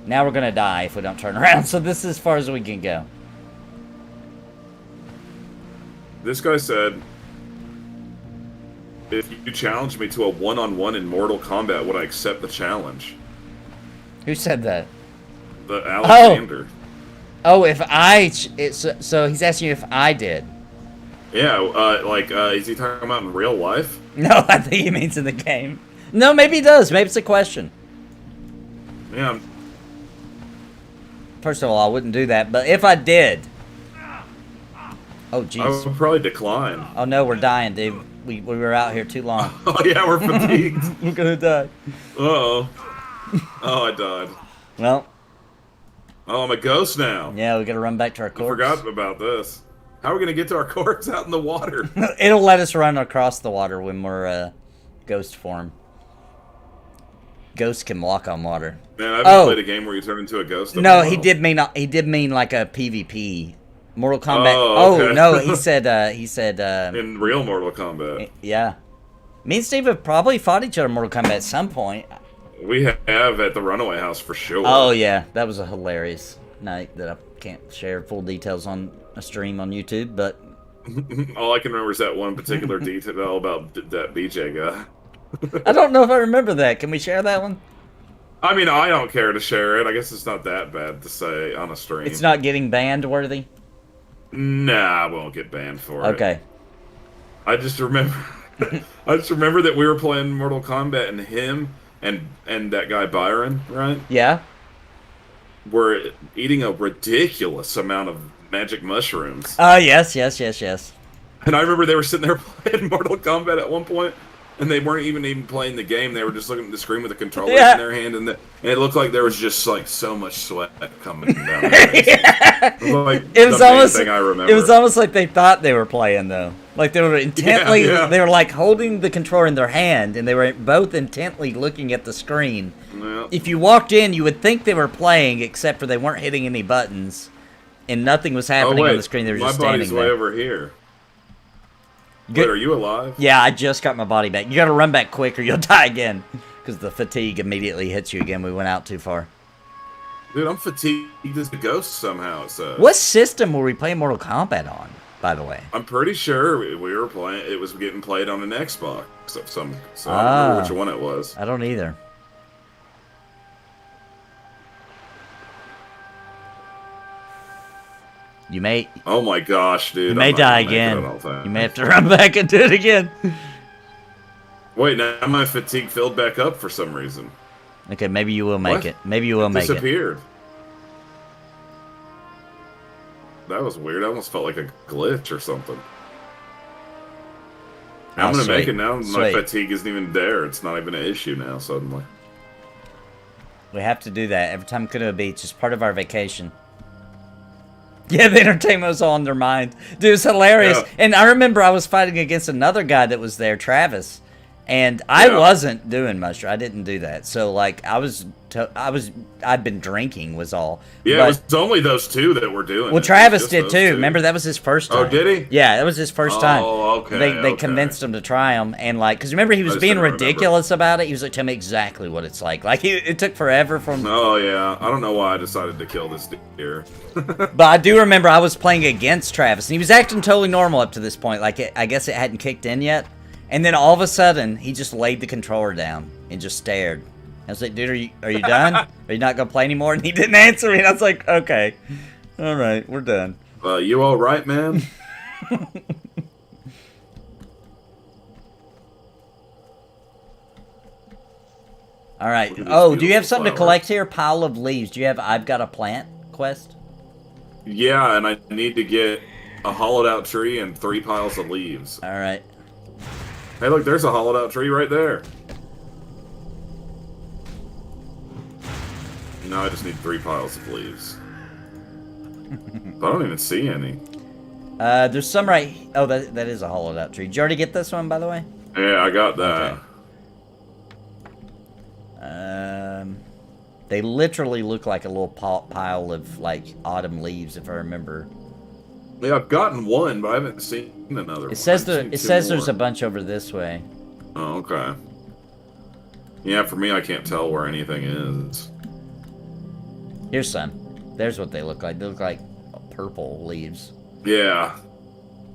Now we're gonna die if we don't turn around. So this is as far as we can go. This guy said, if you challenge me to a one-on-one in Mortal Kombat, would I accept the challenge? Who said that? The Alexander. Oh, if I... So he's asking you if I did. Yeah, is he talking about in real life? No, I think he means in the game. No, maybe he does. Maybe it's a question. Yeah. First of all, I wouldn't do that, but if I did... Oh, I jeez. would probably decline. Oh, no, we're dying, dude. We were out here too long. Oh, yeah, we're fatigued. We're gonna die. Uh-oh. Oh, I died. Well... Oh, I'm a ghost now. Yeah, we gotta run back to our I corpse. forgot about this. How are we gonna get to our corpse out in the water? It'll let us run across the water when we're ghost form. Ghosts can walk on water. Man, I haven't played a game where you turn into a ghost. No, he did mean like a PvP. Mortal Kombat. Oh, okay. Oh no, he said in real Mortal Kombat. Yeah. Me and Steve have probably fought each other in Mortal Kombat at some point. We have at the Runaway House for sure. Oh yeah, that was a hilarious night that I can't share full details on a stream on YouTube, but all I can remember is that one particular detail about that BJ guy. I don't know if I remember that. Can we share that one? I mean, I don't care to share it. I guess it's not that bad to say on a stream. It's not getting banned worthy? Nah, I won't get banned for it. Okay. I just remember that we were playing Mortal Kombat and him and that guy Byron, right? Yeah. Were eating a ridiculous amount of magic mushrooms. Oh, yes. And I remember they were sitting there playing Mortal Kombat at one point, and they weren't even playing the game. They were just looking at the screen with the controller in their hand, and it looked like there was just like so much sweat coming down their face. Yeah. It was the main thing I remember. It was almost like they thought they were playing, though. Like they were intently, they were like holding the controller in their hand, and they were both intently looking at the screen. Yeah. If you walked in, you would think they were playing, except for they weren't hitting any buttons, and nothing was happening on the screen. They were just standing there. My body's way over here. Wait, are you alive? Yeah, I just got my body back. You gotta run back quick or you'll die again. Because the fatigue immediately hits you again. We went out too far. Dude, I'm fatigued as a ghost somehow, so... What system were we playing Mortal Kombat on, by the way? I'm pretty sure we were playing... It was getting played on an Xbox of some... So I don't remember which one it was. I don't either. You may... Oh my gosh, dude. You may die again. You may have to run back and do it again. Wait, now my fatigue filled back up for some reason. Okay, maybe you will make it. Maybe you will make it. Disappeared. That was weird. I almost felt like a glitch or something. I'm gonna make it now. My fatigue isn't even there. It's not even an issue now, suddenly. We have to do that every time we go to a beach. It's part of our vacation. Yeah, the entertainment was all on their mind. Dude, it was hilarious. Yeah. And I remember I was fighting against another guy that was there, Travis. And I wasn't doing much. I didn't do that. So, like, I'd been drinking was all. Yeah, it was only those two that were doing well, Travis did too. Remember, that was his first time. Oh, did he? Yeah, that was his first time. Oh, okay. They convinced him to try them. And, like, because remember, he was being ridiculous about it. He was like, tell me exactly what it's like. Like, it took forever from... Oh, yeah. I don't know why I decided to kill this deer. But I do remember I was playing against Travis. And he was acting totally normal up to this point. Like, I guess it hadn't kicked in yet. And then all of a sudden, he just laid the controller down and just stared. I was like, dude, are you done? Are you not going to play anymore? And he didn't answer me. And I was like, okay. All right, we're done. You all right, man? All right. Oh, do you have something to collect here? Pile of leaves. Do you have I've Got a Plant quest? Yeah, and I need to get a hollowed out tree and 3 piles of leaves. All right. Hey, look, there's a hollowed out tree right there. No, I just need 3 piles of leaves. I don't even see any. There's some right... Oh, that is a hollowed out tree. Did you already get this one, by the way? Yeah, I got that. Okay. They literally look like a little pile of, like, autumn leaves, if I remember. Yeah, I've gotten one, but I haven't seen another one. It says there's a bunch over this way. Oh, okay. Yeah, for me, I can't tell where anything is. Here's some. There's what they look like. They look like purple leaves. Yeah.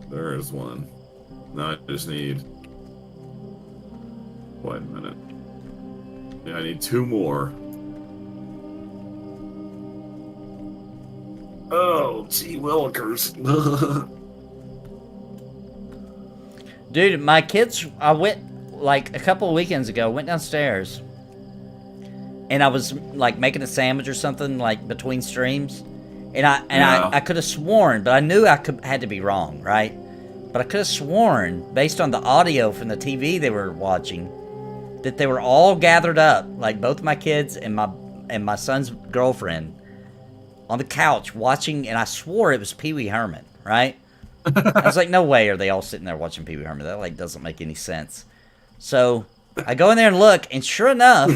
There is one. Now I just need Wait a minute. Yeah, I need 2 more. Oh, gee willikers. Dude, my kids, I went, like, a couple of weekends ago, went downstairs, and I was, like, making a sandwich or something, like, between streams, and I could have sworn, but I knew had to be wrong, right? But I could have sworn, based on the audio from the TV they were watching, that they were all gathered up, like, both my kids and my son's girlfriend, on the couch watching, and I swore it was Pee Wee Herman, right? I was like, no way are they all sitting there watching Pee Wee Herman. That, like, doesn't make any sense. So I go in there and look, and sure enough,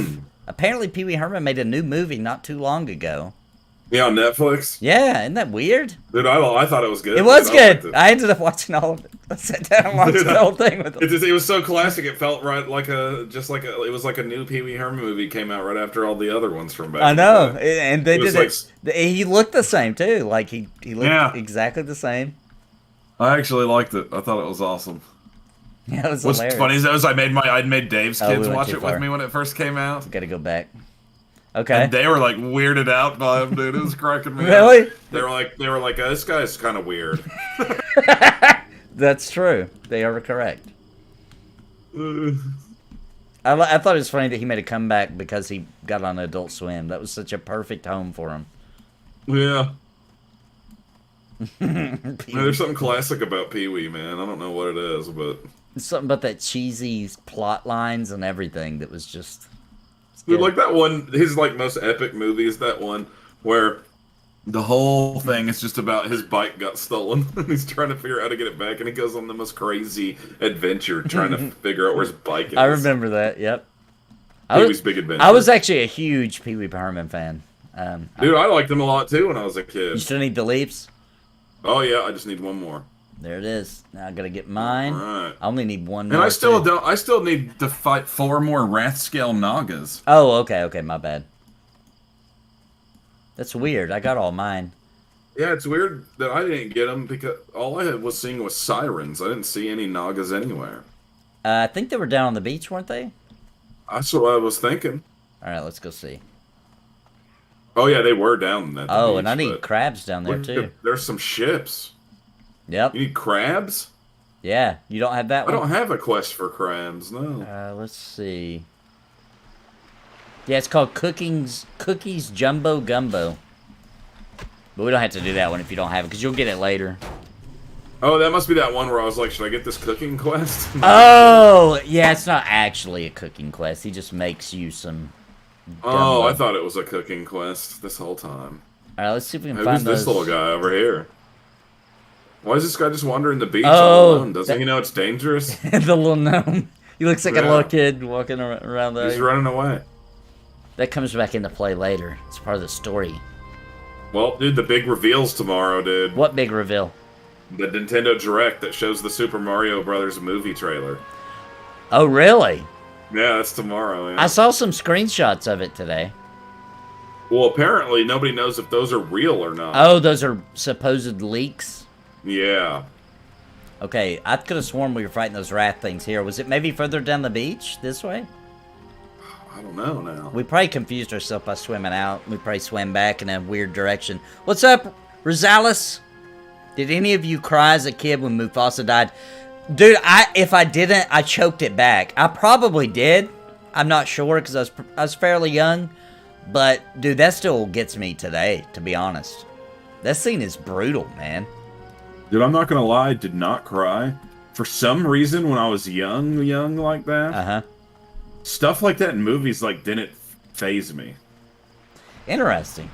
apparently Pee Wee Herman made a new movie not too long ago. Yeah, on Netflix? Yeah, isn't that weird? Dude, I thought it was good. It was good. I I ended up watching all of it. I sat down and watched the whole thing with them. It was so classic. It felt right like it was like a new Pee Wee Herman movie came out right after all the other ones from back. I know, in the day. and they It was did it. He looked the same too. Like he looked exactly the same. I actually liked it. I thought it was awesome. Yeah, it was What's hilarious. funny is I'd made Dave's Oh, kids we went watch too it far. with me when it first came out. Gotta go back. Okay. And they were like weirded out by him, dude. It was cracking me Really? up. They were like, this guy's kind of weird. That's true. They are correct. I thought it was funny that he made a comeback because he got on Adult Swim. That was such a perfect home for him. Yeah. There's something classic about Pee Wee, man. I don't know what it is, but Something about that cheesy plot lines and everything that was just... dude, like that one, his like most epic movie is that one where the whole thing is just about his bike got stolen. He's trying to figure out how to get it back, and he goes on the most crazy adventure trying to figure out where his bike is. I remember that, yep. Pee Wee's Big Adventure. I was actually a huge Pee Wee Herman fan. Dude, I liked him a lot too when I was a kid. You still need the leaps? Oh yeah, I just need one more. There it is. Now I gotta get mine. All right. I only need one more. And I still too. don't. I still need to fight 4 more Wrathscale Nagas. Oh, okay, my bad. That's weird. I got all mine. Yeah, it's weird that I didn't get them because all I was seeing was sirens. I didn't see any Nagas anywhere. I think they were down on the beach, weren't they? That's what I was thinking. All right, let's go see. Oh yeah, they were down at the Oh, beach, and I need but crabs down there look too. at- There's some ships. Yep. You need crabs? Yeah, you don't have that I one? don't have a quest for crabs, no. Let's see. Yeah, it's called Cookies Jumbo Gumbo. But we don't have to do that one if you don't have it, because you'll get it later. Oh, that must be that one where I was like, should I get this cooking quest? Oh, yeah, it's not actually a cooking quest. He just makes you some Oh, gumbo. I thought it was a cooking quest this whole time. All right, let's see if we can Hey, find who's those. this little guy over here? Why is this guy just wandering the beach Oh, all alone? Doesn't he know it's dangerous? The little gnome. He looks like a Yeah. little kid walking around there. He's running away. That comes back into play later. It's part of the story. Well, dude, the big reveal's tomorrow, dude. What big reveal? The Nintendo Direct that shows the Super Mario Brothers movie trailer. Oh, really? Yeah, that's tomorrow. Yeah. I saw some screenshots of it today. Well, apparently nobody knows if those are real or not. Oh, those are supposed leaks? Yeah. Okay, I could have sworn we were fighting those rat things here. Was it maybe further down the beach this way? I don't know now. We probably confused ourselves by swimming out. We probably swam back in a weird direction. What's up, Rosales? Did any of you cry as a kid when Mufasa died? Dude, if I didn't, I choked it back. I probably did. I'm not sure because I was fairly young. But, dude, that still gets me today, to be honest. That scene is brutal, man. Dude, I'm not gonna lie, I did not cry. For some reason, when I was young like that, Uh-huh. stuff like that in movies, like, didn't faze me. Interesting.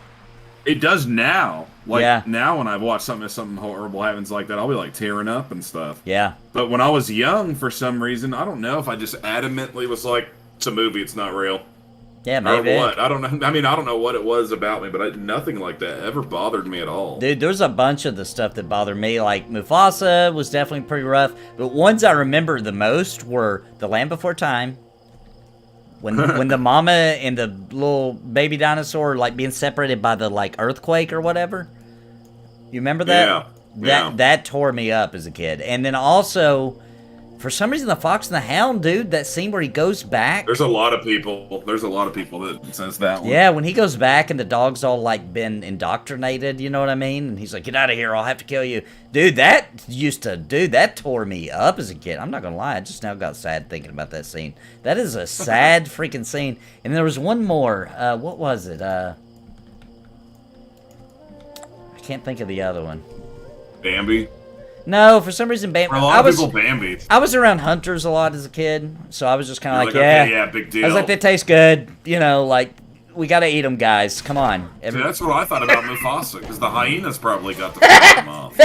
It does now. Like, Yeah. now when I watch something horrible happens like that, I'll be, like, tearing up and stuff. Yeah. But when I was young, for some reason, I don't know if I just adamantly was like, it's a movie, it's not real. Yeah, Or maybe. what? I don't know. I mean, I don't know what it was about me, but nothing like that ever bothered me at all. Dude, there's a bunch of the stuff that bothered me. Like, Mufasa was definitely pretty rough. But ones I remember the most were The Land Before Time. When the mama and the little baby dinosaur, like, being separated by the, like, earthquake or whatever. You remember that? Yeah. That tore me up as a kid. And then also, for some reason, the Fox and the Hound, dude, that scene where he goes back. There's a lot of people. There's a lot of people that says that one. Yeah, when he goes back and the dog's all like been indoctrinated, you know what I mean? And he's like, "Get out of here! I'll have to kill you, dude." That tore me up as a kid. I'm not gonna lie, I just now got sad thinking about that scene. That is a sad freaking scene. And there was one more. What was it? I can't think of the other one. Bambi. No, for some reason, Bambi. For a lot of people, Bambi. I was around hunters a lot as a kid, so I was just kind of like, okay, yeah, big deal. I was like, they taste good, you know, like, we gotta eat them, guys. Come on. See, that's what I thought about Mufasa, because the hyenas probably got the fuck off.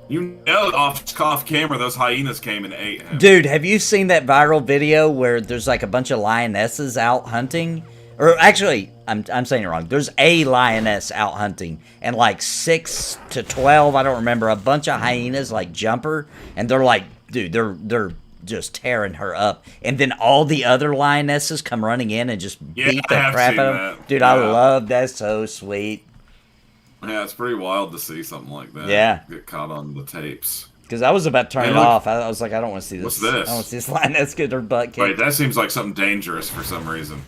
You know, off camera, those hyenas came and ate him. Dude, have you seen that viral video where there's like a bunch of lionesses out hunting? Or actually, I'm saying it wrong. There's a lioness out hunting, and like 6 to 12, I don't remember, a bunch of hyenas like jump her, and they're like, dude, they're just tearing her up. And then all the other lionesses come running in and just beat the crap out of them. Dude, yeah. I love that. So sweet. Yeah, it's pretty wild to see something like that. Yeah. Get caught on the tapes. Because I was about to turn it off. I was like, I don't want to see this. What's this? I don't want to see this lioness get her butt kicked. Wait, that seems like something dangerous for some reason.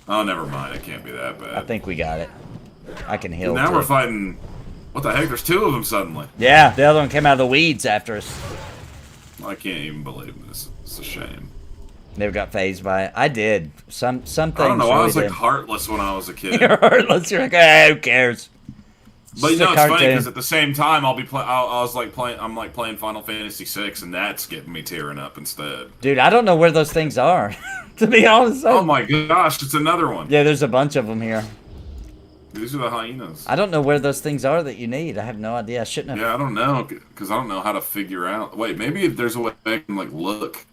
Oh, never mind. It can't be that bad. I think we got it. I can heal. Now too. we're fighting. What the heck? There's 2 of them suddenly. Yeah, the other one came out of the weeds after us. I can't even believe this. It's a shame. Never got phased by it. I did. Some things. I don't know. Really I was like did. heartless when I was a kid. You're heartless. You're like, who cares? But you know, it's funny because cartoon. at the same time, I was like playing. I'm like playing Final Fantasy VI, and that's getting me tearing up instead. Dude, I don't know where those things are. To be honest. Oh my gosh, it's another one. Yeah, there's a bunch of them here. These are the hyenas. I don't know where those things are that you need. I have no idea. I shouldn't have. Yeah, I don't know because I don't know how to figure out. Wait, maybe if there's a way I can like look.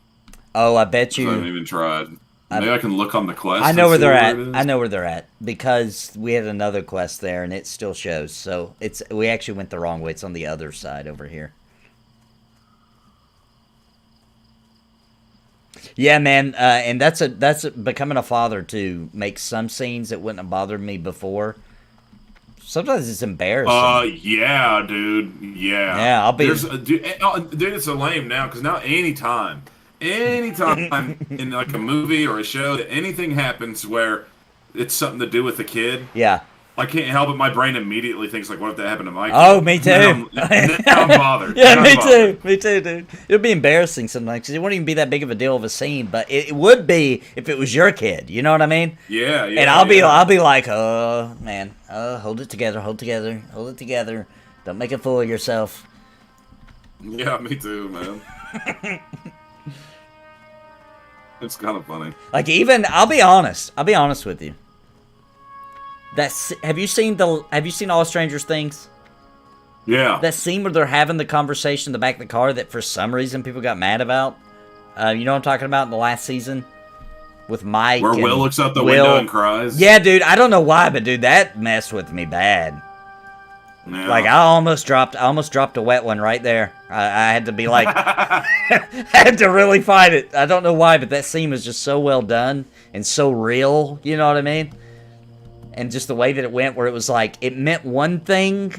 Oh, I bet I you. haven't even tried. Maybe I can look on the quest. I know where they're at. It is. I know where they're at because we had another quest there and it still shows. So we actually went the wrong way. It's on the other side over here. Yeah, man, and that's becoming a father too makes some scenes that wouldn't have bothered me before. Sometimes it's embarrassing. Yeah, dude. Yeah. Yeah, I'll be. Dude, it's a lame now because now anytime in like a movie or a show that anything happens where it's something to do with the kid. Yeah. I can't help it. My brain immediately thinks like, what if that happened to my kid? Oh, me too. Then I'm bothered. Yeah, me too. Me too, dude. It'll be embarrassing sometimes because it wouldn't even be that big of a deal of a scene, but it would be if it was your kid. You know what I mean? Yeah, yeah. And I'll be like, oh man, hold it together, hold it together. Don't make a fool of yourself. Yeah, me too, man. It's kind of funny. Like even, I'll be honest with you. Have you seen All Strangers Things? Yeah. That scene where they're having the conversation in the back of the car that for some reason people got mad about. You know what I'm talking about in the last season? With Mike. Where Will looks out the window and cries. Yeah, dude. I don't know why, but dude, that messed with me bad. Yeah. Like I almost dropped a wet one right there. I had to be like, I had to really fight it. I don't know why, but that scene was just so well done and so real. You know what I mean? And just the way that it went, where it was like it meant one thing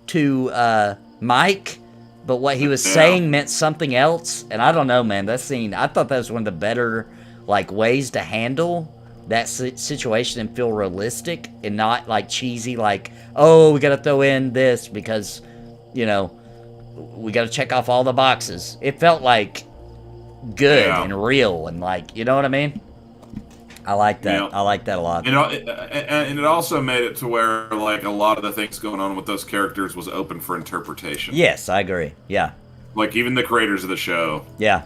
to Mike, but what he was saying meant something else. And I don't know, man. That scene, I thought that was one of the better like ways to handle that situation and feel realistic and not like cheesy. Like, oh, we got to throw in this because, you know, we got to check off all the boxes. It felt like good and real and like, you know what I mean? I like that. Yeah. I like that a lot. And it also made it to where like a lot of the things going on with those characters was open for interpretation. Yes, I agree. Yeah. Like even the creators of the show. Yeah.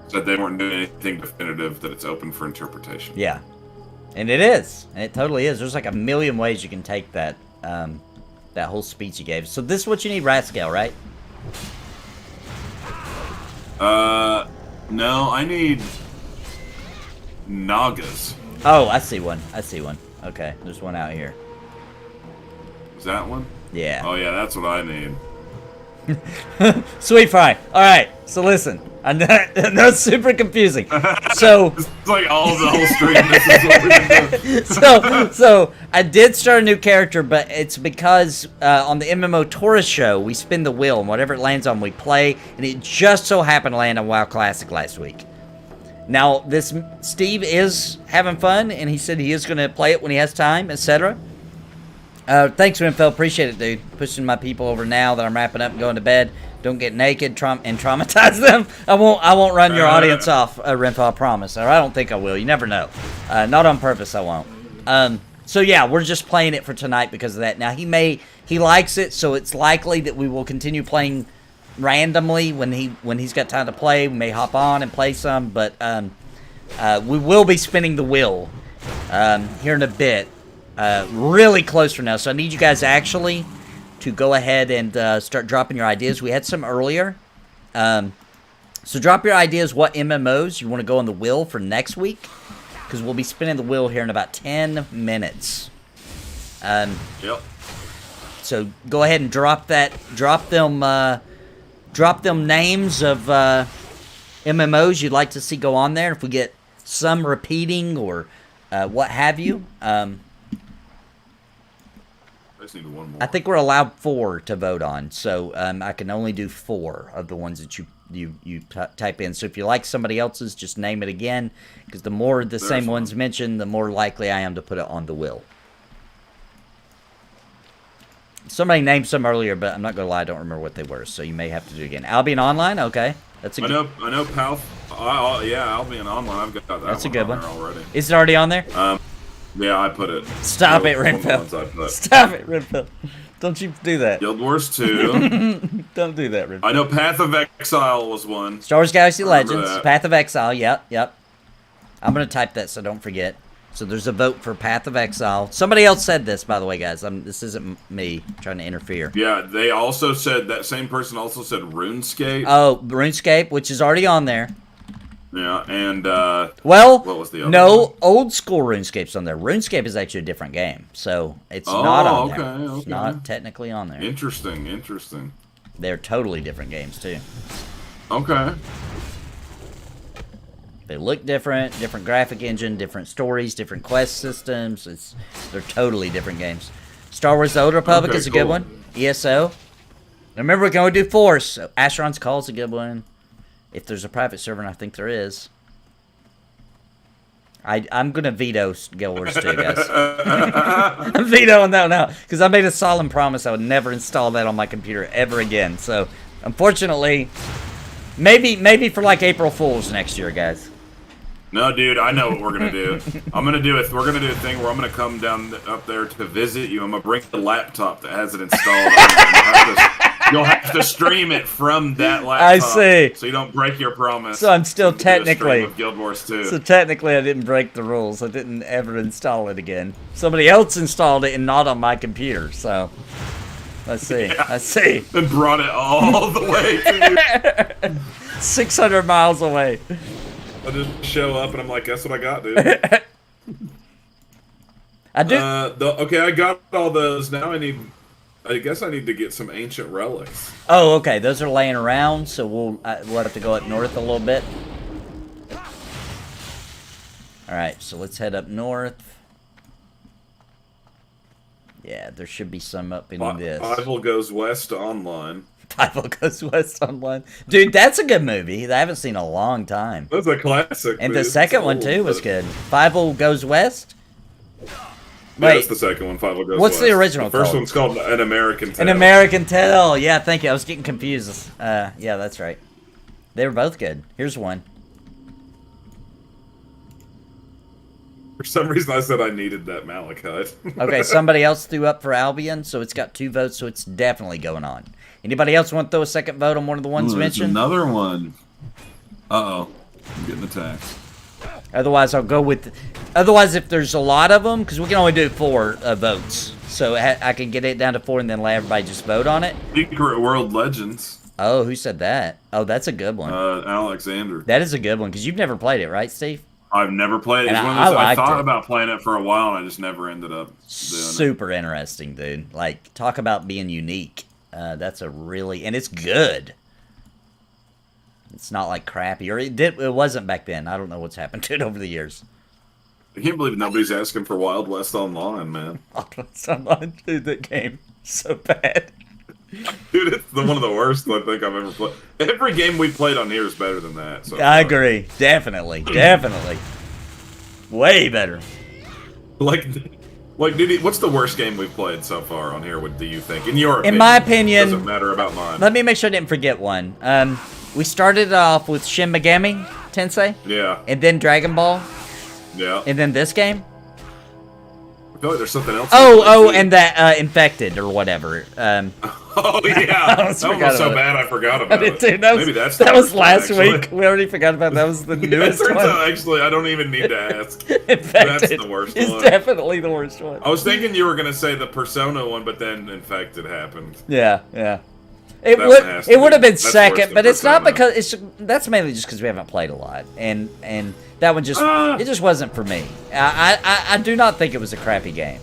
Said they weren't doing anything definitive, that it's open for interpretation. Yeah. And it is. And it totally is. There's like a million ways you can take that that whole speech he gave. So this is what you need, Rascal, right? No, I need Nagas. Oh, I see one. Okay, there's one out here. Is that one? Yeah. Oh yeah, that's what I need. Sweet fry. All right, so listen. I know it's super confusing. So It's like all the whole stream. This is what we're doing. so I did start a new character, but it's because on the MMO Tourist Show, we spin the wheel, and whatever it lands on, we play, and it just so happened to land on WoW Classic last week. Now, this Steve is having fun, and he said he is going to play it when he has time, etc. Thanks, Renfell. Appreciate it, dude. Pushing my people over now that I'm wrapping up and going to bed. Don't get naked and traumatize them. I won't run your audience off, Renfell, I promise. Or I don't think I will. You never know. Not on purpose, I won't. So yeah, we're just playing it for tonight because of that. Now he likes it, so it's likely that we will continue playing randomly when he's got time to play. We may hop on and play some, but we will be spinning the wheel here in a bit. Really close from now, so I need you guys actually to go ahead and start dropping your ideas. We had some earlier. So drop your ideas what MMOs you want to go on the wheel for next week, because we'll be spinning the wheel here in about 10 minutes. Yep. So go ahead and drop them names of MMOs you'd like to see go on there. If we get some repeating or what have you. I just need one more. I think we're allowed 4 to vote on, so I can only do 4 of the ones that you type in. So if you like somebody else's, just name it again, because the more the same ones mentioned, the more likely I am to put it on the wheel. Somebody named some earlier, but I'm not gonna lie, I don't remember what they were, so you may have to do it again. Albion Online, okay, that's a good. I know, Pal. Yeah, Albion Online. I've got that. That's a good one already. Is it already on there? Yeah, I put it. Stop it, Renfell. Stop it, Renfell. Don't you do that. Guild Wars 2. Don't do that, Renfell. I know Path of Exile was one. Star Wars Galaxy Legends, that. Path of Exile, yep. I'm going to type that so don't forget. So there's a vote for Path of Exile. Somebody else said this, by the way, guys. This isn't me trying to interfere. Yeah, they also said, that same person also said RuneScape. Oh, RuneScape, which is already on there. Yeah, and well, what was the other no, one? old school RuneScape's on there. RuneScape is actually a different game, so it's not on there. Okay. It's not technically on there. Interesting. They're totally different games too. Okay. They look different, different graphic engine, different stories, different quest systems. They're totally different games. Star Wars: The Old Republic is a good one. ESO. Remember, we can only do 4. So Asheron's Call is a good one. If there's a private server, and I think there is. I'm going to veto Guild Wars 2, guys. I'm vetoing that one out, because I made a solemn promise I would never install that on my computer ever again. So, unfortunately, maybe for like April Fools next year, guys. No, dude, I know what we're gonna do. We're gonna do a thing where I'm gonna come down up there to visit you. I'm gonna bring the laptop that has it installed. You'll have to stream it from that laptop. I see. So you don't break your promise. So I'm still technically of Guild Wars 2. So technically, I didn't break the rules. I didn't ever install it again. Somebody else installed it and not on my computer. So let's see. Yeah. I see. And brought it all the way to you. 600 miles away. I just show up and I'm like, that's what I got, dude. I do. Okay, I got all those. Now I guess I need to get some ancient relics. Oh, okay. Those are laying around, so we'll have to go up north a little bit. All right, so let's head up north. Yeah, there should be some up in this. Bible Goes West online. Bible Goes West online. Dude, that's a good movie. I haven't seen in a long time. That's a classic. And dude. the second one, too, was good. Bible Goes West? Yeah, that's the second one, Bible Goes What's West. the original The first called? one's called An American Tale. An American Tale. Yeah, thank you. I was getting confused. Yeah, that's right. They were both good. Here's one. For some reason, I said I needed that Malachite. Okay, somebody else threw up for Albion, so it's got 2 votes, so it's definitely going on. Anybody else want to throw a second vote on one of the ones mentioned? Another one. Uh-oh. I'm getting attacked. Otherwise, I'll go with... Otherwise, if there's a lot of them, because we can only do 4 votes. So I can get it down to 4 and then let everybody just vote on it. Secret World Legends. Oh, who said that? Oh, that's a good one. Alexander. That is a good one, because you've never played it, right, Steve? I've never played it. And It's one of those, I thought it. about playing it for a while, and I just never ended up doing Super interesting, dude. Like, talk about being unique. That's a really... And it's good. It's not like crappy, or it wasn't back then. I don't know what's happened to it over the years. I can't believe nobody's asking for Wild West Online, man. Wild West Online, dude, that game so bad. Dude, it's one of the worst I think I've ever played. Every game we've played on here is better than that. So I agree, definitely, way better. Like, dude, what's the worst game we've played so far on here? What do you think? In my opinion, doesn't matter about mine. Let me make sure I didn't forget one. We started off with Shin Megami Tensei. Yeah. And then Dragon Ball. Yeah. And then this game. I feel like there's something else. And that Infected or whatever. Oh yeah, that was so bad I forgot about it. Dude, Maybe that was last week. We already forgot about that. Was the newest one. Actually, I don't even need to ask. Infected That's the worst one. It's definitely the worst one. I was thinking you were gonna say the Persona one, but then Infected happened. Yeah. It would have been second, but it's not because that's mainly just because we haven't played a lot, and that one it just wasn't for me. I do not think it was a crappy game.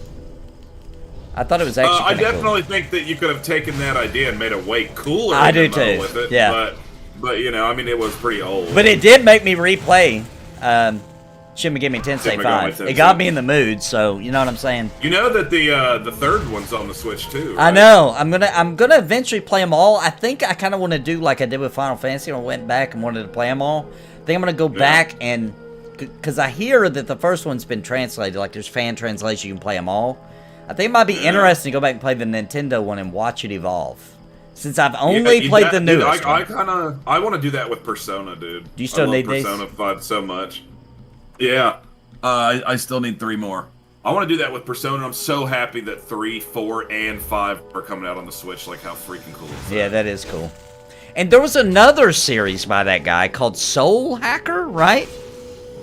I thought it was actually. I definitely think that you could have taken that idea and made it way cooler. I do too. With it, yeah, but you know, I mean, it was pretty old. But it did make me replay Shin Megami Tensei 5. It got me in the mood, so you know what I'm saying. You know that the third one's on the Switch too. Right? I know. I'm gonna eventually play them all. I think I kind of want to do like I did with Final Fantasy. I went back and wanted to play them all. I think I'm gonna go back and because I hear that the first one's been translated. Like there's fan translation, you can play them all. I think it might be interesting to go back and play the Nintendo one and watch it evolve. Since I've only played the newest one. I want to do that with Persona, dude. Do you still need these? Persona 5 so much. Yeah. I still need 3 more. I want to do that with Persona. I'm so happy that 3, 4, and 5 are coming out on the Switch. Like, how freaking cool is that? Yeah, that is cool. And there was another series by that guy called Soul Hacker, right?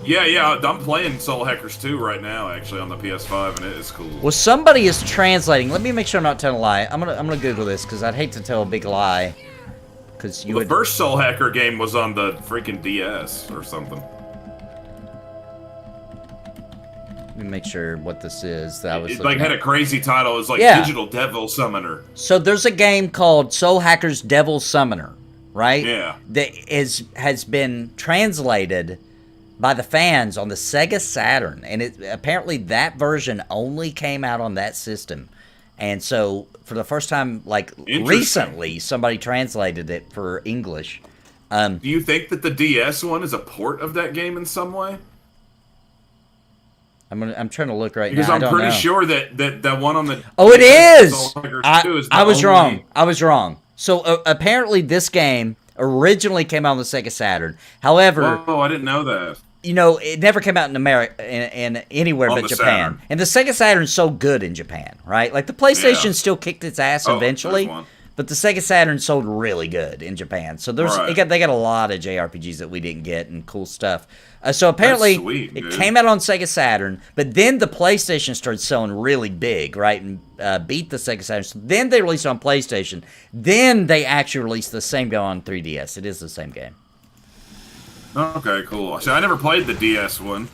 Yeah, I'm playing Soul Hackers 2 right now, actually, on the PS5, and it is cool. Well, somebody is translating. Let me make sure I'm not telling a lie. I'm gonna Google this, because I'd hate to tell a big lie. Because the first Soul Hacker game was on the freaking DS or something. Let me make sure what this is. That was it had a crazy title. It was like Digital Devil Summoner. So there's a game called Soul Hackers Devil Summoner, right? Yeah. That has been translated by the fans on the Sega Saturn, and apparently that version only came out on that system. And so for the first time, like recently, somebody translated it for English. Do you think that the DS one is a port of that game in some way? I'm trying to look right now. Because I'm pretty sure that one on the it is. I was wrong. I was wrong. So apparently this game originally came out on the Sega Saturn. However, I didn't know that. You know, it never came out in America in anywhere but Japan. Saturn. And the Sega Saturn's so good in Japan, right? Like the PlayStation still kicked its ass eventually, but the Sega Saturn sold really good in Japan. So they got a lot of JRPGs that we didn't get and cool stuff. So apparently it came out on Sega Saturn, but then the PlayStation started selling really big, right? And beat the Sega Saturn. So then they released it on PlayStation. Then they actually released the same game on 3DS. It is the same game. Okay, cool. So I never played the DS one.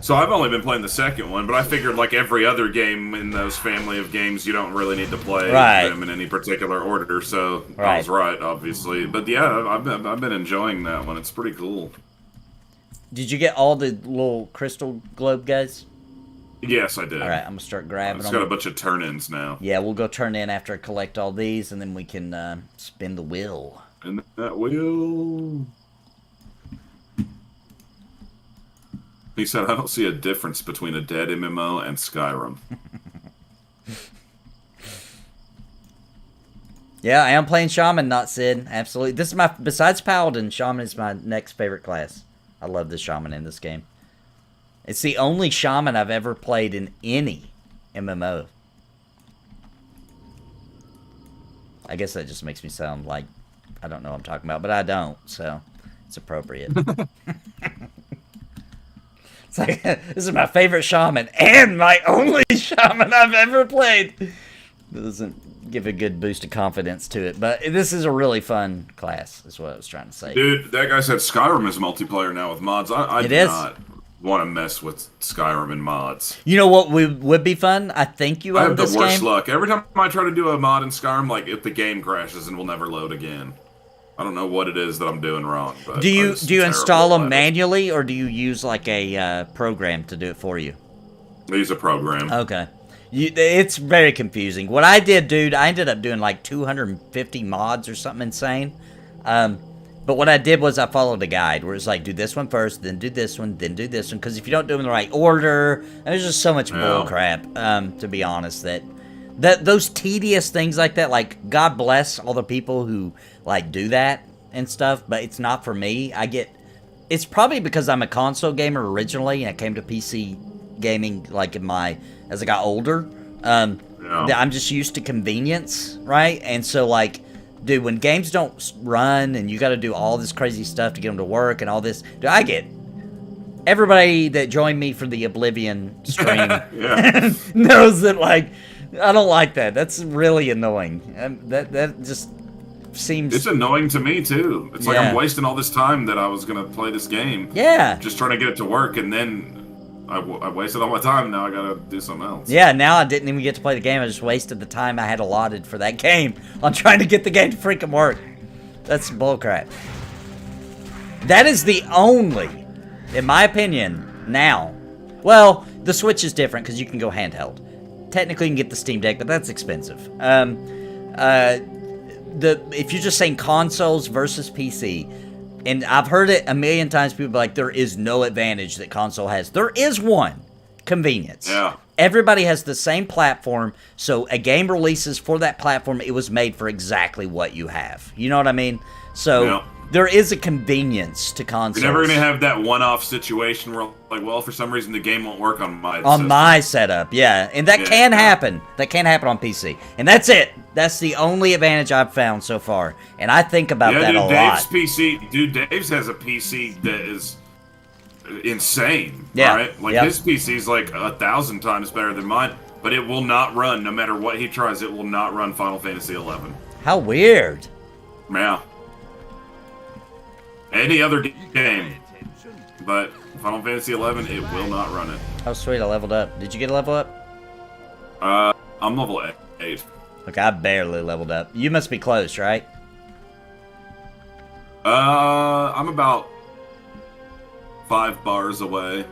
So I've only been playing the second one, but I figured like every other game in those family of games, you don't really need to play them in any particular order. So I was right, obviously. But yeah, I've been enjoying that one. It's pretty cool. Did you get all the little crystal globe guys? Yes, I did. All right, I'm going to start grabbing them. It's got a bunch of turn-ins now. Yeah, we'll go turn in after I collect all these, and then we can spin the wheel. And that wheel... He said, I don't see a difference between a dead MMO and Skyrim. Yeah, I am playing Shaman, not Sid. Absolutely. This is besides Paladin, Shaman is my next favorite class. I love the Shaman in this game. It's the only Shaman I've ever played in any MMO. I guess that just makes me sound like I don't know what I'm talking about, but I don't, so it's appropriate. It's like, this is my favorite Shaman and my only Shaman I've ever played. It doesn't give a good boost of confidence to it, but this is a really fun class, is what I was trying to say. Dude, that guy said Skyrim is multiplayer now with mods. I do not want to mess with Skyrim and mods. You know what would be fun? I think you own this game. I have the worst luck. Every time I try to do a mod in Skyrim, like, if the game crashes and will never load again. I don't know what it is that I'm doing wrong. But Do you I'm just install terrible them at it. manually, or do you use like a program to do it for you? I use a program. Okay. It's very confusing. What I did, dude, I ended up doing like 250 mods or something insane. But what I did was I followed a guide where it's like, do this one first, then do this one, then do this one. Because if you don't do them in the right order, there's just so much bull crap, to be honest, that those tedious things like that, like, God bless all the people who, like, do that and stuff, but it's not for me. It's probably because I'm a console gamer originally, and I came to PC gaming, like, as I got older. I'm just used to convenience, right? And so, like, dude, when games don't run and you got to do all this crazy stuff to get them to work and all this, dude, I get everybody that joined me for the Oblivion stream knows that, like, I don't like that. That's really annoying. That just seems... It's annoying to me, too. It's like I'm wasting all this time that I was going to play this game. Yeah. Just trying to get it to work, and then I wasted all my time. Now I got to do something else. Yeah, now I didn't even get to play the game. I just wasted the time I had allotted for that game on trying to get the game to freaking work. That's bullcrap. That is the only, in my opinion, now... Well, the Switch is different because you can go handheld. Technically, you can get the Steam Deck, but that's expensive. If you're just saying consoles versus PC, and I've heard it a million times, people be like, there is no advantage that console has. There is one. Convenience. Yeah. Everybody has the same platform, so a game releases for that platform, it was made for exactly what you have. You know what I mean? So... There is a convenience to consoles. You're never going to have that one-off situation where, like, well, for some reason the game won't work on my my setup, yeah. And that can happen. That can happen on PC. And that's it. That's the only advantage I've found so far. And I think about that a lot. Dave's has a PC that is insane, yeah. right? Like, his PC's like 1,000 times better than mine, but it will not run, no matter what he tries, it will not run Final Fantasy 11. How weird. Yeah. Any other game, but Final Fantasy 11, it will not run it. Oh, sweet, I leveled up. Did you get a level up? I'm level 8. Look, I barely leveled up. You must be close, right? I'm about 5 bars away.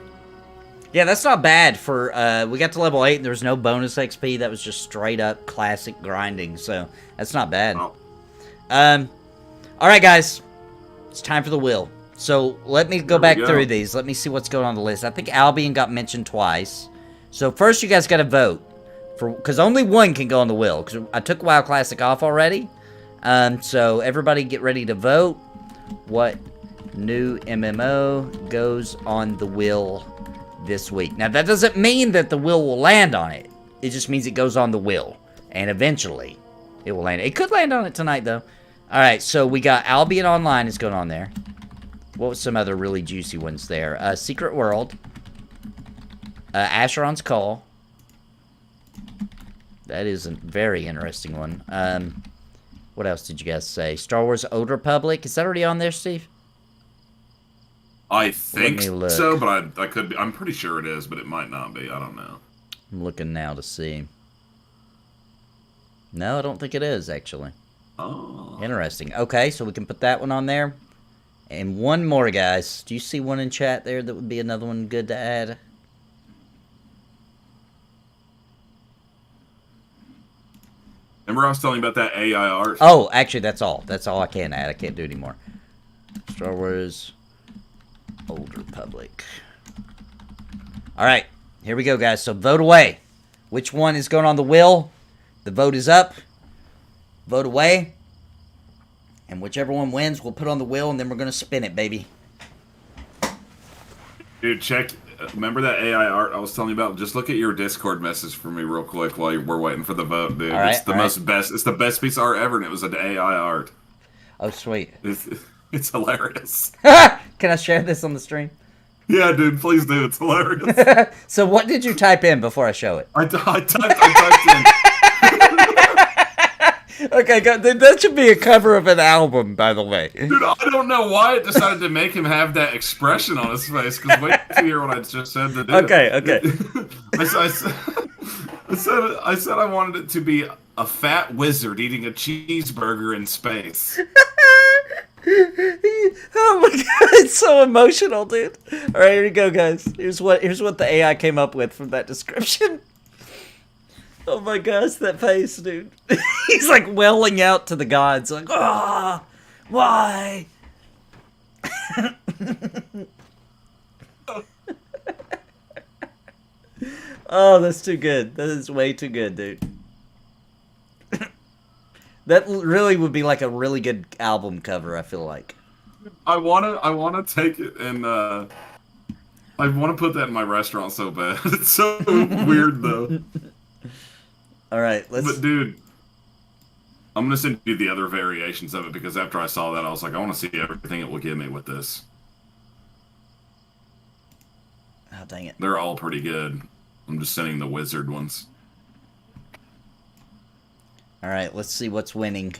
Yeah, that's not bad for, we got to level 8 and there was no bonus XP. That was just straight up classic grinding, so that's not bad. Oh. Alright, guys. It's time for the wheel. So, let me go back through these. Let me see what's going on the list. I think Albion got mentioned twice. So, first you guys got to vote. Because only one can go on the wheel. Because I took WoW Classic off already. So, everybody get ready to vote. What new MMO goes on the wheel this week? Now, that doesn't mean that the wheel will land on it. It just means it goes on the wheel. And eventually, it will land. It could land on it tonight, though. Alright, so we got Albion Online is going on there. What was some other really juicy ones there? Secret World. Asheron's Call. That is a very interesting one. What else did you guys say? Star Wars Old Republic. Is that already on there, Steve? I think so, but I could be. I'm pretty sure it is, but it might not be. I don't know. I'm looking now to see. No, I don't think it is, actually. Oh. Interesting. Okay, so we can put that one on there. And one more, guys. Do you see one in chat there that would be another one good to add? Remember I was telling you about that AI art? Oh, actually, that's all. That's all I can add. I can't do it anymore. Star Wars Old Republic. Alright, here we go, guys. So vote away. Which one is going on the wheel? The vote is up. Vote away. And whichever one wins, we'll put on the wheel, and then we're going to spin it, baby. Dude, check. Remember that AI art I was telling you about? Just look at your Discord message for me real quick while we're waiting for the vote, dude. Right, it's the best. It's the best piece of art ever, and it was an AI art. Oh, sweet. It's hilarious. Can I share this on the stream? Yeah, dude, please do. It's hilarious. So what did you type in before I show it? I typed in. Okay, that should be a cover of an album, by the way. Dude, I don't know why it decided to make him have that expression on his face, because wait to hear what I just said to do. Okay. I said I wanted it to be a fat wizard eating a cheeseburger in space. Oh my god, it's so emotional, dude. All right, here we go, guys. Here's what the AI came up with from that description. Oh my gosh, that face, dude. He's like welling out to the gods, like, ah, why? Oh, that's too good. That is way too good, dude. That really would be like a really good album cover, I feel like. I wanna take it and I wanna put that in my restaurant so bad. It's so weird though. Alright, let's... But dude, I'm gonna send you the other variations of it because after I saw that I was like, I wanna see everything it will give me with this. Oh, dang it. They're all pretty good. I'm just sending the wizard ones. Alright, let's see what's winning.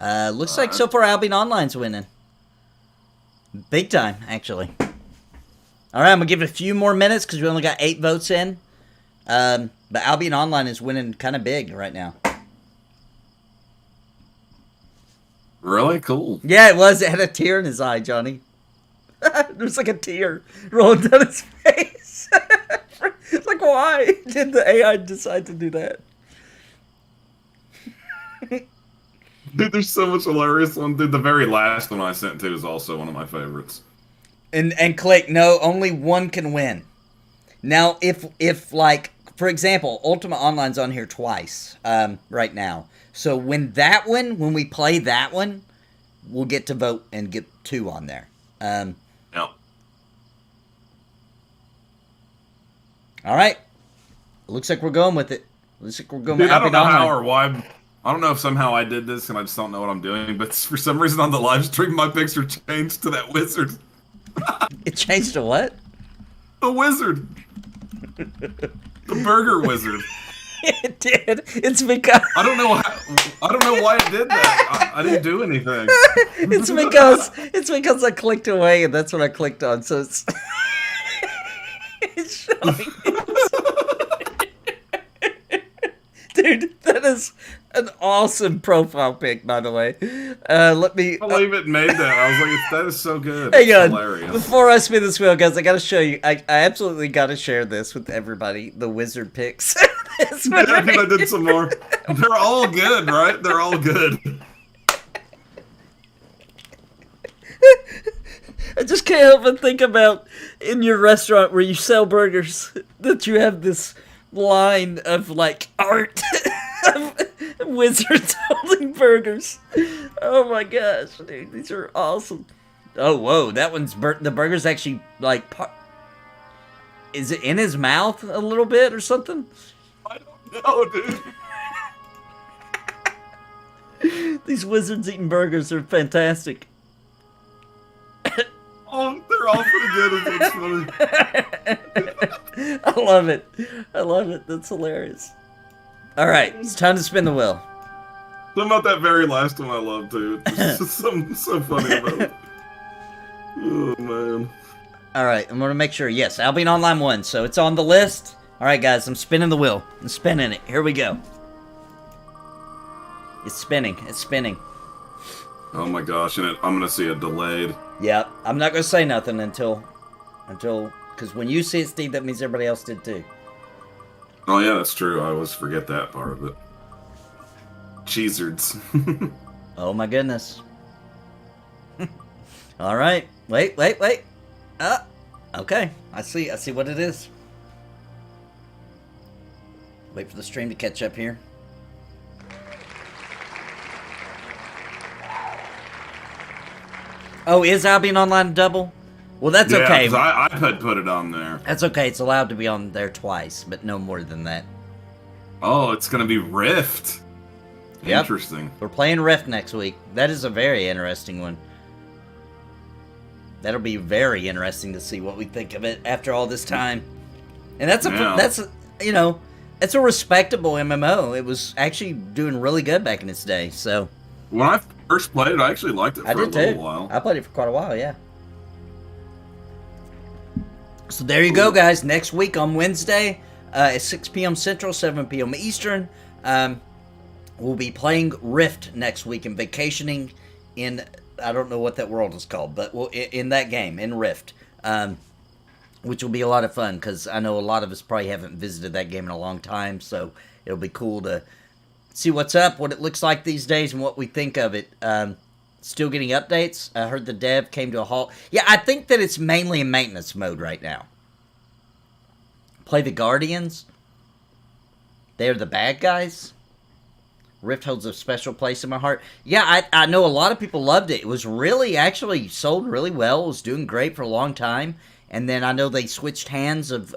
Looks like so far Albion Online's winning. Big time, actually. Alright, I'm gonna give it a few more minutes because we only got 8 votes in. But Albion Online is winning kind of big right now. Really? Cool. Yeah, it was. It had a tear in his eye, Johnny. There's like a tear rolling down his face. It's like, why did the AI decide to do that? Dude, there's so much hilarious one. Dude, the very last one I sent to is also one of my favorites. And click, no, only one can win. Now, if like, for example, Ultima Online's on here twice right now. So when we play that one, we'll get to vote and get 2 on there. Yeah. All right. Looks like we're going with it. Looks like we're going Dude, with I don't know Albion how Online. or why. I don't know if somehow I did this and I just don't know what I'm doing, but for some reason on the live stream, my picture changed to that wizard. It changed to what? The wizard. The burger wizard. It did. It's because I don't know why it did that. I didn't do anything. it's because I clicked away and that's what I clicked on. So it's it's showing. Dude, that is an awesome profile pic, by the way. Let me... I believe it made that. I was like, that is so good. Hang on. Hilarious. Before I spin this wheel, guys, I gotta show you. I absolutely gotta share this with everybody. The wizard pics. Yeah, dude, I did some more. They're all good, right? They're all good. I just can't help but think about in your restaurant where you sell burgers that you have this line of like art of wizards holding burgers. Oh my gosh, dude, these are awesome. Oh whoa, that one's the burger's actually like is it in his mouth a little bit or something? I don't know, dude. These wizards eating burgers are fantastic. Oh, they're all pretty good. It's funny. I love it. I love it. That's hilarious. All right, it's time to spin the wheel. Something about that very last one I love, too. It's just something so funny about it. Oh, man. All right, I'm going to make sure. Yes, Albion Online won, so it's on the list. All right, guys, I'm spinning the wheel. I'm spinning it. Here we go. It's spinning. It's spinning. Oh, my gosh, and I'm going to see it delayed. Yep, I'm not going to say nothing until, because when you see it, Steve, that means everybody else did too. Oh, yeah, that's true. I always forget that part of it. Cheezards. Oh, my goodness. All right. Wait. Okay. I see what it is. Wait for the stream to catch up here. Oh, is Albion Online double? Well, that's okay. Yeah, I had put it on there. That's okay. It's allowed to be on there twice, but no more than that. Oh, it's going to be Rift. Yep. Interesting. We're playing Rift next week. That is a very interesting one. That'll be very interesting to see what we think of it after all this time. And that's it's a respectable MMO. It was actually doing really good back in its day. So when I first played it, I actually liked it for a little while. I played it for quite a while, yeah. So there you go, guys. Next week on Wednesday at 6 p.m. Central, 7 p.m. Eastern, we'll be playing Rift next week and vacationing in I don't know what that world is called, but in that game, in Rift, which will be a lot of fun because I know a lot of us probably haven't visited that game in a long time, so it'll be cool to see what's up, what it looks like these days, and what we think of it. Still getting updates. I heard the dev came to a halt. Yeah, I think that it's mainly in maintenance mode right now. Play the Guardians. They're the bad guys. Rift holds a special place in my heart. Yeah, I know a lot of people loved it. It was really, actually sold really well. It was doing great for a long time. And then I know they switched hands of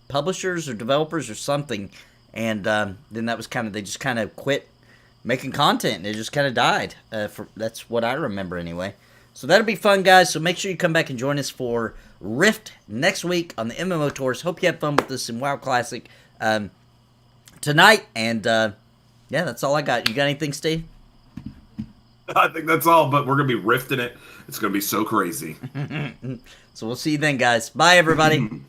publishers or developers or something. And then that was kind of, they just kind of quit making content. And it just kind of died. That's what I remember anyway. So that'll be fun, guys. So make sure you come back and join us for Rift next week on the MMO Tours. Hope you have fun with this in WoW Classic tonight. And yeah, that's all I got. You got anything, Steve? I think that's all, but we're going to be rifting it. It's going to be so crazy. So we'll see you then, guys. Bye, everybody.